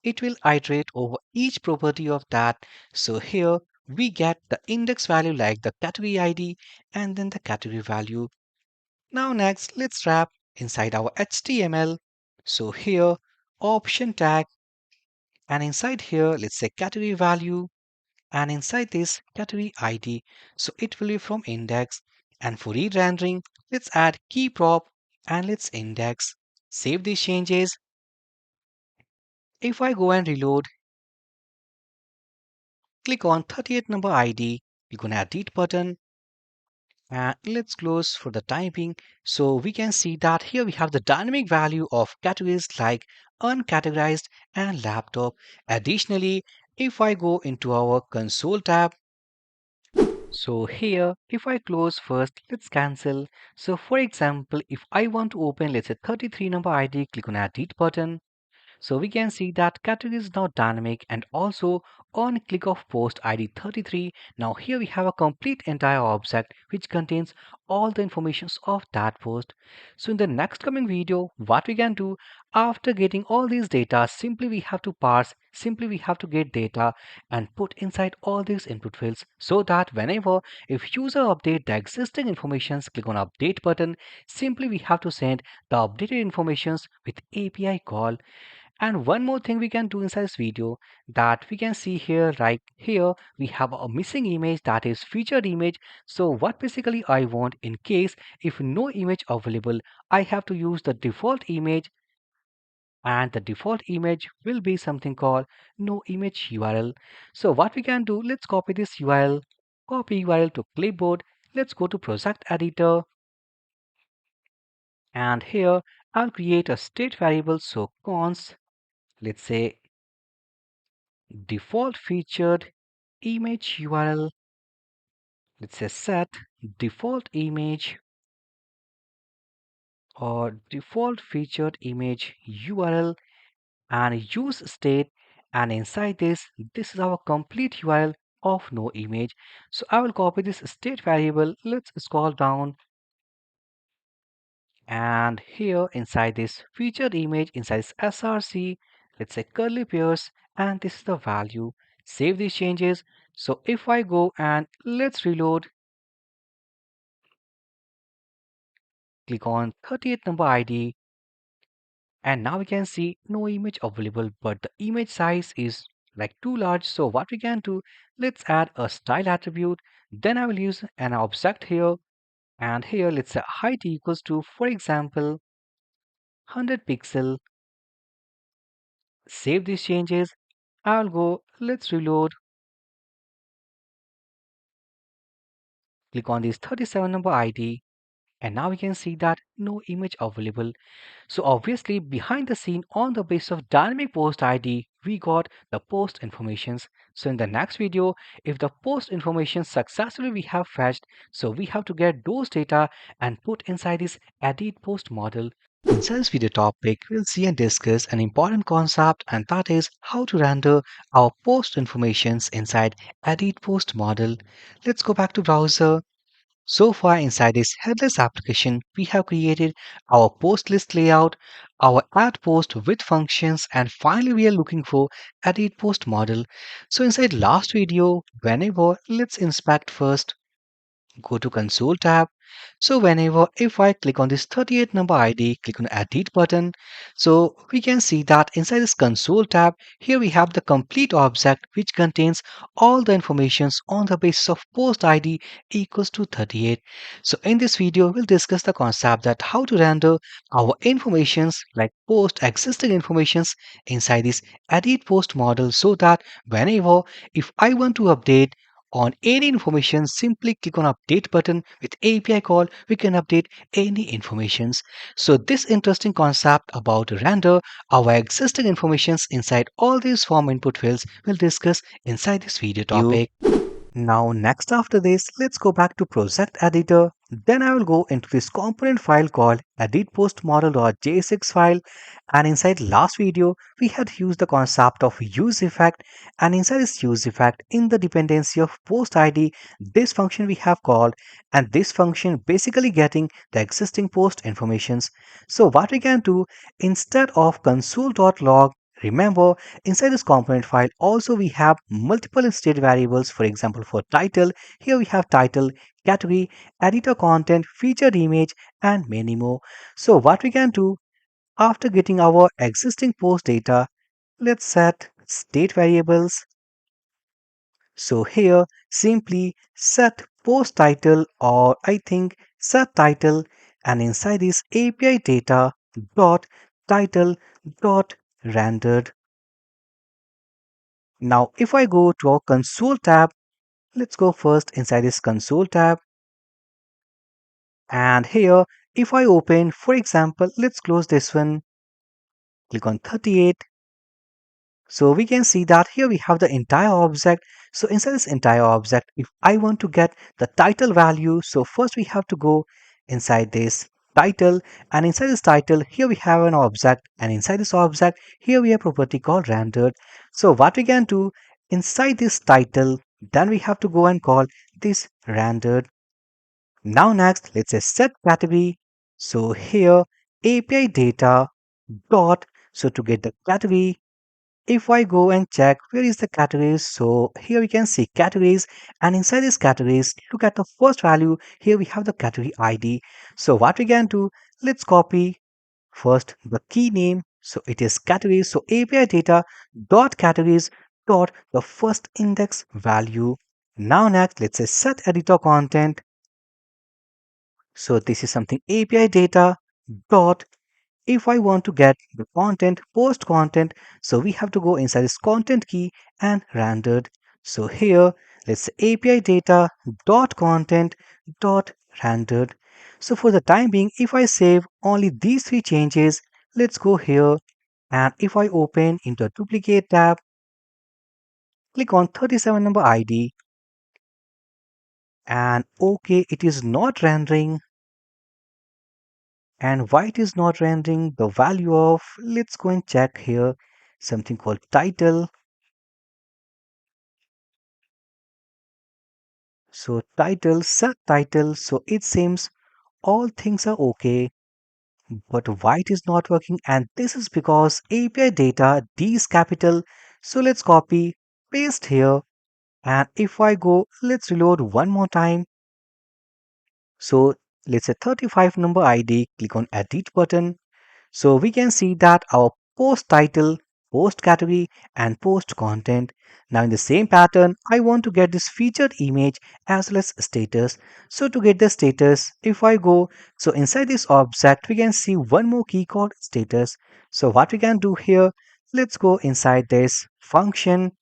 it will iterate over each property of that. So here we get the index value like the category ID and then the category value. Now next let's wrap inside our HTML. So here option tag, and inside here let's say category value, and inside this category ID, so it will be from index. And for re-rendering, let's add key prop and let's index. Save these changes. If I go and reload, click on 38 number ID, click on edit button, and let's close for the time being. So we can see that here we have the dynamic value of categories like uncategorized and laptop. Additionally, if I go into our console tab, so here, if I close first, let's cancel. So for example, if I want to open, let's say 33 number ID, click on edit button. So we can see that category is now dynamic, and also on click of post ID 33. Now here we have a complete entire object which contains all the informations of that post. So in the next coming video, what we can do after getting all these data, simply we have to parse, simply we have to get data and put inside all these input fields, so that whenever if user update the existing informations, click on update button, simply we have to send the updated informations with API call. And one more thing we can do inside this video, that we can see here, right here we have a missing image, that is featured image. So what basically I want, in case if no image available, I have to use the default image, and the default image will be something called no image URL. So what we can do, let's copy this URL, copy URL to clipboard. Let's go to project editor, and here I'll create a state variable. So const let's say default featured image URL. Let's say set default image or default featured image URL and use state, and inside this is our complete URL of no image. So I will copy this state variable. Let's scroll down, and here inside this featured image, inside this src, let's say curly pairs, and this is the value. Save these changes. So if I go and let's reload, click on 38th number id, and now we can see no image available, but the image size is like too large. So what we can do, let's add a style attribute. Then I will use an object here, and here let's say height equals to, for example, 100 pixel. Save these changes. I'll go, let's reload, click on this 37 number id, and now we can see that no image available. So obviously behind the scene, on the basis of dynamic post ID, we got the post informations. So in the next video, if the post information successfully we have fetched, so we have to get those data and put inside this edit post model. In this video topic, we'll see and discuss an important concept, and that is how to render our post informations inside edit post model. Let's go back to browser. So far inside this headless application, we have created our post list layout, our add post with functions, and finally we are looking for edit post model. So inside last video, whenever, let's inspect first, go to console tab. So whenever if I click on this 38 number ID, click on edit button, so we can see that inside this console tab, here we have the complete object which contains all the informations on the basis of post ID equals to 38. So in this video, we'll discuss the concept that how to render our informations like post existing informations inside this edit post model, so that whenever if I want to update on any information, simply click on update button. With API call, we can update any informations. So this interesting concept about render our existing informations inside all these form input fields we'll discuss inside this video topic. Now next after this, let's go back to project editor. Then I will go into this component file called editPostModel.jsx file, and inside last video we had used the concept of use effect, and inside this use effect in the dependency of post id, this function we have called, and this function basically getting the existing post informations. So what we can do, instead of console.log, remember, inside this component file also we have multiple state variables. For example, for title, here we have title, category, editor content, featured image, and many more. So what we can do, after getting our existing post data, let's set state variables. So here simply set post title, or I think set title, and inside this API data dot title dot rendered. Now, if I go to our console tab, let's go first inside this console tab. And here, if I open, for example, let's close this one, click on 38. So we can see that here we have the entire object. So inside this entire object, if I want to get the title value, so first we have to go inside this title, and inside this title, here we have an object, and inside this object, here we have property called rendered. So what we can do, inside this title, then we have to go and call this rendered. Now next, let's say set category. So here API data dot, so to get the category, if I go and check where is the categories, so here we can see categories, and inside these categories, look at the first value. Here we have the category ID. So what we can do, let's copy first the key name. So it is categories. So API data dot categories dot the first index value. Now next, let's say set editor content. So this is something API data dot, if I want to get the content, post content, so we have to go inside this content key and rendered. So here, let's say API data dot content dot rendered. So for the time being, if I save only these three changes, let's go here. And if I open into a duplicate tab, click on 37 number ID, and okay, it is not rendering. And why it is not rendering the value of, let's go and check here, something called title. So title, set title, so it seems all things are okay, but why it is not working? And this is because API data D is capital. So let's copy, paste here, and if I go, let's reload one more time. So let's say 35 number ID, click on edit button. So we can see that our post title, post category, and post content. Now in the same pattern, I want to get this featured image as well as status. So to get the status, if I go, so inside this object, we can see one more key called status. So what we can do here, let's go inside this function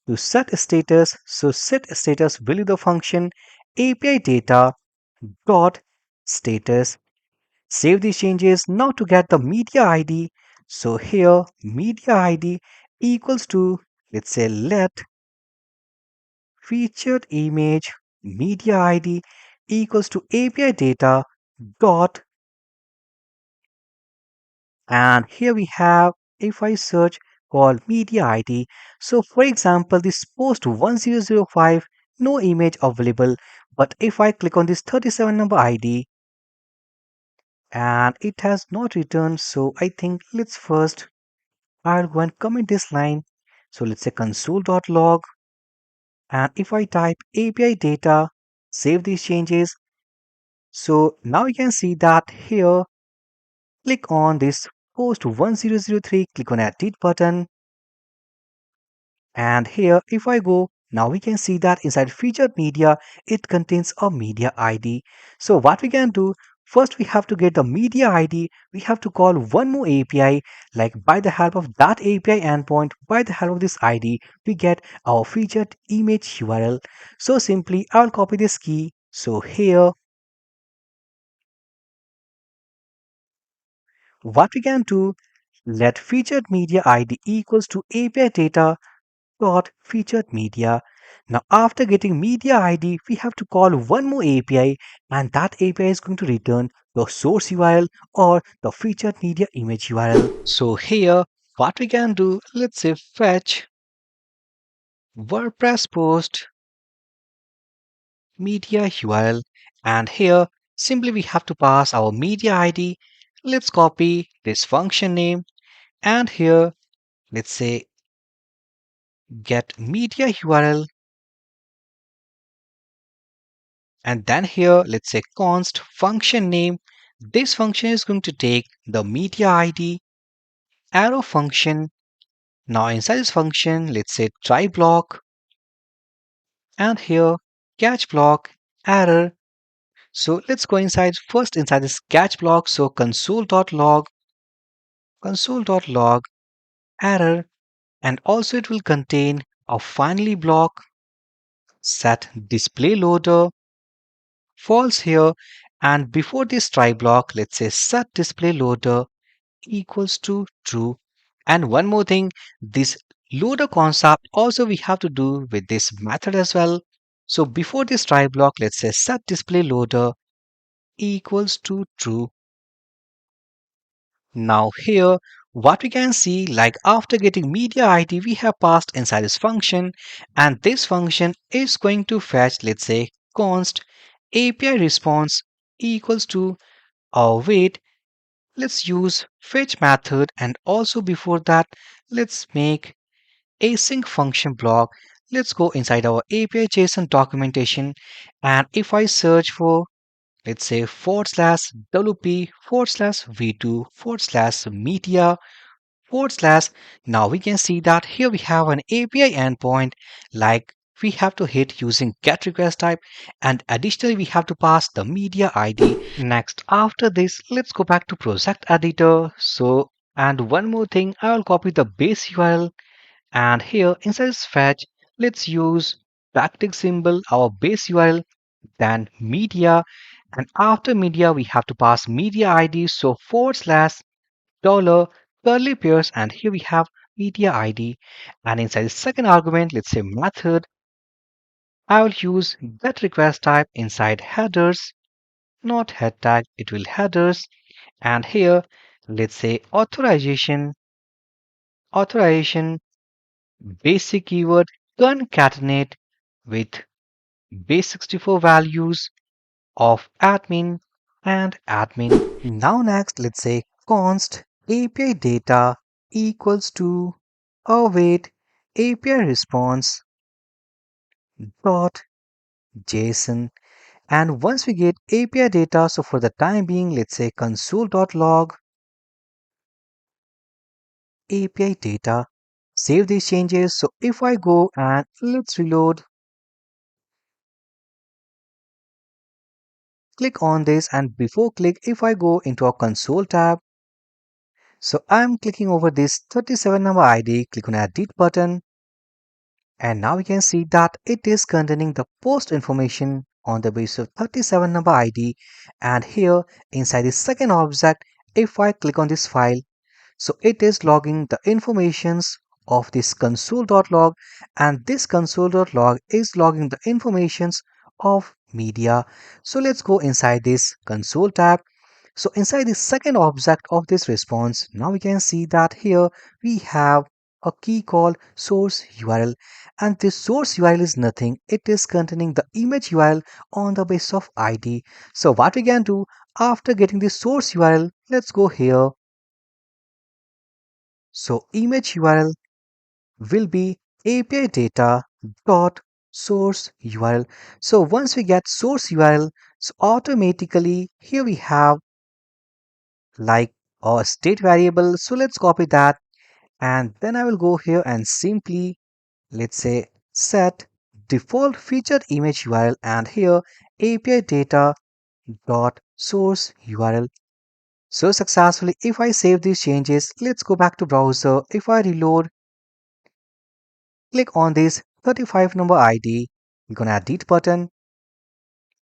to set status. So set status will be the function API data dot status. Save these changes now to get the media ID. So here media ID equals to, let's say, let featured image media ID equals to API data dot, and here we have, if I search called media ID. So for example, this post 1005, no image available, but if I click on this 37 number ID and it has not returned, so I think let's first I'll go and comment this line. So let's say console.log. And if I type API data, save these changes. So now you can see that here, click on this post 1003, click on edit button. And here, if I go, now we can see that inside featured media, it contains a media ID. So what we can do, first we have to get the media ID. We have to call one more API, like by the help of that API endpoint, by the help of this ID, we get our featured image URL. So simply, I'll copy this key. So here, what we can do, let featured media ID equals to API data dot featured media. Now, after getting media ID, we have to call one more API, and that API is going to return the source URL or the featured media image URL. So here, what we can do, let's say fetch WordPress post media URL, and here simply we have to pass our media ID. Let's copy this function name, and here let's say get media URL. And then here, let's say const function name. This function is going to take the media ID, arrow function. Now inside this function, let's say try block, and here catch block, error. So let's go inside first inside this catch block. So console.log, error, and also it will contain a finally block, set display loader, false here. And before this try block, let's say set display loader equals to true. And one more thing, this loader concept also we have to do with this method as well. So before this try block, let's say set display loader equals to true. Now here, what we can see, like after getting media ID, we have passed inside this function, and this function is going to fetch, let's say, const API response equals to, wait, let's use fetch method, and also before that, let's make async function block. Let's go inside our API JSON documentation, and if I search for, let's say, /wp /v2 /media now we can see that here we have an API endpoint, like we have to hit using get request type, and additionally we have to pass the media ID. Next, after this, let's go back to project editor. So, and one more thing, I will copy the base URL, and here inside this fetch, let's use backtick symbol, our base URL, then media, and after media, we have to pass media ID. So, /$ curly pairs, and here we have media ID. And inside the second argument, let's say method, I will use get request type inside headers, not head tag, it will headers. And here, let's say authorization basic keyword concatenate with base64 values of admin and admin. Now next, let's say const API data equals to await API response dot JSON. And once we get API data, so for the time being, let's say console.log API data. Save these changes. So if I go and let's reload, click on this, and before click, if I go into our console tab, so I'm clicking over this 37 number ID, click on edit button, and now we can see that it is containing the post information on the basis of 37 number ID. And here inside the second object, if I click on this file, so it is logging the informations of this console.log, and this console.log is logging the informations of media. So let's go inside this console tab. So inside the second object of this response, now we can see that here we have a key called source URL, and this source URL is nothing. It is containing the image URL on the basis of ID. So what we can do after getting the source URL, let's go here. So image URL will be API data dot source URL. So once we get source URL, so automatically here we have like a state variable. So let's copy that, and then I will go here and simply let's say set default featured image URL, and here API data dot source URL. So successfully, if I save these changes, let's go back to browser. If I reload, click on this 35 number ID, click on edit button,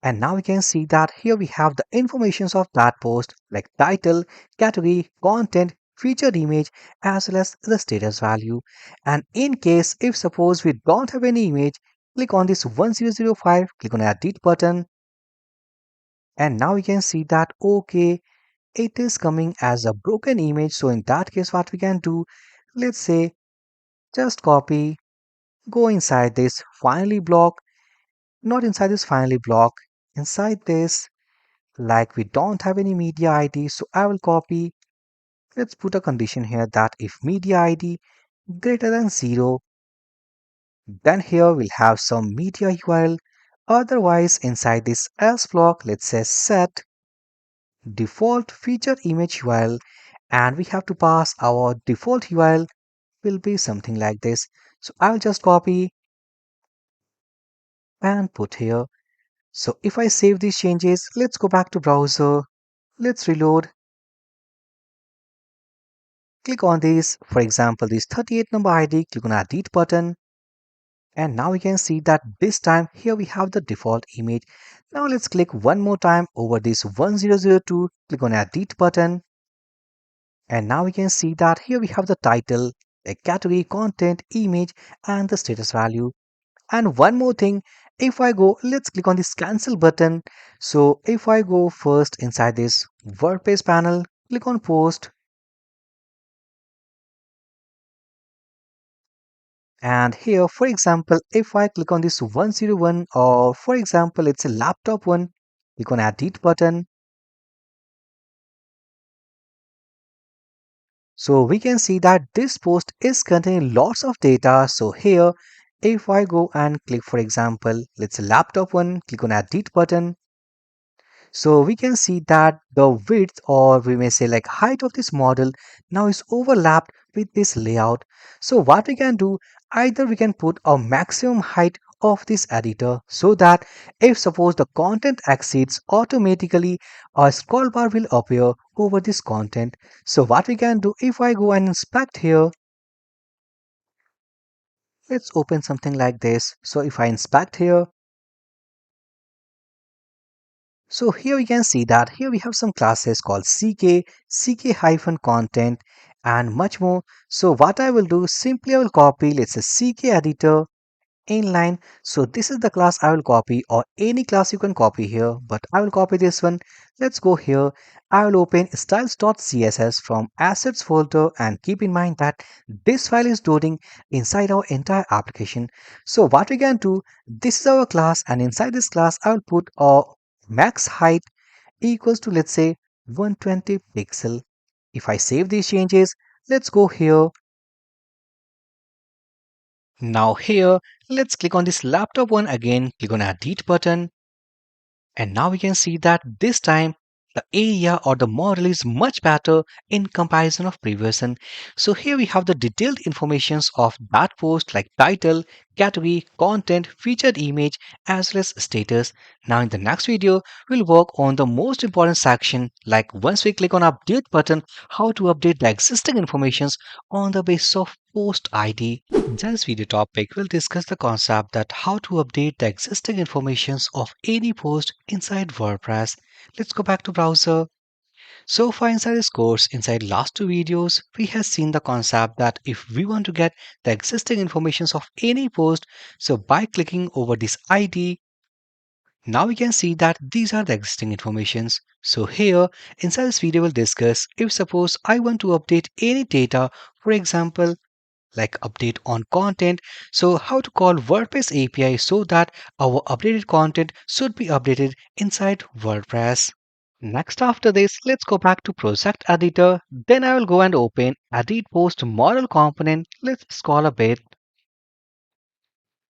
and now we can see that here we have the informations of that post like title, category, content, featured image, as well as the status value. And in case if suppose we don't have any image, click on this 1005, click on edit button, and now we can see that okay, it is coming as a broken image. So in that case, what we can do, let's say just copy, go inside this finally block, not inside this finally block, inside this, like we don't have any media ID, so I will copy, let's put a condition here that if media ID greater than 0, then here we'll have some media URL. Otherwise, inside this else block, let's say set default feature image URL, and we have to pass our default URL will be something like this. So I'll just copy and put here. So if I save these changes, let's go back to browser, let's reload, click on this, for example, this 38 number ID, click on edit button, and now we can see that this time here we have the default image. Now let's click one more time over this 1002, click on edit button, and now we can see that here we have the title, the category, content, image, and the status value. And one more thing, if I go, let's click on this cancel button. So if I go first inside this WordPress panel, click on post, and here for example, if I click on this 101, or for example it's a laptop one, click on edit button. So we can see that this post is containing lots of data. So here if I go and click, for example, let's say laptop one, click on edit button. So we can see that the width, or we may say like height of this model now is overlapped with this layout. So what we can do, either we can put a maximum height of this editor so that if suppose the content exceeds, automatically a scroll bar will appear over this content. So what we can do, if I go and inspect here, let's open something like this. So if I inspect here, so here we can see that here we have some classes called CK, CK-content, and much more. So what I will do, simply I will copy, let's say CKEditor inline. So this is the class I will copy, or any class you can copy here, but I will copy this one. Let's go here. I will open styles.css from assets folder, and keep in mind that this file is loading inside our entire application. So what we can do, this is our class, and inside this class I will put a max height equals to, let's say, 120 pixel. If I save these changes, let's go here. Now here, let's click on this laptop one again, click on edit button, and now we can see that this time the area or the model is much better in comparison of previous one. So here we have the detailed informations of that post like title, category, content, featured image, as well as status. Now in the next video, we'll work on the most important section, like once we click on update button, how to update the existing informations on the basis of post ID. In this video topic, we'll discuss the concept that how to update the existing informations of any post inside WordPress. Let's go back to browser. So far inside this course, inside last two videos, we have seen the concept that if we want to get the existing informations of any post, so by clicking over this ID, now we can see that these are the existing informations. So here inside this video we'll discuss if suppose I want to update any data, for example, like update on content. So how to call WordPress API so that our updated content should be updated inside WordPress. Next after this, let's go back to project editor. Then I will go and open edit post model component. Let's scroll a bit.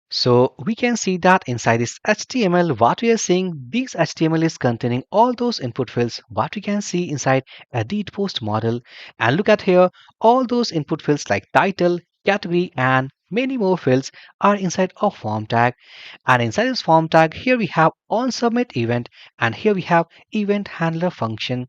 So we can see that inside this HTML, what we are seeing, this HTML is containing all those input fields, what we can see inside edit post model. And look at here, all those input fields like title, category, and many more fields are inside a form tag. And inside this form tag, here we have on submit event, and here we have event handler function.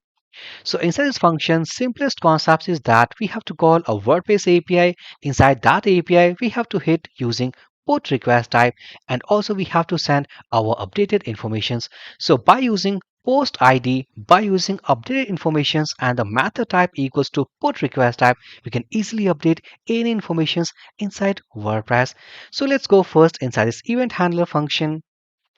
So inside this function, simplest concept is that we have to call a WordPress API. Inside that API, we have to hit using put request type, and also we have to send our updated informations. So by using post ID, by using updated informations and the method type equals to put request type, we can easily update any informations inside WordPress. So let's go first inside this event handler function,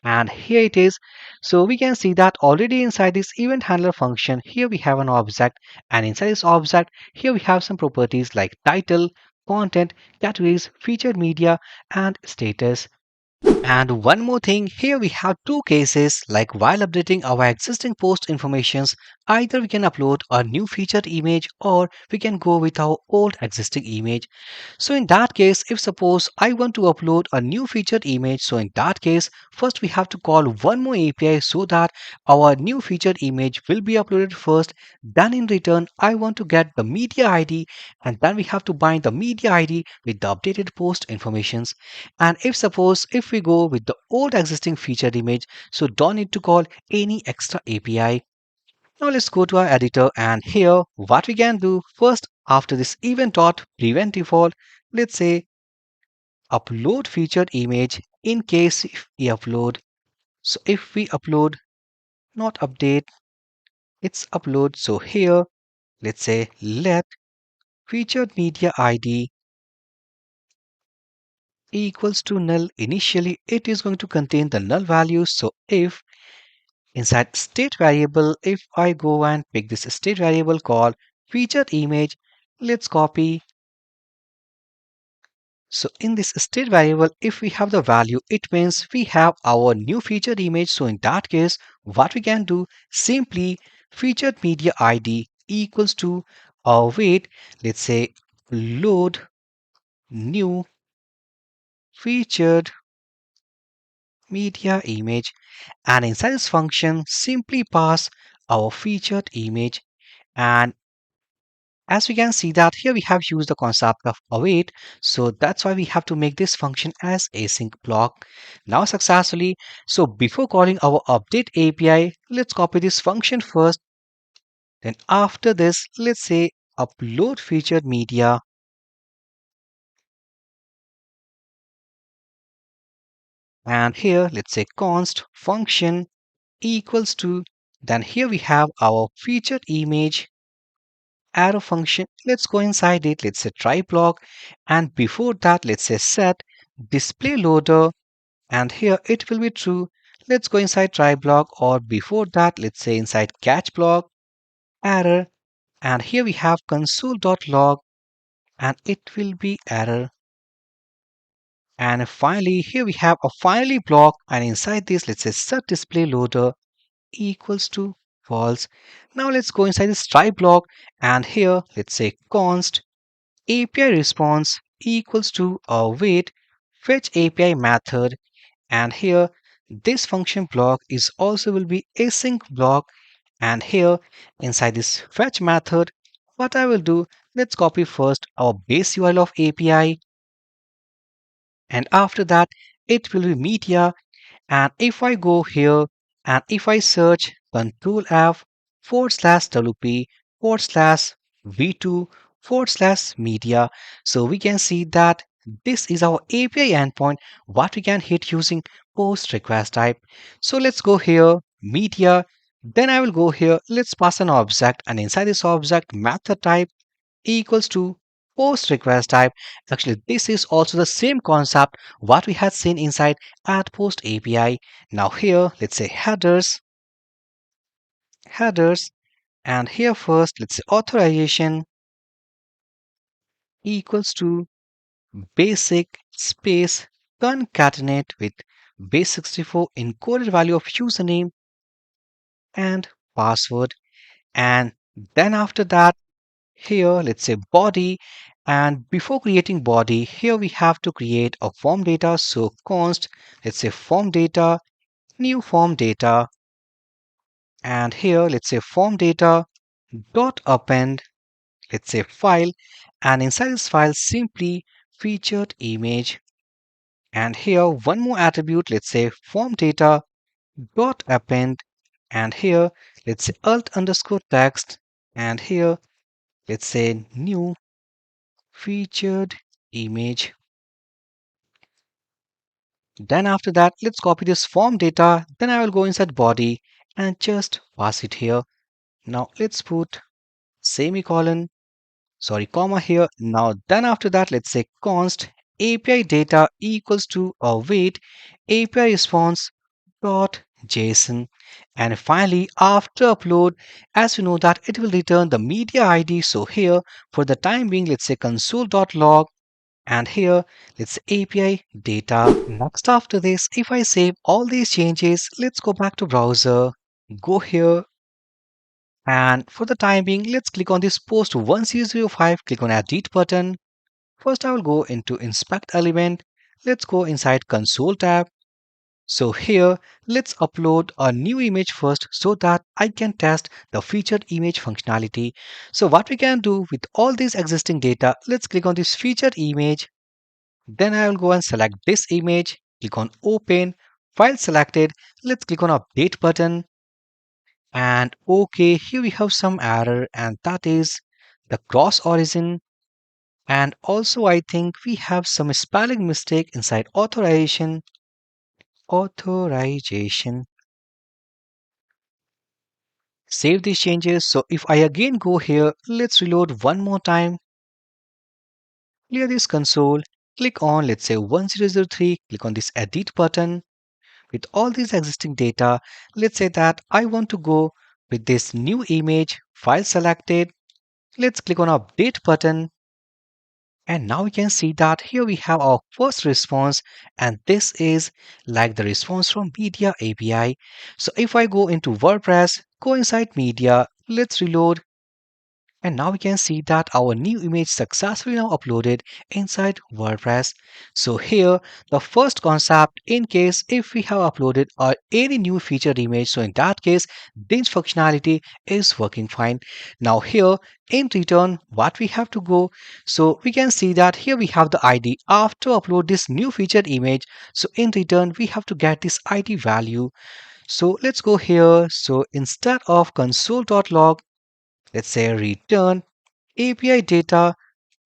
and here it is. So we can see that already inside this event handler function, here we have an object, and inside this object here we have some properties like title, content, categories, featured media, and status. And one more thing, here we have two cases, like while updating our existing post informations, either we can upload a new featured image or we can go with our old existing image. So in that case, if suppose I want to upload a new featured image, so in that case, first we have to call one more API so that our new featured image will be uploaded first. Then in return, I want to get the media ID, and then we have to bind the media ID with the updated post informations. And if suppose if we go with the old existing featured image, so don't need to call any extra API. Now let's go to our editor, and here what we can do first, after this event dot prevent default, let's say upload featured image in case if we upload. So if we upload, not update, it's upload. So here let's say let featured media ID equals to null. Initially it is going to contain the null value. So if inside state variable, if I go and pick this state variable called featured image, let's copy. So in this state variable, if we have the value, it means we have our new featured image. So in that case, what we can do, simply featured media ID equals to wait, let's say load new featured media image, and inside this function simply pass our featured image. And as we can see that here we have used the concept of await, so that's why we have to make this function as async block now successfully. So before calling our update API, let's copy this function first. Then after this, let's say upload featured media, and here let's say const function equals to, then here we have our featured image, arrow function. Let's go inside it. Let's say try block. And before that, let's say set display loader. And here it will be true. Let's go inside try block, or before that, let's say inside catch block, error. And here we have console.log, and it will be error. And finally, here we have a finally block, and inside this, let's say set display loader equals to false. Now let's go inside this try block, and here let's say const API response equals to await fetch API method. And here this function block is also will be async block. And here inside this fetch method, what I will do, let's copy first our base URL of API, and after that it will be media. And if I go here and if I search Control F /WP /V2 /media, so we can see that this is our API endpoint, what we can hit using post request type. So let's go here, media. Then I will go here, let's pass an object, and inside this object, method type equals to post request type. Actually, this is also the same concept what we had seen inside add post API. Now here, let's say headers, and here first, let's say authorization equals to basic space concatenate with base64 encoded value of username and password. And then after that, here let's say body, and before creating body, here we have to create a form data. So const, let's say form data, new form data, and here let's say form data dot append, let's say file, and inside this file simply featured image. And here one more attribute, let's say form data dot append, and here let's say alt underscore text, and here let's say new featured image. Then after that, let's copy this form data. Then I will go inside body and just pass it here. Now let's put semicolon, sorry, comma here. Now then after that, let's say const API data equals to await API response dot JSON. And finally, after upload, as we know that it will return the media ID. So here, for the time being, let's say console.log, and here let's API data. Next after this, if I save all these changes, let's go back to browser, go here, and for the time being, let's click on this post 1005, click on edit button. First I will go into inspect element. Let's go inside console tab. So here let's upload a new image first so that I can test the featured image functionality. So what we can do with all this existing data, let's click on this featured image. Then I will go and select this image, click on open, file selected. Let's click on update button. And okay, here we have some error, and that is the cross origin. And also I think we have some spelling mistake inside authorization. Save these changes. So if I again go here, let's reload one more time. Clear this console. Click on, let's say 1003. Click on this edit button. With all these existing data, let's say that I want to go with this new image, file selected. Let's click on update button. And now we can see that here we have our first response, and this is like the response from Media API. So if I go into WordPress, go inside Media, let's reload. And now we can see that our new image successfully now uploaded inside WordPress. So here, the first concept, in case if we have uploaded any new featured image, so in that case, this functionality is working fine. Now here, in return, what we have to go, so we can see that here we have the ID after upload this new featured image. So in return, we have to get this ID value. So let's go here. So instead of console.log, let's say return API data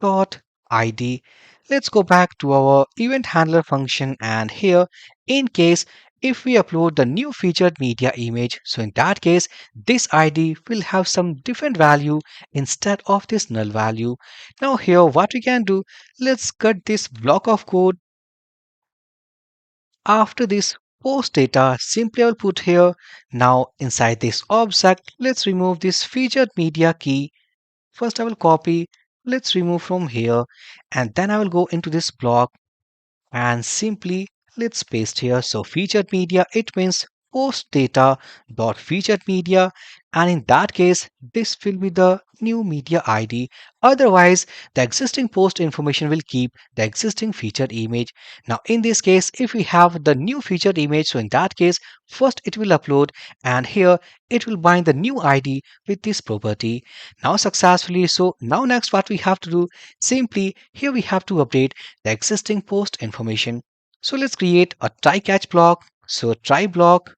dot ID. Let's go back to our event handler function, and here in case if we upload the new featured media image, so in that case, this ID will have some different value instead of this null value. Now here what we can do, let's cut this block of code. After this post data, simply I will put here. Now inside this object, let's remove this featured media key. First I will copy, let's remove from here, and then I will go into this block and simply let's paste here. So featured media, it means post data dot featured media, and in that case this will be the new media ID. Otherwise the existing post information will keep the existing featured image. Now in this case, if we have the new featured image, so in that case first it will upload, and here it will bind the new ID with this property. Now successfully, so now next what we have to do, simply here we have to update the existing post information. So let's create a try catch block. So try block,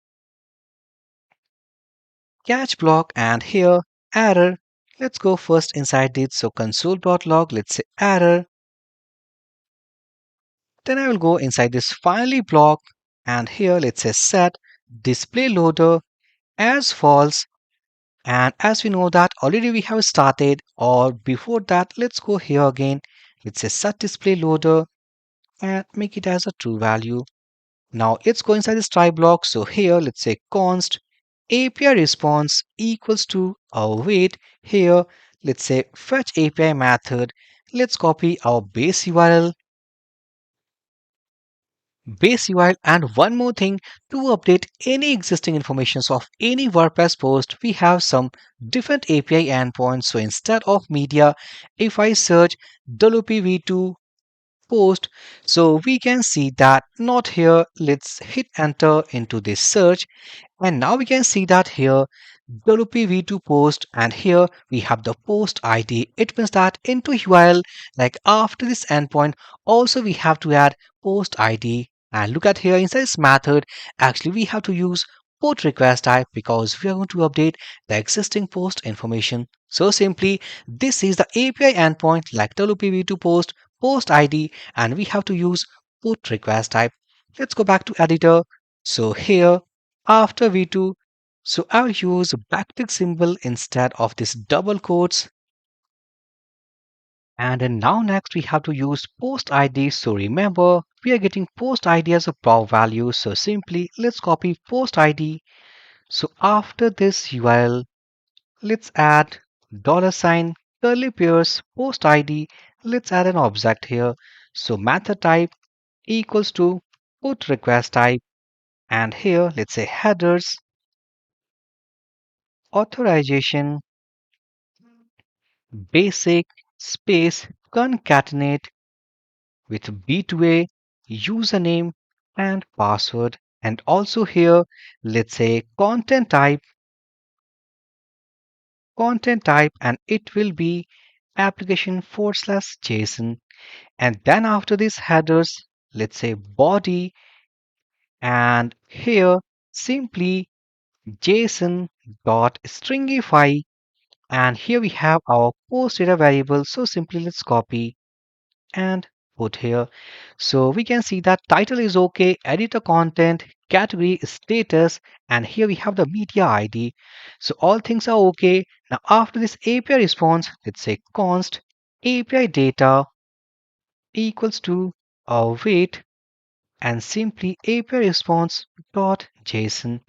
catch block, and here error. Let's go first inside it. So console.log, let's say error. Then I will go inside this finally block, and here let's say set display loader as false. And as we know that already we have started, or before that, let's go here again. Let's say set display loader and make it as a true value. Now let's go inside this try block. So here let's say const API response equals to await. Here let's say fetch API method. Let's copy our base URL, and one more thing, to update any existing informations of any WordPress post, we have some different API endpoints. So instead of media, if I search WPV2 post, so we can see that not here. Let's hit enter into this search, and now we can see that here WPV2 post, and here we have the post ID. It means that into URL, like after this endpoint, also we have to add post ID. And look at here inside this method, actually we have to use put request type because we are going to update the existing post information. So simply, this is the API endpoint like WPV2 post, post ID, and we have to use put request type. Let's go back to editor. So here after V2, so I'll use backtick symbol instead of this double quotes. And then now next we have to use post ID. So remember, we are getting post ID as a prop value. So simply let's copy post ID. So after this URL, let's add dollar sign curly pairs post ID. Let's add an object here. So method type equals to put request type. And here let's say headers authorization basic space concatenate with B2A username and password. And also here, let's say content type, and it will be application/JSON. And then after this headers, let's say body, and here simply JSON dot stringify. And here we have our post data variable. So simply let's copy and put here. So we can see that title is okay, editor content, category status, and here we have the media ID. So all things are okay. Now after this API response, let's say const API data equals to await, and simply API response dot JSON.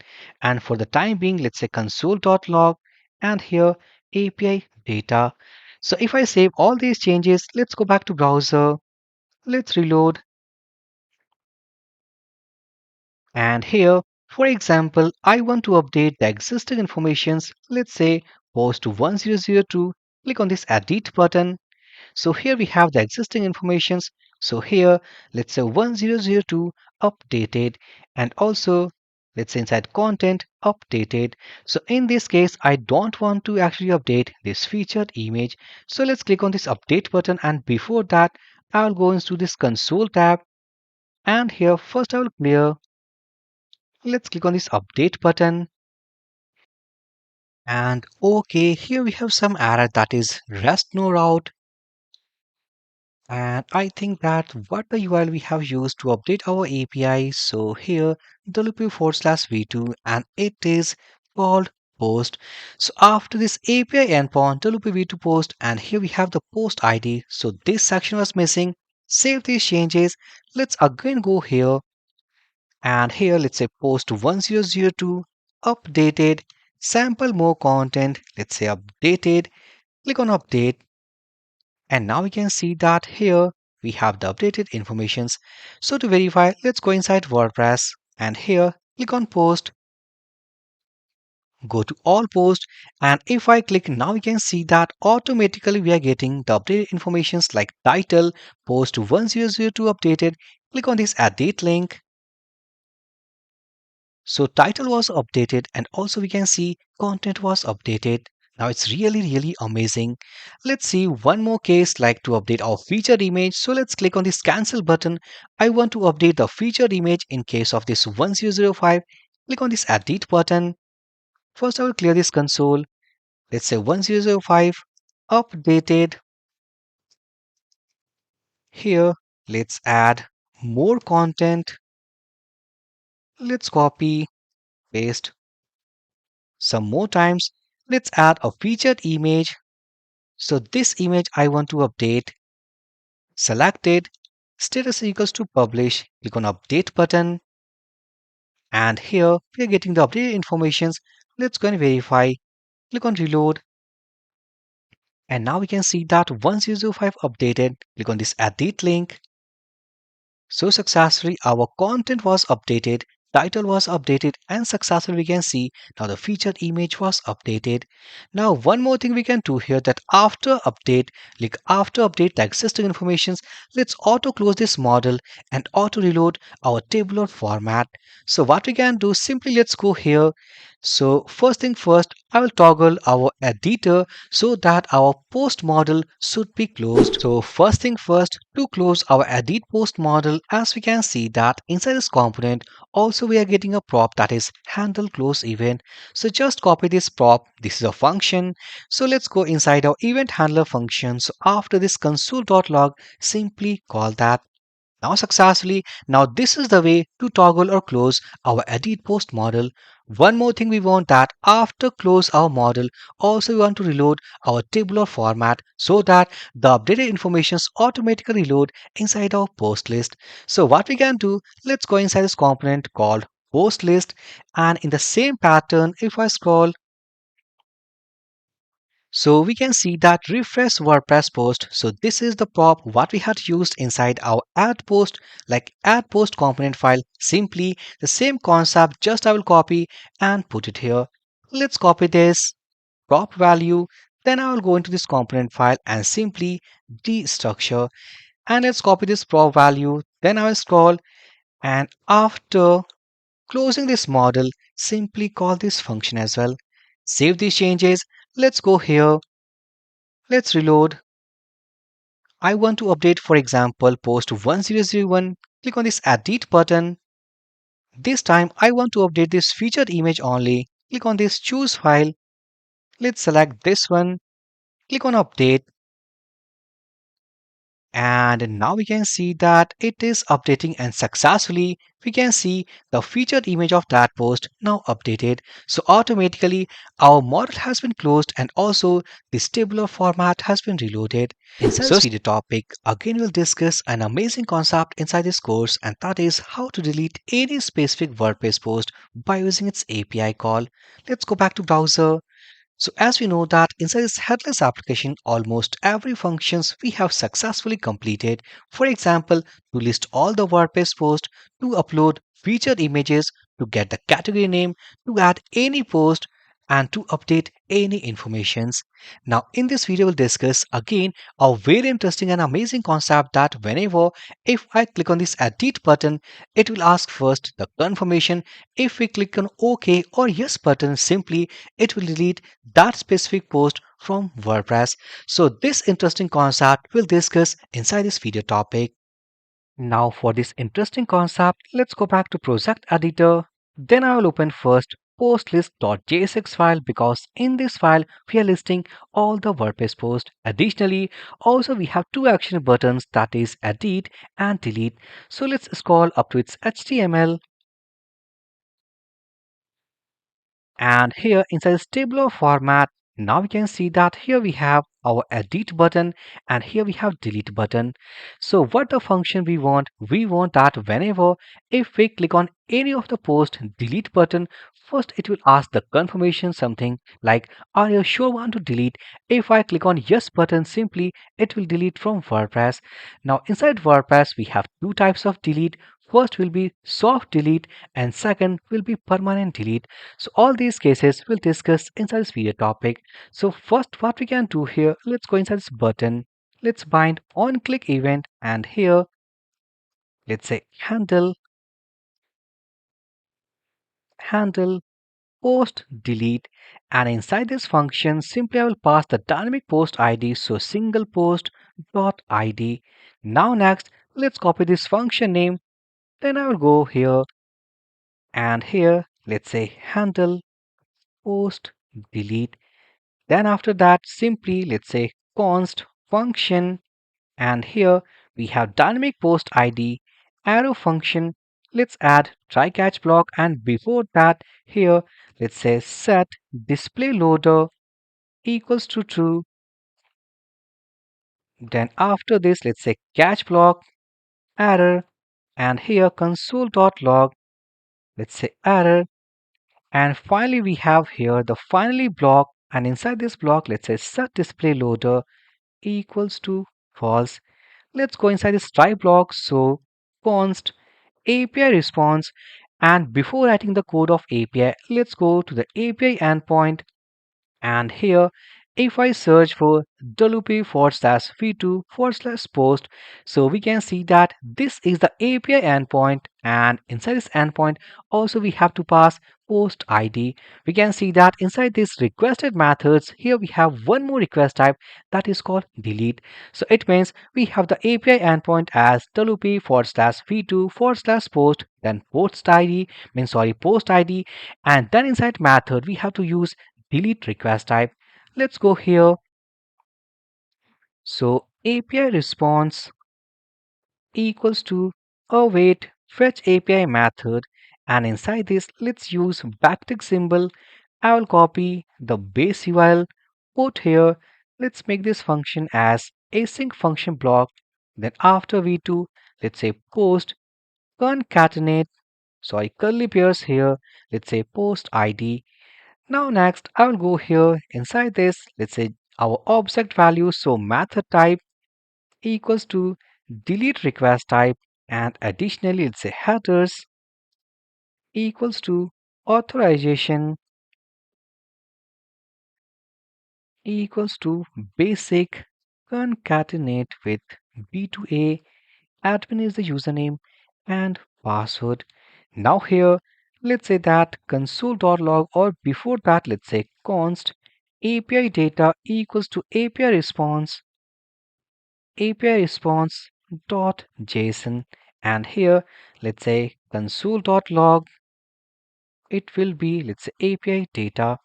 And for the time being, let's say console.log, and here API data. So if I save all these changes, let's go back to browser. Let's reload, and here for example I want to update the existing informations. Let's say post 1002, click on this edit button. So here we have the existing informations. So here let's say 1002 updated, and also let's say inside content updated. So in this case I don't want to actually update this featured image. So let's click on this update button, and before that I'll go into this console tab, and here first I will clear. Let's click on this update button, and okay, here we have some error, that is rest no route. And I think that what the URL we have used to update our API. So here wp/v2 and it is called post. So after this API endpoint wp-v2 post and here we have the post ID. So this section was missing. Save these changes. Let's again go here and here let's say post 1002 updated sample more content. Let's say updated. Click on update and now we can see that here we have the updated informations. So to verify, let's go inside WordPress and here click on post, go to all post. And if I click now, we can see that automatically we are getting the updated informations like title, post 1002 updated. Click on this edit link. So title was updated and also we can see content was updated. Now it's really amazing. Let's see one more case like to update our featured image. So let's click on this cancel button. I want to update the featured image in case of this 1005. Click on this edit button. First I will clear this console. Let's say 1005 updated. Here let's add more content. Let's copy, paste some more times. Let's add a featured image. So this image I want to update. Select it. Status equals to publish. Click on update button. And here we are getting the updated informations. Let's go and verify. Click on reload. And now we can see that 1005 updated. Click on this edit link. So successfully our content was updated, title was updated and successfully we can see now the featured image was updated. Now one more thing we can do here that after update, the existing informations, let's auto close this model and auto reload our tabular format. So what we can do simply let's go here. So first thing first, I will toggle our editor so that our post model should be closed. So first thing first, to close our edit post model, as we can see that inside this component, also we are getting a prop that is handle close event. So just copy this prop. This is a function. So let's go inside our event handler function. So after this console.log, simply call that. Now successfully, now this is the way to toggle or close our edit post model. One more thing we want that after close our model, also we want to reload our tabular format so that the updated informations automatically load inside our post list. So what we can do, let's go inside this component called post list and in the same pattern, if I scroll, so we can see that refresh WordPress post. So this is the prop what we had used inside our add post like add post component file. Simply the same concept, just I will copy and put it here. Let's copy this prop value. Then I will go into this component file and simply destructure. And let's copy this prop value. Then I will scroll and after closing this model, simply call this function as well. Save these changes. Let's go here. Let's reload. I want to update, for example, post 1001. Click on this edit button. This time I want to update this featured image only. Click on this choose file. Let's select this one. Click on update. And now we can see that it is updating and successfully we can see the featured image of that post now updated. So automatically our model has been closed and also this tabular format has been reloaded. Inside this video topic, again we'll discuss an amazing concept inside this course and that is how to delete any specific WordPress post by using its API call. Let's go back to browser. So as we know that inside this headless application, almost every functions we have successfully completed. For example, to list all the WordPress posts, to upload featured images, to get the category name, to add any post, and to update any informations. Now in this video we'll discuss again a very interesting and amazing concept that whenever if I click on this edit button, it will ask first the confirmation. If we click on OK or yes button, simply it will delete that specific post from WordPress. So this interesting concept we'll discuss inside this video topic. Now for this interesting concept, let's go back to project editor. Then I will open first postlist.jsx file because in this file we are listing all the WordPress posts. Additionally, also we have two action buttons, that is edit and delete. So let's scroll up to its HTML. And here inside this tabular format, now we can see that here we have our edit button and here we have delete button. So what the function we want that whenever if we click on any of the post delete button, first it will ask the confirmation something like, are you sure want to delete? If I click on yes button, simply it will delete from WordPress. Now inside WordPress we have two types of delete. First will be soft delete and second will be permanent delete. So all these cases we'll discuss inside this video topic. So first what we can do here, let's go inside this button. Let's bind on click event and here let's say handle post delete, and inside this function simply I will pass the dynamic post ID, so single post dot ID. Now next let's copy this function name, then I will go here and here let's say handle post delete. Then after that, simply let's say const function, and here we have dynamic post ID arrow function. Let's add try catch block, and before that here let's say set display loader equals to true. Then after this let's say catch block error, and here console.log let's say error, and finally we have here the finally block, and inside this block let's say set display loader equals to false. Let's go inside this try block. So const API response, and before writing the code of API, let's go to the API endpoint, and here if I search for WP forward slash v2 forward slash post, so we can see that this is the API endpoint, and inside this endpoint also we have to pass post ID. We can see that inside this requested methods here we have one more request type, that is called delete. So it means we have the API endpoint as WP forward slash v2 forward slash post, then post ID, and then inside method we have to use delete request type. Let's go here. So API response equals to await fetch API method, and inside this let's use backtick symbol. I will copy the base URL, put here. Let's make this function as async function block. Then after v2 let's say post concatenate, curly pairs here, let's say post ID. Now next I will go here inside this, let's say our object value, so method type equals to delete request type, and additionally let's say headers equals to authorization equals to basic concatenate with b2a, admin is the username and password. Now here let's say that console.log, or before that let's say const API data equals to API response dot JSON, and here let's say console.log, it will be let's say API data.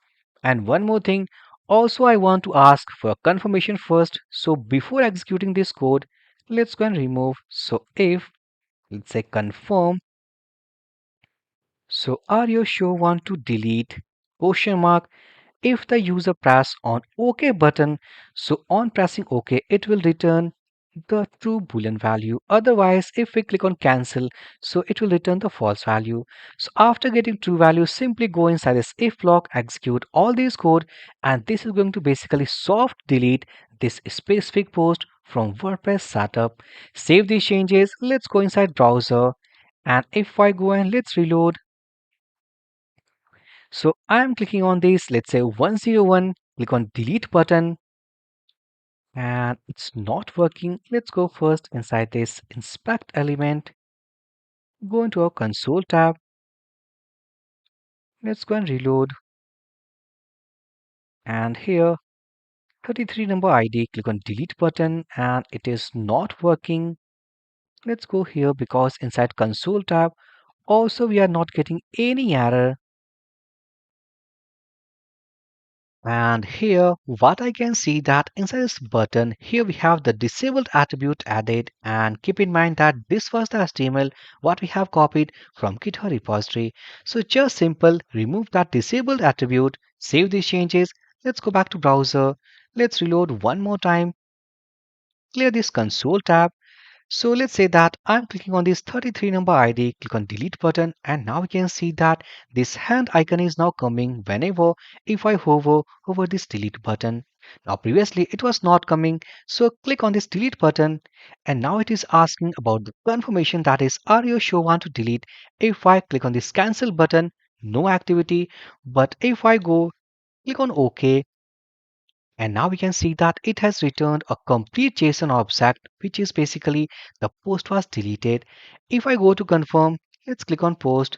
And one more thing also I want to ask for confirmation first, so before executing this code let's go and remove. So if let's say confirm, so are you sure want to delete question mark, if the user press on OK button, so on pressing OK, it will return the true boolean value. Otherwise, if we click on cancel, so it will return the false value. So after getting true value, simply go inside this if block, execute all these code, and this is going to basically soft delete this specific post from WordPress setup. Save these changes. Let's go inside browser, and if I go and let's reload, so I'm clicking on this, let's say 101, click on delete button, and it's not working. Let's go first inside this inspect element, go into our console tab. Let's go and reload. And here 33 number ID, click on delete button, and it is not working. Let's go here because inside console tab also we are not getting any error. And here, what I can see that inside this button, here we have the disabled attribute added. And keep in mind that this was the HTML what we have copied from GitHub repository. So just simple, remove that disabled attribute, save these changes. Let's go back to browser. Let's reload one more time. Clear this console tab. So let's say that I'm clicking on this 33 number ID, click on delete button, and now we can see that this hand icon is now coming whenever if I hover over this delete button. Now previously it was not coming, so click on this delete button, and now it is asking about the confirmation, that is, are you sure want to delete? If I click on this cancel button, no activity, but if I go click on OK, and now we can see that it has returned a complete JSON object, which is basically the post was deleted. If I go to confirm, let's click on post.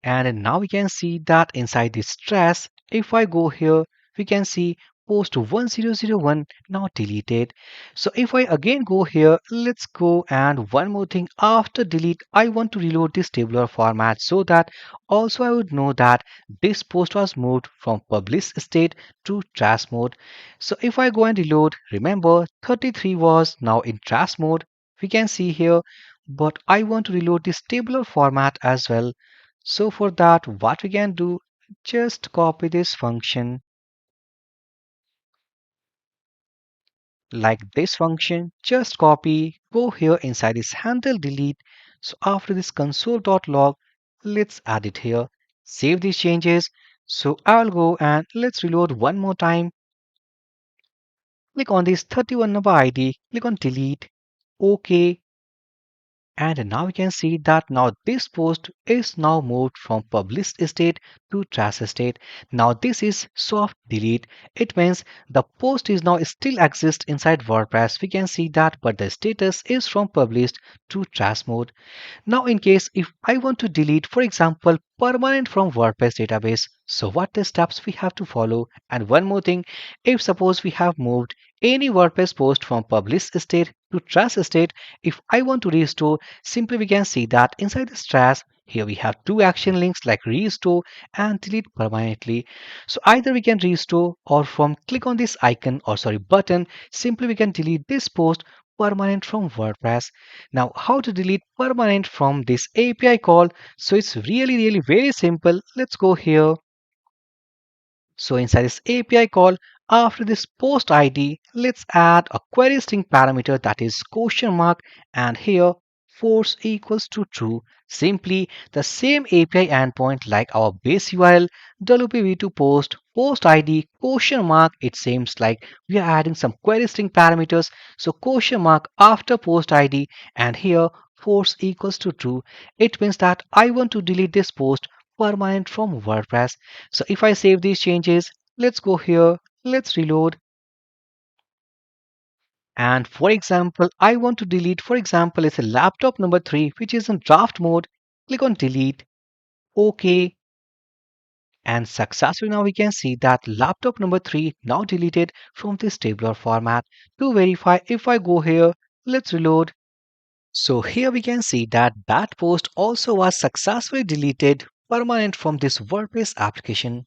And now we can see that inside this trash, if I go here, we can see post 1001 now deleted. So if I again go here, let's go, and one more thing, after delete, I want to reload this tabular format so that also I would know that this post was moved from published state to trash mode. So if I go and reload, remember 33 was now in trash mode. We can see here, but I want to reload this tabular format as well. So for that, what we can do, just copy this function like this function, just copy, go here inside this handle delete. So after this console.log, let's add it here, save these changes. So I'll go and let's reload one more time. Click on this 31 number ID, click on delete, OK. And now we can see that now this post is now moved from published state to trash state. Now this is soft delete. It means the post is now still exists inside WordPress. We can see that, but the status is from published to trash mode. Now, in case if I want to delete, for example, permanent from WordPress database, so what the steps we have to follow? And one more thing, if suppose we have moved any WordPress post from published state to trash state, if I want to restore, simply we can see that inside this trash, here we have two action links like restore and delete permanently. So either we can restore, or from click on this icon, or sorry button, simply we can delete this post permanent from WordPress. Now, how to delete permanent from this API call? So it's really very simple. Let's go here. So inside this API call, after this post ID, let's add a query string parameter, that is question mark, and here force equals to true. Simply the same API endpoint like our base URL wpv2 post ID question mark. It seems like we are adding some query string parameters. So question mark after post ID, and here force equals to true. It means that I want to delete this post permanent from WordPress. So if I save these changes, let's go here, let's reload. And for example, I want to delete, for example, it's a laptop number 3, which is in draft mode. Click on delete, OK. And successfully now we can see that laptop number 3 now deleted from this tabular format. To verify, if I go here, let's reload. So here we can see that that post also was successfully deleted permanent from this WordPress application.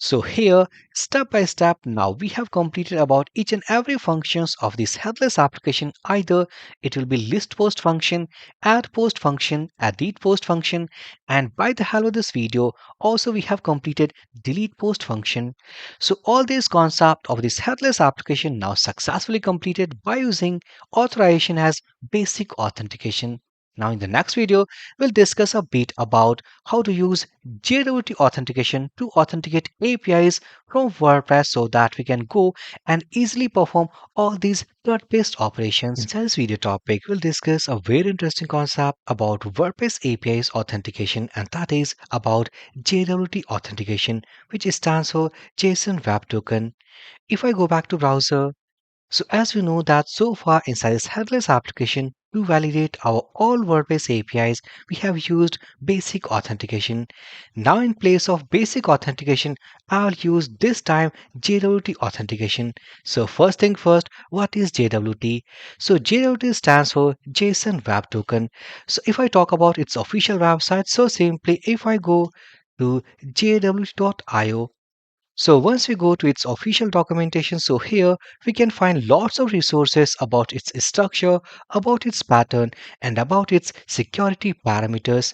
So here, step by step, now we have completed about each and every functions of this headless application. Either it will be list post function, add post function, edit post function, and by the help of this video, also we have completed delete post function. So all these concept of this headless application now successfully completed by using authorization as basic authentication. Now in the next video, we'll discuss a bit about how to use JWT authentication to authenticate APIs from WordPress so that we can go and easily perform all these cloud-based operations. Inside this video topic, we'll discuss a very interesting concept about WordPress APIs authentication, and that is about JWT authentication, which stands for JSON Web Token. If I go back to browser, so as we know that so far inside this headless application, to validate our all WordPress APIs, we have used basic authentication. Now in place of basic authentication, I'll use this time JWT authentication. So first thing first, what is JWT? So JWT stands for JSON Web Token. So if I talk about its official website, so simply if I go to jwt.io, So once we go to its official documentation, so here we can find lots of resources about its structure, about its pattern, and about its security parameters.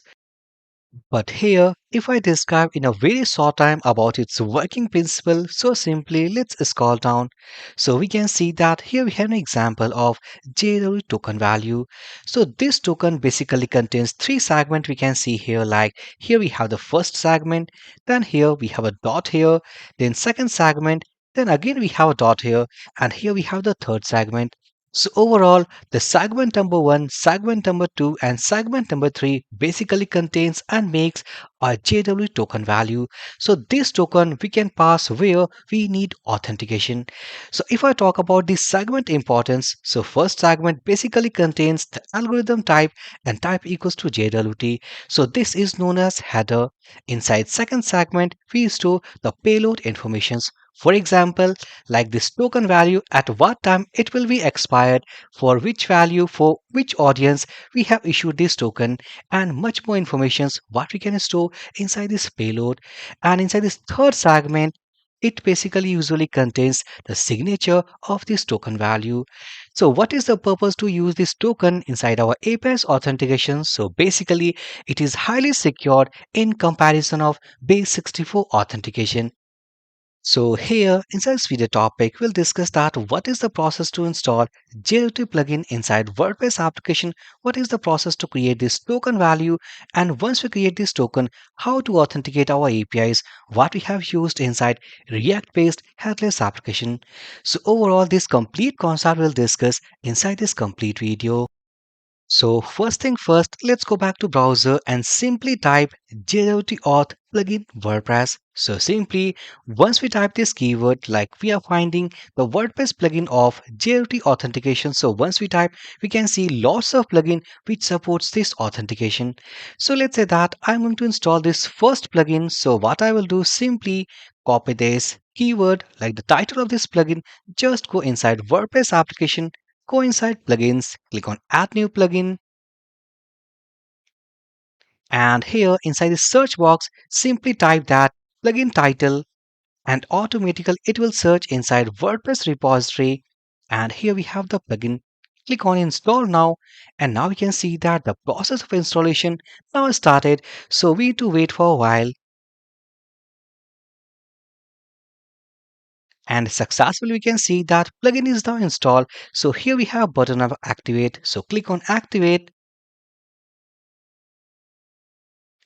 But here, if I describe in a very short time about its working principle, so simply let's scroll down. So we can see that here we have an example of JW token value. So this token basically contains three segments we can see here. Like here we have the first segment, then here we have a dot here, then second segment, then again we have a dot here, and here we have the third segment. So overall, the segment number 1, segment number 2, and segment number 3 basically contains and makes a JW token value. So this token we can pass where we need authentication. So if I talk about the segment importance, so first segment basically contains the algorithm type and type equals to JWT. So this is known as header. Inside second segment, we store the payload informations. For example, like this token value at what time it will be expired, for which value, for which audience we have issued this token, and much more informations what we can store inside this payload. And inside this third segment, it basically usually contains the signature of this token value. So what is the purpose to use this token inside our API's authentication? So basically it is highly secured in comparison of base 64 authentication. So here inside this video topic, we'll discuss that what is the process to install JWT plugin inside WordPress application, what is the process to create this token value, and once we create this token, how to authenticate our APIs, what we have used inside React-based headless application. So overall, this complete concept we'll discuss inside this complete video. So first thing first, let's go back to browser and simply type JWT Auth plugin WordPress. So simply, once we type this keyword, like we are finding the WordPress plugin of JWT authentication. So once we type, we can see lots of plugin which supports this authentication. So let's say that I'm going to install this first plugin. So what I will do, simply copy this keyword, like the title of this plugin, just go inside WordPress application, go inside plugins, click on add new plugin, and here inside the search box simply type that plugin title, and automatically it will search inside WordPress repository, and here we have the plugin. Click on install now, and now we can see that the process of installation now started, so we need to wait for a while. And successfully we can see that plugin is now installed. So here we have button of activate, so click on activate,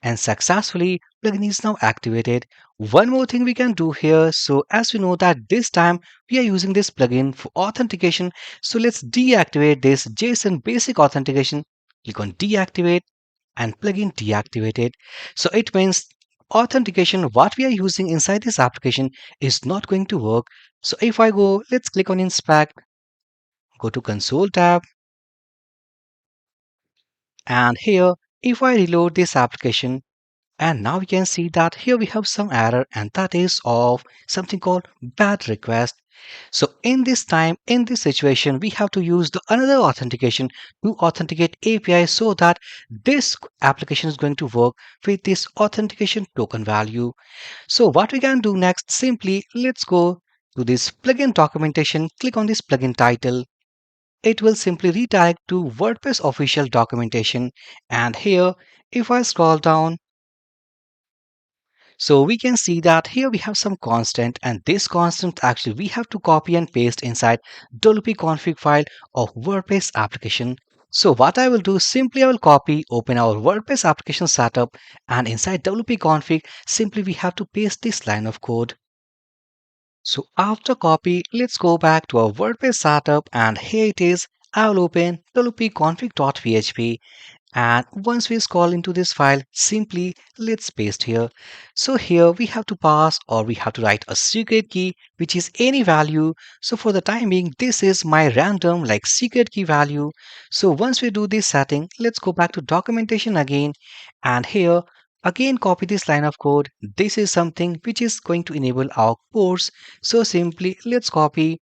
and successfully plugin is now activated. One more thing we can do here, so as we know that this time we are using this plugin for authentication, so let's deactivate this JSON basic authentication. Click on deactivate, and plugin deactivated. So it means authentication what we are using inside this application is not going to work. So if I go, let's click on inspect, go to console tab, and here if I reload this application, and now we can see that here we have some error, and that is of something called bad request. So in this time, in this situation, we have to use the another authentication to authenticate API so that this application is going to work with this authentication token value. So what we can do next, simply let's go to this plugin documentation, click on this plugin title. It will simply redirect to WordPress official documentation. And here, if I scroll down, so we can see that here we have some constant, and this constant actually we have to copy and paste inside WP config file of WordPress application. So what I will do, simply I will copy, open our WordPress application setup, and inside WP config, simply we have to paste this line of code. So after copy, let's go back to our WordPress setup, and here it is. I will open WP config.php, and once we scroll into this file, simply let's paste here. So here we have to pass, or we have to write a secret key which is any value. So for the time being, this is my random like secret key value. So once we do this setting, let's go back to documentation again, and here again copy this line of code. This is something which is going to enable our course. So simply let's copy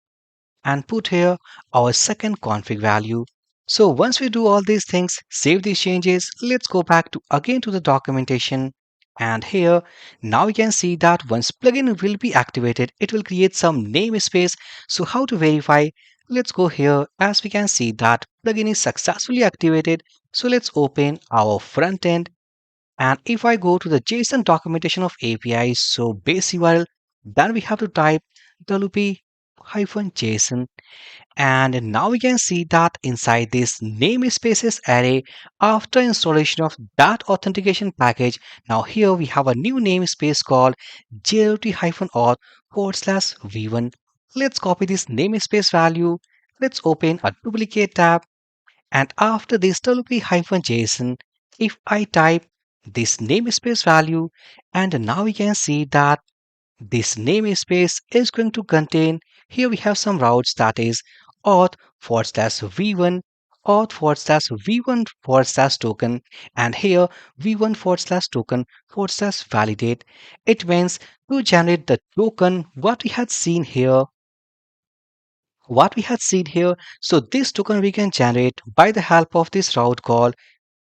and put here our second config value. So once we do all these things, save these changes, let's go back to again to the documentation, And here, now you can see that once plugin will be activated, it will create some namespace. So how to verify? Let's go here as we can see that plugin is successfully activated. So let's open our front end. And if I go to the JSON documentation of APIs, so base URL, then we have to type wp-json, and now we can see that inside this namespaces array, after installation of that authentication package, now here we have a new namespace called JWT-auth /v1. Let's copy this namespace value. Let's open a duplicate tab. And after this WP-JSON, if I type this namespace value, and now we can see that this namespace is going to contain, here we have some routes, that is auth/v1, auth/v1/token, and here v1/token/validate. It means to generate the token what we had seen here. So this token we can generate by the help of this route called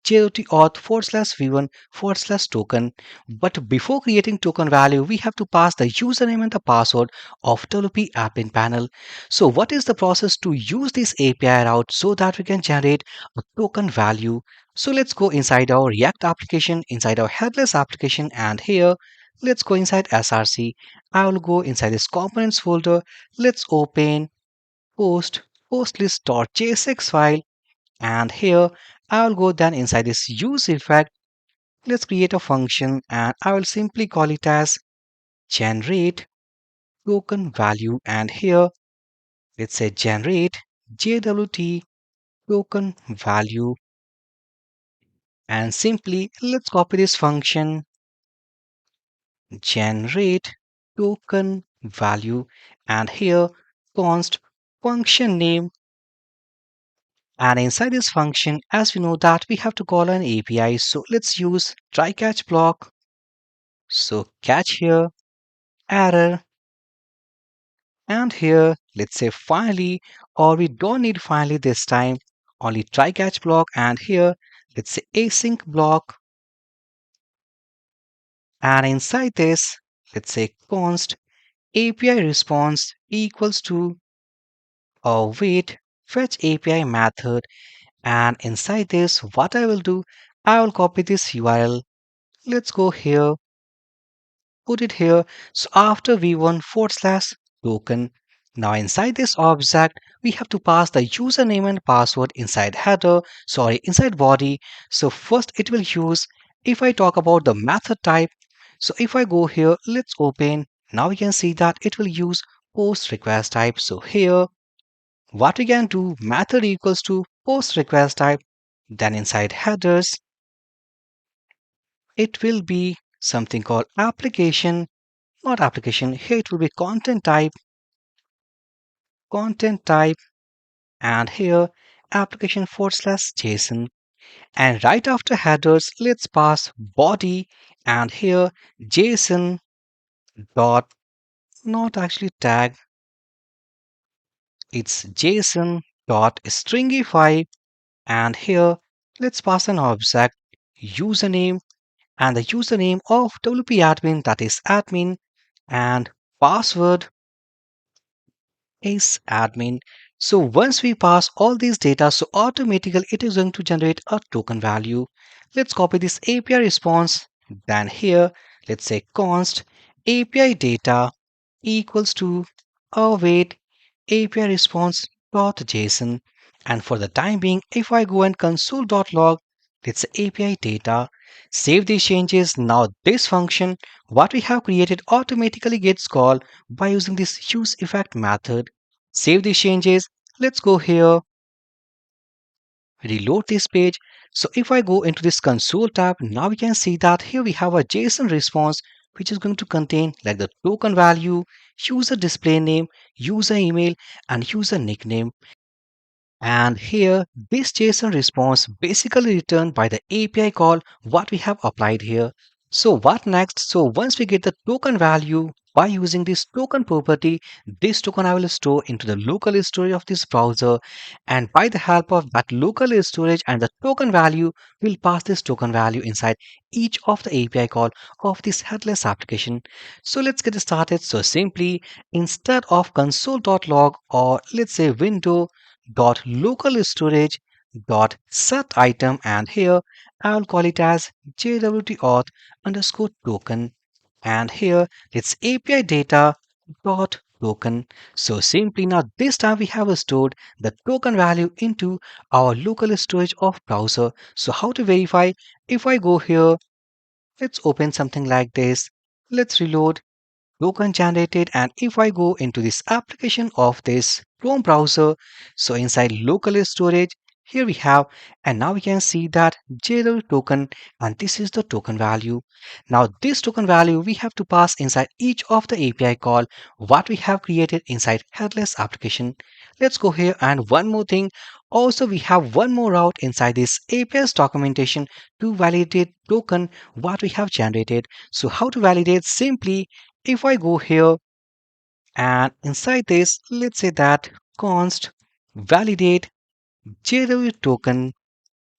JWT auth/v1/token. But before creating token value, we have to pass the username and the password of WP admin panel. So what is the process to use this API route so that we can generate a token value? So let's go inside our React application, inside our headless application, and here let's go inside src. I will go inside this components folder. Let's open postlist.jsx file, and here I will go then inside this use effect. Let's create a function and I will simply call it as generate token value, and here let's say generate JWT token value, and simply let's copy this function generate token value, and here const function name. And inside this function, as we know that we have to call an API, so let's use try catch block. So catch here, error, and here let's say finally, or we don't need finally this time, only try catch block, and here let's say async block, and inside this let's say const API response equals to await fetch API method. And inside this, what I will do, I will copy this URL. Let's go here, put it here. So after v1/token, now inside this object, we have to pass the username and password inside inside body. So first it will use, if I talk about the method type, so if I go here, let's open. Now we can see that it will use post request type. So here, what we can do, method equals to post request type. Then inside headers, it will be something called application, not application. Here it will be content type, and here application/JSON. And right after headers, let's pass body, and here JSON dot, not actually tag, it's JSON dot stringify, and here let's pass an object username and the username of WP admin, that is admin, and password is admin. So once we pass all these data, so automatically it is going to generate a token value. Let's copy this API response. Then here, let's say const API data equals to await API response dot JSON. And for the time being, if I go and console.log, let's say API data, save these changes. Now this function, what we have created, automatically gets called by using this use effect method. Save these changes. Let's go here, reload this page. So if I go into this console tab, now we can see that here we have a JSON response which is going to contain like the token value, user display name, user email, and user nickname. And here this JSON response basically returned by the API call what we have applied here. So what next? So once we get the token value by using this token property, this token I will store into the local storage of this browser, and by the help of that local storage and the token value, we'll pass this token value inside each of the API call of this headless application. So let's get started. So simply instead of console.log or let's say window.local storage dot set item, and here I will call it as JWT auth underscore token, and here it's API data dot token. So simply now this time we have stored the token value into our local storage of browser. So how to verify? If I go here, let's open something like this. Let's reload token generated, and if I go into this application of this Chrome browser, so inside local storage, here we have, and now we can see that JWT token, and this is the token value. Now this token value we have to pass inside each of the API call what we have created inside headless application. Let's go here, and one more thing, also we have one more route inside this API's documentation to validate token what we have generated. So how to validate? Simply if I go here and inside this, let's say that const validate JW token,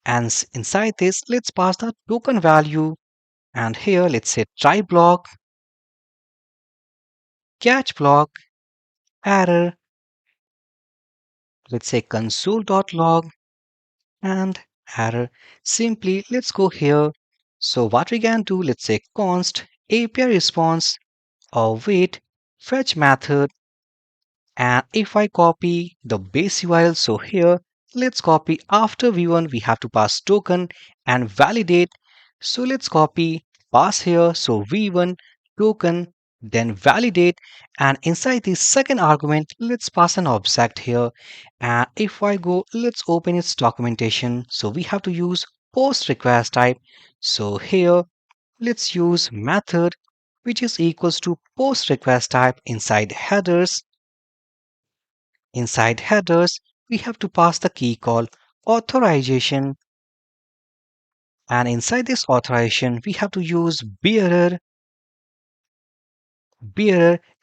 and inside this, let's pass the token value, and here let's say try block, catch block, error, let's say console.log, and error. Simply let's go here. So what we can do, let's say const API response or wait fetch method. And if I copy the base URL, so here, let's copy after v1, we have to pass token and validate. So let's copy, pass here, so v1 token, then validate. And inside the second argument, let's pass an object here. And if I go, let's open its documentation. So we have to use post request type. So here, let's use method which is equals to post request type inside headers. Inside headers, we have to pass the key called authorization, and inside this authorization, we have to use bearer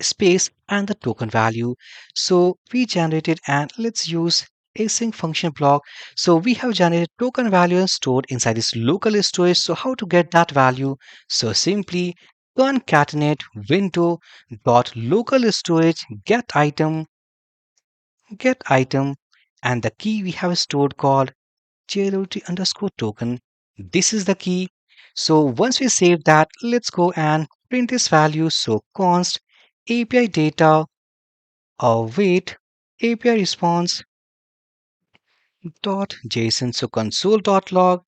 space and the token value. So we generated, and let's use async function block. So we have generated token value and stored inside this local storage. So how to get that value? So simply concatenate window dot local storage get item, and the key we have stored called JWT underscore token. This is the key. So once we save that, let's go and print this value. So const API data await API response dot JSON. So console dot log,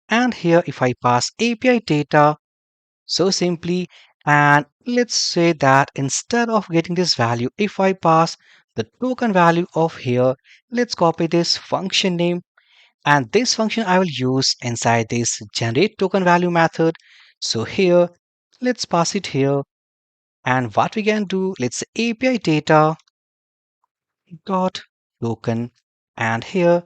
and here if I pass API data, so simply, and let's say that instead of getting this value, if I pass the token value of here, let's copy this function name, and this function I will use inside this generate token value method. So here, let's pass it here, and what we can do, let's say API data dot token, and here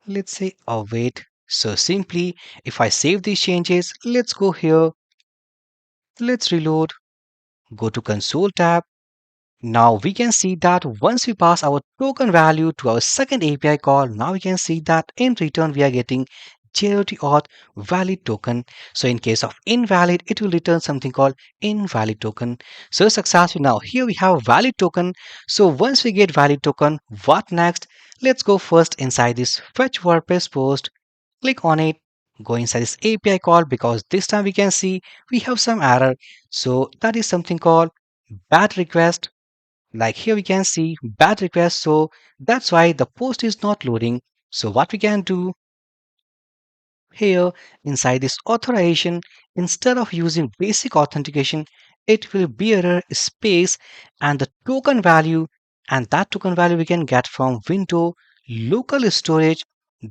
let's say await. So simply, if I save these changes, let's go here, let's reload, go to console tab. Now we can see that once we pass our token value to our second API call, now we can see that in return we are getting JWT auth valid token. So in case of invalid, it will return something called invalid token. So successful. Now here we have valid token. So once we get valid token, what next? Let's go first inside this fetch WordPress post, click on it, go inside this API call, because this time we can see we have some error. So that is something called bad request. Like here we can see bad request, so that's why the post is not loading. So what we can do here inside this authorization, instead of using basic authentication, it will be error space and the token value, and that token value we can get from window local storage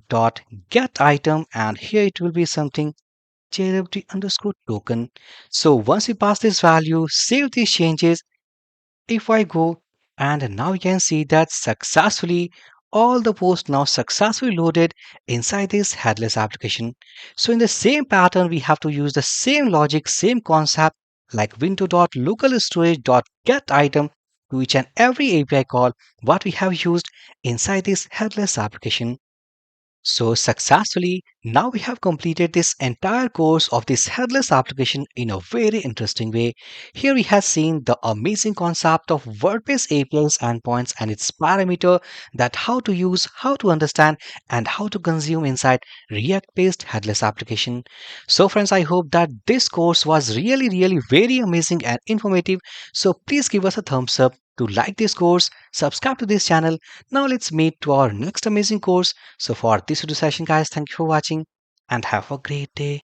dot get item, and here it will be something JWT underscore token. So once we pass this value, save these changes. If I go, and now you can see that successfully all the posts now successfully loaded inside this headless application. So in the same pattern, we have to use the same logic, same concept like window.localstorage.getItem to each and every API call what we have used inside this headless application. So successfully, now we have completed this entire course of this headless application in a very interesting way. Here we have seen the amazing concept of WordPress APIs endpoints and its parameter, that how to use, how to understand, and how to consume inside React-based headless application. So friends, I hope that this course was really very amazing and informative. So please give us a thumbs up to like this course, subscribe to this channel. Now let's meet to our next amazing course. So for this video session guys, thank you for watching and have a great day.